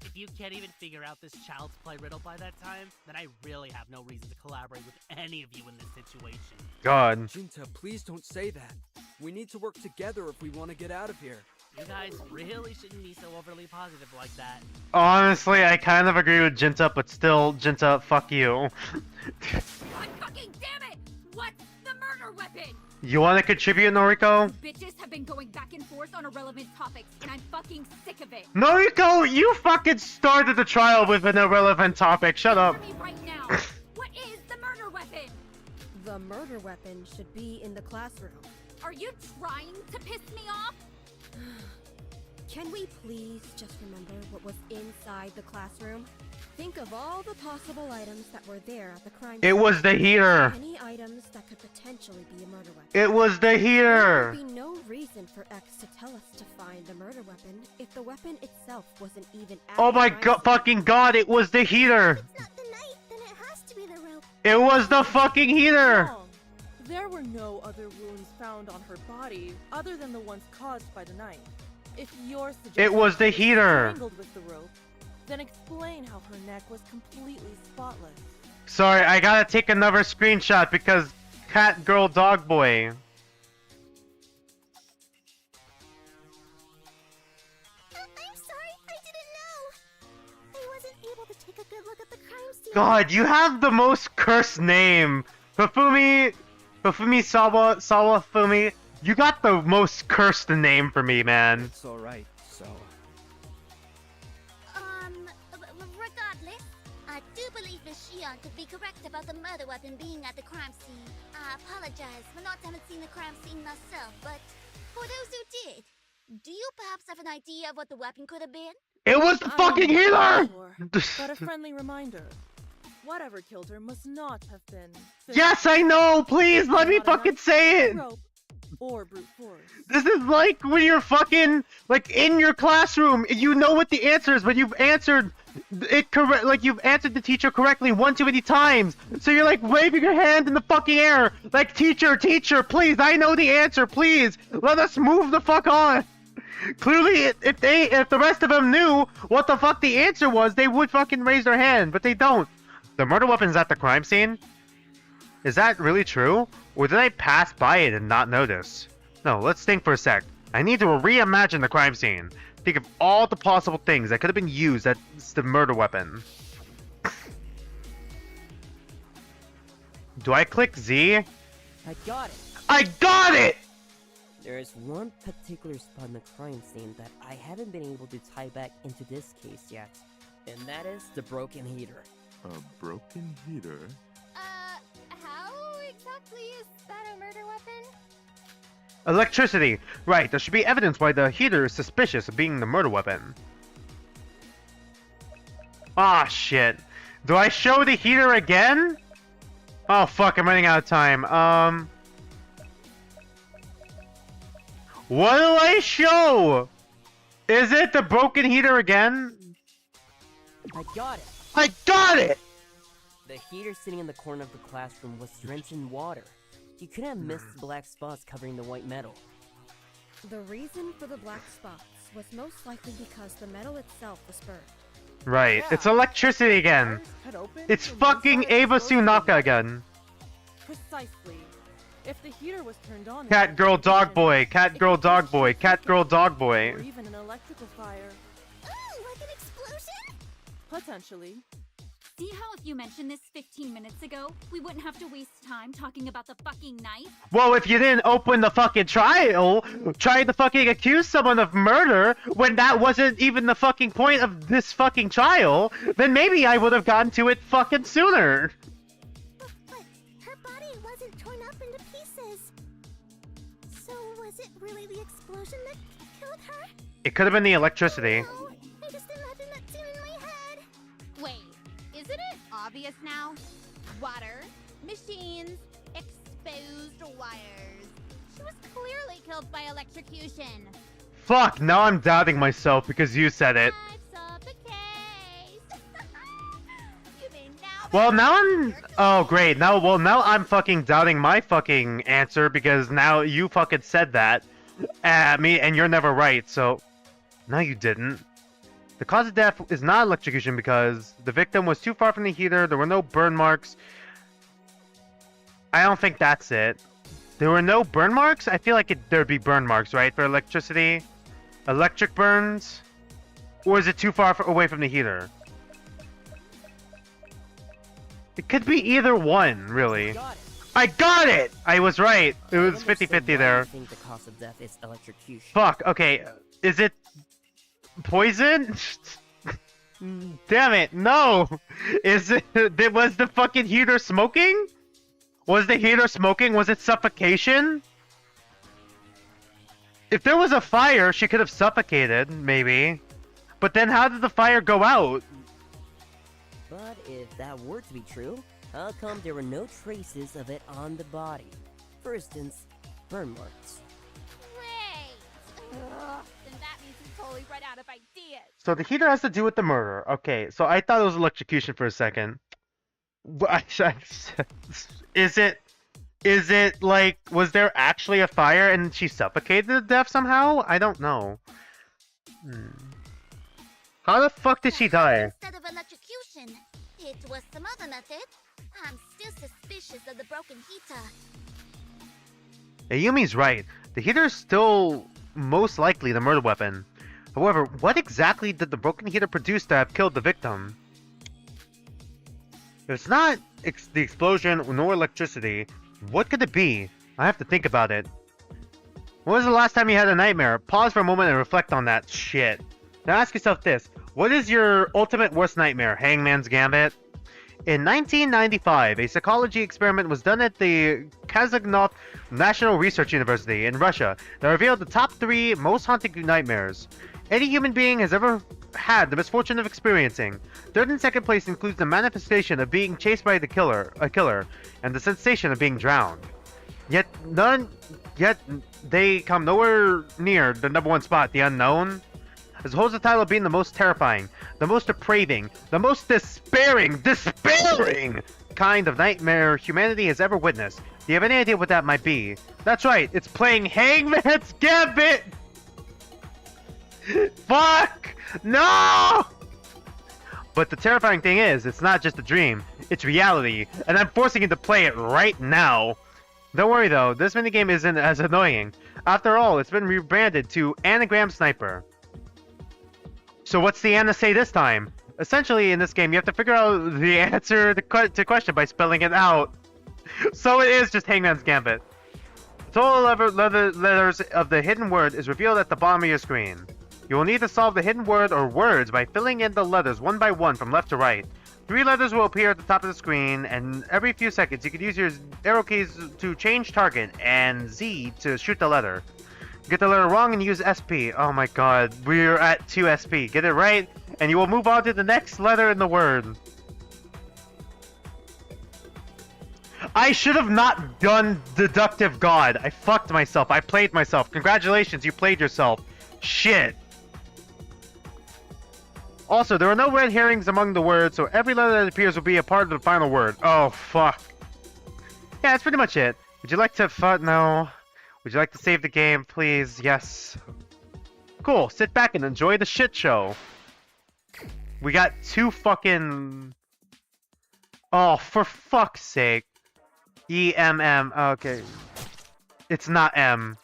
If you can't even figure out this child's play riddle by that time, then I really have no reason to collaborate with any of you in this situation. God. Jinta, please don't say that. We need to work together if we want to get out of here. You guys really shouldn't be so overly positive like that. Honestly, I kind of agree with Jinta, but still, Jinta, fuck you. God fucking damn it! What's the murder weapon? You want to contribute, Noriko? Bitches have been going back and forth on irrelevant topics, and I'm fucking sick of it. Noriko, you fucking started the trial with an irrelevant topic. Shut up. Answer me right now. What is the murder weapon? The murder weapon should be in the classroom. Are you trying to piss me off? Can we please just remember what was inside the classroom? Think of all the possible items that were there at the crime scene. It was the heater. Any items that could potentially be a murder weapon. It was the There heater. would be no reason for X to tell us to find the murder weapon if the weapon itself wasn't even at Oh the my crime god, scene. fucking god, it was the heater. It was the fucking heater. Wrong. There were no other wounds found on her body other than the ones caused by the knife. If you're suggesting It was the she heater. strangled with the rope, then explain how her neck was completely spotless. Sorry, I gotta take another screenshot because cat, girl, dog, boy. I'm sorry, I didn't know. I wasn't able to take a good look at the crime scene. God, you have the most cursed name. Hifumi Sawafumi. You got the most cursed name for me, man. It's alright, so. Regardless, I do believe Miss Shion could be correct about the murder weapon being at the crime scene. I apologize for not having seen the crime scene myself, but for those who did, do you perhaps have an idea of what the weapon could have been? It was the fucking I'm healer! not sure, but a friendly reminder. Whatever killed her must not have been... Yes, I know! Please, let me fucking say it! rope or brute force. This is like when you're fucking, like, in your classroom, you know what the answer is, but you've answered it correct, like, you've answered the teacher correctly one too many times. So you're, like, waving your hand in the fucking air, like, teacher, please, I know the answer, please, let us move the fuck on. Clearly, if the rest of them knew what the fuck the answer was, they would fucking raise their hand, but they don't. The murder weapon's at the crime scene? Is that really true? Or did I pass by it and not notice? No, let's think for a sec. I need to reimagine the crime scene. Think of all the possible things that could have been used as the murder weapon. Do I click Z? I got it. I got it! There is one particular spot in the crime scene that I haven't been able to tie back into this case yet, and that is the broken heater. A broken heater? How exactly is that a murder weapon? Electricity. Right, there should be evidence why the heater is suspicious of being the murder weapon. Ah, shit. Do I show the heater again? Oh, fuck, I'm running out of time. What do I show? Is it the broken heater again? I got it. I got it! The heater sitting in the corner of the classroom was drenched in water. You couldn't have missed the black spots covering the white metal. The reason for the black spots was most likely because the metal itself was burned. Right, Yeah. it's electricity again. Cut open It's and fucking inside Ava explosive Sunaka again. Precisely. If the heater was turned on... Cat, girl, dog, boy. Cat, girl, dog, boy. Cat, girl, dog, boy. Or even an electrical fire. Ooh, like an explosion? Potentially. See how if you mentioned this 15 minutes ago, we wouldn't have to waste time talking about the fucking knife? Well, if you didn't open the fucking trial, trying to fucking accuse someone of murder when that wasn't even the fucking point of this fucking trial, then maybe I would have gotten to it fucking sooner. But her body wasn't torn up into pieces. So was it really the explosion that killed her? It could have been the electricity. No, I just imagined that scene in my head. Wait, isn't it obvious now? Water, machines, exposed wires. She was clearly killed by electrocution. Fuck, now I'm doubting myself because you said it. That's the case. You mean now? Well, now I'm... Oh, great. Now I'm fucking doubting my fucking answer because now you fucking said that at me and you're never right, so... No, you didn't. The cause of death is not electrocution because the victim was too far from the heater, there were no burn marks. I don't think that's it. There were no burn marks? I feel like there'd be burn marks, right, for electricity? Electric burns? Or is it too far away from the heater? It could be either one, really. I got it! I was right. It was 50-50 there. I think the cause of death is electrocution. Fuck, okay. Is it poison? Damn it, no! Was the fucking heater smoking? Was the heater smoking? Was it suffocation? If there was a fire, she could have suffocated, maybe. But then how did the fire go out? But if that were to be true, how come there were no traces of it on the body? For instance, burn marks. Great! Ugh, then that means we totally run out of ideas. So the heater has to do with the murder. Okay, so I thought it was electrocution for a second. Is it like, was there actually a fire and she suffocated to death somehow? I don't know. How the fuck did she die? Instead of electrocution, it was some other method. I'm still suspicious of the broken heater. Ayumi's right. The heater is still most likely the murder weapon. However, what exactly did the broken heater produce to have killed the victim? If it's not the explosion nor electricity, what could it be? I have to think about it. When was the last time you had a nightmare? Pause for a moment and reflect on that shit. Now ask yourself this. What is your ultimate worst nightmare? Hangman's Gambit? In 1995, a psychology experiment was done at the Kazakhnov National Research University in Russia that revealed the top 3 most haunting nightmares any human being has ever had the misfortune of experiencing. Third and second place includes the manifestation of being chased by a killer, and the sensation of being drowned. Yet they come nowhere near the number 1 spot, the unknown. As holds the title of being the most terrifying, the most depraving, the most despairing kind of nightmare humanity has ever witnessed. Do you have any idea what that might be? That's right, it's playing Hangman's Gambit! Fuck! No! But the terrifying thing is, it's not just a dream, it's reality, and I'm forcing you to play it right now. Don't worry though, this minigame isn't as annoying. After all, it's been rebranded to Anagram Sniper. So what's the Anna say this time? Essentially, in this game, you have to figure out the answer to question by spelling it out. So it is just Hangman's Gambit. The total letters of the hidden word is revealed at the bottom of your screen. You will need to solve the hidden word or words by filling in the letters one by one from left to right. 3 letters will appear at the top of the screen, and every few seconds you can use your arrow keys to change target and Z to shoot the letter. Get the letter wrong and use SP. Oh my god, we're at 2 SP. Get it right, and you will move on to the next letter in the word. I should have not done Deductive God. I fucked myself. I played myself. Congratulations, you played yourself. Shit. Also, there are no red herrings among the words, so every letter that appears will be a part of the final word. Oh, fuck. Yeah, that's pretty much it. Would you like to no. Would you like to save the game, please? Yes. Cool. Sit back and enjoy the shit show. We got 2 fucking... Oh, for fuck's sake. E-M-M. Okay. It's not M.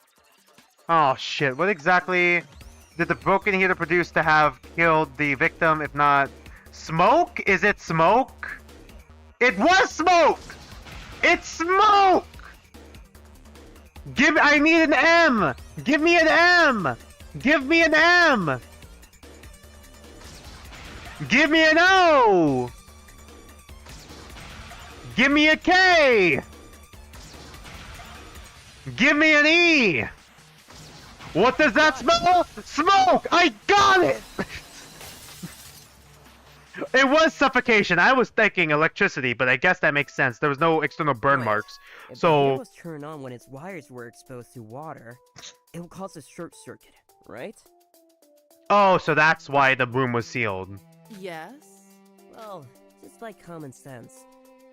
Oh, shit. What exactly did the broken heater produce to have killed the victim, if not... Smoke? Is it smoke? It was smoke! It's smoke! I need an M! Give me an M! Give me an M! Give me an O! Give me a K! Give me an E! What does that smell? Smoke! I got it! It was suffocation. I was thinking electricity, but I guess that makes sense. There was no external burn marks. If So... the heater was turned on when its wires were exposed to water, it would cause a short circuit, right? Oh, so that's why the room was sealed. Yes? Well, just like common sense.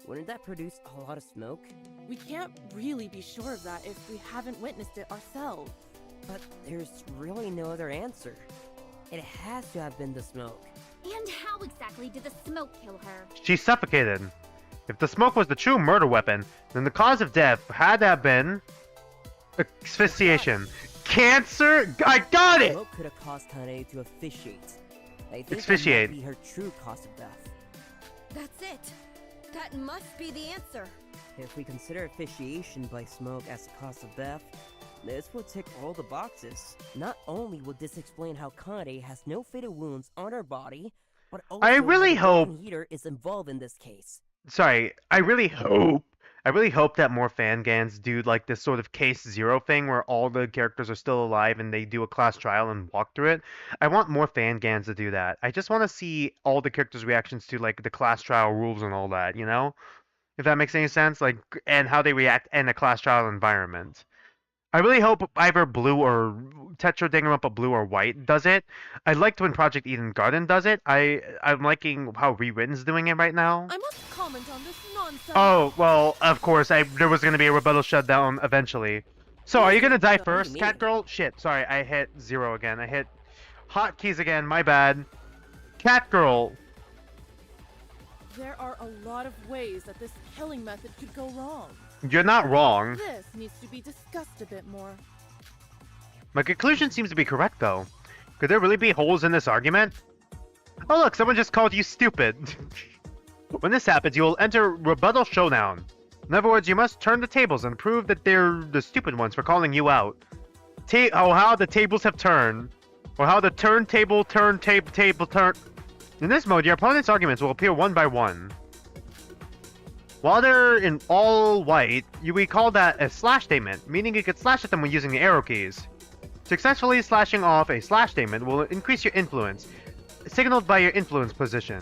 Wouldn't that produce a lot of smoke? We can't really be sure of that if we haven't witnessed it ourselves. But there's really no other answer. It has to have been the smoke. And how exactly did the smoke kill her? She suffocated. If the smoke was the true murder weapon, then the cause of death had to have been asphyxiation. cancer? I got it! Smoke could have caused Kanade to asphyxiate. I think Asphyxiate. that might be her true cause of death. That's it. That must be the answer. If we consider asphyxiation by smoke as the cause of death, this would tick all the boxes. Not only would this explain how Kanade has no fatal wounds on her body, but also I really how the hope- broken heater is involved in this case. Sorry, I really hope that more Fangans do like this sort of case zero thing where all the characters are still alive and they do a class trial and walk through it. I want more Fangans to do that. I just want to see all the characters' reactions to like the class trial rules and all that, you know? If that makes any sense, like, and how they react in a class trial environment. I really hope either Blue or Tetra Danganronpa Blue or White does it. I liked when Project Eden Garden does it. I'm liking how Rewritten's doing it right now. I must comment on this nonsense. Oh, well, of course, there was gonna be a Rebuttal Showdown eventually. So, are you gonna die first, Cat Girl? Shit, sorry, I hit 0 again. I hit hotkeys again, my bad. Cat Girl! There are a lot of ways that this killing method could go wrong. You're not wrong. This needs to be discussed a bit more. My conclusion seems to be correct, though. Could there really be holes in this argument? Oh look, someone just called you stupid. When this happens, you will enter Rebuttal Showdown. In other words, you must turn the tables and prove that they're the stupid ones for calling you out. How the tables have turned. Or how the turntable turn. In this mode, your opponent's arguments will appear one by one. While they're in all white, we call that a slash statement, meaning you could slash at them when using the arrow keys. Successfully slashing off a slash statement will increase your influence, signaled by your influence position.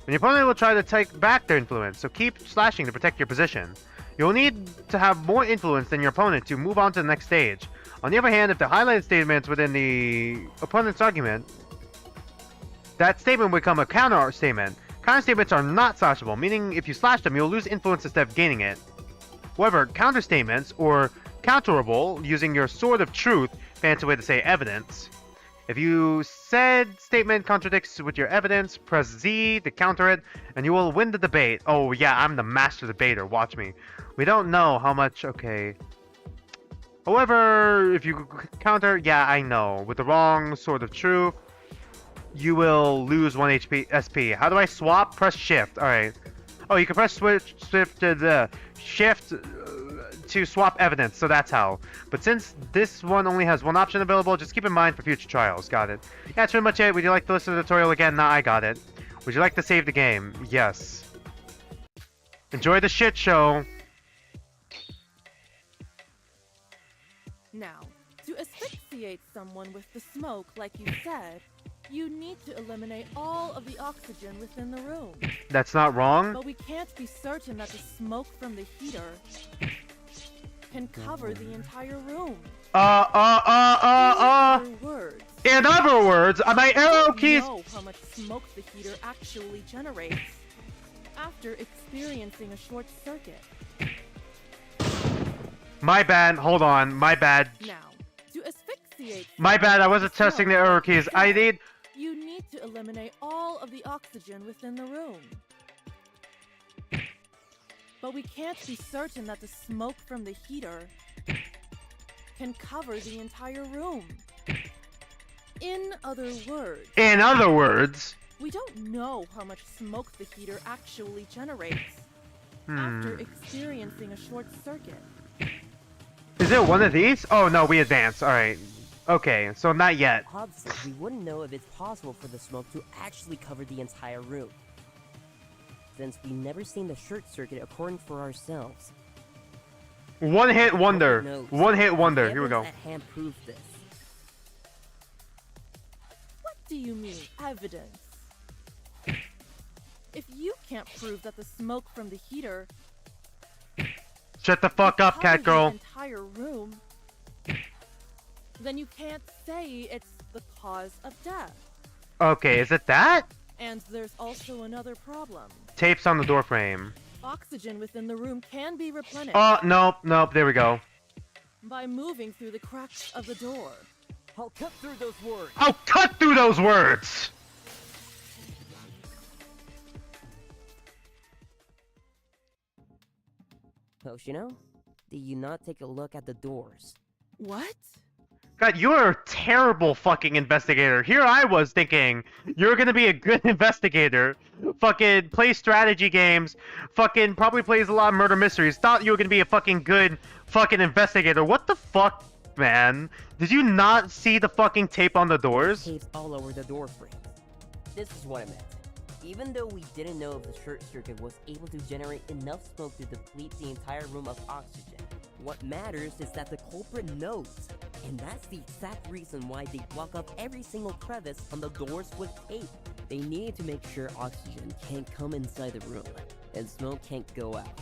When your opponent will try to take back their influence, so keep slashing to protect your position. You'll need to have more influence than your opponent to move on to the next stage. On the other hand, if the highlighted statements within the opponent's argument, that statement will become a counter statement. Counter statements are not slashable, meaning if you slash them, you'll lose influence instead of gaining it. However, counter statements, or counterable, using your sword of truth, fancy way to say evidence. If you said statement contradicts with your evidence, press Z to counter it, and you will win the debate. Oh yeah, I'm the master debater, watch me. We don't know how much, okay. However, if you counter, yeah, I know. With the wrong sword of truth, you will lose 1 HP SP. How do I swap? Press shift. Alright. Oh, you can press shift to the shift to swap evidence, so that's how. But since this one only has one option available, just keep in mind for future trials. Got it. Yeah, that's pretty much it. Would you like to listen to the tutorial again? Nah, I got it. Would you like to save the game? Yes. Enjoy the shit show. Now, to asphyxiate someone with the smoke, like you said, you need to eliminate all of the oxygen within the room. That's not wrong. But we can't be certain that the smoke from the heater can cover the entire room. In other words, my arrow keys. Know how much smoke the heater actually generates after experiencing a short circuit. My bad. Hold on. My bad. Now, to asphyxiate. My bad. I wasn't testing the arrow keys. I need. You need to eliminate all of the oxygen within the room. But we can't be certain that the smoke from the heater can cover the entire room. In other words, we don't know how much smoke the heater actually generates after experiencing a short circuit. Is it one of these? Oh no, we advance. Alright. Okay, so not yet. Hobbs says we wouldn't know if it's possible for the smoke to actually cover the entire room, since we never seen the short circuit according for ourselves. One hit wonder. One hit wonder. The Here we go. evidence at hand proves this. What do you mean, evidence? If you can't prove that the smoke from the heater Shut the fuck up, cat girl. the entire room, then you can't say it's the cause of death. Okay, is it that? And there's also another problem. Tapes on the door frame. Oxygen within the room can be replenished. Oh, nope, there we go. By moving through the cracks of the door. I'll cut through those words. I'll cut through those words! Hoshino, did you not take a look at the doors? What? God, you're a terrible fucking investigator. Here I was thinking you're gonna be a good investigator. Fucking plays strategy games. Fucking probably plays a lot of murder mysteries. Thought you were gonna be a fucking good fucking investigator. What the fuck, man? Did you not see the fucking tape on the doors? Tape's all over the door frames. This is what I meant. Even though we didn't know if the short circuit was able to generate enough smoke to deplete the entire room of oxygen, what matters is that the culprit knows. And that's the exact reason why they block up every single crevice on the doors with tape. They needed to make sure oxygen can't come inside the room, and smoke can't go out.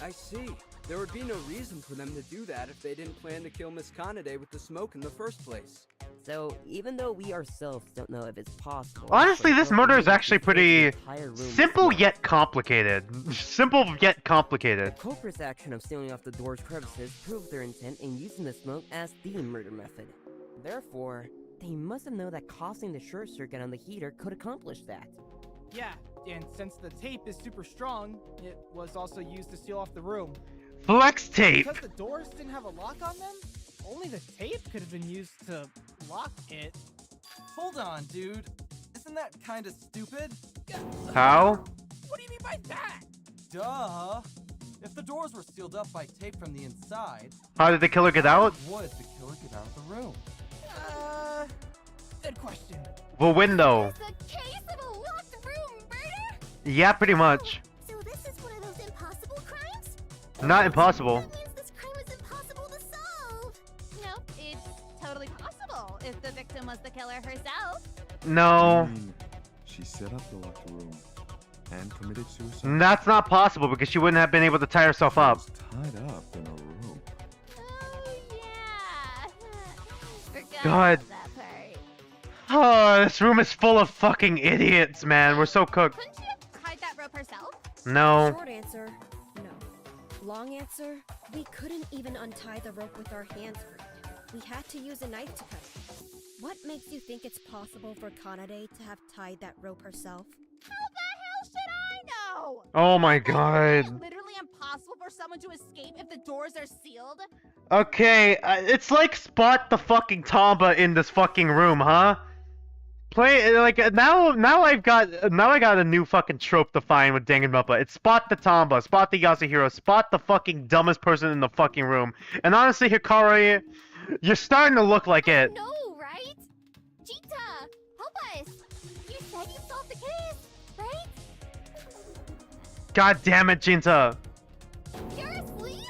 I see. There would be no reason for them to do that if they didn't plan to kill Miss Kanade with the smoke in the first place. So, even though we ourselves don't know if it's possible... Honestly, this murder is actually pretty simple yet complicated. Simple yet complicated. The culprit's action of sealing off the door's crevices proved their intent in using the smoke as the murder method. Therefore, they must have known that causing the short circuit on the heater could accomplish that. Yeah, and since the tape is super strong, it was also used to seal off the room. Flex tape! Because the doors didn't have a lock on them, only the tape could have been used to lock it. Hold on, dude. Isn't that kind of stupid? How? What do you mean by that? Duh. If the doors were sealed up by tape from the inside... How did the killer get out? How would the killer get out of the room? Good question. The window. It's a case of a locked room murder? Yeah, pretty much. So this is one of those impossible crimes? Not impossible. That means this crime is impossible to solve. No, it's totally possible if the victim was the killer herself. No. She set up the locked room and committed suicide. That's not possible because she wouldn't have been able to tie herself up. Tied up in a room. Forgot God. about that part. Oh, this room is full of fucking idiots, man. We're so cooked. Couldn't she have tied that rope herself? No. Short answer, no. Long answer, we couldn't even untie the rope with our hands free. We had to use a knife to cut it. What makes you think it's possible for Kanade to have tied that rope herself? How the hell should I know? Oh my Isn't god. it literally impossible for someone to escape if the doors are sealed? Okay, it's like spot the fucking Tomba in this fucking room, huh? Play like now I got a new fucking trope to find with Danganronpa. It's spot the Tomba, spot the Yasuhiro, spot the fucking dumbest person in the fucking room. And honestly, Hikari, you're starting to look like it. No, right? Jita, help us. You said you solved the case, right? God damn it, Jinta. You're asleep?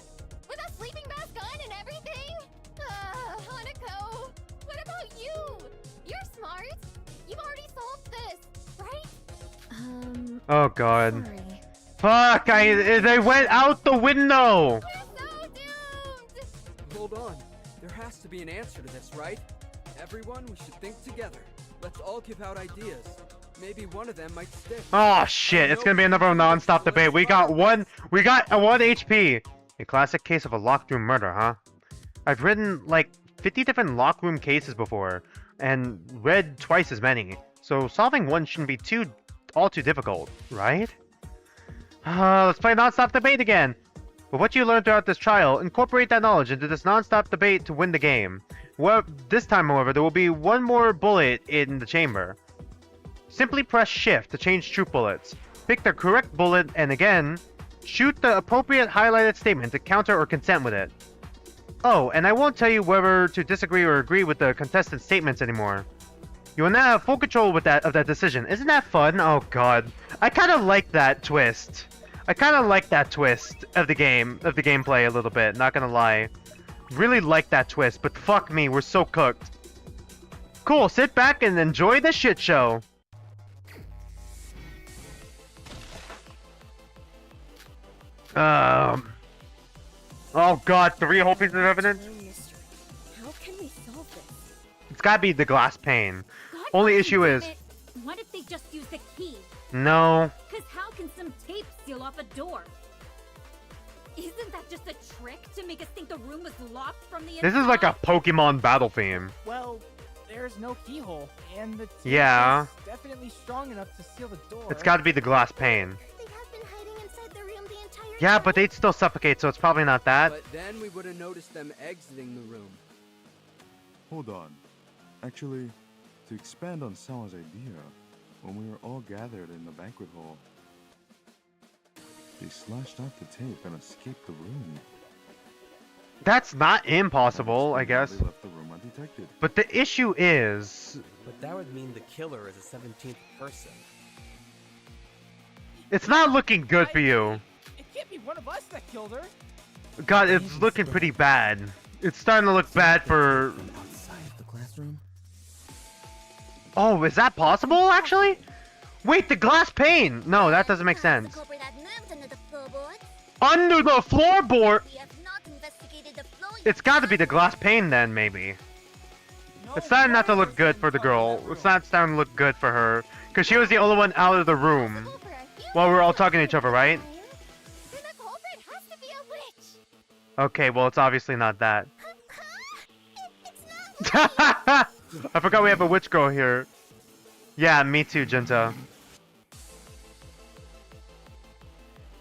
With a sleeping mask on and everything? Hanako, what about you? You're smart. You've already solved this, right? Oh god. Sorry. Fuck, they went out the window. Hold on. There has to be an answer to this, right? Everyone, we should think together. Let's all give out ideas. Maybe one of them might stick. Oh shit, it's gonna be another non-stop debate. We got a 1 HP. A classic case of a locked room murder, huh? I've written like 50 different locked room cases before and read twice as many. So solving one shouldn't be all too difficult, right? Let's play non-stop debate again. With what you learned throughout this trial, incorporate that knowledge into this non-stop debate to win the game. Well, this time, however, there will be one more bullet in the chamber. Simply press shift to change troop bullets. Pick the correct bullet and again, shoot the appropriate highlighted statement to counter or consent with it. Oh, and I won't tell you whether to disagree or agree with the contestant's statements anymore. You will now have full control of that decision. Isn't that fun? Oh god. I kind of like that twist. I kind of like that twist of the gameplay a little bit, not gonna lie. Really like that twist, but fuck me, we're so cooked. Cool, sit back and enjoy the shit show. Oh god, 3 whole pieces of evidence? How can we solve this? It's gotta be the glass pane. God Only issue is... What if they just use the key? No. Because how can some tape seal off a door? Isn't that just a trick to make us think the room was locked from the inside? This is like a Pokemon battle theme. Well, there's no keyhole, and the tape Yeah. is definitely strong enough to seal the door. It's gotta be the glass pane. They have been hiding inside the room the entire Yeah, but they'd still suffocate, so it's probably not that. But then we would have noticed them exiting the room. Hold on. Actually, to expand on Sama's idea, when we were all gathered in the banquet hall, they slashed out the tape and escaped the room. That's not impossible, I guess. They left the room undetected. But the issue is... But that would mean the killer is a 17th person. It's not looking good for you. It can't be one of us that killed her. God, it's looking pretty bad. It's starting to look bad for... Outside of the classroom? Oh, is that possible, actually? Wait, the glass pane! No, that doesn't make sense. Under the floorboard? It's gotta be the glass pane then, maybe. It's starting not to look good for the girl. It's not starting to look good for her. Because she was the only one out of the room. While we were all talking to each other, right? Okay, well, it's obviously not that. I forgot we have a witch girl here. Yeah, me too, Jinta.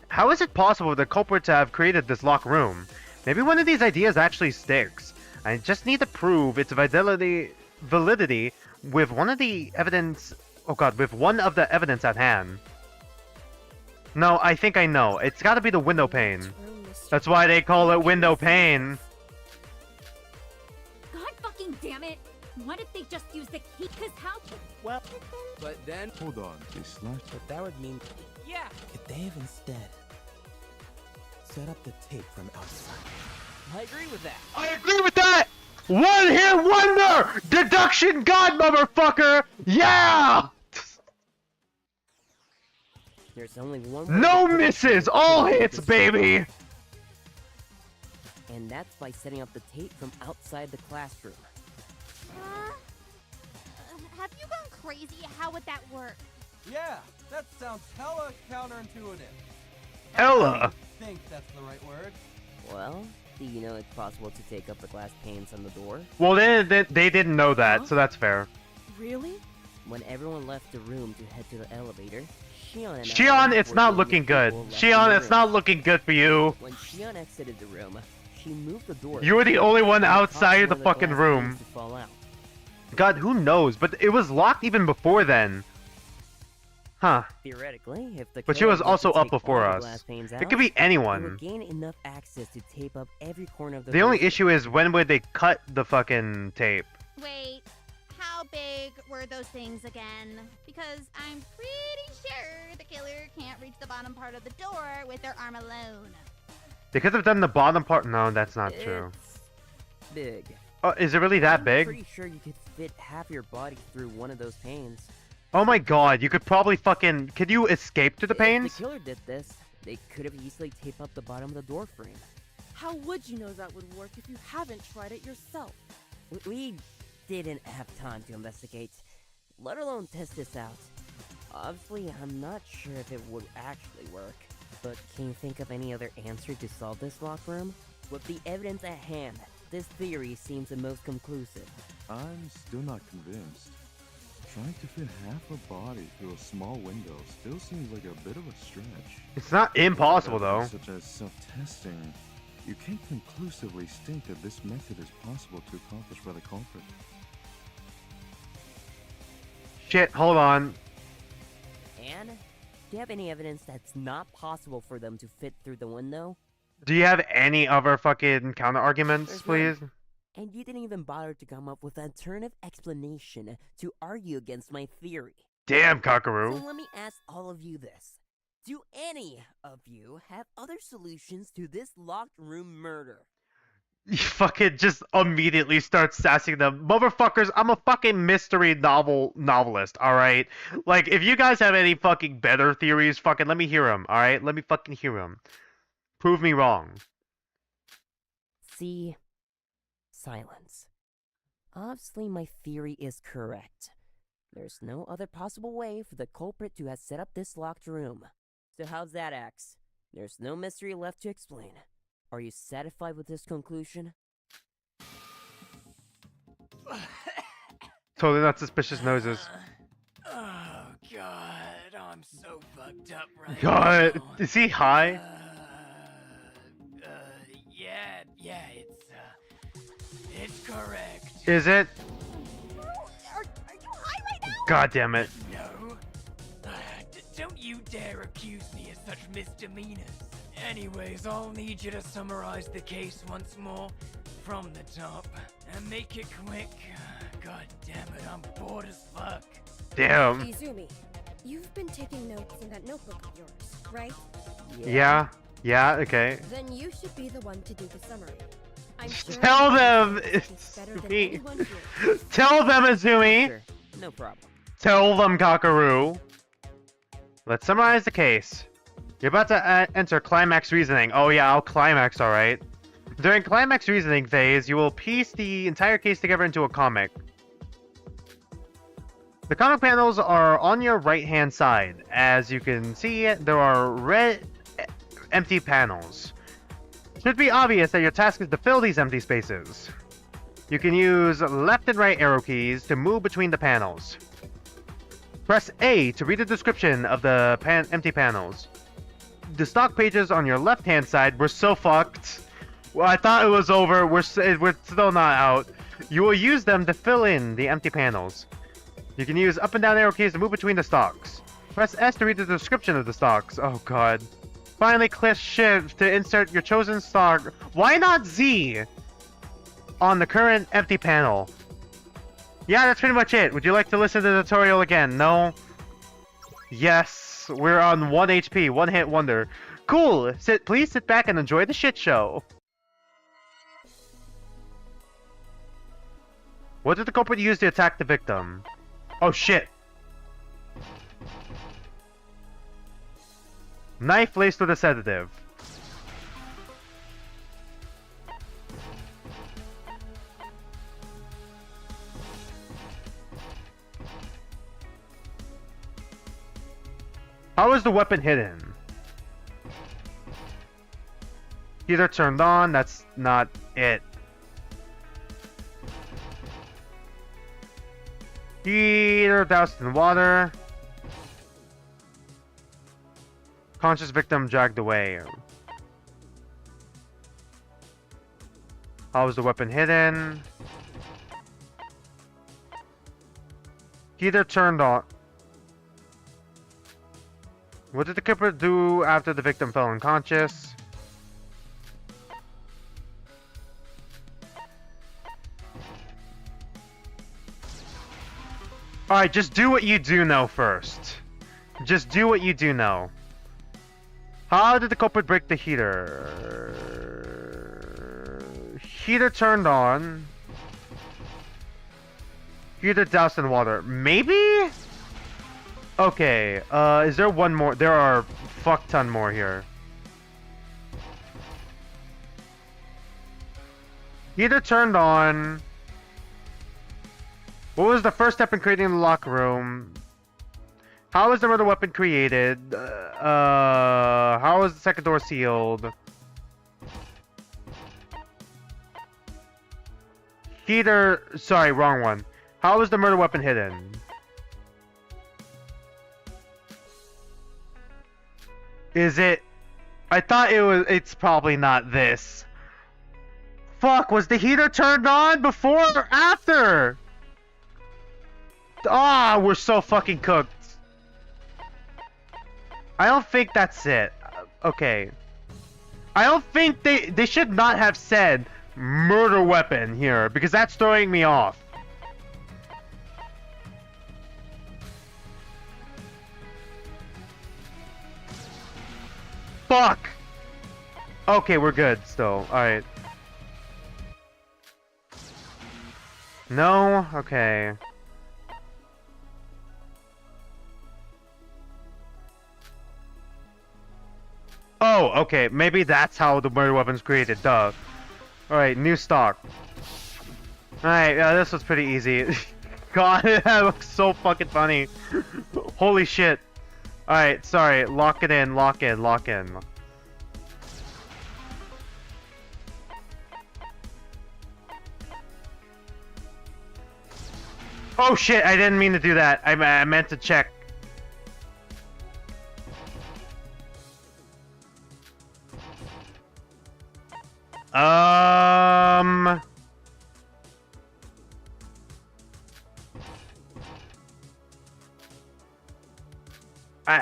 How is it possible for the culprit to have created this locked room? Maybe one of these ideas actually sticks. I just need to prove its validity with one of the evidence... Oh god, with one of the evidence at hand. No, I think I know. It's gotta be the window pane. That's why they call it window pane. God fucking damn it! What if they just use the key? Cause how could... Well... But then... Hold on, they slashed... But that would mean... Yeah! Could they have instead set up the tape from outside? I agree with that. I agree with that! One hit wonder! Deduction god, motherfucker! Yeah! There's only one. No misses! All hits, baby! And that's by setting up the tape from outside the classroom. Have you gone crazy? How would that work? Yeah, that sounds hella counterintuitive. Hella! I think that's the right word. Well, do you know it's possible to take up the glass panes on the door? Well, they didn't know that, so that's fair. Really? When everyone left the room to head to the elevator, Shion, it's not looking good. Shion, it's not looking good for you. When Shion exited the room, she moved the door. You were the only one outside the fucking room. To fall out. God, who knows? But it was locked even before then. Huh. Theoretically, if the But she was killer also could up take before all the us. glass panes It out, could be they anyone. would gain enough access to tape up every corner of the The only room. issue is when would they cut the fucking tape? Wait, how big were those things again? Because I'm pretty sure the killer can't reach the bottom part of the door with their arm alone. They could have done the bottom part. No, that's not true. Big. Oh, is it really that I'm big? pretty sure you could fit half your body through one of those panes. Oh my god, you could probably fucking... Could you escape through the If panes? the killer did this, they could have easily taped up the bottom of the door frame. How would you know that would work if you haven't tried it yourself? We didn't have time to investigate, let alone test this out. Obviously, I'm not sure if it would actually work, but can you think of any other answer to solve this locked room? With the evidence at hand, this theory seems the most conclusive. I'm still not convinced. Trying to fit half a body through a small window still seems like a bit of a stretch. It's not impossible, though. Such as self-testing, you can't conclusively state that this method is possible to accomplish by the culprit. Shit, hold on. And, do you have any evidence that's not possible for them to fit through the window? Do you have any other fucking counter-arguments, There's please? none. And you didn't even bother to come up with an alternative explanation to argue against my theory. Damn, So Kakaru. let me ask all of you this. Do any of you have other solutions to this locked room murder? You fucking just immediately start sassing them. Motherfuckers, I'm a fucking mystery novelist, alright? Like, if you guys have any fucking better theories, fucking let me hear them, alright? Let me fucking hear them. Prove me wrong. See? Silence. Obviously, my theory is correct. There's no other possible way for the culprit to have set up this locked room. So how's that, Axe? There's no mystery left to explain. Are you satisfied with this conclusion? Totally not suspicious noses. Oh god, I'm so fucked up right God, now. is he high? Yeah, it's correct. Is it? Are you high right now? God damn it. No. Don't you dare accuse me of such misdemeanors. Anyways, I'll need you to summarize the case once more from the top and make it quick. God damn it, I'm bored as fuck. Damn. Izumi, you've been taking notes in that notebook of yours, right? Yeah. Yeah, okay. Then you should be the one to do the summary. I'm sure Tell them, it's better than Izumi. anyone here. Tell them, Izumi. Sure, no problem. Tell them, Kakaru. Let's summarize the case. You're about to enter climax reasoning. Oh yeah, I'll climax, alright. During climax reasoning phase, you will piece the entire case together into a comic. The comic panels are on your right-hand side. As you can see, there are red empty panels. It should be obvious that your task is to fill these empty spaces. You can use left and right arrow keys to move between the panels. Press A to read the description of the empty panels. The stock pages on your left-hand side were so fucked. Well, I thought it was over. We're still not out. You will use them to fill in the empty panels. You can use up and down arrow keys to move between the stocks. Press S to read the description of the stocks. Oh god. Finally, click Shift to insert your chosen stock. Why not Z? On the current empty panel. Yeah, that's pretty much it. Would you like to listen to the tutorial again? No? Yes. We're on 1 HP. One hit wonder. Cool. Please sit back and enjoy the shit show. What did the culprit use to attack the victim? Oh shit. Knife laced with a sedative. How is the weapon hidden? Heater turned on, that's not it. Heater doused in water. Conscious victim dragged away. How was the weapon hidden? Heater turned on. What did the culprit do after the victim fell unconscious? Alright, just do what you do know first. Just do what you do know. How did the culprit break the heater? Heater turned on. Heater doused in water. Maybe? Okay, is there one more? There are a fuck ton more here. Heater turned on. What was the first step in creating the locker room? How was the murder weapon created? How was the second door sealed? Heater... Sorry, wrong one. How was the murder weapon hidden? Is it... I thought it was... It's probably not this. Fuck, was the heater turned on before or after? Ah, we're so fucking cooked. I don't think that's it. Okay. I don't think they should not have said murder weapon here, because that's throwing me off. Fuck! Okay, we're good still. Alright. No? Okay. Oh, okay. Maybe that's how the murder weapon's created. Duh. Alright, new stock. Alright, yeah, this was pretty easy. God, that looks so fucking funny. Holy shit. Alright, sorry. Lock it in, lock in, lock in. Oh shit, I didn't mean to do that. I meant to check.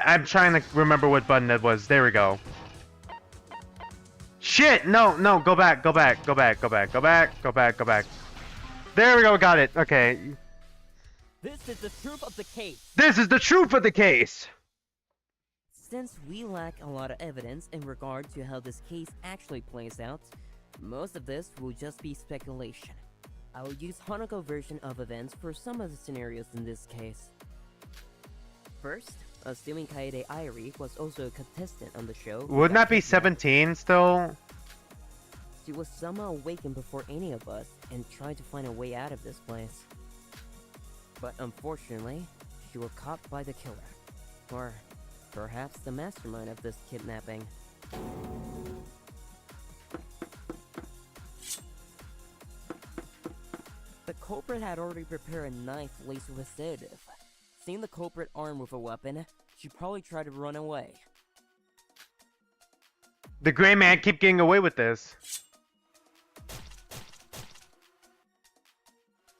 I'm trying to remember what button that was. There we go. Shit! No, no, go back, go back, go back, go back, go back, go back, go back. There we go, got it. Okay. This is the truth of the case. This is the truth of the case! Since we lack a lot of evidence in regard to how this case actually plays out, most of this will just be speculation. I will use Hanako version of events for some of the scenarios in this case. First, assuming Kaede Airi was also a contestant on the show. Wouldn't that be 17 still? She was somehow awakened before any of us and tried to find a way out of this place. But unfortunately, she was caught by the killer. Or perhaps the mastermind of this kidnapping. The culprit had already prepared a knife laced with sedative. Seeing the culprit armed with a weapon, she probably tried to run away. The gray man keep getting away with this.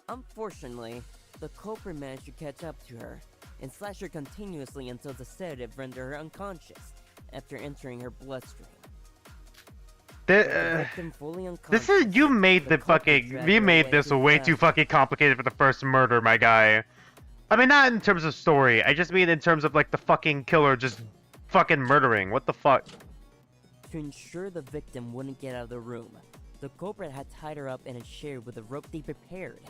Unfortunately, the culprit managed to catch up to her and slash her continuously until the sedative rendered her unconscious after entering her bloodstream. This is you made this way too fucking complicated for the first murder, my guy. I mean, not in terms of story. I just mean in terms of like the fucking killer just fucking murdering. What the fuck? To ensure the victim wouldn't get out of the room, the culprit had tied her up in a chair with a rope they prepared.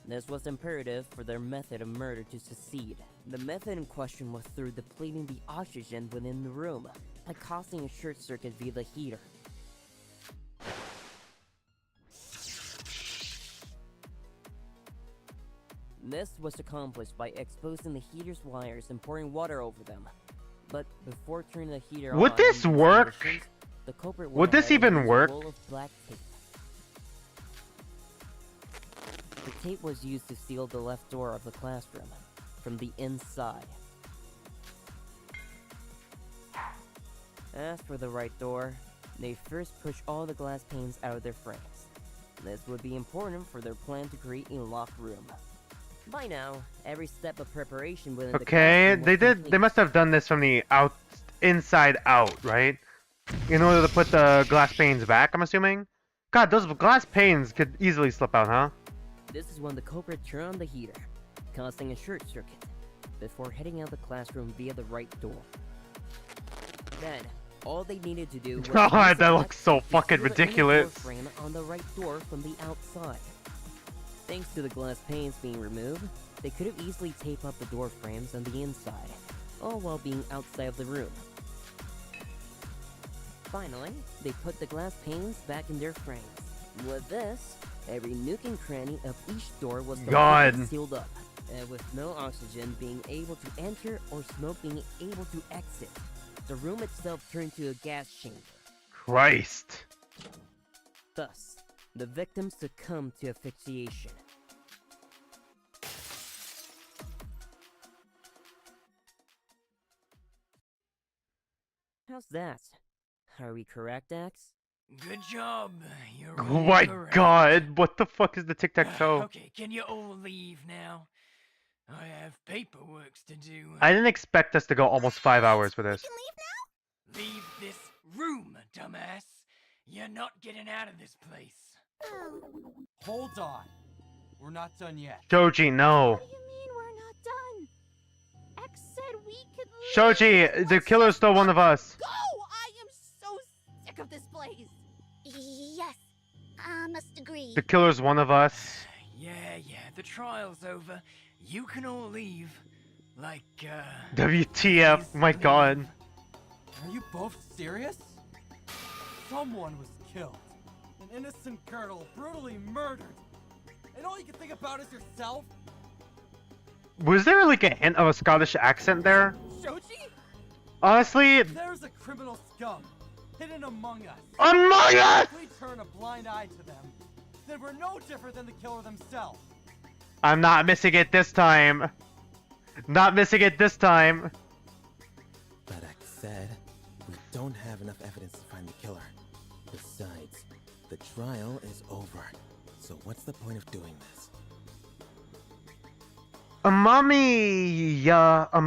This was imperative for their method of murder to succeed. The method in question was through depleting the oxygen within the room by causing a short circuit via the heater. This was accomplished by exposing the heater's wires and pouring water over them. But before turning the heater on, would this work? The culprit would this even work? Roll of black tape. The tape was used to seal the left door of the classroom from the inside. As for the right door, they first push all the glass panes out of their frames. This would be important for their plan to create a locked room. By now, every step of preparation within the classroom was complete. They must have done this from the inside out, right? In order to put the glass panes back, I'm assuming? God, those glass panes could easily slip out, huh? This is when the culprit turned on the heater, causing a short circuit, before heading out the classroom via the right door. Then, all they needed to do was God, that looks so fucking ridiculous. The frame on the right door from the outside. Thanks to the glass panes being removed, they could have easily taped up the door frames on the inside, all while being outside of the room. Finally, they put the glass panes back in their frames. With this, every nook and cranny of each door was completely sealed up, and with no oxygen being able to enter or smoke being able to exit, the room itself turned to a gas chamber. Christ. Thus, the victim succumbed to asphyxiation. How's that? Are we correct, Axe? Good job. You're Oh really my correct. God, what the fuck is the tic-tac-toe? Okay, can you all leave now? I have paperwork to do. I didn't expect us to go almost 5 hours for this. Leave this room, dumbass. You're not getting out of this place. Hold on. We're not done yet. Shoji, no. mean we're not done? X said we could leave. Shoji, the killer's still one of us. Go! I am so sick of this place. Yes, I must agree. The killer's one of us. Yeah, the trial's over. You can all leave. Like, WTF, my God. Are you both serious? Someone was killed. An innocent girl brutally murdered. And all you can think about is yourself? Was there like a hint of a Scottish accent there? Shoji? Honestly, There's a criminal scum hidden among us. Among us! If we turn a blind eye to them, then we're no different than the killer themselves. I'm not missing it this time. Not missing it this time. But X said, we don't have enough evidence to find the killer. Besides, the trial is over. So what's the point of doing this?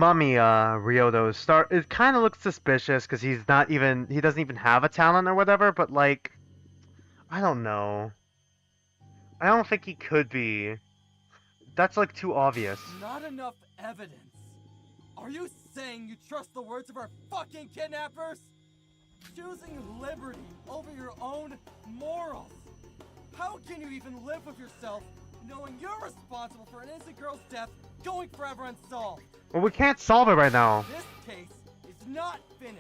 Ryoto start. It kind of looks suspicious because he doesn't even have a talent or whatever. But like, I don't know. I don't think he could be. That's like too obvious. Not enough evidence. Are you saying you trust the words of our fucking kidnappers? Choosing liberty over your own morals. How can you even live with yourself knowing you're responsible for an innocent girl's death going forever unsolved? Well, we can't solve it right now. This case is not finished.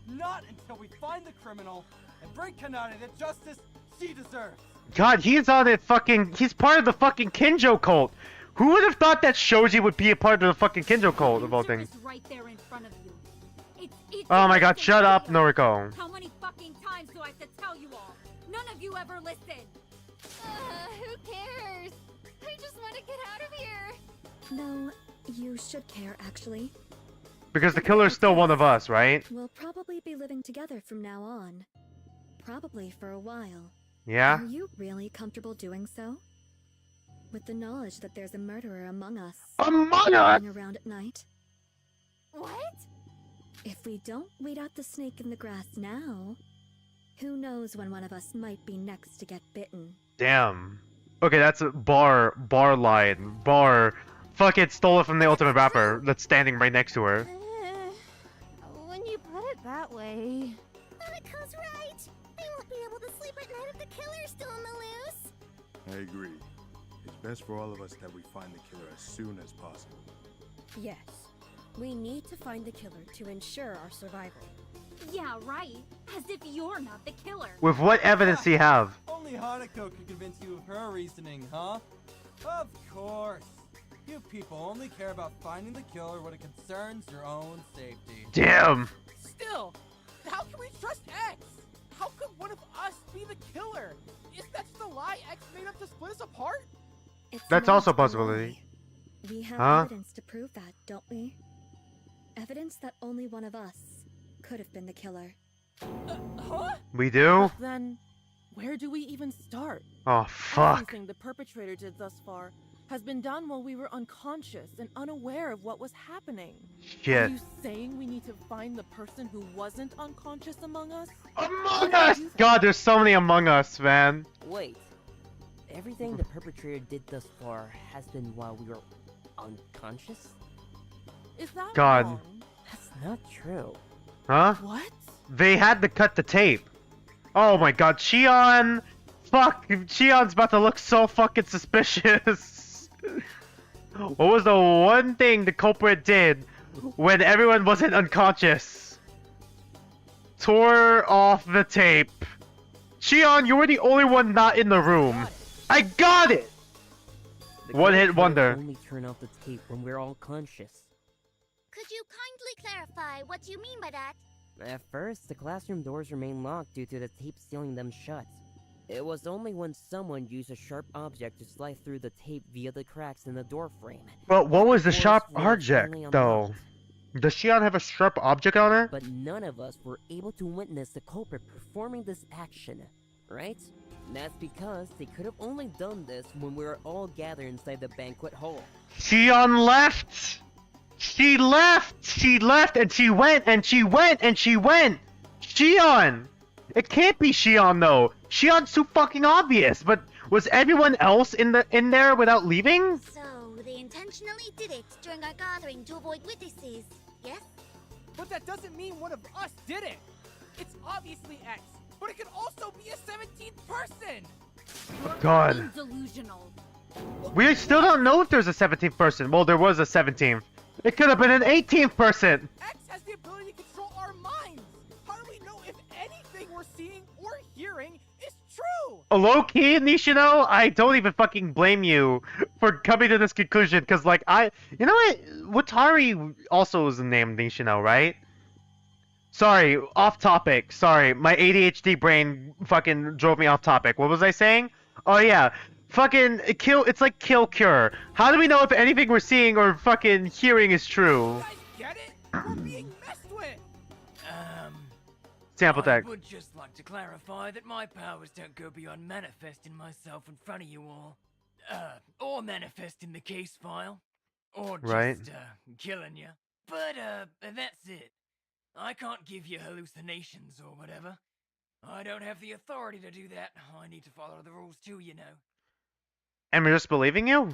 Not until we find the criminal and bring Kanade the justice she deserves. God, he's part of the fucking Kinjo cult. Who would have thought that Shoji would be a part of the fucking Kinjo cult of all things? Right there in front of you. It's Oh my god, shut up, Noriko. How many fucking times do I have to tell you all? None of you ever listen. Who cares? I just want to get out of here. No, you should care, actually. Because the killer's still one of us, right? We'll probably be living together from now on. Probably for a while. Yeah? Are you really comfortable doing so? With the knowledge that there's a murderer among us. Among us? Around at night. What? If we don't weed out the snake in the grass now, who knows when one of us might be next to get bitten. Damn. Okay, that's a bar line. Fuck it, stole it from the Ultimate Rapper that's standing right next to her. When you put it that way... Naniko's right. They won't be able to sleep at night if the killer's still on the loose. I agree. It's best for all of us that we find the killer as soon as possible. Yes. We need to find the killer to ensure our survival. Yeah, right. As if you're not the killer. With what evidence do you have? Only Hanako could convince you of her reasoning, huh? Of course. You people only care about finding the killer when it concerns your own safety. Damn. Still, how can we trust X? How could one of us be the killer? Is that just a lie X made up to split us apart? That's also a possibility. We have Huh? evidence to prove that, don't we? Evidence that only one of us could have been the killer. Huh? We do? Then, where do we even start? Oh, fuck. Everything the perpetrator did thus far has been done while we were unconscious and unaware of what was happening. Shit. Are you saying we need to find the person who wasn't unconscious among us? Among Us! God, there's so many Among Us, man. Wait. Everything the perpetrator did thus far has been while we were unconscious? Is that God. wrong? That's not true. Huh? What? They had to cut the tape. Oh my god, Shion! Fuck, Shion's about to look so fucking suspicious. What was the one thing the culprit did when everyone wasn't unconscious? Tore off the tape. Shion, you were the only one not in the room. I got it! The One hit killer wonder. only turn off the tape when we're all conscious. Could you kindly clarify what you mean by that? At first, the classroom doors remained locked due to the tape sealing them shut. It was only when someone used a sharp object to slide through the tape via the cracks in the door frame. But what was the Doors sharp were object, finally though? unlocked. Does Shion have a sharp object on her? But none of us were able to witness the culprit performing this action, right? That's because they could have only done this when we were all gathered inside the banquet hall. Shion left! She left! She left and she went and she went and she went! Shion! It can't be Shion though! Shion's too fucking obvious, but was everyone else in there without leaving? So, they intentionally did it during our gathering to avoid witnesses, yes? But that doesn't mean one of us did it. It's obviously X, but it could also be a 17th person. Oh, God. Delusional. We still don't know if there's a 17th person. Well, there was a 17th. It could have been an 18th person! X has the ability to control our minds. How do we know if anything we're seeing or hearing is true? Low key, Nishino, I don't even fucking blame you for coming to this conclusion, because, like, you know what? Watari also is named Nishino, right? Sorry, off topic. Sorry, my ADHD brain fucking drove me off topic. What was I saying? Oh, yeah. Fucking kill. It's like kill cure. How do we know if anything we're seeing or fucking hearing is true? Get it? We're being messed with. Sample I tag. would just like to clarify that my powers don't go beyond manifesting myself in front of you all. Or manifesting the case file. Or just, Right. killing you. But, that's it. I can't give you hallucinations or whatever. I don't have the authority to do that. I need to follow the rules too, you know. Am I just believing you?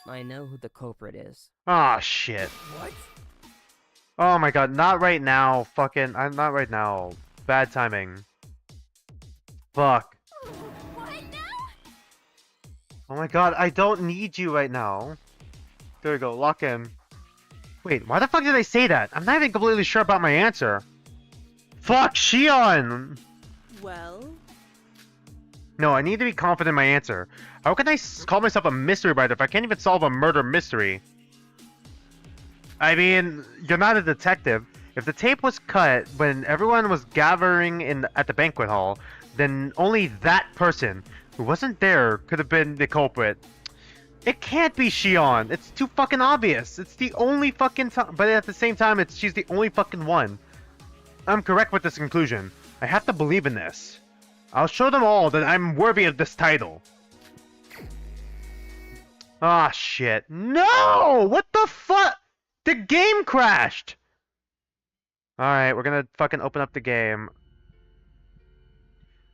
I know who the culprit is. Ah, shit. What? Oh my god, not right now. Fucking, I'm not right now. Bad timing. Fuck. What now? Oh my god, I don't need you right now. There we go, lock in. Wait, why the fuck did I say that? I'm not even completely sure about my answer. Fuck, Shion! Well, No, I need to be confident in my answer. How can I call myself a mystery writer if I can't even solve a murder mystery? I mean, you're not a detective. If the tape was cut when everyone was gathering at the banquet hall, then only that person who wasn't there could have been the culprit. It can't be Shion. It's too fucking obvious. It's the only fucking time, but at the same time, she's the only fucking one. I'm correct with this conclusion. I have to believe in this. I'll show them all that I'm worthy of this title. Ah, shit. No! What the fuck? The game crashed! Alright, we're gonna fucking open up the game.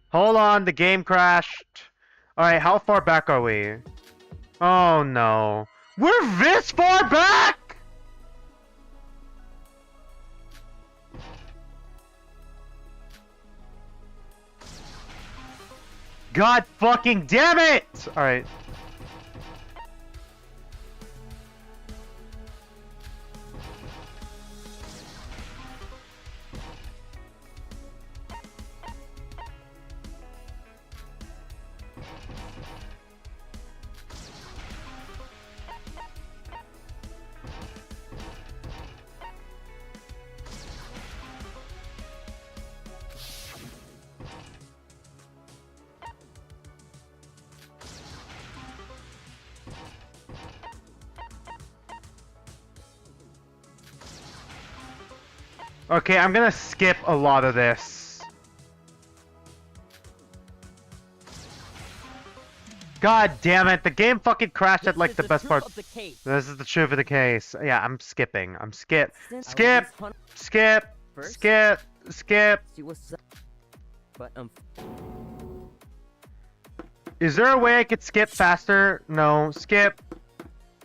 Hold on, the game crashed. Alright, how far back are we? Oh no. We're this far back?! God fucking damn it! Alright. Okay, I'm gonna skip a lot of this. God damn it, the game fucking crashed at like the best part. This is the truth of the case. Yeah, I'm skipping. I'm skip. Skip! Skip! Skip! Skip! But Is there a way I could skip faster? No. Skip.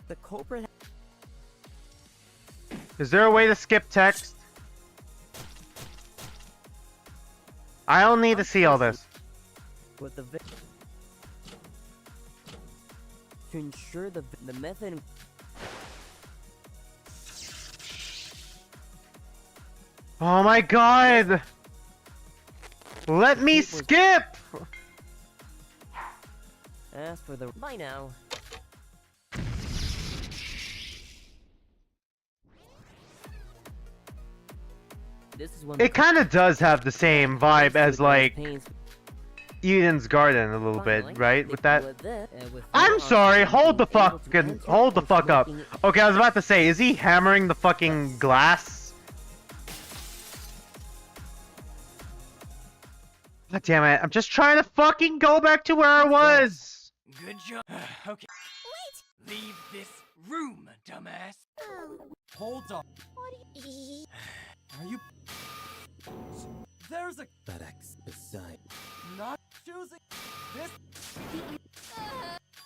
the culprit. Is there a way to skip text? I don't need to see all this. With the to ensure the method. Oh my god! Let me skip! As for the by now. This is when It kind of does have the same vibe as like Eden's Garden a little bit, right? With that. I'm sorry. Hold the fuck up. Okay, I was about to say, is he hammering the fucking glass? God damn it! I'm just trying to fucking go back to where I was. Good job. Okay. Wait! Leave this room, dumbass. Hold on. Are you... There's a... FedEx beside. Not choosing this...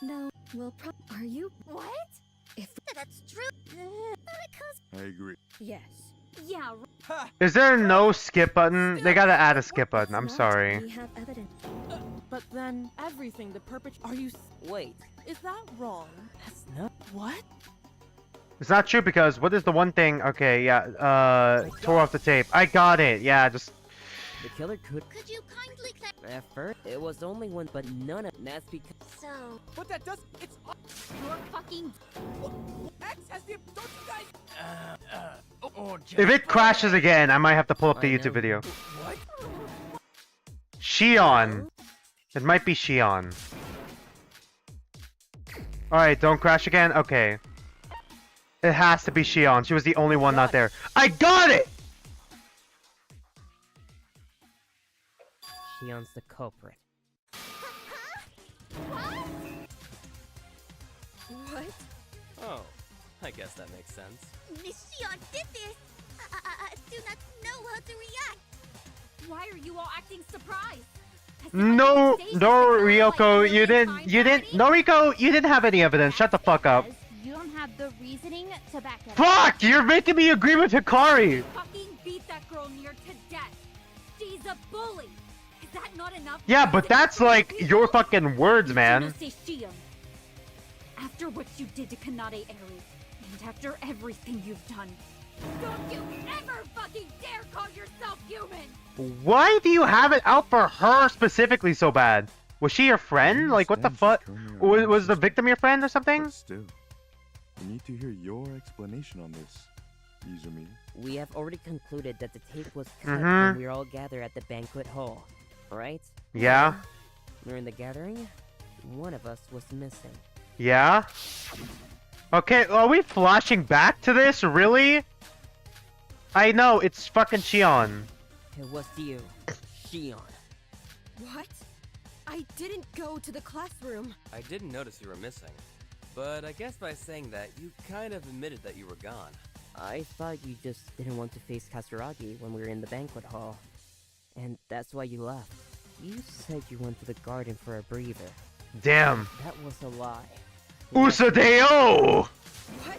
No, are you? What? If That's true. I agree. yes. Yeah. Is there no skip button? They gotta add a skip button. I'm We sorry. have evidence. but then everything the Are you? Wait. Is that wrong? That's not What? It's not true because what is the one thing? Okay, yeah. Tore off the tape. I got it. Yeah, just. the killer could. Could you kindly At first, it was only one, but none of that's because. So, But that does... It's... you're fucking... X has the... Don't you guys... Or If it crashes again, I might have to pull up the I YouTube know. video. What? Shion. It might be Shion. Alright, don't crash again? Okay. It has to be Shion. She was the only one not there. I got it! Shion's the culprit. What? Oh. I guess that makes sense. Miss Shion did this! I do not know how to react! Why are you all acting surprised? No, Ryoko, you didn't, Noriko, you didn't have any evidence. Shut the fuck up. You don't have the reasoning to back it up. Fuck! You're making me agree with Hikari! Fucking beat that girl near to death. She's a bully. Is that not enough? Yeah, but that's like your fucking words, man. After what you did to Kanade Eri, and after everything you've done, don't you ever fucking dare call yourself human! Why do you have it out for her specifically so bad? Was she your friend? Like, what the fuck? Was the victim your friend or something? But still, we need to hear your explanation on this, Izumi. We have already concluded that the tape was cut Mhm. when we were all gathered at the banquet hall, right? Yeah. During the gathering, one of us was missing. Yeah? Okay, are we flashing back to this? Really? I know, it's fucking Shion. It was you, Shion. What? I didn't go to the classroom. I didn't notice you were missing, but I guess by saying that, you kind of admitted that you were gone. I thought you just didn't want to face Katsuragi when we were in the banquet hall. And that's why you left. You said you went to the garden for a breather. Damn. That was a lie. Usadeo! What?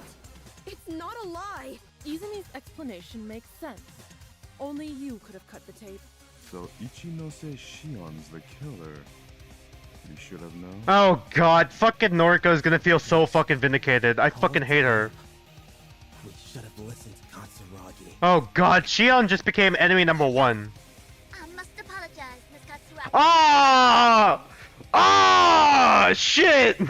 It's not a lie. Izumi's explanation makes sense. Only you could have cut the tape. So Ichinose Shion's the killer. You should have known. Oh god, fucking Noriko is gonna feel so fucking vindicated. I fucking hate her. We should have listened to Katsuragi. Oh god, Shion just became enemy number 1. I must apologize, Miss Katsuragi. Ah! Ah! Shit!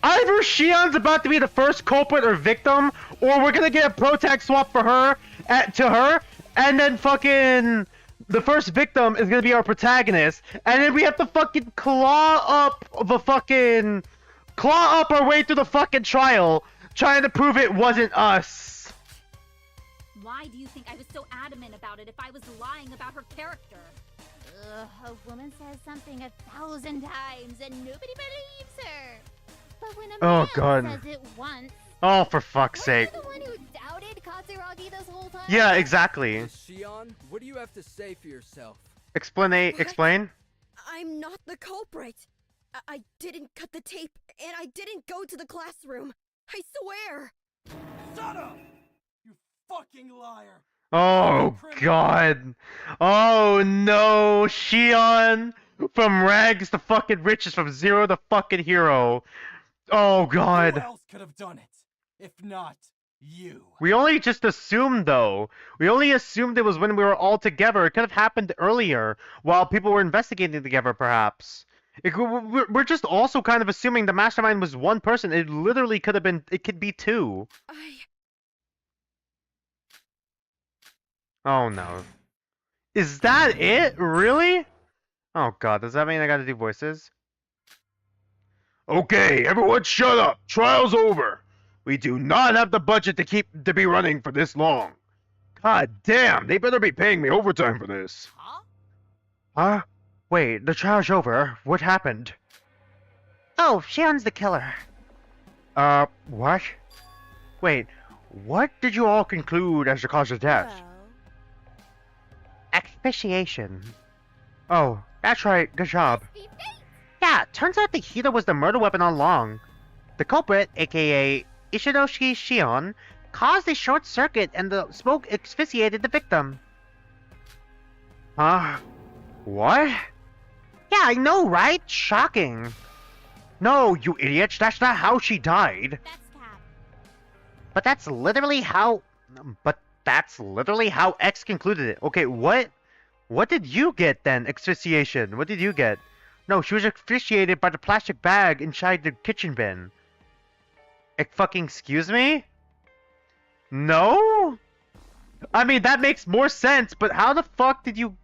Either Shion's about to be the first culprit or victim, or we're gonna get a protag swap for her, to her, and then fucking the first victim is gonna be our protagonist, and then we have to fucking claw up our way through the fucking trial, trying to prove it wasn't us. Why do you think I was so adamant about it if I was lying about her character? Ugh, a woman says something 1,000 times and nobody believes her. But when a Oh, man God. says it once, Oh, for fuck's sake. the one who doubted Katsuragi this whole time? Yeah, exactly. Shion, what do you have to say for yourself? Explain. I'm not the culprit. I didn't cut the tape, and I didn't go to the classroom. I swear. Shut up! You fucking liar! Oh god. Oh no, Shion! From rags to fucking riches, from zero to fucking hero. Oh god. Who else could have done it? If not you. We only just assumed though. We only assumed it was when we were all together. It could have happened earlier, while people were investigating together perhaps. We're just also kind of assuming the mastermind was one person. It literally could have been, it could be two. Oh no. Is that it? Really? Oh god, does that mean I gotta do voices? Okay, everyone shut up. Trial's over. We do not have the budget to be running for this long. God damn, they better be paying me overtime for this. Huh? Wait, the trial's over. What happened? Oh, Shion's the killer. What? Wait, what did you all conclude as the cause of death? Asphyxiation. Oh, that's right, good job. Yeah, turns out the heater was the murder weapon all along. The culprit, aka Ishinosuke Shion, caused a short circuit and the smoke asphyxiated the victim. Huh? What? Yeah, I know, right? Shocking. No, you idiots, that's not how she died. But that's literally how X concluded it. Okay, what did you get then? Asphyxiation. What did you get? No, she was asphyxiated by the plastic bag inside the kitchen bin. Fucking excuse me? No? I mean, that makes more sense, but how the fuck did you...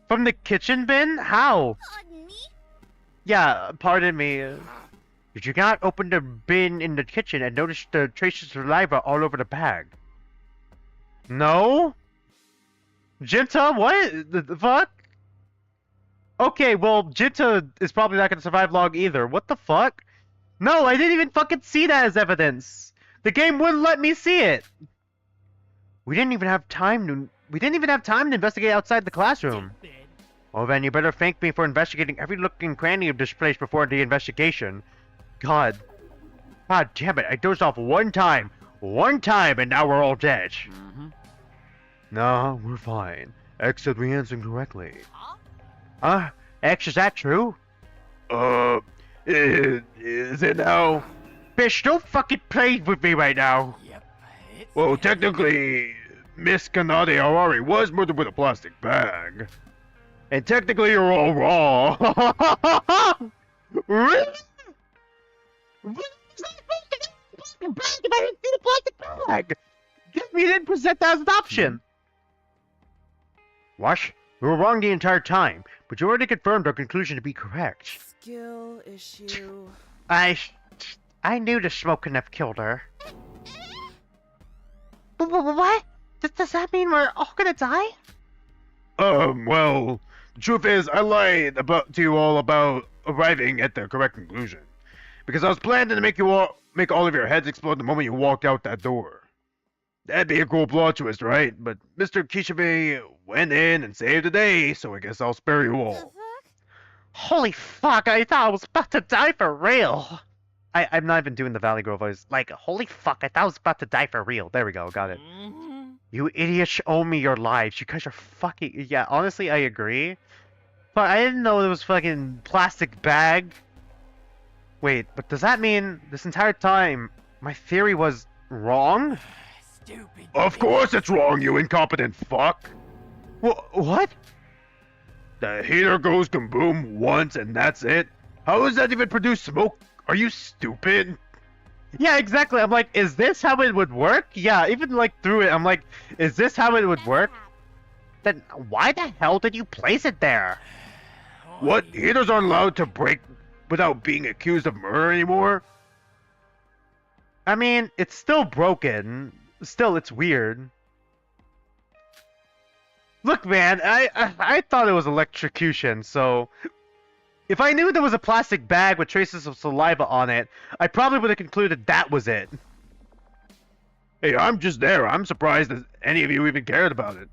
From the kitchen bin? How? Pardon me? Yeah, pardon me. Did you not open the bin in the kitchen and notice the traces of saliva all over the bag? No? Jinta, what? The fuck? Okay, well, Jinta is probably not gonna survive long either. What the fuck? No, I didn't even fucking see that as evidence. The game wouldn't let me see it. We didn't even have time to investigate outside the classroom. Well then, you better thank me for investigating every nook and cranny of this place before the investigation. God damn it, I dozed off one time, and now we're all dead. No, we're fine. X said we answered correctly. Huh? X, is that true? Is it now? Bitch, don't fucking play with me right now. Well, technically, Miss Kanade Harari was murdered with a plastic bag. And technically, you're all wrong. Really? Bag. We didn't present that as an option. Wash, we were wrong the entire time, but you already confirmed our conclusion to be correct. Skill issue. I knew the smoke couldn't have killed her. What? Does that mean we're all gonna die? Well, the truth is, I lied to you all about arriving at the correct conclusion. Because I was planning to make all of your heads explode the moment you walked out that door. That'd be a cool plot twist, right? But Mr. Kishibe went in and saved the day, so I guess I'll spare you all. Holy fuck, I thought I was about to die for real. I'm not even doing the Valley Girl voice. Like, holy fuck, I thought I was about to die for real. There we go, got it. You idiots owe me your lives. You guys are fucking... Yeah, honestly, I agree. But I didn't know there was fucking plastic bag. Wait, but does that mean this entire time my theory was wrong? Stupid. Of course it's wrong, you incompetent fuck. What? The heater goes kaboom once and that's it? How does that even produce smoke? Are you stupid? Yeah, exactly. I'm like, is this how it would work? Yeah, even like through it, I'm like, is this how it would work? Then why the hell did you place it there? What? Heaters aren't allowed to break without being accused of murder anymore? I mean, it's still broken. Still, it's weird. Look, man, I thought it was electrocution, so... If I knew there was a plastic bag with traces of saliva on it, I probably would have concluded that was it. Hey, I'm just there. I'm surprised that any of you even cared about it.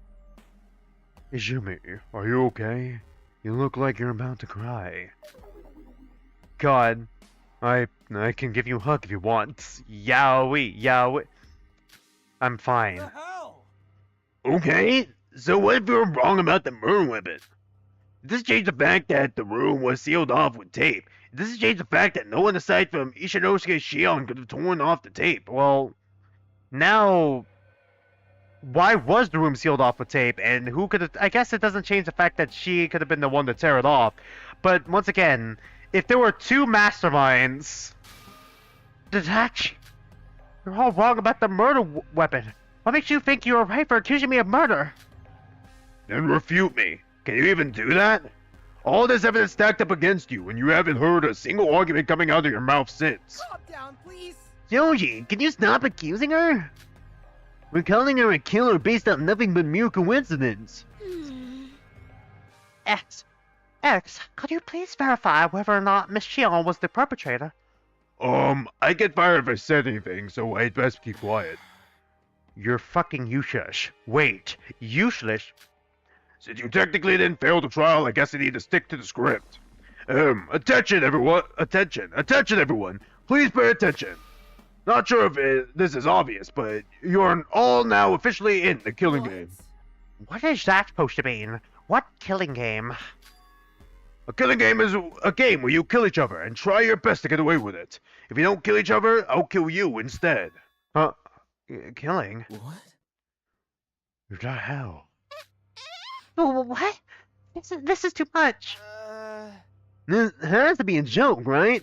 Izumi, are you okay? You look like you're about to cry. God, I can give you a hug if you want. Yowie. I'm fine. What the hell? Okay, so what if you were wrong about the murder weapon? This changed the fact that the room was sealed off with tape. This changed the fact that no one aside from Ishinosuke Shion could have torn off the tape. Well, now, why was the room sealed off with tape? And who could have... I guess it doesn't change the fact that she could have been the one to tear it off. But once again, if there were two masterminds... Detach, you're all wrong about the murder weapon. What makes you think you were right for accusing me of murder? Then refute me. Can you even do that? All this evidence stacked up against you, and you haven't heard a single argument coming out of your mouth since. Calm down, please. Yoji, can you stop accusing her? We're calling her a killer based on nothing but mere coincidence. X, could you please verify whether or not Miss Shion was the perpetrator? I get fired if I said anything, so I'd best keep quiet. You're fucking useless. Wait, useless? Since you technically didn't fail the trial, I guess I need to stick to the script. Attention everyone! Attention everyone! Please pay attention! Not sure if this is obvious, but you're all now officially in the killing game. What is that supposed to mean? What killing game? A killing game is a game where you kill each other and try your best to get away with it. If you don't kill each other, I'll kill you instead. Huh? Killing? What? The hell? What? This is too much. This has to be a joke, right?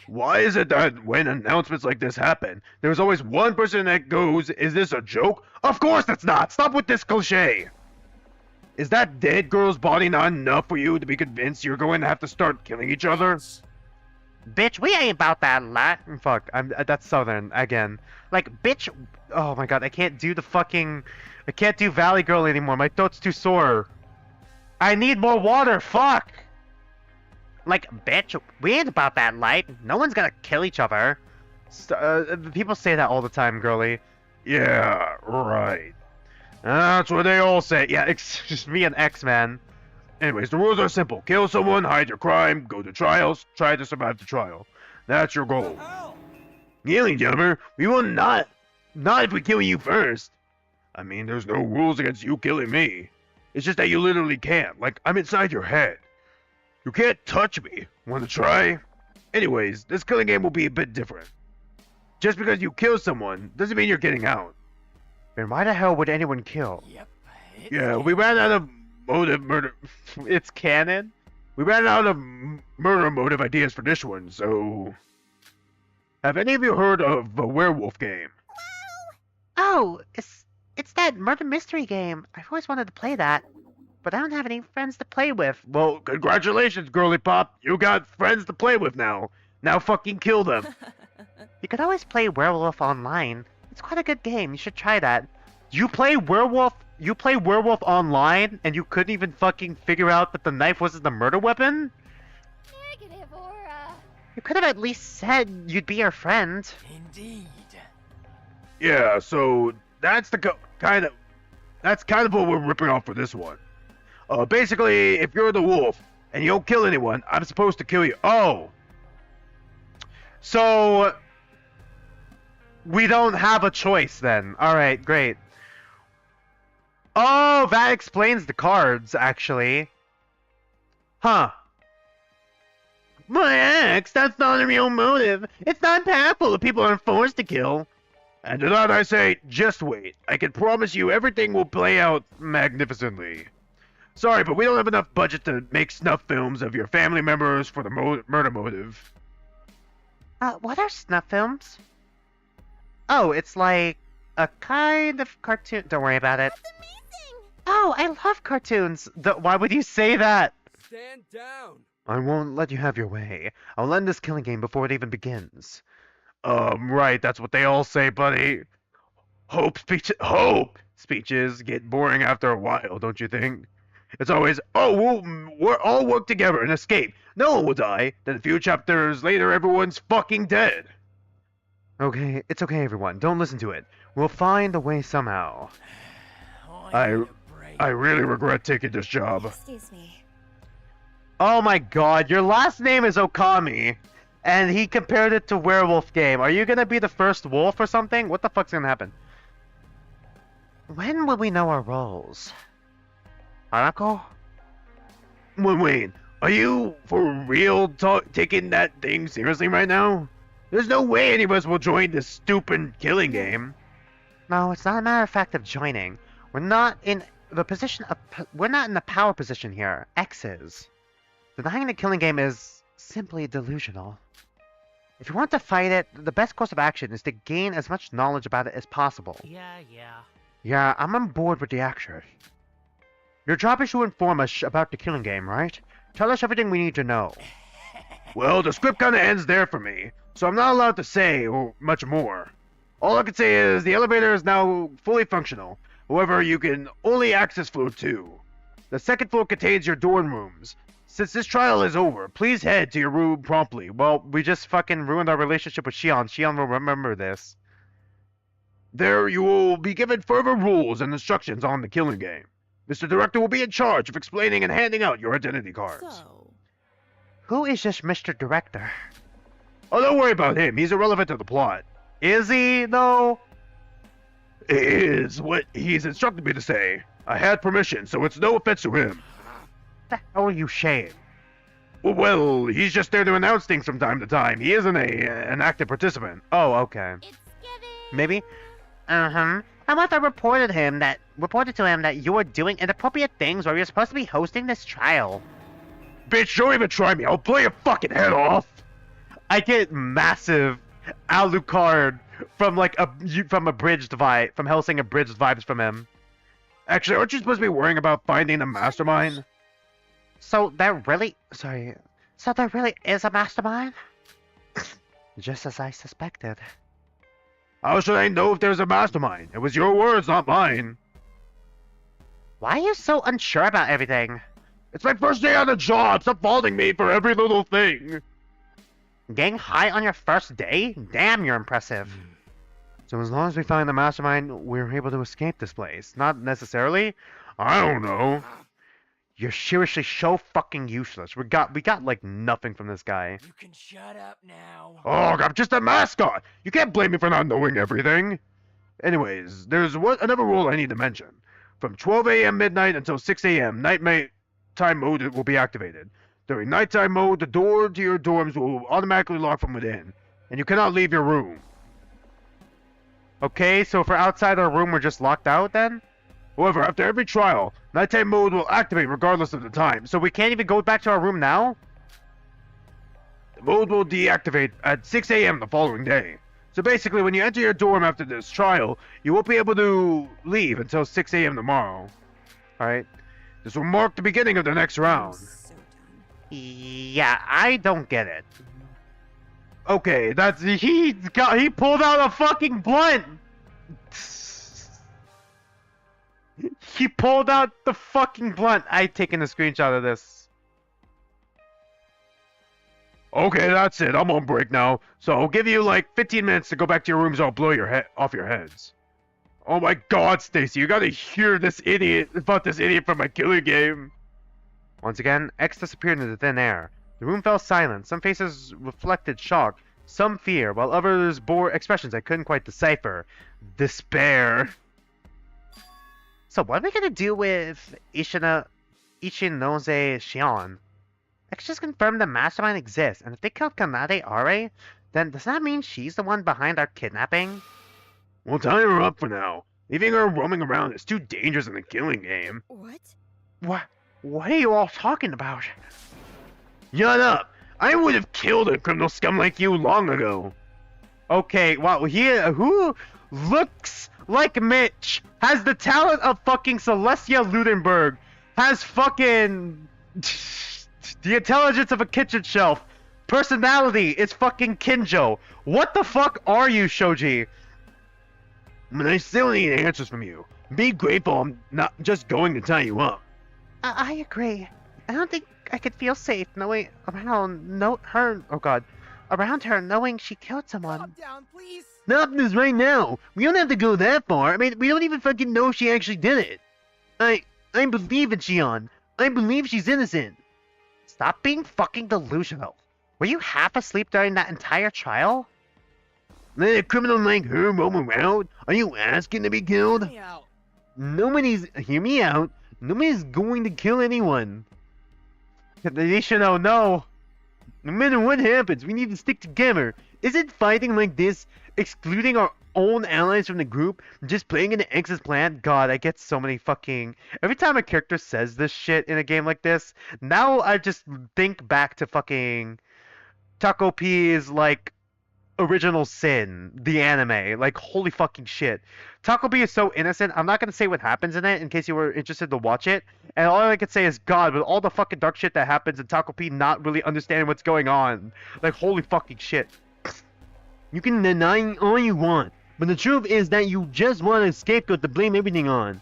Why is it that when announcements like this happen, there's always one person that goes, "Is this a joke?" Of course it's not! Stop with this cliche! Is that dead girl's body not enough for you to be convinced you're going to have to start killing each other? Bitch, we ain't about that lot. Fuck, that's Southern, again. Like, bitch, oh my god, I can't do Valley Girl anymore, my throat's too sore. I need more water, fuck! Like, bitch, we ain't about that light. No one's gonna kill each other. People say that all the time, girly. Yeah, right. That's what they all say. Yeah, it's just me and X-Man. Anyways, the rules are simple. Kill someone, hide your crime, go to trials, try to survive the trial. That's your goal. Kneeling, gentlemen, we will not if we kill you first. I mean, there's no rules against you killing me. It's just that you literally can't. Like, I'm inside your head. You can't touch me. Want to try? Anyways, this killing game will be a bit different. Just because you kill someone doesn't mean you're getting out. Then why the hell would anyone kill? Yeah, we ran out of murder. It's canon? We ran out of murder motive ideas for this one, so... Have any of you heard of a werewolf game? Oh, it's that murder mystery game. I've always wanted to play that, but I don't have any friends to play with. Well, congratulations, girly pop. You got friends to play with now. Now fucking kill them. You could always play Werewolf online. It's quite a good game. You should try that. You play Werewolf online, and you couldn't even fucking figure out that the knife wasn't the murder weapon? Negative, Aura. You could have at least said you'd be our friend. Indeed. Yeah, so that's kind of what we're ripping off for this one. Basically, if you're the wolf and you don't kill anyone, I'm supposed to kill you. Oh. So we don't have a choice then. Alright, great. Oh, that explains the cards, actually. Huh. My ex, that's not a real motive. It's not impactful if people aren't forced to kill. And to that I say, just wait. I can promise you everything will play out magnificently. Sorry, but we don't have enough budget to make snuff films of your family members for the murder motive. What are snuff films? Oh, it's like a kind of cartoon. Don't worry about it. That's amazing! Oh, I love cartoons. Why would you say that? Stand down! I won't let you have your way. I'll end this killing game before it even begins. Right, that's what they all say, buddy. Hope speeches get boring after a while, don't you think? It's always, we'll all work together and escape. No one will die. Then a few chapters later, everyone's fucking dead. Okay, it's okay, everyone. Don't listen to it. We'll find a way somehow. I really regret taking this job. Excuse me. Oh my god, your last name is Okami. And he compared it to Werewolf Game. Are you gonna be the first wolf or something? What the fuck's gonna happen? When will we know our roles? Hanako? Wait, are you for real taking that thing seriously right now? There's no way any of us will join this stupid killing game. No, it's not a matter of fact of joining. We're not in the power position here. X is. Denying the killing game is simply delusional. If you want to fight it, the best course of action is to gain as much knowledge about it as possible. Yeah, I'm on board with the action. Your job is to inform us about the killing game, right? Tell us everything we need to know. Well, the script kinda ends there for me, so I'm not allowed to say much more. All I can say is the elevator is now fully functional. However, you can only access floor 2. The second floor contains your dorm rooms. Since this trial is over, please head to your room promptly. Well, we just fucking ruined our relationship with Shion. Shion will remember this. There you will be given further rules and instructions on the killing game. Mr. Director will be in charge of explaining and handing out your identity cards. Who is this Mr. Director? Oh, don't worry about him. He's irrelevant to the plot. Is he, though? It is what he's instructed me to say. I had permission, so it's no offense to him. What the hell are you saying? Well, he's just there to announce things from time to time. He isn't an active participant. Oh, okay. Maybe? How about I reported to him that you were doing inappropriate things while you're supposed to be hosting this trial? Bitch, don't even try me. I'll blow your fucking head off. I get massive Alucard from from Helsing abridged vibes from him. Actually, aren't you supposed to be worrying about finding the mastermind? So there really is a mastermind? Just as I suspected. How should I know if there's a mastermind? It was your words, not mine. Why are you so unsure about everything? It's my first day on the job. Stop faulting me for every little thing. Getting high on your first day? Damn, you're impressive. So as long as we find the mastermind, we're able to escape this place. Not necessarily. I don't know. You're seriously so fucking useless. We got like nothing from this guy. You can shut up now. Oh, I'm just a mascot. You can't blame me for not knowing everything. Anyways, there's another rule I need to mention. From 12 a.m. midnight until 6 a.m., nighttime mode will be activated. During nighttime mode, the door to your dorms will automatically lock from within, and you cannot leave your room. Okay, so if we're outside our room, we're just locked out then? However, after every trial, nighttime mode will activate regardless of the time. So we can't even go back to our room now? The mode will deactivate at 6 a.m. the following day. So basically, when you enter your dorm after this trial, you won't be able to leave until 6 a.m. tomorrow. Alright. This will mark the beginning of the next round. Yeah, I don't get it. Okay, he pulled out a fucking blunt! He pulled out the fucking blunt. I've taken a screenshot of this. Okay, that's it. I'm on break now. So I'll give you like 15 minutes to go back to your rooms or I'll blow your head off your heads. Oh my god, Stacy, you gotta hear this idiot from my killer game. Once again, X disappeared into thin air. The room fell silent. Some faces reflected shock, some fear, while others bore expressions I couldn't quite decipher. Despair. So what are we gonna do with Ichinose Shion? X just confirmed the mastermind exists, and if they killed Kanade Are, then does that mean she's the one behind our kidnapping? We'll tie her up for now. Leaving her roaming around is too dangerous in the killing game. What? What are you all talking about? Shut up! I would have killed a criminal scum like you long ago. Okay, wow, who looks like Mitch, has the talent of fucking Celestia Ludenberg, has fucking the intelligence of a kitchen shelf, personality is fucking Kinjo. What the fuck are you, Shoji? But I still need answers from you. Be grateful I'm not just going to tie you up. I agree. I don't think I could feel safe knowing around her knowing she killed someone. Calm down, please. Stop this right now. We don't have to go that far. I mean, we don't even fucking know if she actually did it. I believe in Shion. I believe she's innocent. Stop being fucking delusional. Were you half asleep during that entire trial? Let a criminal like her roam around? Are you asking to be killed? Hear me out. Hear me out. Nobody's going to kill anyone. They should know, no. No matter what happens, we need to stick together. Isn't fighting like this, excluding our own allies from the group, just playing into X's plan? God, I get so many fucking... Every time a character says this shit in a game like this, now I just think back to fucking Taco P's, like, Original Sin, the anime. Like, holy fucking shit. Taco P is so innocent. I'm not gonna say what happens in it in case you were interested to watch it. And all I could say is, God, with all the fucking dark shit that happens in Taco P not really understanding what's going on. Like, holy fucking shit. You can deny all you want, but the truth is that you just want a scapegoat to blame everything on.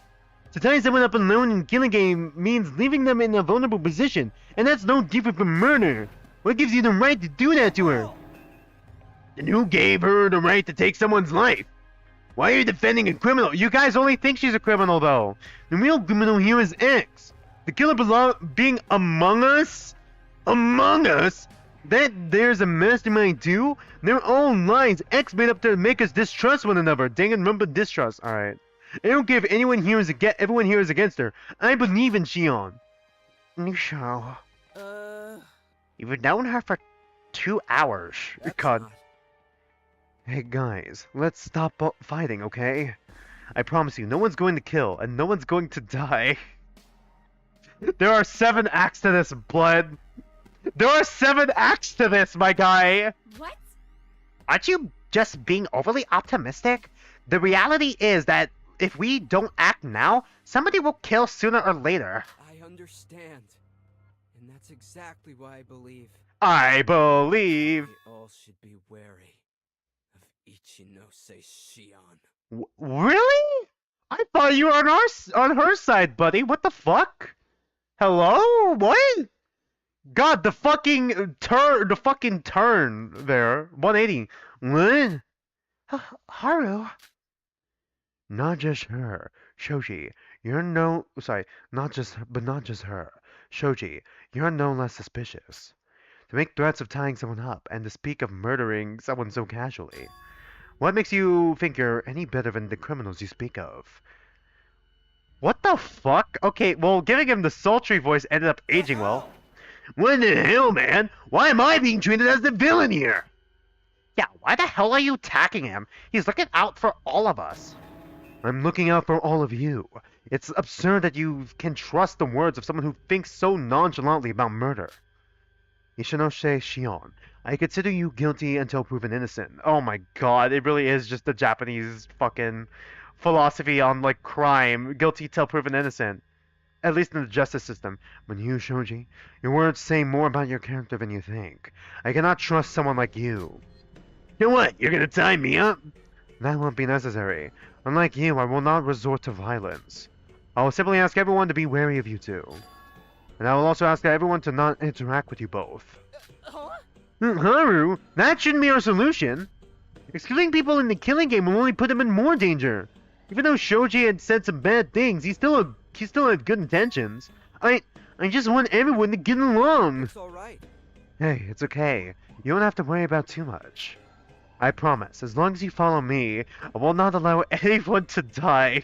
To tie someone up alone in killing game means leaving them in a vulnerable position, and that's no different from murder. What gives you the right to do that to her? And who gave her the right to take someone's life? Why are you defending a criminal? You guys only think she's a criminal, though. The real criminal here is X. The killer being among us? Among us? That there's a mastermind too? They're all lies X made up to make us distrust one another. Dang it, remember distrust. Alright. I don't care if everyone here is against her. I believe in Shion. Nisho. You've known her for 2 hours. God. Hey guys, let's stop fighting, okay? I promise you, no one's going to kill, and no one's going to die. There are 7 acts to this, blood. There are 7 acts to this, my guy! What? Aren't you just being overly optimistic? The reality is that if we don't act now, somebody will kill sooner or later. I understand. And that's exactly why I believe... we all should be wary of Ichinose Shion. Really? I thought you were on her side, buddy. What the fuck? Hello? What? God, the fucking turn there. 180. What? Haru. Not just her. Shoji, not just her. Shoji, you're no less suspicious. To make threats of tying someone up, and to speak of murdering someone so casually. What makes you think you're any better than the criminals you speak of? What the fuck? Okay, well, giving him the sultry voice ended up aging well. What the hell, man? Why am I being treated as the villain here? Yeah, why the hell are you attacking him? He's looking out for all of us. I'm looking out for all of you. It's absurd that you can trust the words of someone who thinks so nonchalantly about murder. Ishinoshe Shion, I consider you guilty until proven innocent. Oh my god, it really is just the Japanese fucking philosophy on, like, crime. Guilty till proven innocent. At least in the justice system. But you, Shoji, your words say more about your character than you think. I cannot trust someone like you. You know what? You're gonna tie me up? That won't be necessary. Unlike you, I will not resort to violence. I will simply ask everyone to be wary of you two. And I will also ask everyone to not interact with you both. Haru, that shouldn't be our solution. Excluding people in the killing game will only put him in more danger. Even though Shoji had said some bad things, he still had good intentions. I just want everyone to get along. It's alright. Hey, it's okay. You don't have to worry about too much. I promise, as long as you follow me, I will not allow anyone to die.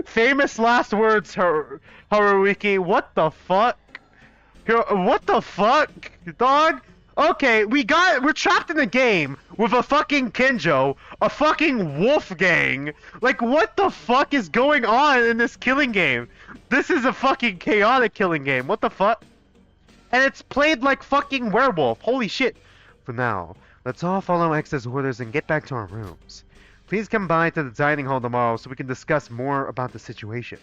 Famous last words, Haruiki. What the fuck? What the fuck, dog? Okay, we're trapped in a game with a fucking Kenjo, a fucking wolf gang. Like, what the fuck is going on in this killing game? This is a fucking chaotic killing game. What the fuck? And it's played like fucking werewolf. Holy shit. For now, let's all follow X's orders and get back to our rooms. Please come by to the dining hall tomorrow so we can discuss more about the situation.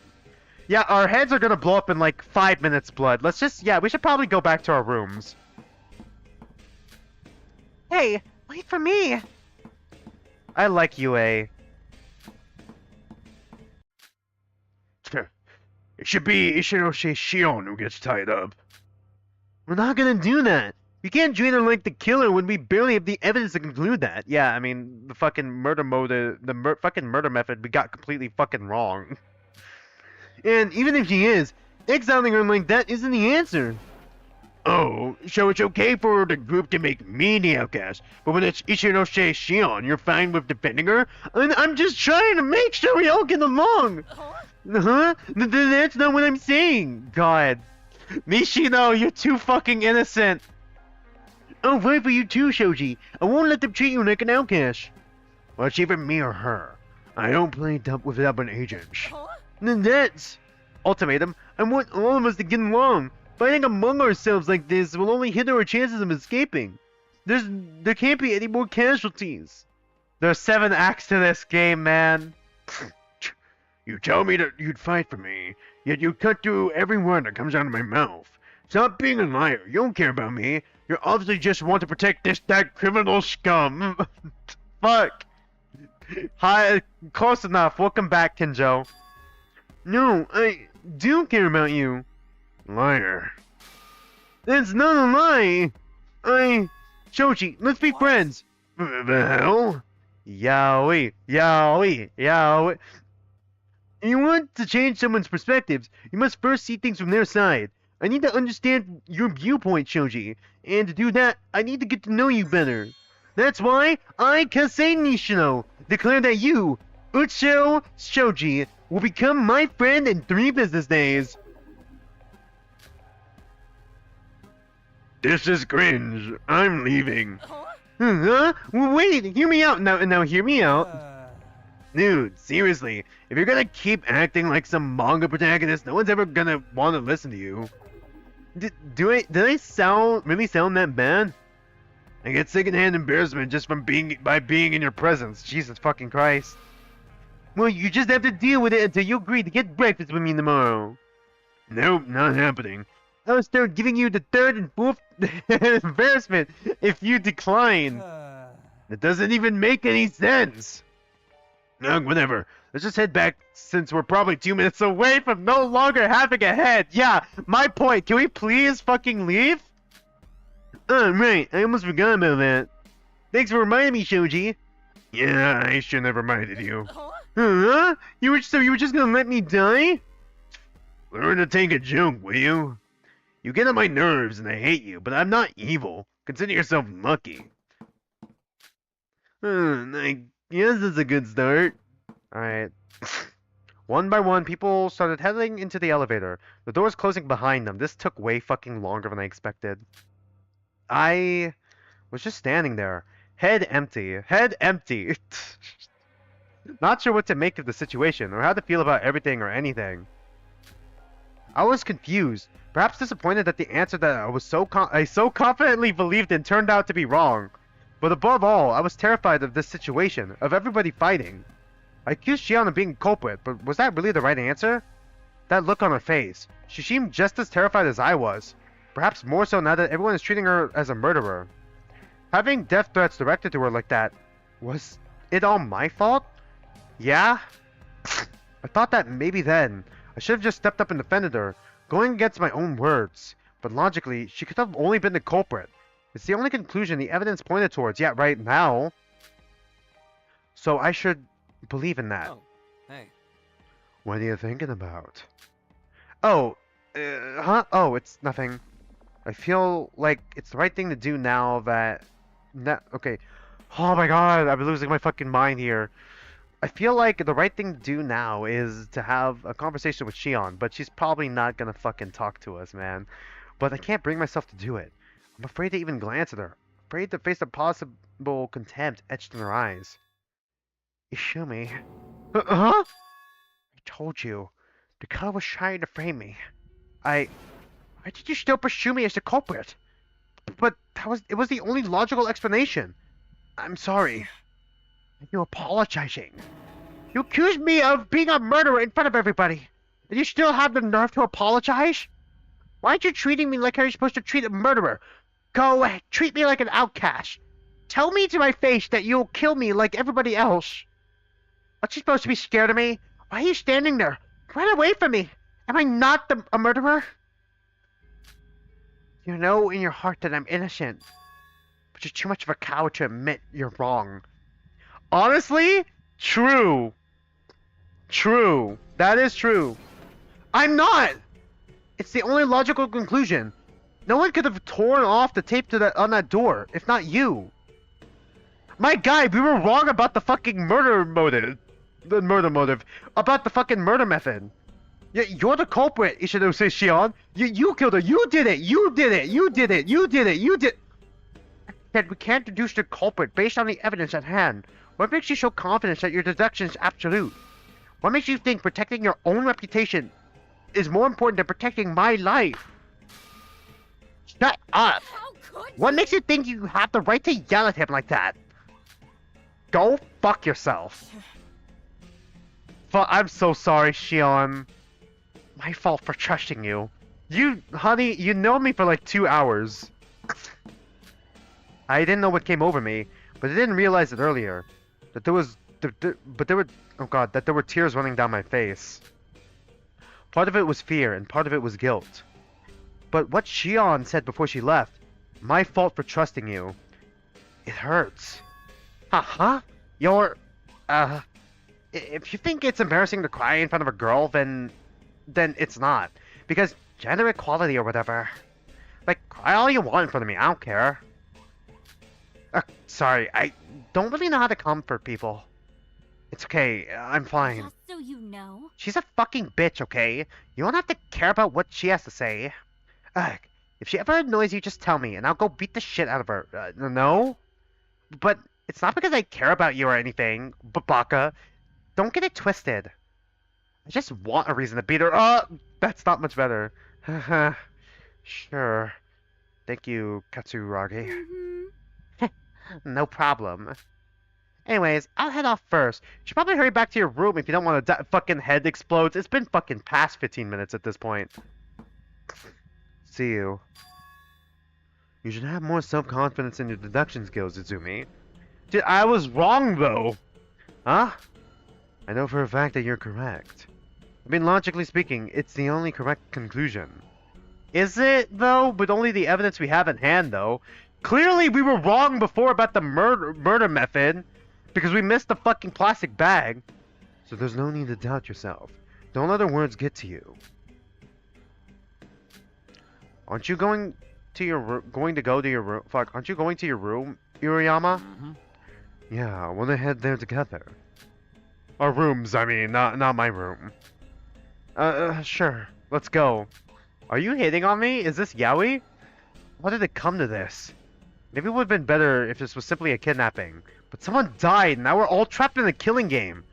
Yeah, our heads are gonna blow up in like 5 minutes, blood. We should probably go back to our rooms. Hey, wait for me. I like UA. It should be Ishinoshe Shion who gets tied up. We're not gonna do that. We can't treat her like the killer when we barely have the evidence to conclude that. Yeah, I mean, the fucking murder mode, fucking murder method, we got completely fucking wrong. And even if she is, exiling her like that isn't the answer. Oh, so it's okay for the group to make me the outcast, but when it's Ishinoshe Shion, you're fine with defending her? I'm just trying to make sure we all get along. Huh? That's not what I'm saying. God. Nishino, you're too fucking innocent. I'll fight for you too, Shoji. I won't let them treat you like an outcast. Well, it's either me or her. I don't play dumb with double agents. Then that's ultimatum. I want all of us to get along. Fighting among ourselves like this will only hinder our chances of escaping. There can't be any more casualties. There's 7 acts to this game, man. You tell me that you'd fight for me, yet you cut through every word that comes out of my mouth. Stop being a liar. You don't care about me. You obviously just want to protect that criminal scum. Fuck. Hi, close enough. Welcome back, Kenjo. No, I do care about you. Liar. That's not a lie. Shoji, let's be friends. The hell? Yaoi. You want to change someone's perspectives, you must first see things from their side. I need to understand your viewpoint, Shoji. And to do that, I need to get to know you better. That's why I, Kasei Nishino, declare that you, Itch.o Shoji, will become my friend in 3 business days. This is cringe. I'm leaving. Huh? Wait, hear me out. Now hear me out. Dude, seriously, if you're gonna keep acting like some manga protagonist, no one's ever gonna want to listen to you. Did I really sound that bad? I get secondhand embarrassment just from being in your presence. Jesus fucking Christ. Well, you just have to deal with it until you agree to get breakfast with me tomorrow. Nope, not happening. I'll start giving you the 3rd and 4th embarrassment if you decline. That doesn't even make any sense. Whatever. Let's just head back since we're probably 2 minutes away from no longer having a head. Yeah, my point. Can we please fucking leave? Oh, right. I almost forgot about that. Thanks for reminding me, Shoji. Yeah, I shouldn't have reminded you. Huh? You were just gonna let me die? Learn to take a joke, will you? You get on my nerves and I hate you, but I'm not evil. Consider yourself lucky. I guess that's a good start. Alright. One by one, people started heading into the elevator. The doors closing behind them. This took way fucking longer than I expected. I was just standing there. Head empty. Head empty. Not sure what to make of the situation, or how to feel about everything or anything. I was confused. Perhaps disappointed that the answer that I so confidently believed in turned out to be wrong. But above all, I was terrified of this situation, of everybody fighting. I accused Shion of being culprit, but was that really the right answer? That look on her face. She seemed just as terrified as I was. Perhaps more so now that everyone is treating her as a murderer. Having death threats directed to her like that, was it all my fault? Yeah? I thought that maybe then, I should have just stepped up and defended her, going against my own words. But logically, she could have only been the culprit. It's the only conclusion the evidence pointed towards, yet right now. So I should believe in that. Oh, hey. What are you thinking about? Oh, huh? Oh, it's nothing. I feel like it's the right thing to do now that... okay. Oh my god, I'm losing my fucking mind here. I feel like the right thing to do now is to have a conversation with Shion, but she's probably not gonna fucking talk to us, man. But I can't bring myself to do it. I'm afraid to even glance at her. Afraid to face the possible contempt etched in her eyes. Ishumi. Huh? I told you. The color was trying to frame me. Why did you still pursue me as the culprit? But it was the only logical explanation. I'm sorry. You're apologizing. You accused me of being a murderer in front of everybody. And you still have the nerve to apologize? Why aren't you treating me like how you're supposed to treat a murderer? Go ahead, treat me like an outcast. Tell me to my face that you'll kill me like everybody else. Aren't you supposed to be scared of me? Why are you standing there? Run away from me. Am I not a murderer? You know in your heart that I'm innocent. But you're too much of a coward to admit you're wrong. Honestly, true. True. That is true. I'm not! It's the only logical conclusion. No one could have torn off the tape on that door, if not you. My guy, we were wrong about the fucking murder motive. The murder motive. About the fucking murder method. You're the culprit, Itch.o says Shion. You killed her. You did it. You did it. You did it. You did it. You did... That we can't deduce the culprit based on the evidence at hand. What makes you so confident that your deduction is absolute? What makes you think protecting your own reputation is more important than protecting my life? Shut up! What makes you think you have the right to yell at him like that? Go fuck yourself. I'm so sorry, Shion. My fault for trusting you. Honey, you know me for like 2 hours. I didn't know what came over me, but I didn't realize it earlier. That there were tears running down my face. Part of it was fear, and part of it was guilt. But what Shion said before she left, my fault for trusting you, it hurts. Huh? If you think it's embarrassing to cry in front of a girl, then it's not. Because gender equality or whatever. Like, cry all you want in front of me, I don't care. Sorry, I don't really know how to comfort people. It's okay, I'm fine. Just so you know. She's a fucking bitch, okay? You don't have to care about what she has to say. If she ever annoys you, just tell me, and I'll go beat the shit out of her. No? But it's not because I care about you or anything, Babaka. Don't get it twisted. I just want a reason to beat her. That's not much better. Sure. Thank you, Katsuragi. No problem. Anyways, I'll head off first. You should probably hurry back to your room if you don't want to fucking head explodes. It's been fucking past 15 minutes at this point. See you. You should have more self-confidence in your deduction skills, Izumi. Dude, I was wrong, though. Huh? I know for a fact that you're correct. I mean, logically speaking, it's the only correct conclusion. Is it, though? With only the evidence we have in hand, though. Clearly, we were wrong before about the murder method, because we missed the fucking plastic bag. So there's no need to doubt yourself. Don't let her words get to you. Aren't you going to your go to your room? Fuck, aren't you going to your room, Iriyama? Yeah, I want to head there together. Our rooms, I mean, not my room. Sure. Let's go. Are you hitting on me? Is this yaoi? Why did it come to this? Maybe it would have been better if this was simply a kidnapping. But someone died, and now we're all trapped in a killing game.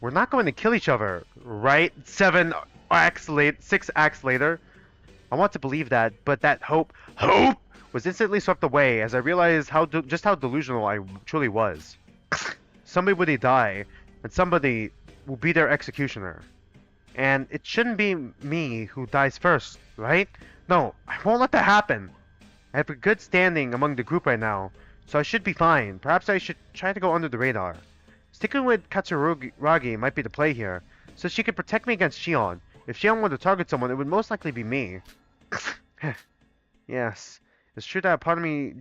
We're not going to kill each other, right? 6 acts later. I want to believe that, but that hope was instantly swept away as I realized just how delusional I truly was. Somebody would die, and somebody will be their executioner. And it shouldn't be me who dies first, right? No, I won't let that happen. I have a good standing among the group right now, so I should be fine. Perhaps I should try to go under the radar. Sticking with Katsuragi might be the play here, so she could protect me against Shion. If Shion were to target someone, it would most likely be me. Yes, it's true that a part of me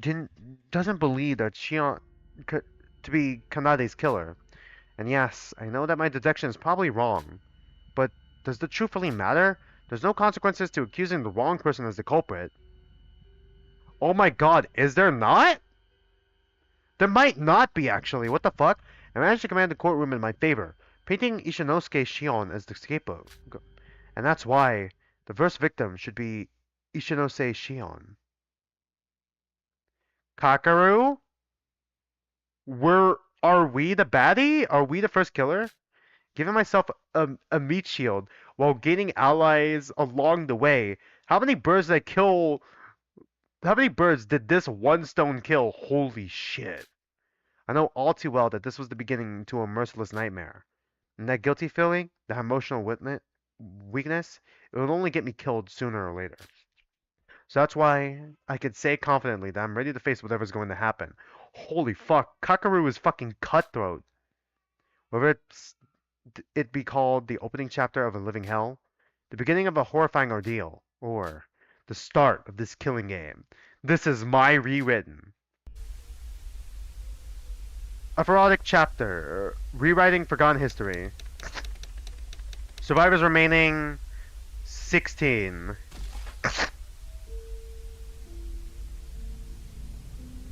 doesn't believe that Shion to be Kanade's killer. And yes, I know that my deduction is probably wrong. But does the truth really matter? There's no consequences to accusing the wrong person as the culprit. Oh my god, is there not? There might not be, actually. What the fuck? I managed to command the courtroom in my favor, painting Ishinosuke Shion as the scapegoat. And that's why the first victim should be Ishinose Shion. Kakaru? Are we the baddie? Are we the first killer? Giving myself a meat shield while gaining allies along the way. How many birds did I kill? How many birds did this one stone kill? Holy shit. I know all too well that this was the beginning to a merciless nightmare. And that guilty feeling, that emotional weakness, it would only get me killed sooner or later. So that's why I could say confidently that I'm ready to face whatever's going to happen. Holy fuck, Kakaru is fucking cutthroat. Whether it be called the opening chapter of a living hell, the beginning of a horrifying ordeal, or the start of this killing game. This is my rewritten. A parodic chapter, rewriting forgotten history. Survivors remaining 16.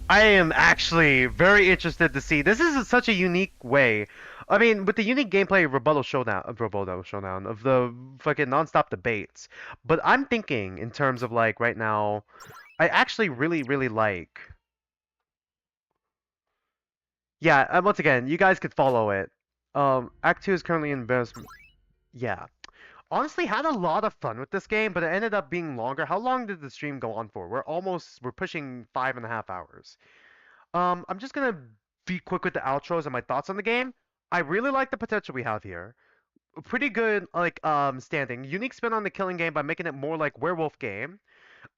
I am actually very interested to see. This is such a unique way. I mean, with the unique gameplay of Rebuttal Showdown of the fucking Nonstop Debates. But I'm thinking in terms of like right now, I actually really like. Yeah, once again, you guys could follow it. Act 2 is currently in investment. Yeah. Honestly, had a lot of fun with this game, but it ended up being longer. How long did the stream go on for? We're pushing 5.5 hours. I'm just gonna be quick with the outros and my thoughts on the game. I really like the potential we have here. Pretty good, like, standing. Unique spin on the killing game by making it more like werewolf game.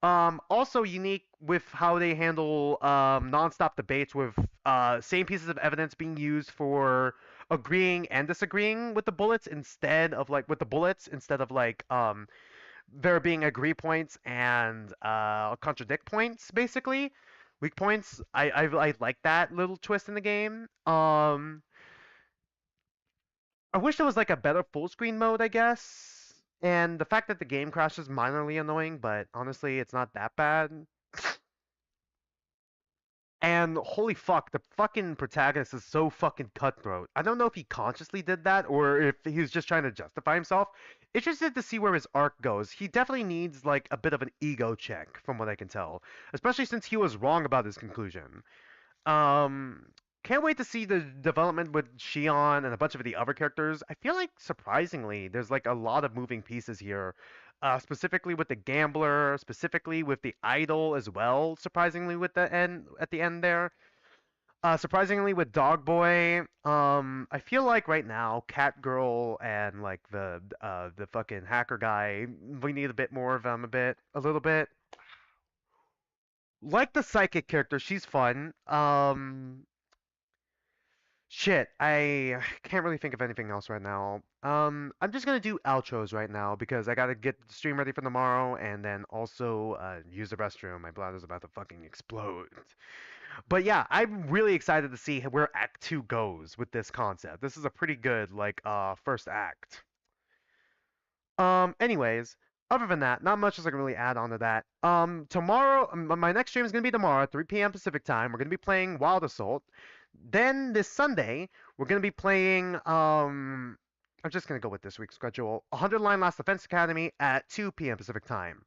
Also unique with how they handle non-stop debates with same pieces of evidence being used for agreeing and disagreeing with the bullets instead of like there being agree points and contradict points basically. Weak points. I like that little twist in the game. I wish there was like a better full screen mode, I guess. And the fact that the game crashes minorly annoying, but honestly, it's not that bad. And holy fuck, the fucking protagonist is so fucking cutthroat. I don't know if he consciously did that or if he was just trying to justify himself. Interested to see where his arc goes. He definitely needs like a bit of an ego check, from what I can tell. Especially since he was wrong about his conclusion. Can't wait to see the development with Shion and a bunch of the other characters. I feel like surprisingly, there's like a lot of moving pieces here. Specifically with the gambler, specifically with the idol as well. Surprisingly with the end at the end there. Surprisingly with Dog Boy. I feel like right now, Cat Girl and like the fucking hacker guy, we need a bit more of them a little bit. Like the psychic character, she's fun. Shit, I can't really think of anything else right now. I'm just gonna do outros right now because I gotta get the stream ready for tomorrow and then also use the restroom. My bladder's about to fucking explode. But yeah, I'm really excited to see where Act 2 goes with this concept. This is a pretty good like first act. Anyways, other than that, not much else I can really add on to that. Tomorrow, my next stream is gonna be tomorrow at 3 p.m. Pacific time. We're gonna be playing Wild Assault. Then this Sunday, we're gonna be playing. I'm just gonna go with this week's schedule. 100 Line Last Defense Academy at 2 p.m. Pacific time.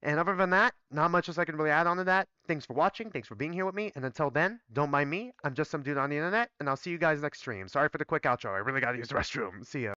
And other than that, not much else I can really add on to that. Thanks for watching. Thanks for being here with me. And until then, don't mind me. I'm just some dude on the internet, and I'll see you guys next stream. Sorry for the quick outro. I really gotta use the restroom. See ya.